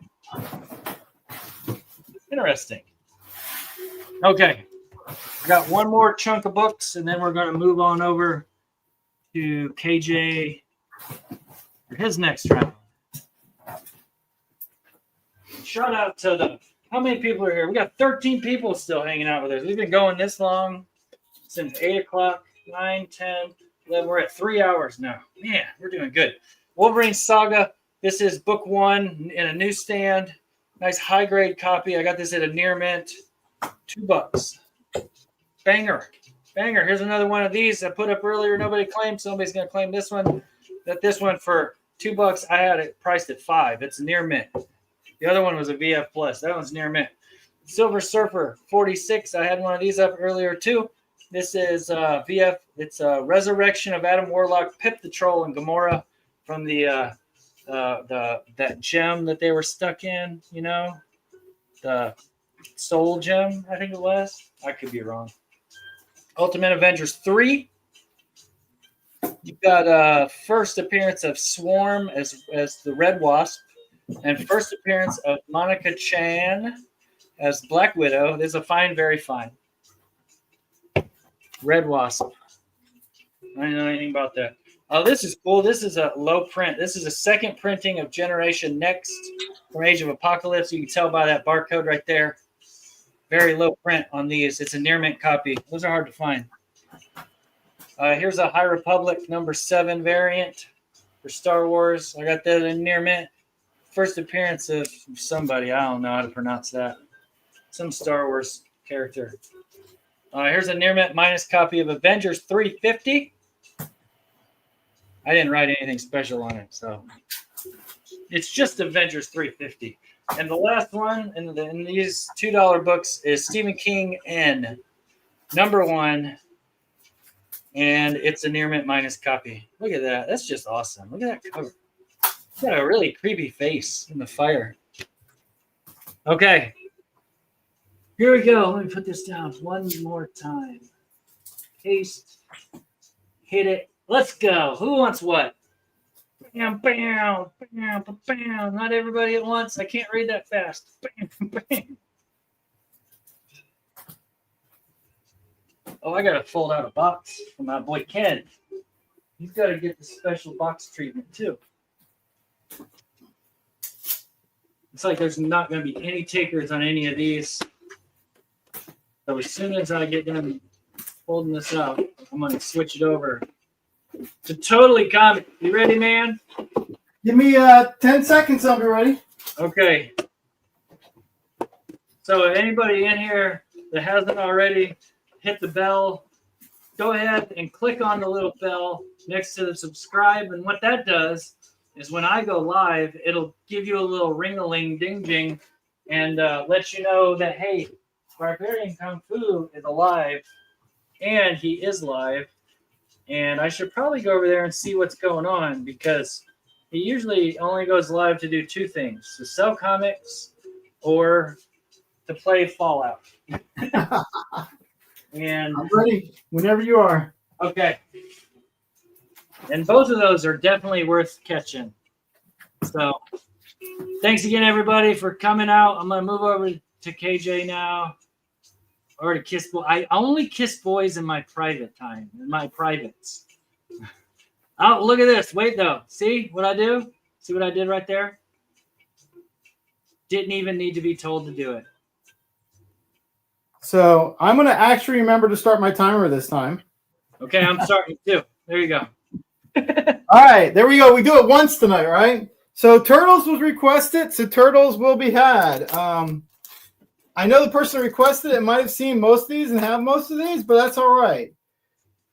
Interesting. Okay. I got one more chunk of books, and then we're going to move on over to KJ for his next round. Shout out to the, how many people are here? We got 13 people still hanging out with us. We've been going this long since 8 o'clock, 9, 10, 11. We're at 3 hours now. Man, we're doing good. Wolverine Saga. This is book 1 in a newsstand. Nice high-grade copy. I got this at a near mint. $2. Banger. Banger. Here's another one of these I put up earlier. Nobody claimed. Somebody's going to claim this one. This one for $2. I had it priced at $5. It's near mint. The other one was a VF Plus. That one's near mint. Silver Surfer 46. I had one of these up earlier too. This is VF. It's a Resurrection of Adam Warlock, Pip the Troll, and Gamora from the that gem that they were stuck in. You know, the Soul Gem. I think it was. I could be wrong. Ultimate Avengers 3. You've got first appearance of Swarm as the Red Wasp, and first appearance of Monica Chan as Black Widow. There's a fine, very fine. Red Wasp. I don't know anything about that. Oh, this is cool. This is a low print. This is a second printing of Generation Next from Age of Apocalypse. You can tell by that barcode right there. Very low print on these. It's a near mint copy. Those are hard to find. Here's a High Republic number 7 variant for Star Wars. I got that in near mint. First appearance of somebody. I don't know how to pronounce that. Some Star Wars character. Here's a near mint minus copy of Avengers 350. I didn't write anything special on it, so it's just Avengers 350. And the last one in these $2 books is Stephen King N, number 1, and it's a near mint minus copy. Look at that. That's just awesome. Look at that cover. It's got a really creepy face in the fire. Okay. Here we go. Let me put this down one more time. Paste. Hit it. Let's go. Who wants what? Bam, bam, bam, bam. Not everybody at once. I can't read that fast. Bam, bam. Oh, I got to fold out a box for my boy Ken. He's got to get the special box treatment too. It's like there's not going to be any takers on any of these. So as soon as I get done folding this out, I'm going to switch it over to Totally Comic. You ready, man? Give me 10 seconds. I'll be ready. Okay. So anybody in here that hasn't already hit the bell, go ahead and click on the little bell next to the subscribe. And what that does is when I go live, it'll give you a little ring-a-ling ding-ding and let you know that, hey, Barbarian Kung Fu is alive, and he is live. And I should probably go over there and see what's going on because he usually only goes live to do 2 things: to sell comics or to play Fallout. And I'm ready whenever you are. okay. And both of those are definitely worth catching. So thanks again, everybody, for coming out. I'm going to move over to KJ now. Or to kiss boy. I only kiss boys in my private time, in my privates. Oh, look at this. Wait, though. See what I do? See what I did right there? Didn't even need to be told to do it. So I'm going to actually remember to start my timer this time. Okay, I'm starting too. There you go. All right, there we go. We do it once tonight, right? So Turtles was requested, so Turtles will be had. I know the person requested it might have seen most of these and have most of these, but that's all right.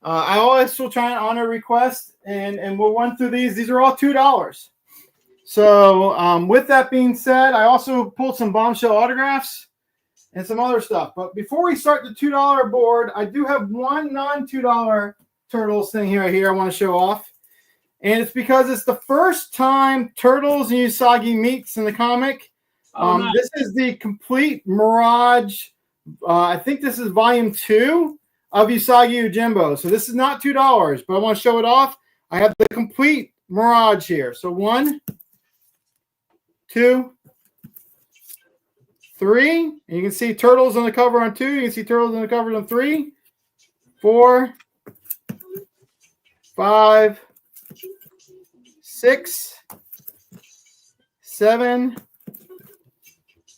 I always will try and honor requests, and we'll run through these. These are all $2. So with that being said, I also pulled some bombshell autographs and some other stuff. But before we start the $2 board, I do have one non-$2 Turtles thing here I want to show off. And it's because it's the first time Turtles and Usagi meets in the comic. Nice. This is the complete Mirage. I think this is volume 2 of Usagi Yojimbo. So this is not $2, but I want to show it off. I have the complete Mirage here. So 1, 2, 3. And you can see Turtles on the cover on 2. You can see Turtles on the cover on 3, 4, 5, 6, 7,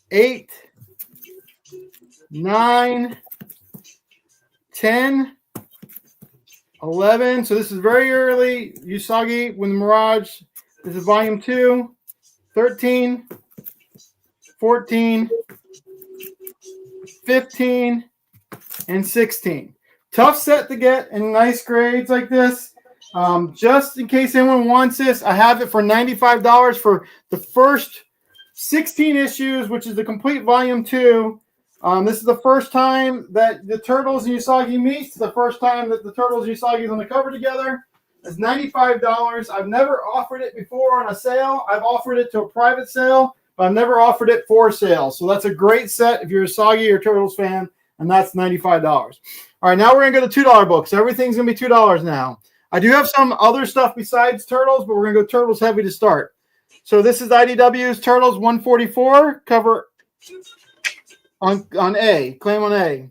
8, 9, 10, 11. So this is very early Usagi when the Mirage. This is volume 2, 13, 14, 15, and 16. Tough set to get in nice grades like this. Just in case anyone wants this, I have it for $95 for the first 16 issues, which is the complete volume 2. This is the first time that the Turtles and Usagi meet. The first time that the Turtles and Usagi is on the cover together. It's $95. I've never offered it before on a sale. I've offered it to a private sale, but I've never offered it for sale. So that's a great set if you're a Usagi or Turtles fan, and that's $95. All right, now we're going to go to $2 books. Everything's going to be $2 now. I do have some other stuff besides Turtles, but we're going to go Turtles heavy to start. So this is IDW's Turtles 144, cover on A, claim on A.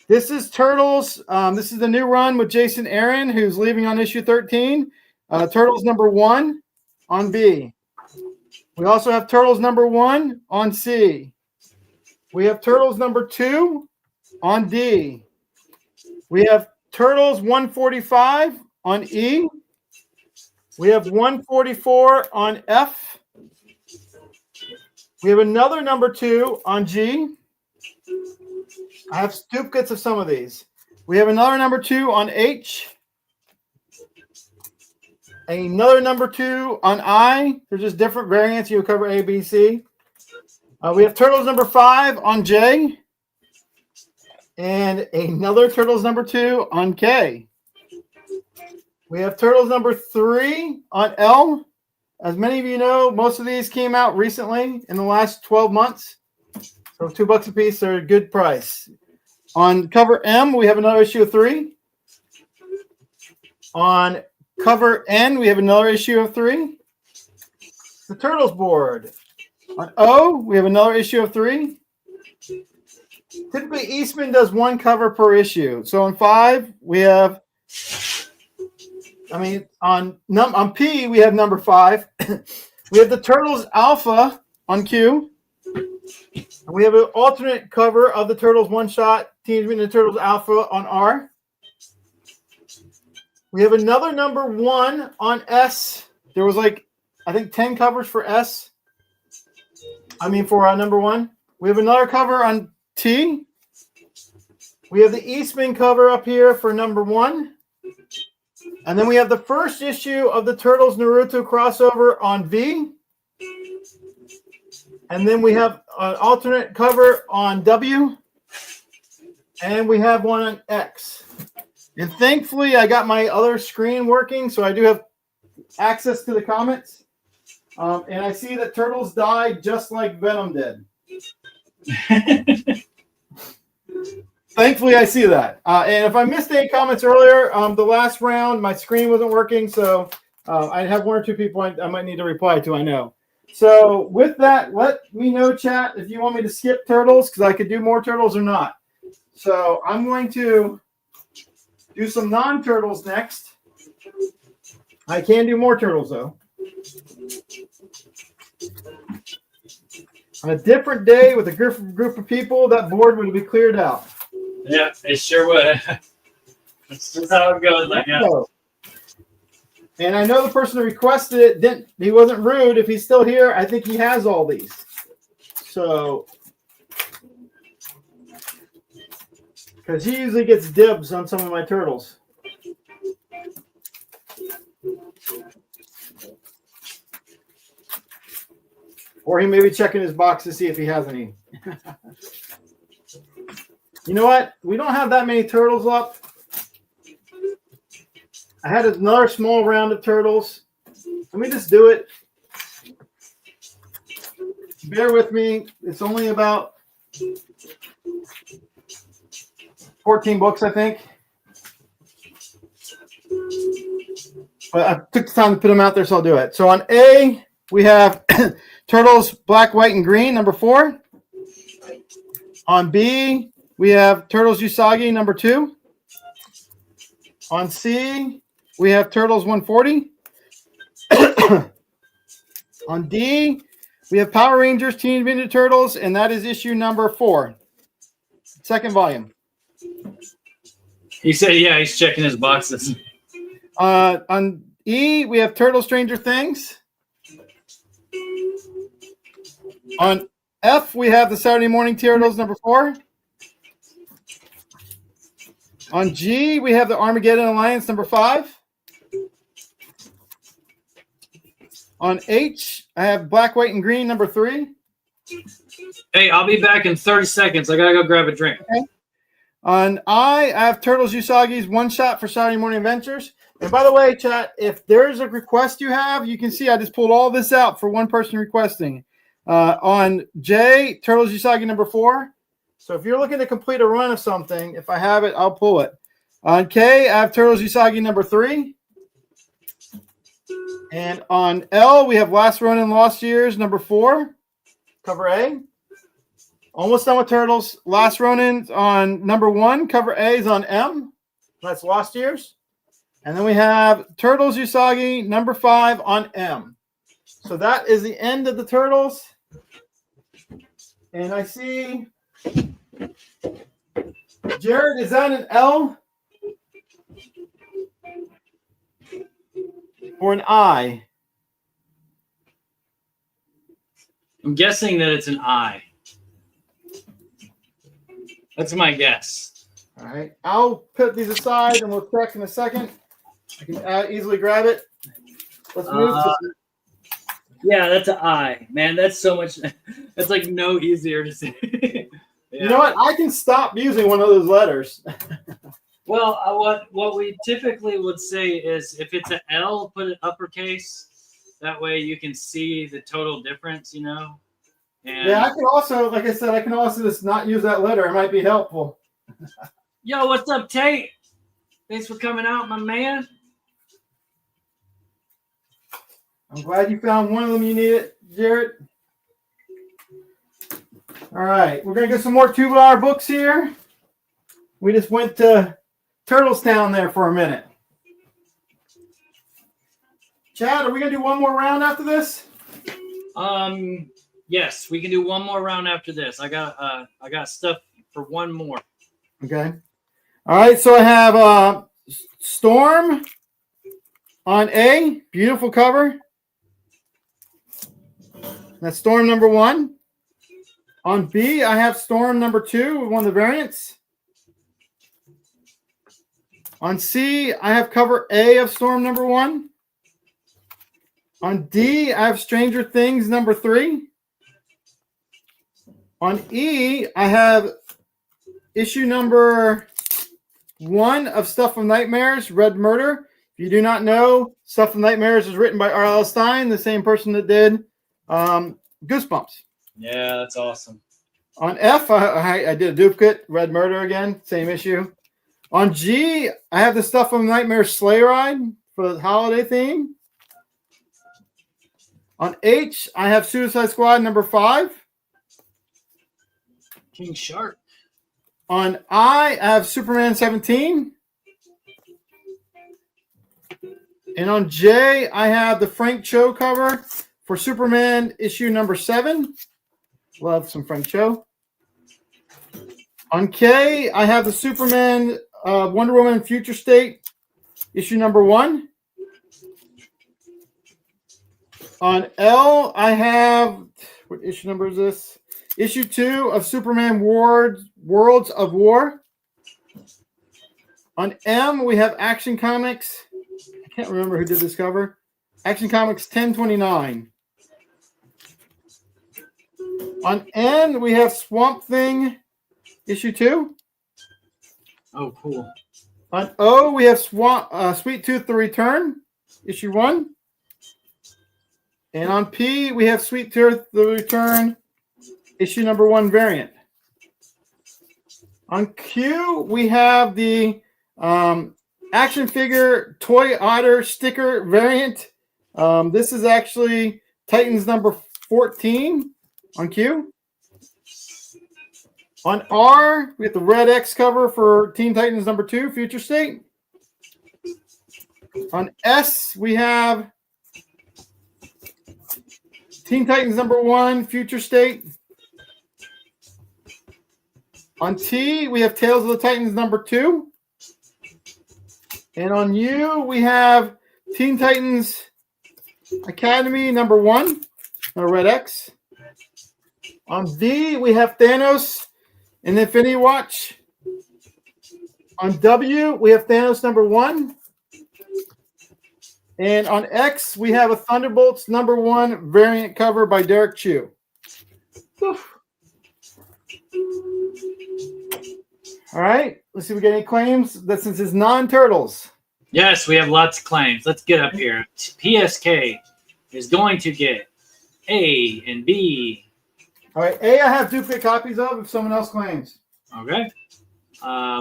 This is Turtles. This is the new run with Jason Aaron, who's leaving on issue 13. Turtles number 1 on B. We also have Turtles number 1 on C. We have Turtles number 2 on D. We have Turtles 145 on E. We have 144 on F. We have another number 2 on G. I have duplicates of some of these. We have another number 2 on H. Another number 2 on I. They're just different variants. You'll cover A, B, C. We have Turtles number 5 on J. And another Turtles number 2 on K. We have Turtles number 3 on L. As many of you know, most of these came out recently in the last 12 months. So $2 a piece, they're a good price. On cover M, we have another issue of 3. On cover N, we have another issue of 3. The Turtles board. On O, we have another issue of 3. Typically, Eastman does 1 cover per issue. So on 5, we have, on P, we have number 5. We have the Turtles Alpha on Q. And we have an alternate cover of the Turtles one-shot Teenage Mutant Ninja Turtles Alpha on R. We have another number 1 on S. There was I think 10 covers for S. For number 1. We have another cover on T. We have the Eastman cover up here for number 1. And then we have the first issue of the Turtles Naruto crossover on V. And then we have an alternate cover on W. And we have one on X. And thankfully, I got my other screen working, so I do have access to the comments. And I see that Turtles died just like Venom did. Thankfully, I see that. And if I missed any comments earlier, the last round, my screen wasn't working, so I have one or two people I might need to reply to, I know. So with that, let me know, chat, if you want me to skip turtles, because I could do more turtles or not. So I'm going to do some non-turtles next. I can do more turtles, though. On a different day with a group of people, that board would be cleared out. Yeah, it sure would. That's just how it goes, I guess. And I know the person who requested it didn't. He wasn't rude. If he's still here, I think he has all these. So, because he usually gets dibs on some of my turtles. Or he may be checking his box to see if he has any. You know what? We don't have that many turtles up. I had another small round of turtles. Let me just do it. Bear with me. It's only about 14 books, I think. But I took the time to put them out there, so I'll do it. So on A, we have Turtles Black, White, and Green, number 4. On B, we have Turtles Usagi, number 2. On C, we have Turtles 140. On D, we have Power Rangers Teenage Mutant Ninja Turtles, and that is issue number 4. Second volume. He said, yeah, he's checking his boxes. On E, we have Turtle Stranger Things. On F, we have the Saturday Morning Turtles, number 4. On G, we have the Armageddon Alliance, number 5. On H, I have Black, White, and Green, number 3. Hey, I'll be back in 30 seconds. I got to go grab a drink. Okay. On I have Turtles Usagi's One Shot for Saturday Morning Adventures. And by the way, chat, if there's a request you have, you can see I just pulled all this out for one person requesting. On J, Turtles Usagi number 4. So if you're looking to complete a run of something, if I have it, I'll pull it. On K, I have Turtles Usagi number 3. And on L, we have Last Ronin Lost Years number 4, cover A. Almost done with Turtles. Last Ronin on number 1, cover A is on M. That's Lost Years. And then we have Turtles Usagi number 5 on M. So that is the end of the Turtles. And I see Jared, is that an L or an I? I'm guessing that it's an I. That's my guess. All right. I'll put these aside and we'll check in a second. I can easily grab it. Let's move to... Yeah, that's an I. Man, that's so much. That's like no easier to say. Yeah. You know what? I can stop using one of those letters. Well, what we typically would say is if it's an L, put it uppercase. That way you can see the total difference, you know? And yeah, I can also, like I said, I can also just not use that letter. It might be helpful. Yo, what's up, Tate? Thanks for coming out, my man. I'm glad you found one of them you needed, Jared. All right, we're going to get some more $2 books here. We just went to Turtlestown there for a minute. Chad, are we going to do one more round after this? Yes, we can do one more round after this. I got stuff for one more. Okay. All right, so I have Storm on A, beautiful cover. That's Storm number 1. On B, I have Storm number 2, one of the variants. On C, I have cover A of Storm number 1. On D, I have Stranger Things number 3. On E, I have issue number 1 of Stuff of Nightmares, Red Murder. If you do not know, Stuff of Nightmares is written by R.L. Stine, the same person that did Goosebumps. Yeah, that's awesome. On F, I did a duplicate, Red Murder again, same issue. On G, I have the stuff from Nightmare Sleigh Ride for the holiday theme. On H, I have Suicide Squad number 5. King Shark. On I have Superman 17. And on J, I have the Frank Cho cover for Superman issue number 7. Love some Frank Cho. On K, I have the Superman Wonder Woman Future State issue number 1. On L, I have, what issue number is this? Issue 2 of Superman Worlds of War. On M, we have Action Comics. I can't remember who did this cover. Action Comics 1029. On N, we have Swamp Thing, issue 2. Oh, cool. On O, we have Sweet Tooth The Return, issue 1. And on P, we have Sweet Tooth The Return, issue number 1 variant. On Q, we have the action figure Toy Otter sticker variant. This is actually Titans number 14 on Q. On R, we have the Red X cover for Teen Titans number 2, Future State. On S, we have Teen Titans number 1, Future State. On T, we have Tales of the Titans number 2. And on U, we have Teen Titans Academy number 1, Red X. On V, we have Thanos and Infinity Watch. On W, we have Thanos number 1. And on X, we have a Thunderbolts number 1 variant cover by Derek Chu. All right, let's see if we get any claims. That since it's non-turtles. Yes, we have lots of claims. Let's get up here. PSK is going to get A and B. All right, A I have duplicate copies of if someone else claims. Okay.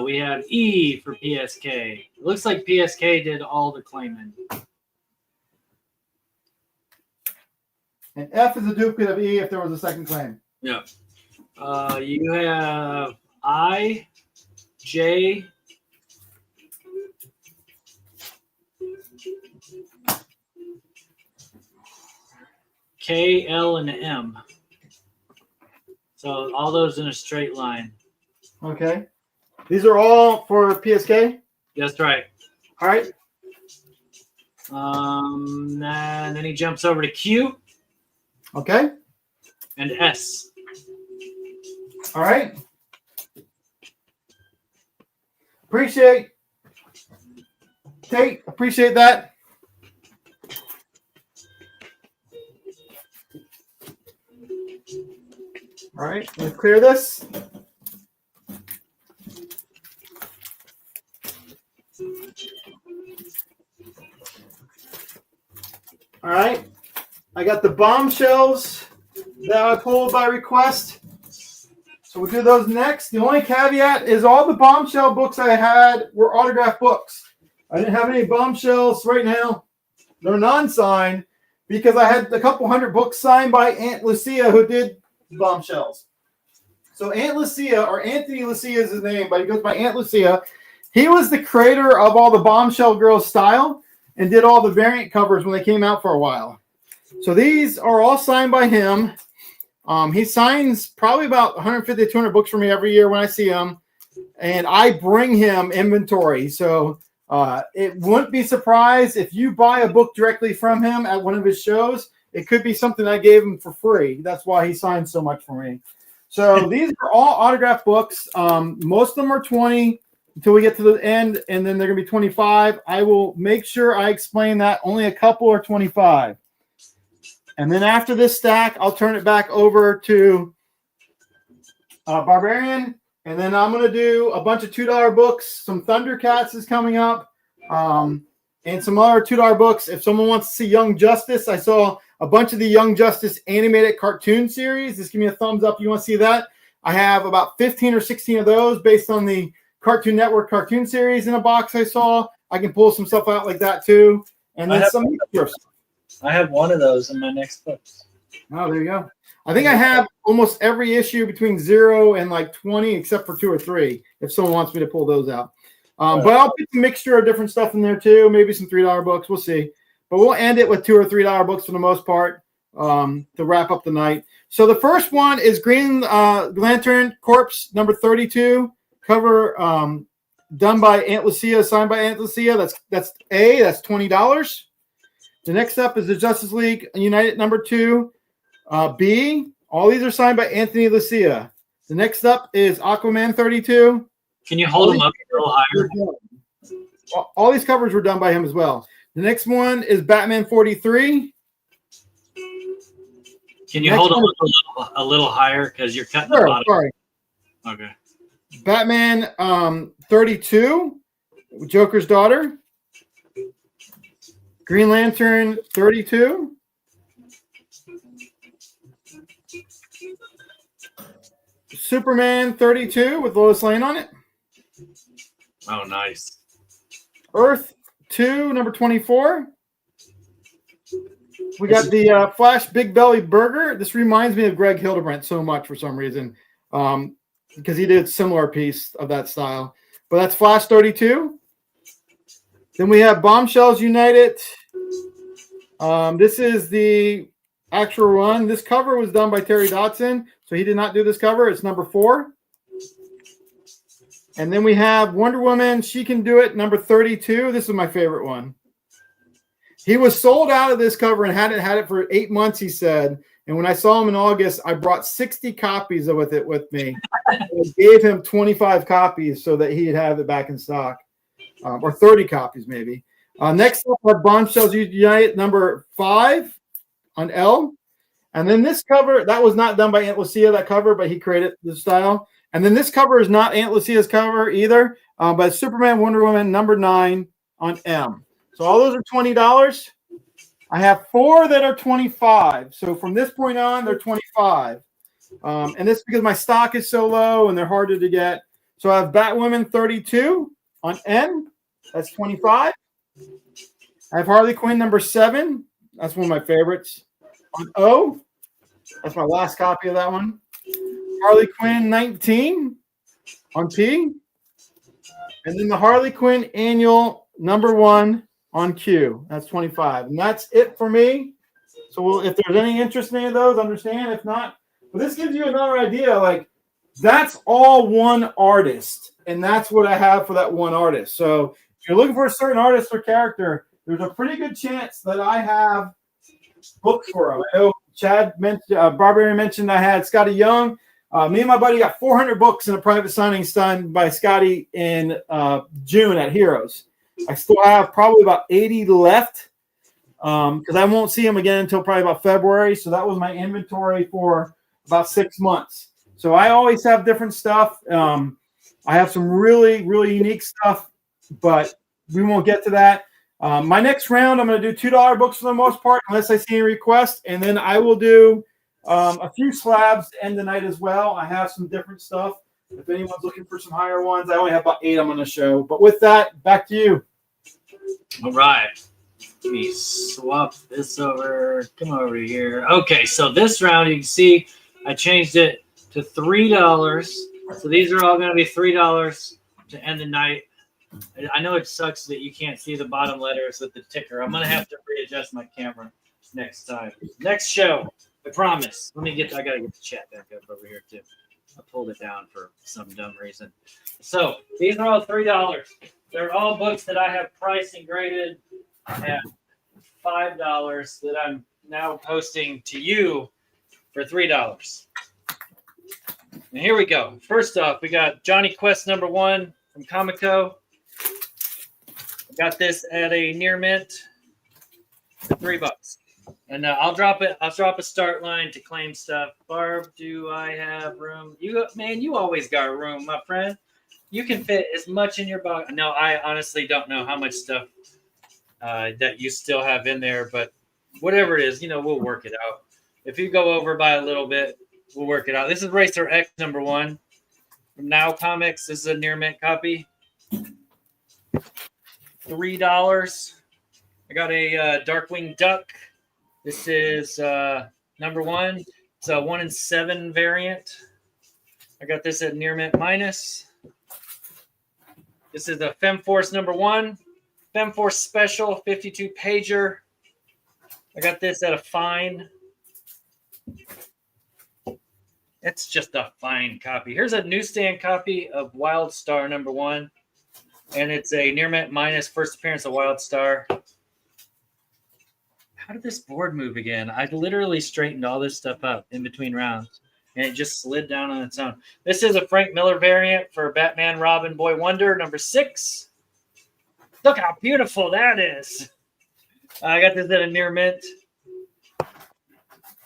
We have E for PSK. It looks like PSK did all the claiming. And F is a duplicate of E if there was a second claim. Yeah. You have I, J, K, L, and M. So all those in a straight line. Okay. These are all for PSK? That's right. All right. And then he jumps over to Q. Okay. And S. All right. Appreciate that. All right, let's clear this. All right, I got the bombshells that I pulled by request. So we'll do those next. The only caveat is all the bombshell books I had were autographed books. I didn't have any bombshells right now. They're non-signed because I had a couple hundred books signed by Aunt Lucia who did bombshells. So Aunt Lucia, or Anthony Lucia is his name, but he goes by Aunt Lucia. He was the creator of all the Bombshell Girls style and did all the variant covers when they came out for a while. So these are all signed by him. He signs probably about 150 to 200 books for me every year when I see him, and I bring him inventory. So it wouldn't be surprised if you buy a book directly from him at one of his shows. It could be something I gave him for free. That's why he signs so much for me. So these are all autographed books. Most of them are 20 until we get to the end, and then they're going to be 25. I will make sure I explain that. Only a couple are 25. And then after this stack, I'll turn it back over to Barbarian. And then I'm going to do a bunch of $2 books. Some Thundercats is coming up. And some other $2 books. If someone wants to see Young Justice, I saw a bunch of the Young Justice animated cartoon series. Just give me a thumbs up if you want to see that. I have about 15 or 16 of those based on the Cartoon Network cartoon series in a box I saw. I can pull some stuff out like that too. And then some mixture stuff. I have one of those in my next book. Oh, there you go. I think I have almost every issue between 0 and like 20, except for 2 or 3, if someone wants me to pull those out. But I'll put a mixture of different stuff in there too. Maybe some $3 books. We'll see. But we'll end it with $2 or $3 books for the most part to wrap up the night. So the first one is Green Lantern Corps number 32, cover done by Aunt Lucia, signed by Aunt Lucia. That's $20. The next up is the Justice League United number 2. B, all these are signed by Anthony Lucia. The next up is Aquaman 32. Can you hold them up a little higher? All these covers were done by him as well. The next one is Batman 43. Can you hold them up a little higher because you're cutting the bottom? Sorry. Okay. Batman 32, Joker's daughter. Green Lantern 32. Superman 32 with Lois Lane on it. Oh, nice. Earth 2, number 24. We got the Flash Big Belly Burger. This reminds me of Greg Hildebrandt so much for some reason because he did a similar piece of that style. But that's Flash 32. Then we have Bombshells United. This is the actual run. This cover was done by Terry Dodson, so he did not do this cover. It's number 4. And then we have Wonder Woman, She Can Do It, number 32. This is my favorite one. He was sold out of this cover and hadn't had it for 8 months, he said. And when I saw him in August, I brought 60 copies of it with me. I gave him 25 copies so that he'd have it back in stock, or 30 copies maybe. Next up, our Bombshells United, number 5 on L. And then this cover, that was not done by Aunt Lucia, that cover, but he created the style. And then this cover is not Aunt Lucia's cover either, but Superman, Wonder Woman, number 9 on M. So all those are $20. I have 4 that are 25. So from this point on, they're 25. And this is because my stock is so low and they're harder to get. So I have Batwoman 32 on N. That's 25. I have Harley Quinn number 7. That's one of my favorites. On O, that's my last copy of that one. Harley Quinn 19 on P. And then the Harley Quinn annual number 1 on Q. That's 25. And that's it for me. So if there's any interest in any of those, understand. If not, but this gives you another idea. Like, that's all one artist. And that's what I have for that one artist. So if you're looking for a certain artist or character, there's a pretty good chance that I have books for them. I know Chad mentioned, Barbarian mentioned I had Scotty Young. Me and my buddy got 400 books in a private signing done by Scotty in June at Heroes. I still have probably about 80 left because I won't see them again until probably about February. So that was my inventory for about 6 months. So I always have different stuff. I have some really, really unique stuff, but we won't get to that. My next round, I'm going to do $2 books for the most part, unless I see any requests. And then I will do a few slabs to end the night as well. I have some different stuff. If anyone's looking for some higher ones, I only have about 8 I'm going to show. But with that, back to you. All right. Let me swap this over. Come over here. Okay, so this round, you can see I changed it to $3. So these are all going to be $3 to end the night. I know it sucks that you can't see the bottom letters with the ticker. I'm going to have to readjust my camera next time. Next show, I promise. I got to get the chat back up over here too. I pulled it down for some dumb reason. So these are all $3. They're all books that I have priced and graded at $5 that I'm now posting to you for $3. And here we go. First off, we got Johnny Quest number 1 from Comico. I got this at a near mint for $3. And I'll drop it. I'll drop a start line to claim stuff. Barb, do I have room? You always got room, my friend. You can fit as much in your box. No, I honestly don't know how much stuff that you still have in there, but whatever it is, we'll work it out. If you go over by a little bit, we'll work it out. This is Racer X #1 from Now Comics. This is a near mint copy. $3. I got a Darkwing Duck. This is #1. It's a 1 in 7 variant. I got this at near mint minus. This is the FemForce #1. FemForce Special 52 pager. I got this at a fine. It's just a fine copy. Here's a newsstand copy of Wildstar #1. And it's a near mint minus, first appearance of Wildstar. How did this board move again? I literally straightened all this stuff up in between rounds, and it just slid down on its own. This is a Frank Miller variant for Batman, Robin, Boy Wonder #6. Look how beautiful that is. I got this at a near mint.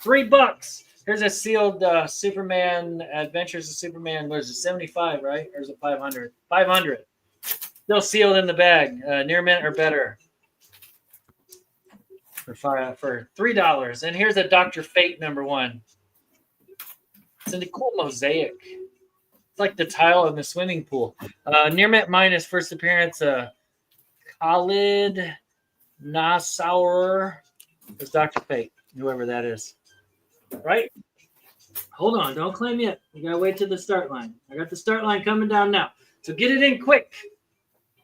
$3. Here's a sealed Superman Adventures of Superman. What is it, 75, right? Or is it 500? 500. Still sealed in the bag. Near mint or better. For $3. And here's a Dr. Fate #1. It's a cool mosaic. It's like the tile in the swimming pool. Near mint minus, first appearance, Khalid Nassauer. It's Dr. Fate, whoever that is. Right? Hold on, don't claim yet. You gotta wait till the start line. I got the start line coming down now. So get it in quick.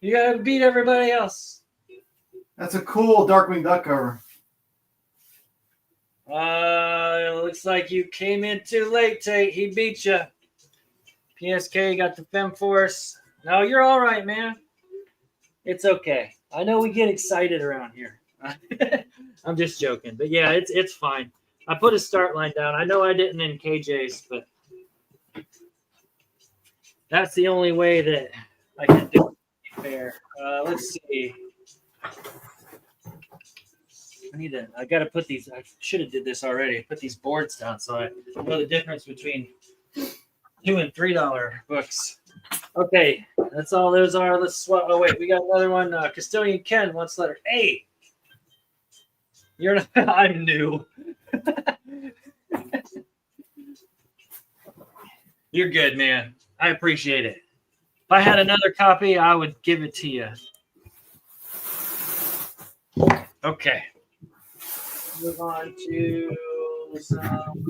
You gotta beat everybody else. That's a cool Darkwing Duck cover. It looks like you came in too late, Tate. He beat you. PSK got the FemForce. No, you're all right, man. It's okay. I know we get excited around here. I'm just joking, but yeah, it's fine. I put a start line down. I know I didn't in KJ's, but that's the only way that I can do it fair. Let's see. I got to put these. I should have did this already. Put these boards down so I know the difference between $2 and $3 books. Okay, that's all those are. Let's swap. Oh wait, we got another one. Custodian Ken wants letter A. You're not. I'm new. You're good, man. I appreciate it. If I had another copy, I would give it to you. Okay. Move on to some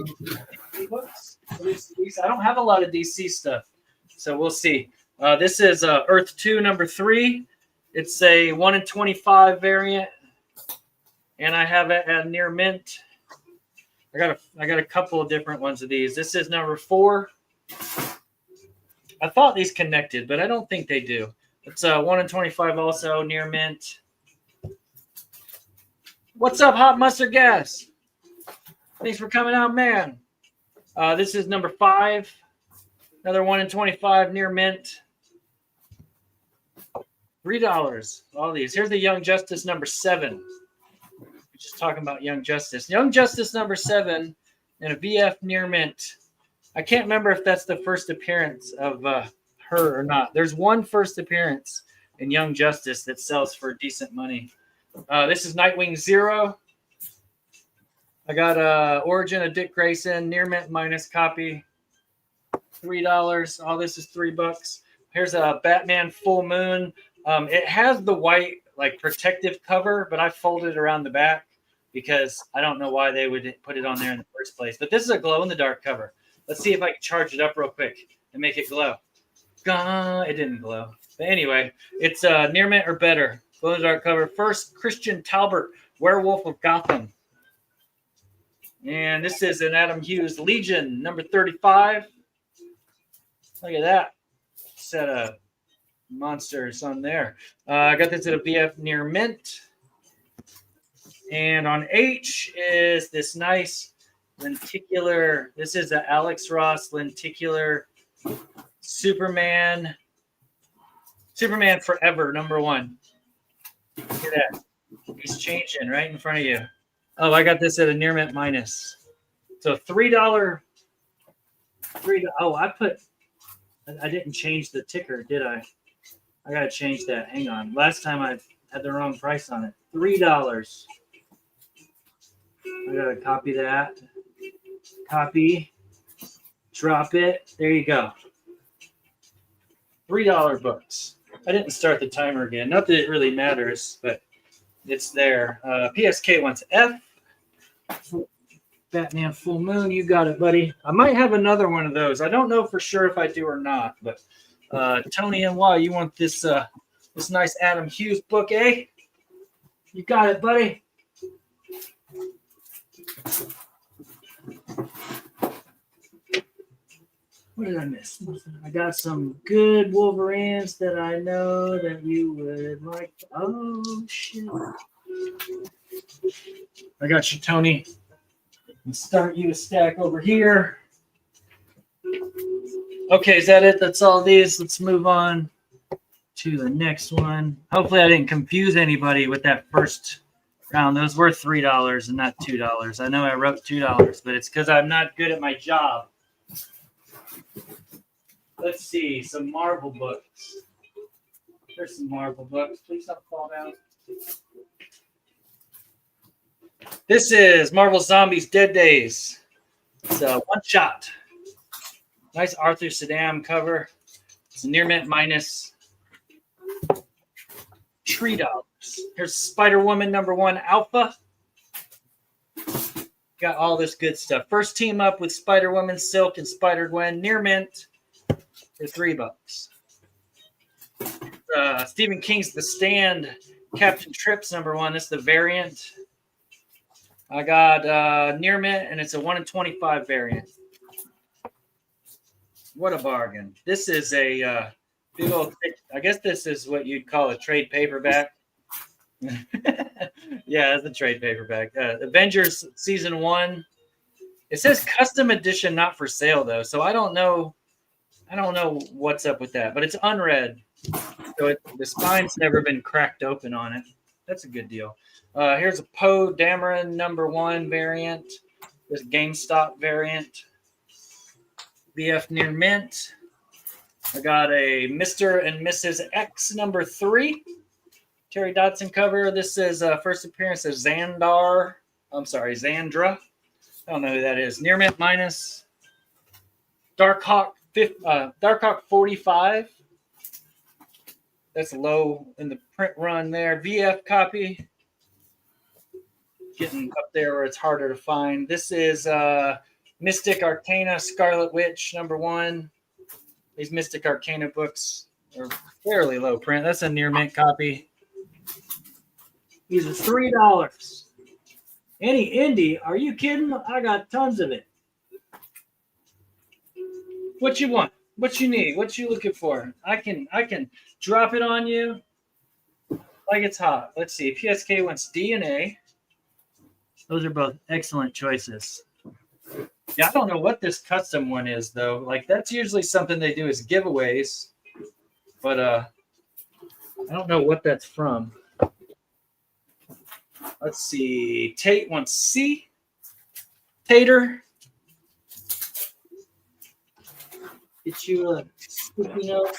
books. I don't have a lot of DC stuff, so we'll see. This is Earth 2 #3. It's a 1 in 25 variant, and I have it at near mint. I got a couple of different ones of these. This is #4. I thought these connected, but I don't think they do. It's 1 in 25 also, near mint. What's up, Hot Mustard Gas? Thanks for coming out, man. This is #5. Another 1 in 25, near mint. $3. All these. Here's the Young Justice #7. We're just talking about Young Justice. Young Justice #7 and a VF near mint. I can't remember if that's the first appearance of her or not. There's one first appearance in Young Justice that sells for decent money. This is Nightwing 0. I got Origin of Dick Grayson, near mint minus copy. $3. All this is $3. Here's a Batman Full Moon. It has the white like protective cover, but I folded it around the back because I don't know why they would put it on there in the first place. But this is a glow in the dark cover. Let's see if I can charge it up real quick and make it glow. It didn't glow. But anyway, it's near mint or better. Glow in the dark cover. First, Christian Talbot, Werewolf of Gotham. And this is an Adam Hughes Legion, #35. Look at that set of monsters on there. I got this at a VF near mint. And on H is this nice lenticular. This is a Alex Ross lenticular Superman Forever #1. Look at that. He's changing right in front of you. Oh, I got this at a near mint minus. So $3. Oh, I didn't change the ticker, did I? I got to change that. Hang on. Last time I had the wrong price on it. $3. I got to copy that. Copy. Drop it. There you go. $3 books. I didn't start the timer again. Not that it really matters, but it's there. PSK wants F. Batman Full Moon, you got it, buddy. I might have another one of those. I don't know for sure if I do or not, but Tony NY, you want this this nice Adam Hughes book, eh? You got it, buddy. What did I miss? I got some good Wolverines that I know that you would like. Oh, shit. I got you, Tony. And start you a stack over here. Okay, is that it? That's all these. Let's move on to the next one. Hopefully I didn't confuse anybody with that first round. Those were $3 and not $2. I know I wrote $2, but it's because I'm not good at my job. Let's see, some Marvel books. There's some Marvel books. Please don't fall down. This is Marvel Zombies Dead Days. It's a one shot. Nice Arthur Saddam cover. It's near mint minus $3. Here's Spider-Woman #1 Alpha. Got all this good stuff. First team up with Spider-Woman, Silk, and Spider-Gwen near mint for $3. Stephen King's The Stand, Captain Trips #1. This is the variant. I got near mint, and it's a 1 in 25 variant. What a bargain. This is a big old, I guess this is what you'd call a trade paperback. Yeah, it's a trade paperback. Avengers Season 1. It says custom edition, not for sale, though. So I don't know what's up with that, but it's unread. So the spine's never been cracked open on it. That's a good deal. Here's a Poe Dameron #1 variant. This GameStop variant. BF near mint. I got a Mr. and Mrs. X #3. Terry Dodson cover. This is first appearance of Xandra. I don't know who that is. Near mint minus. Darkhawk 45. That's low in the print run there. VF copy. Getting up there where it's harder to find. This is Mystic Arcana Scarlet Witch #1. These Mystic Arcana books are fairly low print. That's a near mint copy. These are $3. Any indie? Are you kidding? I got tons of it. What you want? What you need? What you looking for? I can drop it on you like it's hot. Let's see. PSK wants DNA. Those are both excellent choices. Yeah, I don't know what this custom one is though. Like that's usually something they do is giveaways, but I don't know what that's from. Let's see. Tate wants C. Tater. Get you a sticky note.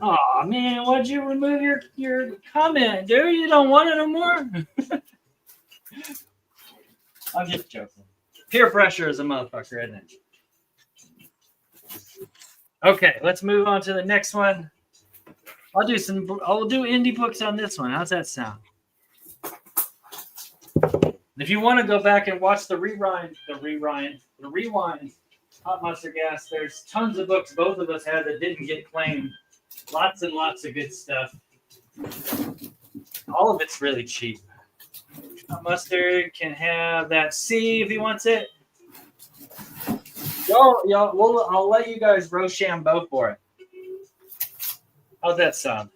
Oh man, why'd you remove your comment, dude? You don't want it no more? I'm just joking. Peer pressure is a motherfucker, isn't it? Okay, let's move on to the next one. I'll do indie books on this one. How's that sound? If you want to go back and watch the rewind, Hot Mustard Gas, there's tons of books both of us had that didn't get claimed. Lots and lots of good stuff. All of it's really cheap. Hot Mustard can have that C if he wants it. I'll let you guys Rochambeau for it. How's that sound?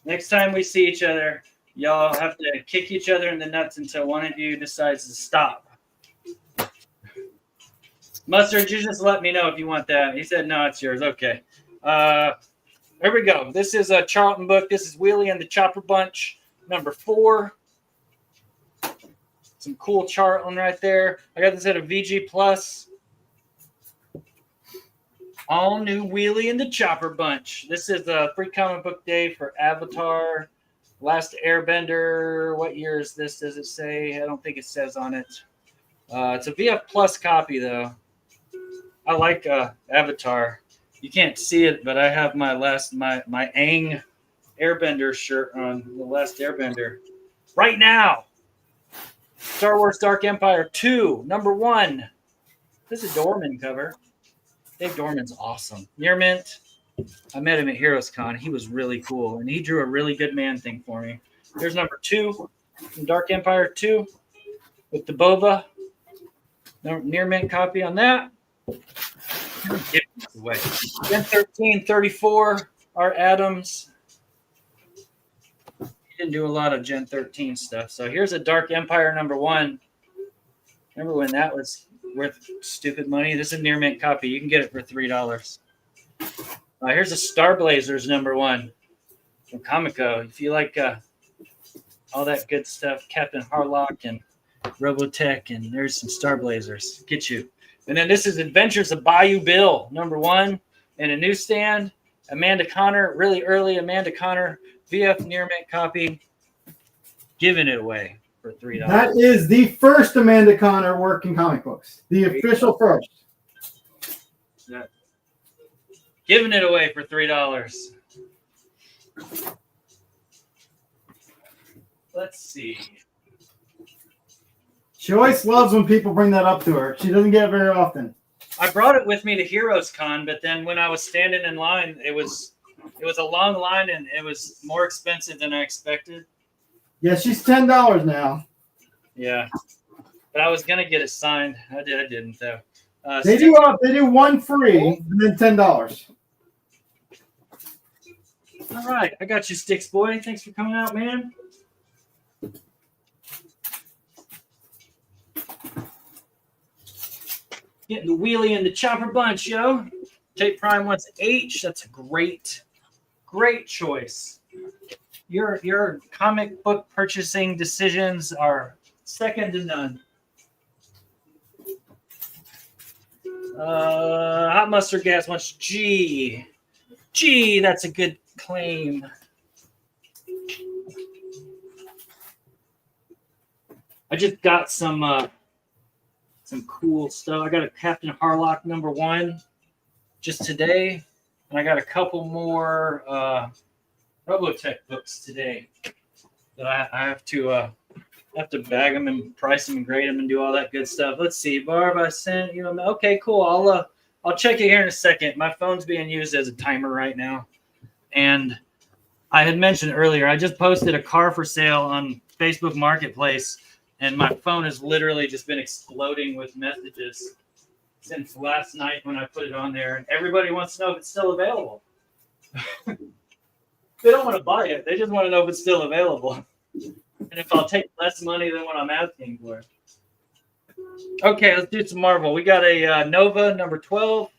Next time we see each other, y'all have to kick each other in the nuts until one of you decides to stop. Mustard, you just let me know if you want that. He said, no, it's yours. Okay. Here we go. This is a Charlton book. This is Wheelie and the Chopper Bunch, #4. Some cool Charlton right there. I got this at a VG Plus. All new Wheelie and the Chopper Bunch. This is a free comic book day for Avatar Last Airbender. What year is this? Does it say? I don't think it says on it. It's a VF Plus copy, though. I like Avatar. You can't see it, but I have my Aang Airbender shirt on. The Last Airbender. Right now. Star Wars Dark Empire 2, number 1. This is a Dorman cover. Dave Dorman's awesome. Near mint. I met him at Heroes Con. He was really cool, and he drew a really good man thing for me. Here's number 2 from Dark Empire 2 with the Boba. Near mint copy on that. Give it away. Gen 13, 34, Art Adams. He didn't do a lot of Gen 13 stuff. So here's a Dark Empire number 1. Remember when that was worth stupid money? This is a near mint copy. You can get it for $3. Here's a Star Blazers number 1 from Comico. If you like all that good stuff, Captain Harlock and Robotech, and there's some Star Blazers. Get you. And then this is Adventures of Bayou Bill, number 1, and a newsstand. Amanda Connor, really early Amanda Connor, VF near mint copy. Giving it away for $3. That is the first Amanda Connor work in comic books. The official first. Giving it away for $3. Let's see. She always loves when people bring that up to her. She doesn't get it very often. I brought it with me to Heroes Con, but then when I was standing in line, it was a long line and it was more expensive than I expected. Yeah, she's $10 now. Yeah, but I was gonna get it signed. I didn't though. They do one free and then $10. All right, I got you, Sticks boy. Thanks for coming out, man. Getting the wheelie and the chopper bunch, yo. Tape Prime wants H. That's a great choice. Your comic book purchasing decisions are second to none. Hot Mustard Gas wants G. G, that's a good claim. I just got some cool stuff. I got a Captain Harlock number 1 just today, and I got a couple more Robotech books today that I have to bag them and price them and grade them and do all that good stuff. Let's see, Barb, I sent you. Okay, cool. I'll check it here in a second. My phone's being used as a timer right now, and I had mentioned earlier I just posted a car for sale on Facebook Marketplace. And my phone has literally just been exploding with messages since last night when I put it on there. And everybody wants to know if it's still available. They don't want to buy it. They just want to know if it's still available. And if I'll take less money than what I'm asking for. Okay, let's do some Marvel. We got a Nova number 12.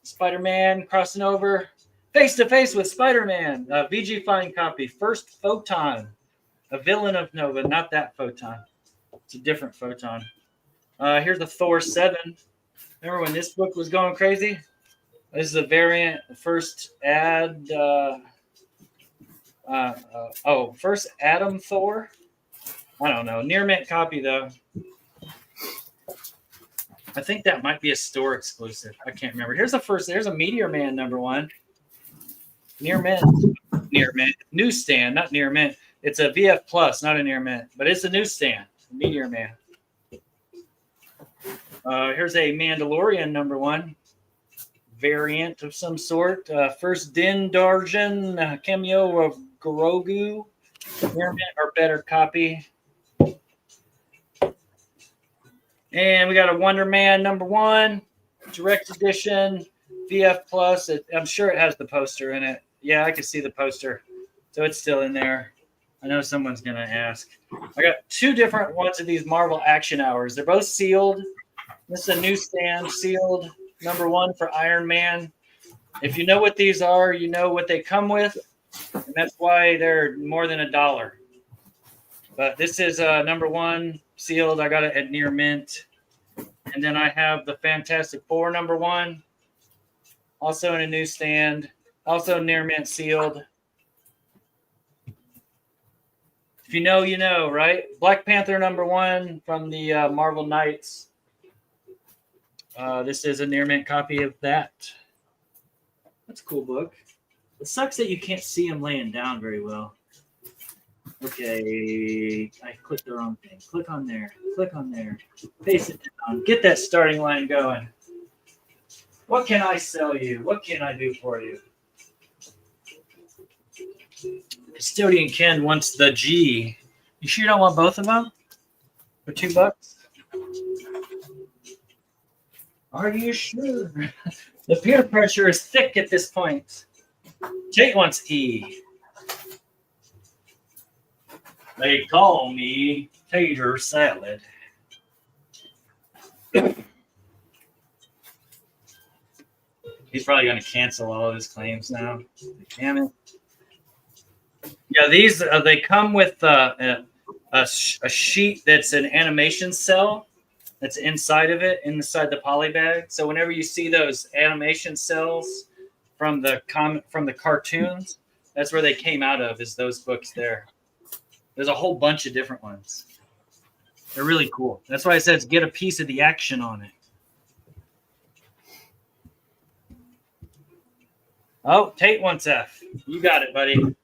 Spider-Man crossing over. Face-to-face with Spider-Man. VG Fine copy. First Photon. A villain of Nova. Not that Photon. It's a different Photon. Here's the Thor 7. Remember when this book was going crazy? This is a variant, first ad. First Adam Thor. I don't know. Near mint copy, though. I think that might be a store exclusive. I can't remember. Here's a Meteor Man number 1. Near mint. Newsstand, not near mint. It's a VF Plus, not a near mint, but it's a newsstand. Meteor Man. Here's a Mandalorian number 1 variant of some sort. First Din Djarin cameo of Grogu. Near mint or better copy. And we got a Wonder Man number 1 direct edition VF Plus. I'm sure it has the poster in it. Yeah, I can see the poster, so it's still in there. I know someone's going to ask. I got 2 different ones of these Marvel Action Hours. They're both sealed. This is a newsstand sealed number 1 for Iron Man. If you know what these are, you know what they come with. And that's why they're more than $1. But this is number 1 sealed. I got it at near mint. And then I have the Fantastic Four number 1. Also in a newsstand. Also near mint sealed. If you know, you know, right? Black Panther #1 from the Marvel Knights. This is a near mint copy of that. That's a cool book. It sucks that you can't see him laying down very well. Okay, I clicked the wrong thing. Click on there. Click on there. Paste it down. Get that starting line going. What can I sell you? What can I do for you? Custodian Ken wants the G. You sure you don't want both of them? For $2? Are you sure? The peer pressure is thick at this point. Jake wants E. They call me tater salad. He's probably going to cancel all of his claims now. Damn it. Yeah, these they come with a sheet that's an animation cell that's inside of it, inside the poly bag. So whenever you see those animation cells from the cartoons, that's where they came out of. Is those books there? There's a whole bunch of different ones. They're really cool. That's why it says get a piece of the action on it. Oh, Tate wants F. You got it, buddy.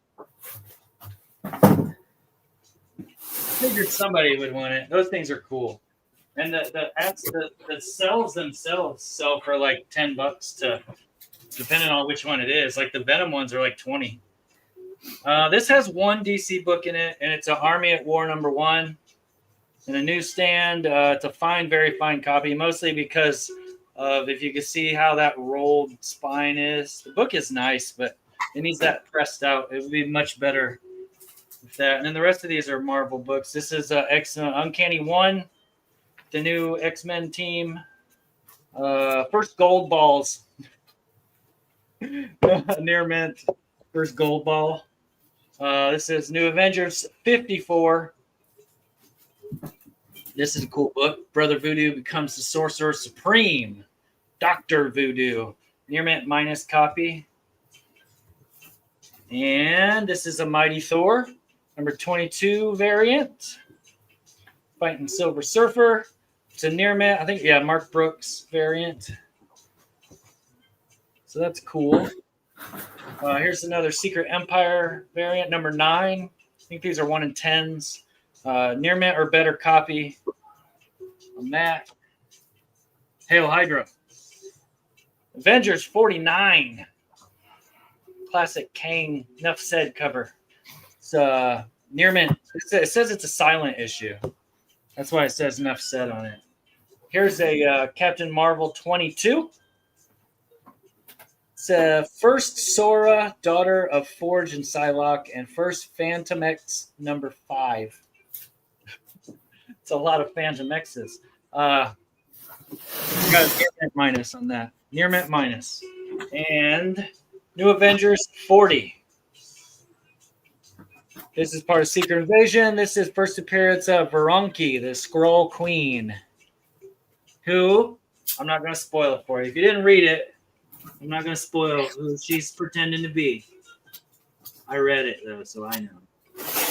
Figured somebody would want it. Those things are cool. And the cells themselves sell for like $10 to, depending on which one it is. Like the Venom ones are like 20. This has one DC book in it, and it's an Army at War #1 in a newsstand. It's a fine, very fine copy, mostly because of, if you can see how that rolled spine is. The book is nice, but it needs that pressed out. It would be much better with that. And then the rest of these are Marvel books. This is Uncanny 1, the new X-Men team. First gold balls. Near mint. First gold ball. This is New Avengers 54. This is a cool book. Brother Voodoo becomes the Sorcerer Supreme. Dr. Voodoo. Near mint minus copy. And this is a Mighty Thor. #22 variant. Fighting Silver Surfer. It's a near mint. I think, yeah, Mark Brooks variant. So that's cool. Here's another Secret Empire variant, #9. I think these are 1 in 10s. Near mint or better copy on that. Hail Hydra. Avengers 49. Classic Kang Nuff Said cover. It's near mint. It says it's a silent issue. That's why it says Nuff Said on it. Here's a Captain Marvel 22. It's first Sora, daughter of Forge and Psylocke, and first Phantom X #5. It's a lot of Phantom X's. Got a near mint minus on that. Near mint minus. And New Avengers 40. This is part of Secret Invasion. This is first appearance of Veronki, the Skrull Queen, who, I'm not going to spoil it for you. If you didn't read it, I'm not going to spoil who she's pretending to be. I read it, though, so I know.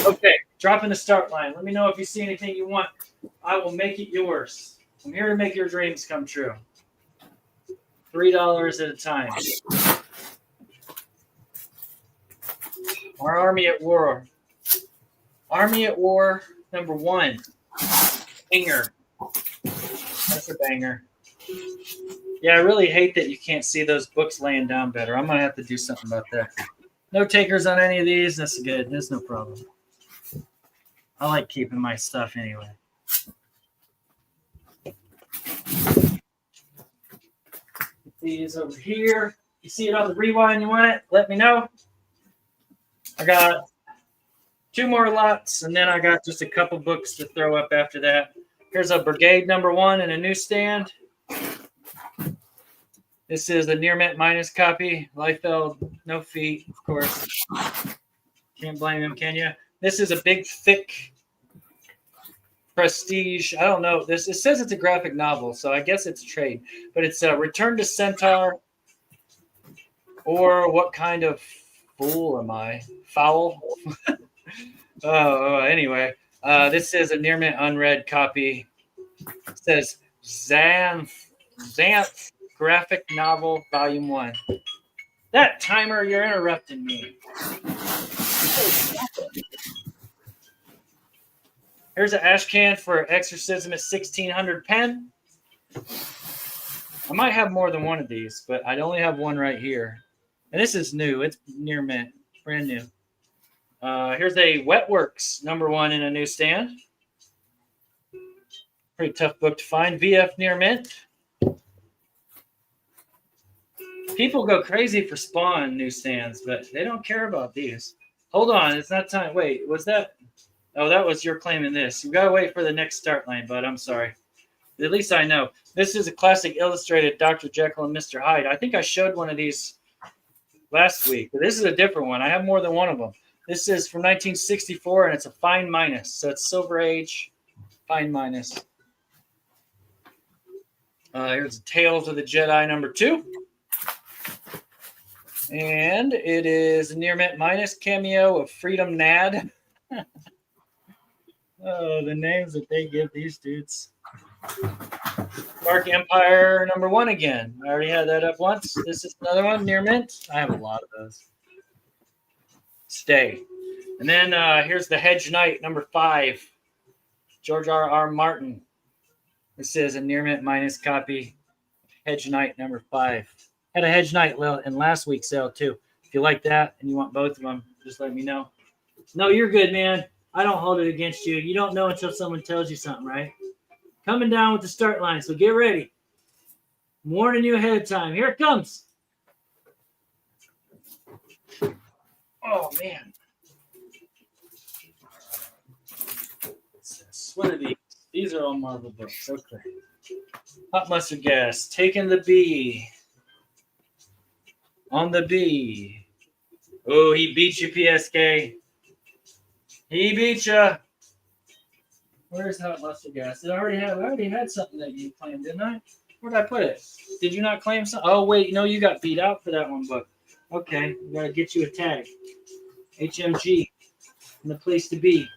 Okay, drop in the start line. Let me know if you see anything you want. I will make it yours. I'm here to make your dreams come true. $3 at a time. Our Army at War. Army at War #1. Banger. That's a banger. Yeah, I really hate that you can't see those books laying down better. I'm going to have to do something about that. No takers on any of these. That's good. That's no problem. I like keeping my stuff anyway. These over here. You see it on the rewind, you want it? Let me know. I got 2 more lots, and then I got just a couple books to throw up after that. Here's a Brigade #1 in a newsstand. This is a near mint minus copy. Liefeld, no feet, of course. Can't blame him, can you? This is a big, thick prestige. I don't know. It says it's a graphic novel, so I guess it's a trade. But it's a Return to Centaur, or What Kind of Fool Am I? Foul. Anyway, this is a near mint unread copy. It says Xanth Graphic Novel Volume 1. That timer, you're interrupting me. Here's an ash can for Exorcism at 1600 pen. I might have more than one of these, but I only have one right here. And this is new. It's near mint. Brand new. Here's a Wetworks #1 in a newsstand. Pretty tough book to find. VF near mint. People go crazy for Spawn newsstands, but they don't care about these. Hold on. It's not time. Wait, was that? Oh, that was your claiming this. You got to wait for the next start line, bud. I'm sorry. At least I know. This is a classic illustrated Dr. Jekyll and Mr. Hyde. I think I showed one of these last week, but this is a different one. I have more than one of them. This is from 1964, and it's a fine minus. So it's Silver Age, fine minus. Here's Tales of the Jedi #2. And it is a near mint minus cameo of Freedom Nad. Oh, the names that they give these dudes. Dark Empire #1 again. I already had that up once. This is another one, near mint. I have a lot of those. Stay. And then here's the Hedge Knight #5. George R.R. Martin. This is a near mint minus copy. Hedge Knight #5. Had a Hedge Knight in last week's sale too. If you like that and you want both of them, just let me know. No, you're good, man. I don't hold it against you. You don't know until someone tells you something, right? Coming down with the start line, so get ready. I'm warning you ahead of time. Here it comes. Oh, man. What are these? These are all Marvel books. Okay. Hot Mustard Gas. Taking the B. On the B. Oh, he beat you, PSK. He beat you. Where's Hot Mustard Gas? I already had something that you claimed, didn't I? Where did I put it? Did you not claim something? Oh, wait. No, you got beat out for that one book. Okay. We got to get you a tag. HMG. And the place to be.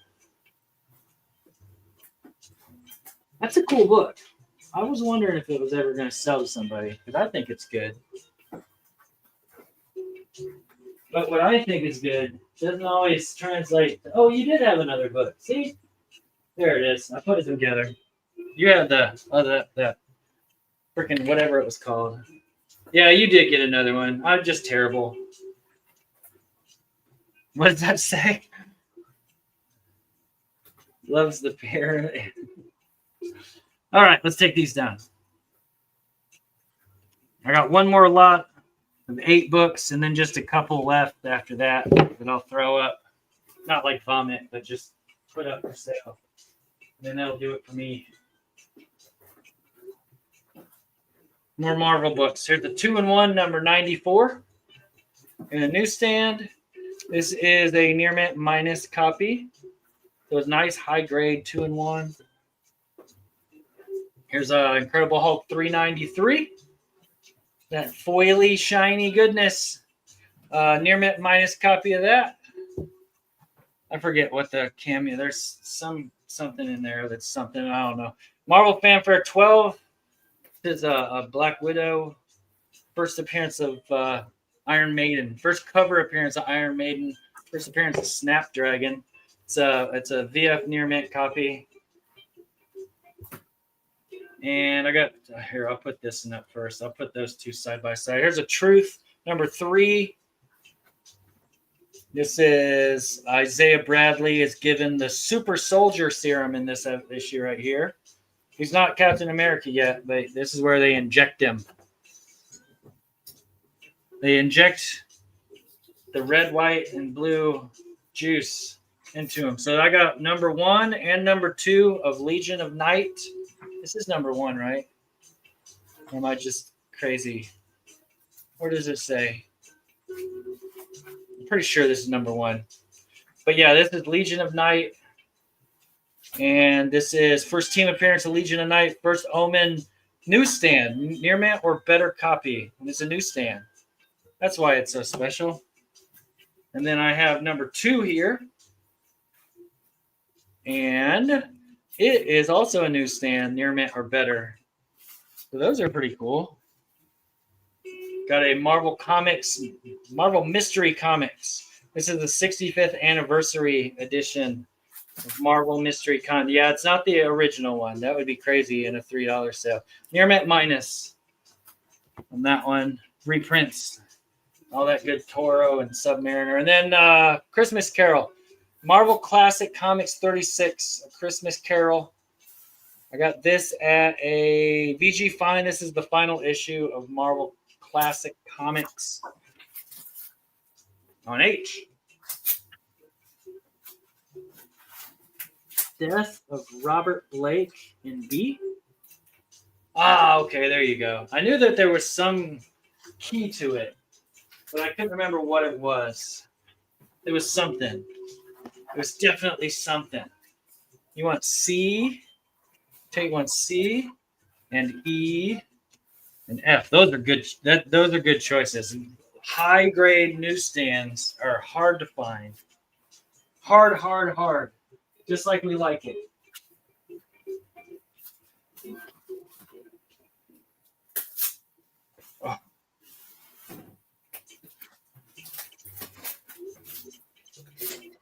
That's a cool book. I was wondering if it was ever going to sell to somebody, because I think it's good. But what I think is good doesn't always translate. Oh, you did have another book. See? There it is. I put it together. You had the freaking whatever it was called. Yeah, you did get another one. I'm just terrible. What does that say? Loves the pair. All right, let's take these down. I got one more lot of 8 books and then just a couple left after that I'll throw up. Not like vomit, but just put up for sale. And then that'll do it for me. More Marvel books. Here's the 2-in-1 number 94 in a newsstand. This is a near mint minus copy. So it's nice high grade 2-in-1. Here's a Incredible Hulk 393. That foily, shiny goodness. Near mint minus copy of that. I forget what the cameo. There's something in there that's something. I don't know. Marvel Fanfare 12. This is a Black Widow. First appearance of Iron Maiden. First cover appearance of Iron Maiden. First appearance of Snapdragon. It's a VF near mint copy. And I got here. I'll put this in up first. I'll put those two side by side. Here's a Truth number 3. This is Isaiah Bradley is given the super soldier serum in this issue right here. He's not Captain America yet, but this is where they inject him. They inject the red, white, and blue juice into him. So I got number 1 and number 2 of Legion of Night. This is number 1, right? Or am I just crazy? Where does it say? I'm pretty sure this is number 1. But yeah, this is Legion of Night. And this is first team appearance of Legion of Night, first Omen newsstand, near mint or better copy. And it's a newsstand. That's why it's so special. And then I have number 2 here. And it is also a newsstand, near mint or better. So those are pretty cool. Got a Marvel Mystery Comics. This is the 65th anniversary edition of Marvel Mystery Con. Yeah, it's not the original one. That would be crazy in a $3 sale. Near mint minus on that one. Reprints. All that good Toro and Submariner. And then Christmas Carol. Marvel Classic Comics 36, A Christmas Carol. I got this at a VG Fine. This is the final issue of Marvel Classic Comics on H. Death of Robert Blake in B. Ah, okay, there you go. I knew that there was some key to it, but I couldn't remember what it was. It was something. It was definitely something. You want C, take one C, and E, and F. Those are good. Those are good choices. High grade newsstands are hard to find. Hard. Just like we like it. Oh.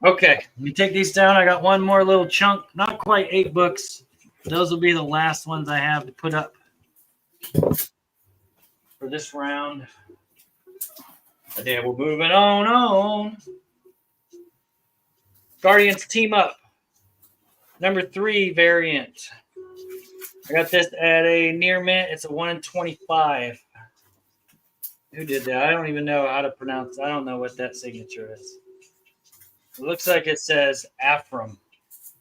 Okay, let me take these down. I got one more little chunk. Not quite 8 books. Those will be the last ones I have to put up for this round. And then we're moving on. Guardians Team Up. Number 3 variant. I got this at a near mint. It's a 1 in 25. Who did that? I don't even know how to pronounce it. I don't know what that signature is. It looks like it says Afram.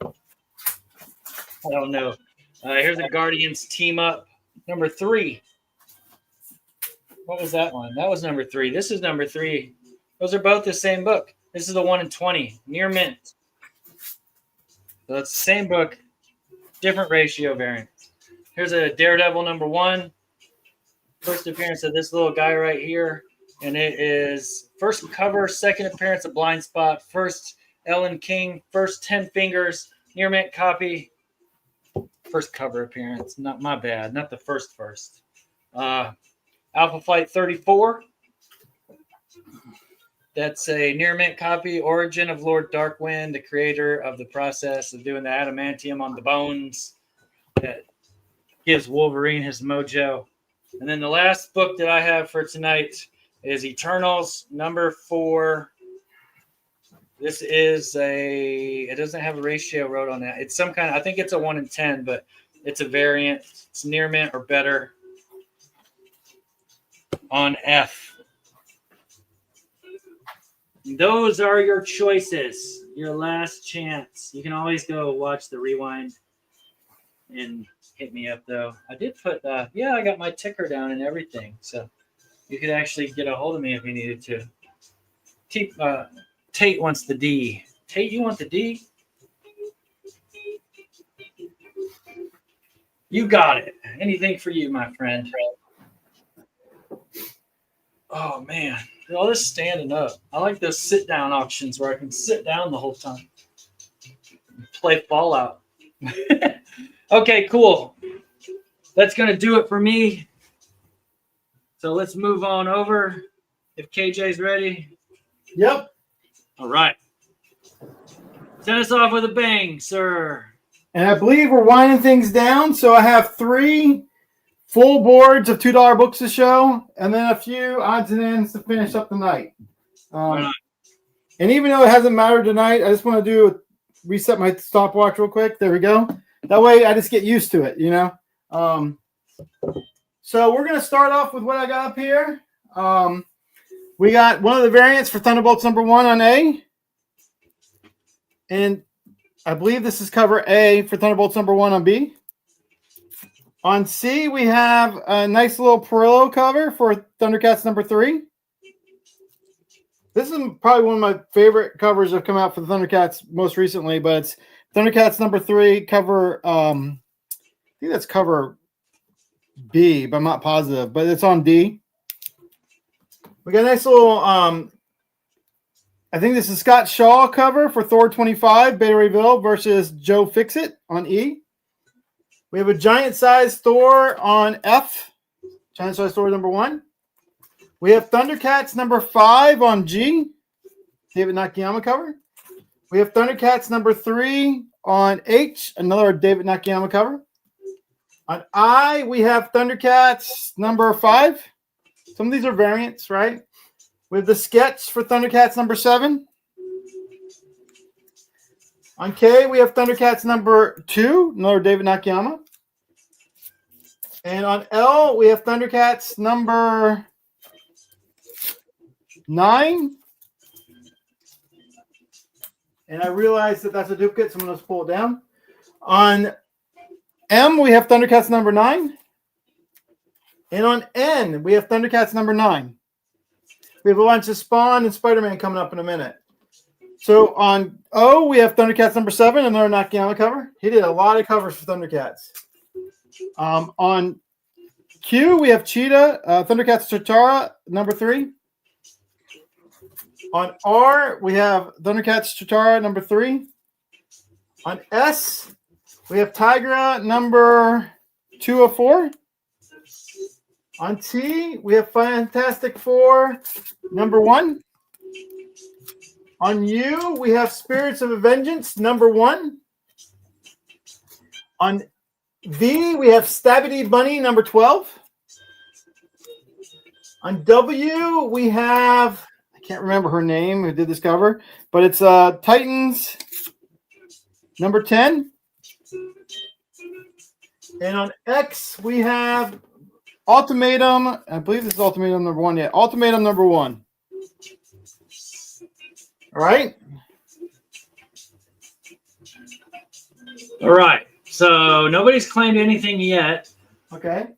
I don't know. Here's a Guardians Team Up. Number 3. What was that one? That was number 3. This is number 3. Those are both the same book. This is the 1 in 20. Near mint. So it's the same book. Different ratio variants. Here's a Daredevil number 1. First appearance of this little guy right here. And it is first cover, second appearance of Blind Spot, first Ellen King, first 10 Fingers, near mint copy, first cover appearance. Not my bad, not the first. Alpha Flight 34. That's a near mint copy. Origin of Lord Darkwind, the creator of the process of doing the adamantium on the bones that gives Wolverine his mojo. And then the last book that I have for tonight is Eternals number 4. This is it doesn't have a ratio wrote on that. It's some kind of, I think it's a 1 in 10, but it's a variant. It's near mint or better on F. Those are your choices. Your last chance. You can always go watch the rewind and hit me up though. I did put, I got my ticker down and everything. So you could actually get a hold of me if you needed to. Tate wants the D. Tate, you want the D? You got it. Anything for you, my friend. Oh, man. All this standing up. I like those sit-down auctions where I can sit down the whole time. Play Fallout. Okay, cool. That's going to do it for me. So let's move on over. If KJ's ready. Yep. All right. Send us off with a bang, sir. And I believe we're winding things down. So I have 3 full boards of $2 books to show, and then a few odds and ends to finish up the night. And even though it hasn't mattered tonight, I just want to reset my stopwatch real quick. There we go. That way I just get used to it, you know. So we're going to start off with what I got up here. We got one of the variants for Thunderbolts number 1 on A. And I believe this is cover A for Thunderbolts number 1 on B. On C, we have a nice little Perillo cover for Thundercats number 3. This is probably one of my favorite covers that have come out for the Thundercats most recently, but it's Thundercats number 3 cover. I think that's cover B, but I'm not positive, but it's on D. We got a nice little I think this is Scott Shaw cover for Thor 25, Beta Ray Bill versus Joe Fixit on E. We have a giant size Thor on F. Giant size Thor number 1. We have Thundercats number 5 on G. David Nakayama cover. We have Thundercats number 3 on H. Another David Nakayama cover. On I, we have Thundercats number 5. Some of these are variants, right? We have the sketch for Thundercats number 7. On K, we have Thundercats number 2, another David Nakayama. And on L, we have Thundercats number 9. And I realized that that's a duplicate, so I'm going to pull it down. On M, we have Thundercats number 9. And on N, we have Thundercats number 9. We have a bunch of Spawn and Spider-Man coming up in a minute. So on O, we have Thundercats number 7, another Nakayama cover. He did a lot of covers for Thundercats. On Q, we have Cheetah, Thundercats Chitara, number 3. On R, we have Thundercats Chitara, number 3. On S, we have Tigra, number 2 of 4. On T, we have Fantastic Four, number 1. On U, we have Spirits of Vengeance, number 1. On V, we have Stabby Bunny, number 12. On W, we have, I can't remember her name who did this cover, but it's Titans, number 10. And on X, we have Ultimatum, I believe this is Ultimatum number 1. Yeah, Ultimatum number 1. All right. All right. So nobody's claimed anything yet. Okay.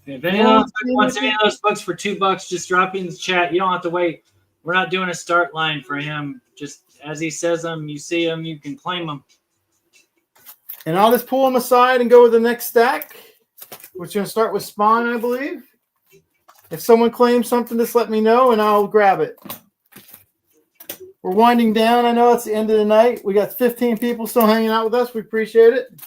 If anyone wants any of those books for $2, just drop in the chat. You don't have to wait. We're not doing a start line for him. Just as he says them, you see them, you can claim them. And I'll just pull them aside and go with the next stack. We're going to start with Spawn, I believe. If someone claims something, just let me know and I'll grab it. We're winding down. I know it's the end of the night. We got 15 people still hanging out with us. We appreciate it.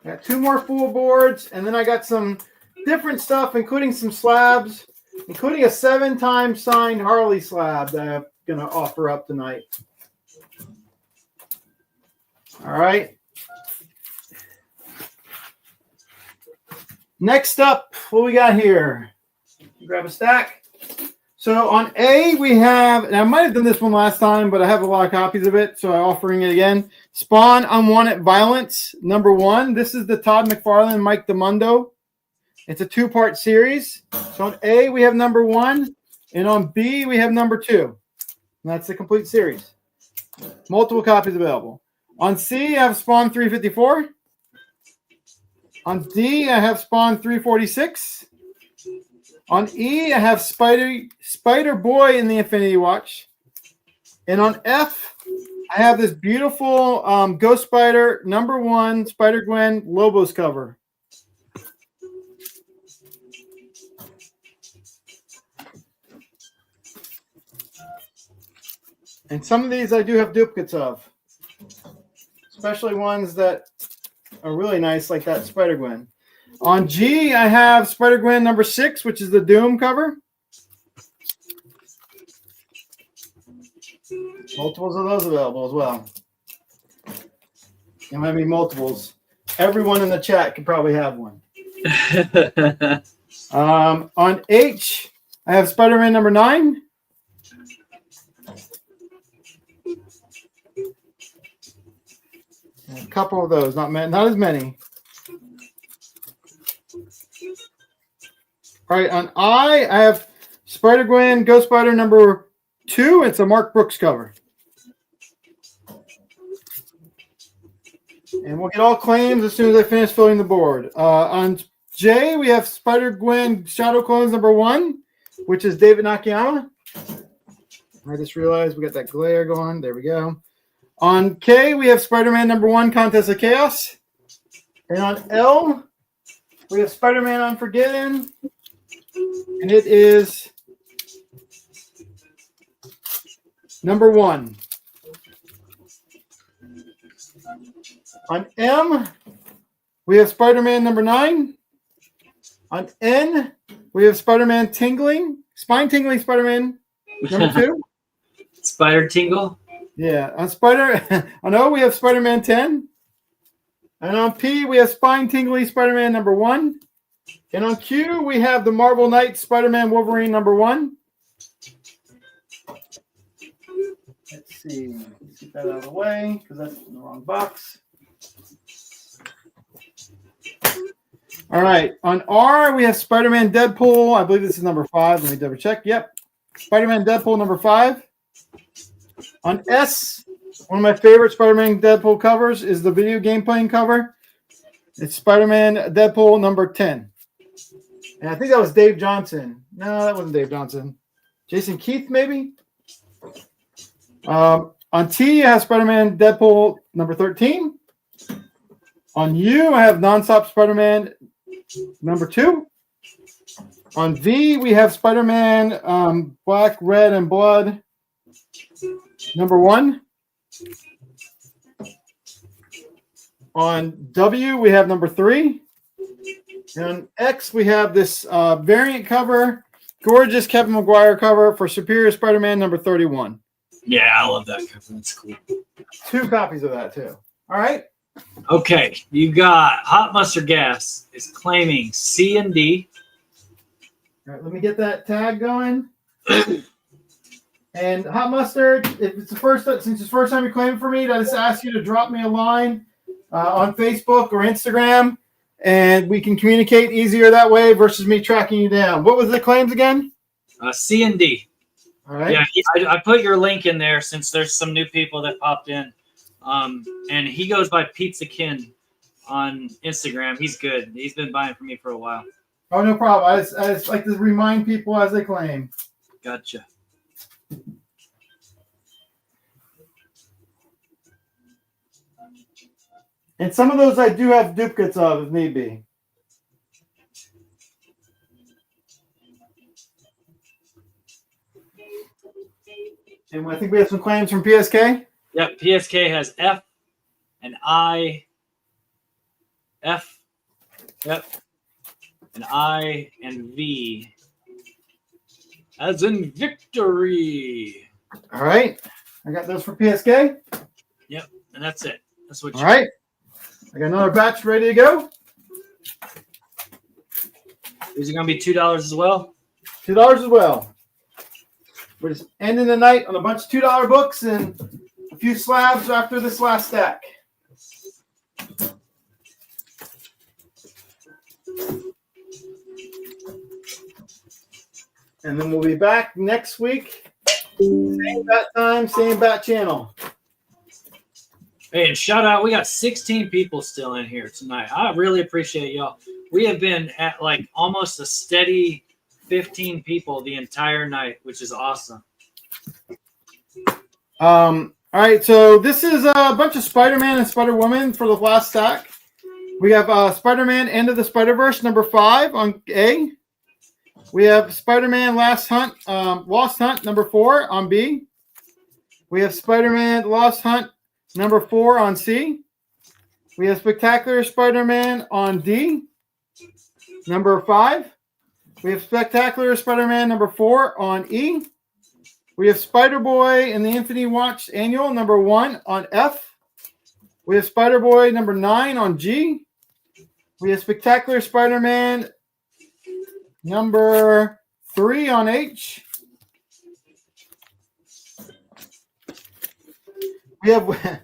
Got 2 more full boards, and then I got some different stuff, including some slabs, including a 7-time signed Harley slab that I'm going to offer up tonight. All right. Next up, what we got here? Grab a stack. So on A, we have, and I might have done this one last time, but I have a lot of copies of it, so I'm offering it again. Spawn Unwanted Violence, number 1. This is the Todd McFarlane, Mike DeMundo. It's a 2-part series. So on A, we have number 1, and on B, we have number 2. And that's the complete series. Multiple copies available. On C, I have Spawn 354. On D, I have Spawn 346. On E, I have Spider Boy in the Infinity Watch. And on F, I have this beautiful Ghost Spider number 1 Spider-Gwen Lobos cover. And some of these I do have duplicates of, especially ones that are really nice, like that Spider-Gwen. On G, I have Spider-Gwen number 6, which is the Doom cover. Multiples of those available as well. There might be multiples. Everyone in the chat could probably have one. On H, I have Spider-Man number 9. A couple of those, not as many. All right, on I have Spider-Gwen Ghost Spider number 2. It's a Mark Brooks cover. And we'll get all claims as soon as I finish filling the board. On J, we have Spider-Gwen Shadow Clones number 1, which is David Nakayama. I just realized we got that glare going. There we go. On K, we have Spider-Man number 1, Contest of Chaos. And on L, we have Spider-Man Unforgiven. And it is number 1. On M, we have Spider-Man number 9. On N, we have Spider-Man Spine Tingling Spider-Man number 2. Spider Tingle. Yeah. On O, we have Spider-Man 10. And on P, we have Spine Tingling Spider-Man number 1. And on Q, we have the Marvel Knights Spider-Man Wolverine number 1. Let's see. Let's get that out of the way because that's in the wrong box. All right. On R, we have Spider-Man Deadpool. I believe this is number 5. Let me double check. Yep. Spider-Man Deadpool number 5. On S, one of my favorite Spider-Man Deadpool covers is the video game playing cover. It's Spider-Man Deadpool number 10. And I think that was Dave Johnson. No, that wasn't Dave Johnson. Jason Keith, maybe? On T, I have Spider-Man Deadpool number 13. On U, I have Nonstop Spider-Man number 2. On V, we have Spider-Man Black, Red, and Blood number 1. On W, we have number 3. And on X, we have this variant cover, gorgeous Kevin Maguire cover for Superior Spider-Man number 31. Yeah, I love that cover. That's cool. 2 copies of that, too. All right. Okay, you got Hot Mustard Gas is claiming C and D. All right, let me get that tag going. And Hot Mustard, if it's since it's the first time you claim for me, I just ask you to drop me a line on Facebook or Instagram, and we can communicate easier that way versus me tracking you down. What was the claims again? C and D. All right. Yeah, I put your link in there since there's some new people that popped in. And he goes by Pizza Kin on Instagram. He's good. He's been buying from me for a while. Oh, no problem. I just like to remind people as they claim. Gotcha. And some of those I do have duplicates of if need be. And I think we have some claims from PSK. Yep, PSK has F and I. F. Yep. And I and V. As in victory. All right. I got those for PSK. Yep, and that's it. That's what All right. I got another batch ready to go. Is it going to be $2 as well? $2 as well. We're just ending the night on a bunch of $2 books and a few slabs after this last stack. And then we'll be back next week. Same bat time, same bat channel. Hey, and shout out, we got 16 people still in here tonight. I really appreciate y'all. We have been at like almost a steady 15 people the entire night, which is awesome. All right, so this is a bunch of Spider-Man and Spider-Woman for the last stack. We have Spider-Man End of the Spider-Verse number 5 on A. We have Spider-Man Lost Hunt number 4 on B. We have Spider-Man Lost Hunt number 4 on C. We have Spectacular Spider-Man on D. Number 5. We have Spectacular Spider-Man number 4 on E. We have Spider-Boy and the Infinity Watch Annual number 1 on F. We have Spider-Boy number 9 on G. We have Spectacular Spider-Man number 3 on H. We have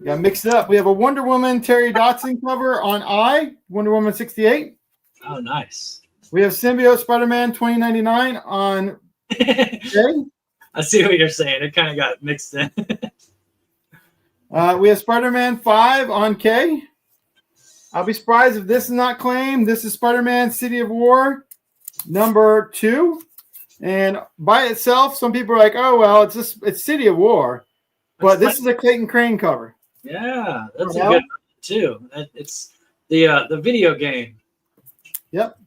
got mixed up. We have a Wonder Woman Terry Dodson cover on I, Wonder Woman 68. Oh, nice. We have Symbiote Spider-Man 2099 on J. I see what you're saying. It kind of got mixed in. We have Spider-Man 5 on K. I'll be surprised if this is not claimed. This is Spider-Man City of War number 2. And by itself, some people are like, oh, well, it's City of War. But this is a Clayton Crane cover. Yeah, that's a good one, too. It's the video game. Yep.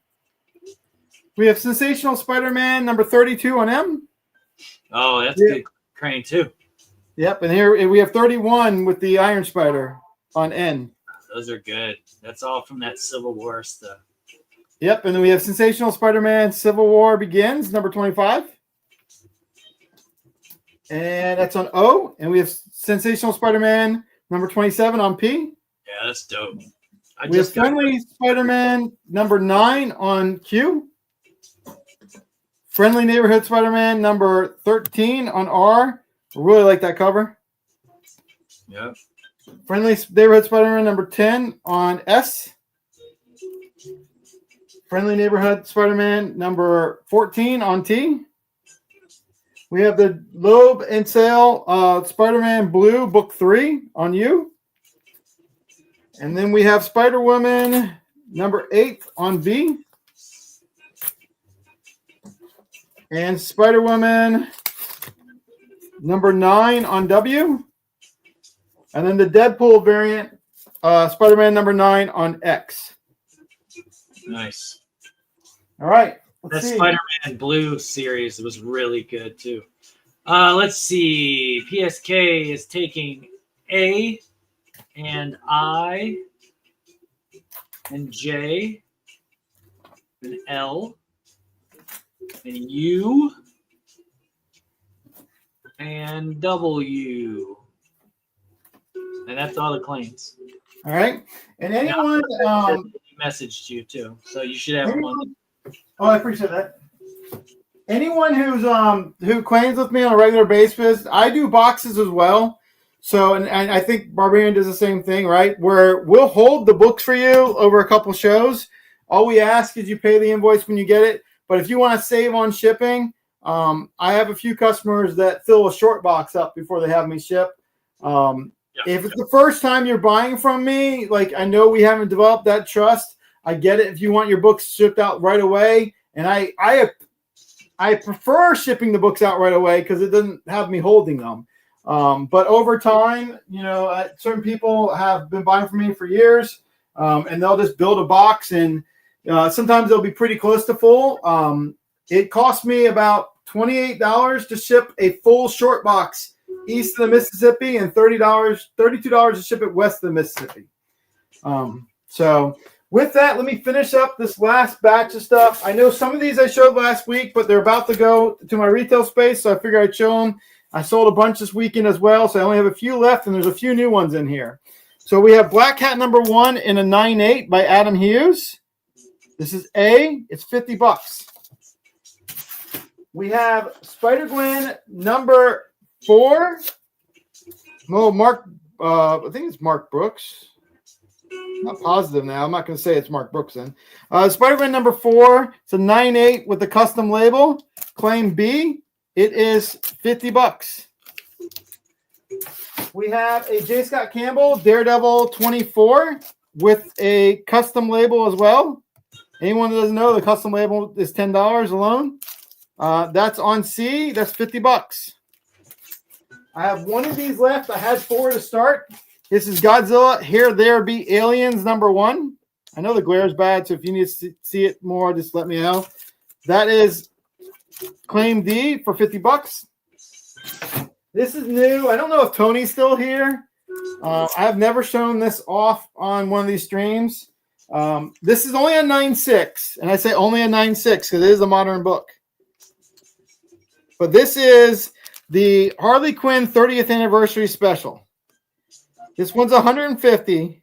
We have Sensational Spider-Man number 32 on M. Oh, that's good crane too. Yep, and here we have 31 with the Iron Spider on N. Those are good. That's all from that Civil War stuff. Yep, and then we have Sensational Spider-Man Civil War Begins, number 25. And that's on O. And we have Sensational Spider-Man number 27 on P. Yeah, that's dope. We have Friendly Spider-Man number 9 on Q. Friendly Neighborhood Spider-Man number 13 on R. I really like that cover. Yep. Friendly Neighborhood Spider-Man number 10 on S. Friendly Neighborhood Spider-Man number 14 on T. We have the Loeb and Sale Spider-Man Blue Book 3 on U. And then we have Spider-Woman number 8 on V. And Spider-Woman number 9 on W. And then the Deadpool variant, Spider-Man number 9 on X. Nice. All right. That Spider-Man Blue series was really good too. Let's see. PSK is taking A and I and J and L and U and W. And that's all the claims. All right. And anyone messaged you too, so you should have them on. Oh, I appreciate that. Anyone who claims with me on a regular basis, I do boxes as well. So, and I think Barbarian does the same thing, right? Where we'll hold the books for you over a couple shows. All we ask is you pay the invoice when you get it. But if you want to save on shipping, I have a few customers that fill a short box up before they have me ship. If it's the first time you're buying from me, like I know we haven't developed that trust. I get it if you want your books shipped out right away. And I prefer shipping the books out right away because it doesn't have me holding them. But over time, certain people have been buying from me for years, and they'll just build a box, and sometimes they'll be pretty close to full. It cost me about $28 to ship a full short box east of the Mississippi, and $32 to ship it west of the Mississippi. So with that, let me finish up this last batch of stuff. I know some of these I showed last week, but they're about to go to my retail space, so I figured I'd show them. I sold a bunch this weekend as well, so I only have a few left, and there's a few new ones in here. So we have Black Cat number 1 in a 9.8 by Adam Hughes. This is A. It's $50. We have Spider-Gwen number 4. No, Mark. I think it's Mark Brooks. Not positive now. I'm not going to say it's Mark Brooks then. Spider-Man number 4. It's a 9.8 with the custom label. Claim B. It is $50. We have a J. Scott Campbell Daredevil 24 with a custom label as well. Anyone that doesn't know, the custom label is $10 alone. That's on C. That's $50. I have one of these left. I had 4 to start. This is Godzilla Here There Be Aliens number 1. I know the glare is bad, so if you need to see it more, just let me know. That is Claim D for $50. This is new. I don't know if Tony's still here. I've never shown this off on one of these streams. This is only a 9.6, and I say only a 9.6 because it is a modern book. But this is the Harley Quinn 30th anniversary special. This one's $150,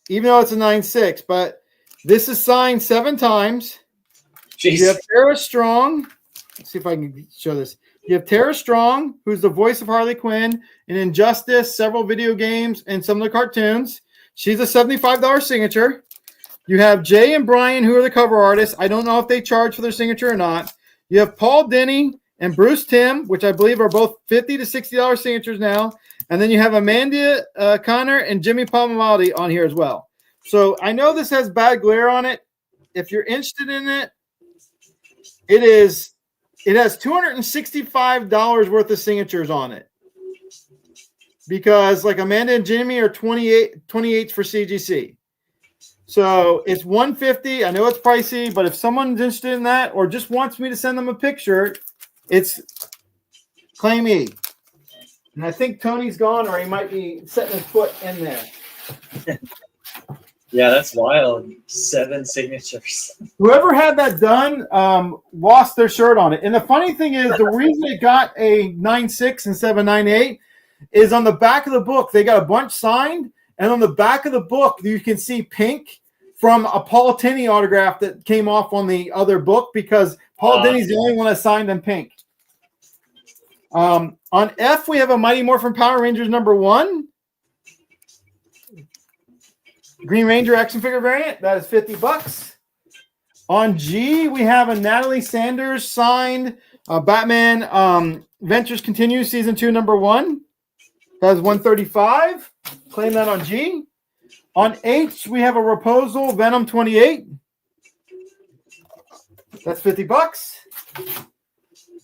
even though it's a 9.6. But this is signed 7 times. Jeez. You have Tara Strong. Let's see if I can show this. You have Tara Strong, who's the voice of Harley Quinn in Injustice, several video games, and some of the cartoons. She's a $75 signature. You have Jay and Brian, who are the cover artists. I don't know if they charge for their signature or not. You have Paul Denny and Bruce Timm, which I believe are both $50 to $60 signatures now. And then you have Amanda Connor and Jimmy Palmiotti on here as well. So I know this has bad glare on it. If you're interested in it, it has $265 worth of signatures on it. Because like Amanda and Jimmy are 28s for CGC. So it's $150. I know it's pricey, but if someone's interested in that or just wants me to send them a picture, it's Claim E. And I think Tony's gone, or he might be setting his foot in there. Yeah, that's wild. 7 signatures. Whoever had that done lost their shirt on it. And the funny thing is, the reason it got a 9.6 instead of a 9.8 is on the back of the book. They got a bunch signed, and on the back of the book, you can see pink from a Paul Tinney autograph that came off on the other book because Paul Tinney's the only one that signed in pink. On F, we have a Mighty Morphin Power Rangers #1. Green Ranger action figure variant. That is $50. On G, we have a Natalie Sanders signed Batman Ventures Continue Season 2 #1. That is $135. Claim that on G. On H, we have a Rapunzel Venom 28. That's $50.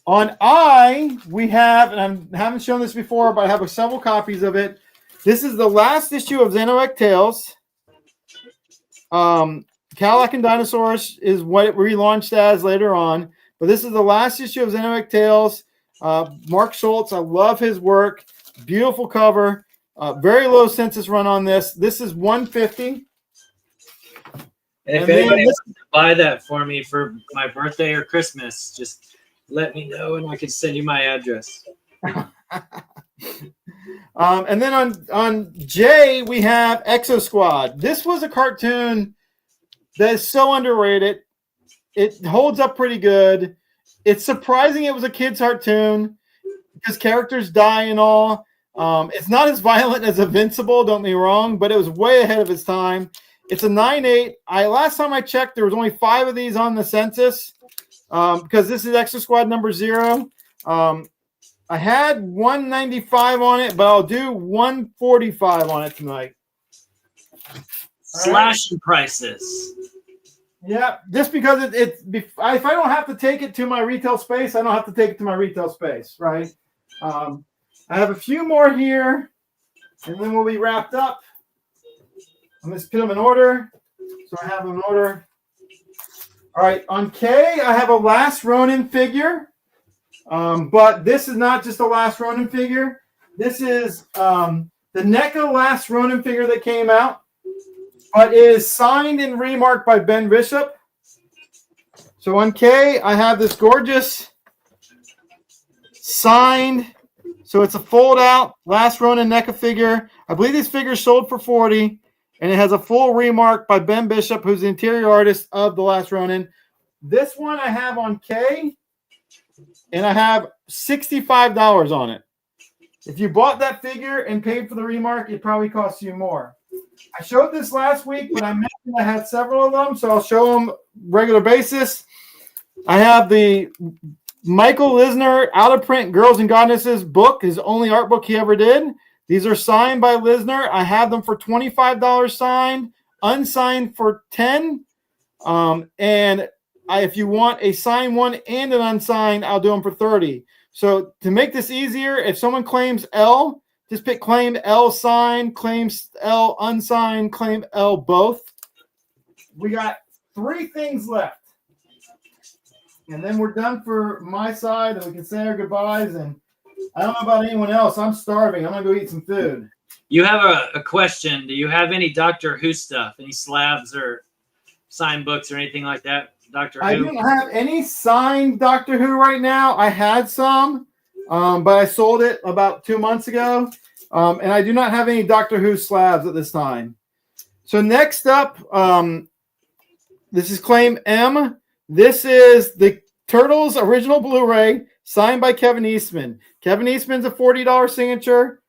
On I, we have, and I haven't shown this before, but I have several copies of it. This is the last issue of Xenoec Tales. Cadillac and Dinosaurs is what it relaunched as later on, but this is the last issue of Xenoec Tales. Mark Schultz, I love his work. Beautiful cover. Very low census run on this. This is $150. And if anybody wants to buy that for me for my birthday or Christmas, just let me know and I can send you my address. And then on J, we have Exo Squad. This was a cartoon that is so underrated. It holds up pretty good. It's surprising it was a kid's cartoon because characters die and all. It's not as violent as Invincible, don't get me wrong, but it was way ahead of its time. It's a 9.8. Last time I checked, there was only 5 of these on the census because this is Exo Squad #0. I had 195 on it, but I'll do 145 on it tonight. Slashing prices. Yeah, just because if I don't have to take it to my retail space, I don't have to take it to my retail space, right? I have a few more here, and then we'll be wrapped up. I'm going to put them in order. So I have them in order. All right, on K, I have a Last Ronin figure. But this is not just a Last Ronin figure. This is the NECA Last Ronin figure that came out, but is signed and remarked by Ben Bishop. So on K, I have this gorgeous signed. So it's a fold-out Last Ronin NECA figure. I believe these figures sold for $40, and it has a full remark by Ben Bishop, who's the interior artist of the Last Ronin. This one I have on K. And I have $65 on it. If you bought that figure and paid for the remark, it probably costs you more. I showed this last week, but I mentioned I had several of them, so I'll show them regular basis. I have the Michael Lisner Out of Print Girls and Goddesses book, his only art book he ever did. These are signed by Lisner. I have them for $25 signed, unsigned for $10. And if you want a signed one and an unsigned, I'll do them for $30. So to make this easier, if someone claims L, just pick claim L signed, claims L unsigned, claim L both. We got 3 things left. And then we're done for my side, and we can say our goodbyes. And I don't know about anyone else. I'm starving. I'm going to go eat some food. You have a question. Do you have any Doctor Who stuff? Any slabs or signed books or anything like that? Doctor Who? I don't have any signed Doctor Who right now. I had some, but I sold it about 2 months ago. And I do not have any Doctor Who slabs at this time. So next up, this is Claim M. This is the Turtles original Blu-ray signed by Kevin Eastman. Kevin Eastman's a $40 signature.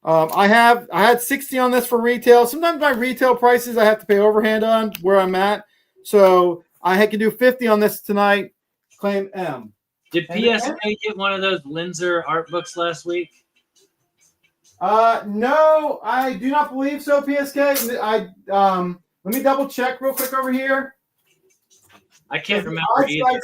I had 60 on this for retail. Sometimes my retail prices I have to pay overhand on where I'm at. So I can do 50 on this tonight. Claim M. Did PSA get one of those Linzer art books last week? No, I do not believe so, PSK. Let me double check real quick over here. I can't remember either.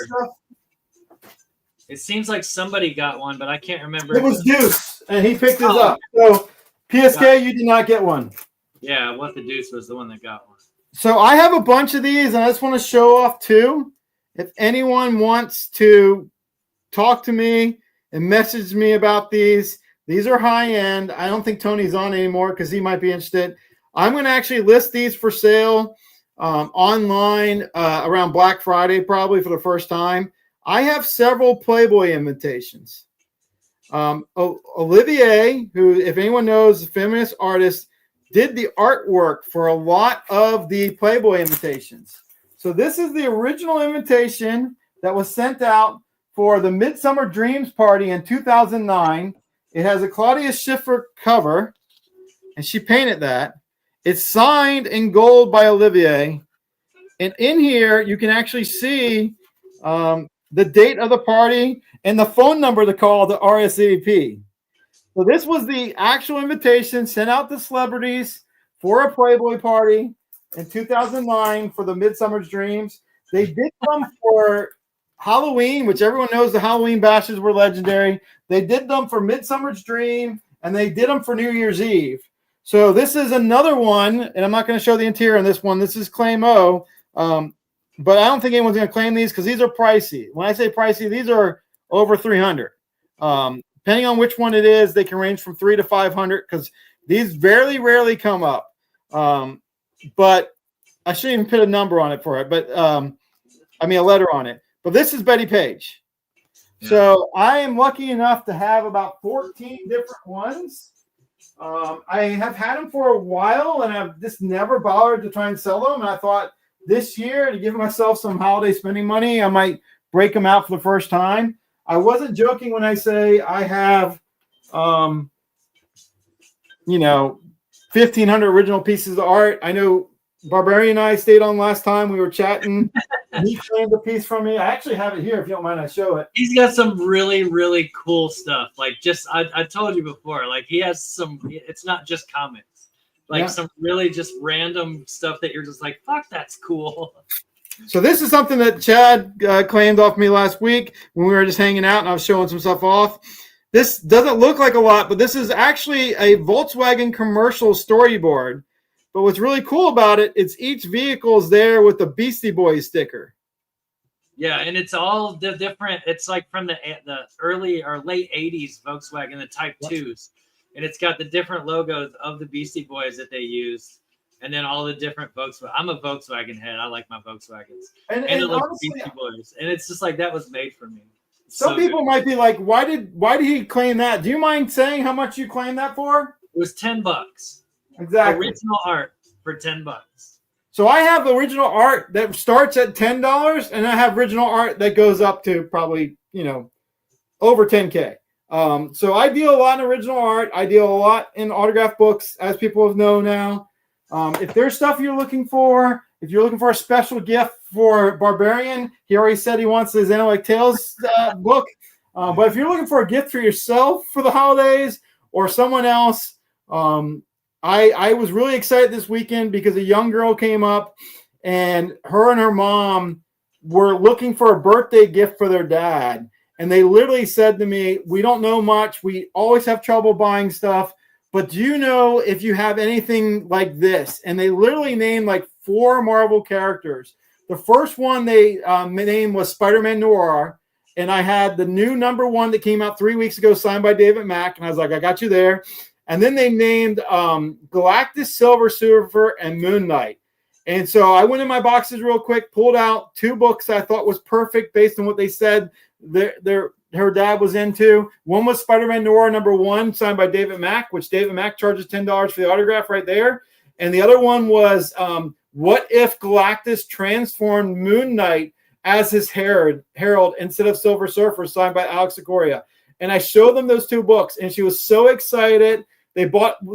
It seems like somebody got one, but I can't remember. It was Deuce, and he picked his up. So PSK, you did not get one. Yeah, What the Deuce was the one that got one. So I have a bunch of these, and I just want to show off too. If anyone wants to talk to me and message me about these are high end. I don't think Tony's on anymore because he might be interested. I'm going to actually list these for sale online around Black Friday, probably for the first time. I have several Playboy invitations. Olivier, who, if anyone knows, a feminist artist, did the artwork for a lot of the Playboy invitations. So this is the original invitation that was sent out for the Midsummer Dreams party in 2009. It has a Claudia Schiffer cover, and she painted that. It's signed in gold by Olivier. And in here, you can actually see the date of the party and the phone number to call to RSVP. So this was the actual invitation sent out to celebrities for a Playboy party in 2009 for the Midsummer's Dreams. They did them for Halloween, which everyone knows the Halloween bashes were legendary. They did them for Midsummer's Dream, and they did them for New Year's Eve. So this is another one, and I'm not going to show the interior on this one. This is Claim O, but I don't think anyone's going to claim these because these are pricey. When I say pricey, these are over $300. Depending on which one it is, they can range from $300 to $500 because these very rarely come up. But I shouldn't even put a number on it for it, but I mean a letter on it. But this is Betty Page. Yeah. So I am lucky enough to have about 14 different ones. I have had them for a while, and I've just never bothered to try and sell them. And I thought this year, to give myself some holiday spending money, I might break them out for the first time. I wasn't joking when I say I have, 1,500 original pieces of art. I know Barbarian and I stayed on last time. We were chatting. He claimed a piece from me. I actually have it here. If you don't mind, I show it. He's got some really, really cool stuff. Like I told you before, like he has some, it's not just comics, like some really just random stuff that you're just like, fuck, that's cool. So this is something that Chad claimed off me last week when we were just hanging out and I was showing some stuff off. This doesn't look like a lot, but this is actually a Volkswagen commercial storyboard. But what's really cool about it, it's each vehicle is there with the Beastie Boys sticker. Yeah, and it's all the different. It's like from the early or late 80s Volkswagen, the Type 2s. And it's got the different logos of the Beastie Boys that they used. And then all the different Volkswagen. I'm a Volkswagen head. I like my Volkswagens. And it looks honestly, Beastie Boys. And it's just like, that was made for me. Some people might be like, why did he claim that? Do you mind saying how much you claimed that for? It was $10. Exactly. Original art for $10. So I have original art that starts at $10, and I have original art that goes up to probably, over $10K. So I deal a lot in original art. I deal a lot in autograph books, as people know now. If there's stuff you're looking for, if you're looking for a special gift for Barbarian, he already said he wants his Analytic Tales book. But if you're looking for a gift for yourself for the holidays or someone else, I was really excited this weekend because a young girl came up and her mom were looking for a birthday gift for their dad. And they literally said to me, we don't know much. We always have trouble buying stuff. But do you know if you have anything like this? And they literally named like 4 Marvel characters. The first one they named was Spider-Man Noir. And I had the new #1 that came out 3 weeks ago, signed by David Mack. And I was like, I got you there. And then they named Galactus, Silver Surfer, and Moon Knight. And so I went in my boxes real quick, pulled out 2 books I thought was perfect based on what they said her dad was into. One was Spider-Man Noir #1, signed by David Mack, which David Mack charges $10 for the autograph right there. And the other one was What If Galactus Transformed Moon Knight as his herald instead of Silver Surfer, signed by Alex Sikoria. And I showed them those 2 books, and she was so excited.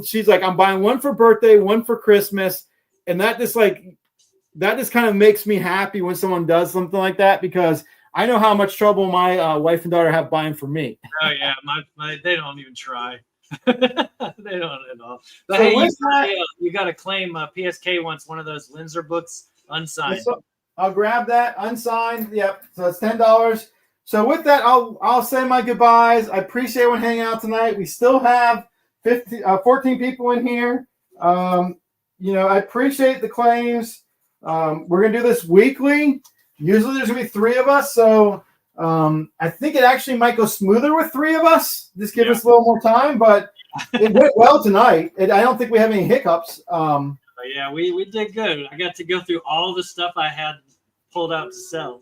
She's like, I'm buying one for birthday, one for Christmas. And that just kind of makes me happy when someone does something like that, because I know how much trouble my wife and daughter have buying for me. Oh yeah, they don't even try. They don't at all. But so hey, you got to claim. PSK wants one of those Linzer books unsigned. So I'll grab that unsigned. Yep. So it's $10. So with that, I'll say my goodbyes. I appreciate everyone hanging out tonight. We still have 14 people in here. I appreciate the claims. We're going to do this weekly. Usually there's going to be 3 of us. So I think it actually might go smoother with 3 of us. Just give us a little more time. But it went well tonight. I don't think we have any hiccups. Yeah, we did good. I got to go through all the stuff I had pulled out to sell.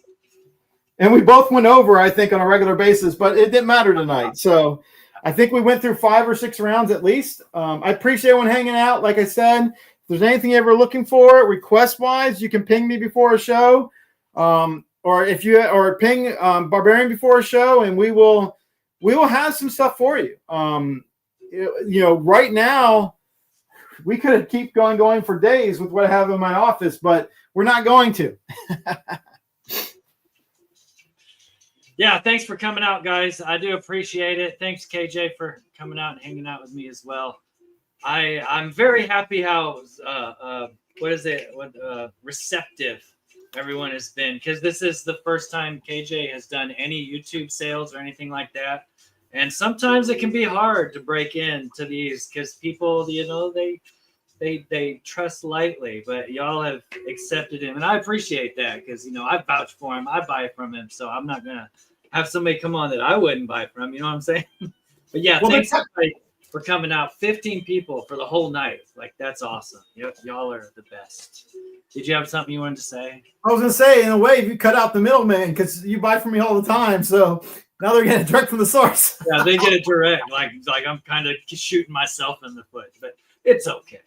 And we both went over, I think, on a regular basis, but it didn't matter tonight. So I think we went through 5 or 6 rounds at least. I appreciate everyone hanging out. Like I said, if there's anything you're ever looking for, request-wise, you can ping me before a show, or ping Barbarian before a show, and we will have some stuff for you. Right now, we could keep going for days with what I have in my office, but we're not going to. Yeah, thanks for coming out, guys. I do appreciate it. Thanks, KJ, for coming out and hanging out with me as well. I'm very happy how receptive everyone has been, because this is the first time KJ has done any YouTube sales or anything like that. And sometimes it can be hard to break into these because people, they trust lightly, but y'all have accepted him, and I appreciate that because I vouch for him, I buy from him, so I'm not gonna have somebody come on that I wouldn't buy from. You know what I'm saying? But yeah, thanks everybody for coming out. 15 people for the whole night. Like, that's awesome. Y'all are the best. Did you have something you wanted to say? I was gonna say, in a way, if you cut out the middleman, because you buy from me all the time, so now they're getting it direct from the source. Yeah, they get it direct. Like I'm kind of shooting myself in the foot, but it's okay.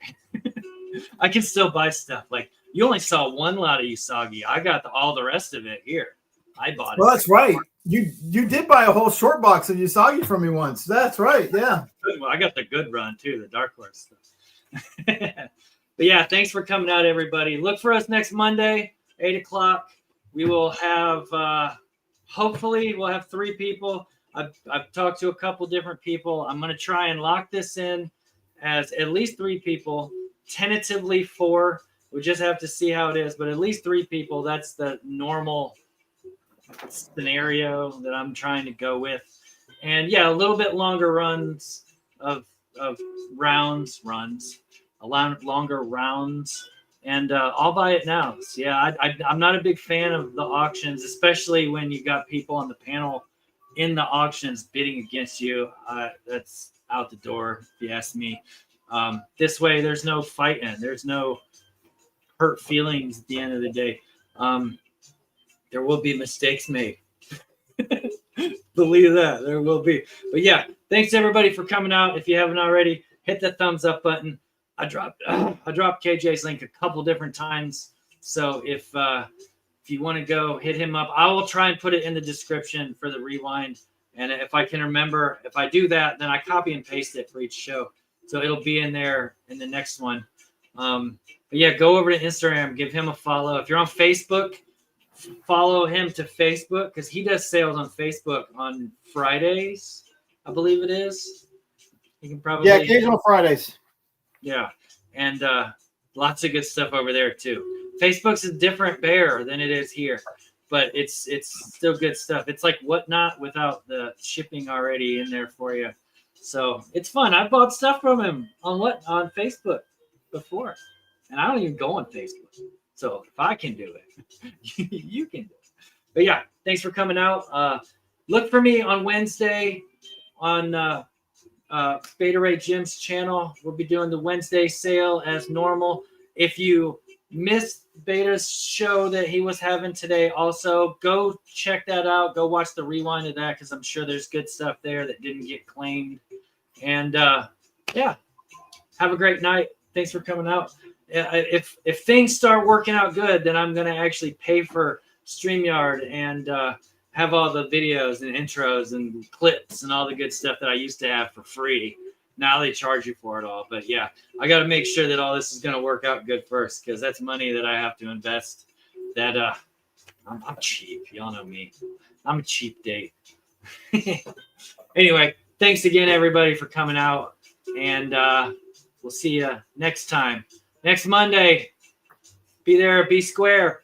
I can still buy stuff. Like, you only saw one lot of Usagi. I got all the rest of it here. I bought it. Well, that's right. You did buy a whole short box of Usagi from me once. That's right. Yeah. Well, I got the good run too, the Dark Horse stuff. But yeah, thanks for coming out, everybody. Look for us next Monday, 8:00. We will have hopefully we'll have 3 people. I've talked to a couple different people. I'm going to try and lock this in as at least 3 people, tentatively 4. We just have to see how it is, but at least 3 people. That's the normal scenario that I'm trying to go with. And yeah, a little bit longer runs of longer rounds. And I'll buy it now. So yeah, I'm not a big fan of the auctions, especially when you got people on the panel in the auctions bidding against you. That's out the door, if you ask me. This way, there's no fighting. There's no hurt feelings at the end of the day. There will be mistakes made. Believe that. There will be. But yeah, thanks everybody for coming out. If you haven't already, hit the thumbs up button. I dropped KJ's link a couple different times. So if you want to go hit him up, I will try and put it in the description for the rewind. And if I can remember, if I do that, then I copy and paste it for each show. So it'll be in there in the next one. But yeah, go over to Instagram, give him a follow. If you're on Facebook, follow him to Facebook, because he does sales on Facebook on Fridays, I believe it is. You can probably occasional Fridays. Yeah, and lots of good stuff over there too. Facebook's a different bear than it is here, but it's still good stuff. It's like Whatnot without the shipping already in there for you. So it's fun. I bought stuff from him on Facebook before, and I don't even go on Facebook. So if I can do it, you can do it. But yeah, thanks for coming out. Look for me on Wednesday on Beta Ray Jim's channel. We'll be doing the Wednesday sale as normal. If you missed Beta's show that he was having today, also go check that out. Go watch the rewind of that, because I'm sure there's good stuff there that didn't get claimed. And yeah, have a great night. Thanks for coming out. If things start working out good, then I'm going to actually pay for StreamYard and have all the videos and intros and clips and all the good stuff that I used to have for free. Now they charge you for it all. But yeah, I got to make sure that all this is going to work out good first, because that's money that I have to invest. That I'm cheap. Y'all know me. I'm a cheap date. Anyway, thanks again, everybody, for coming out. And we'll see you next time. Next Monday. Be there, be square.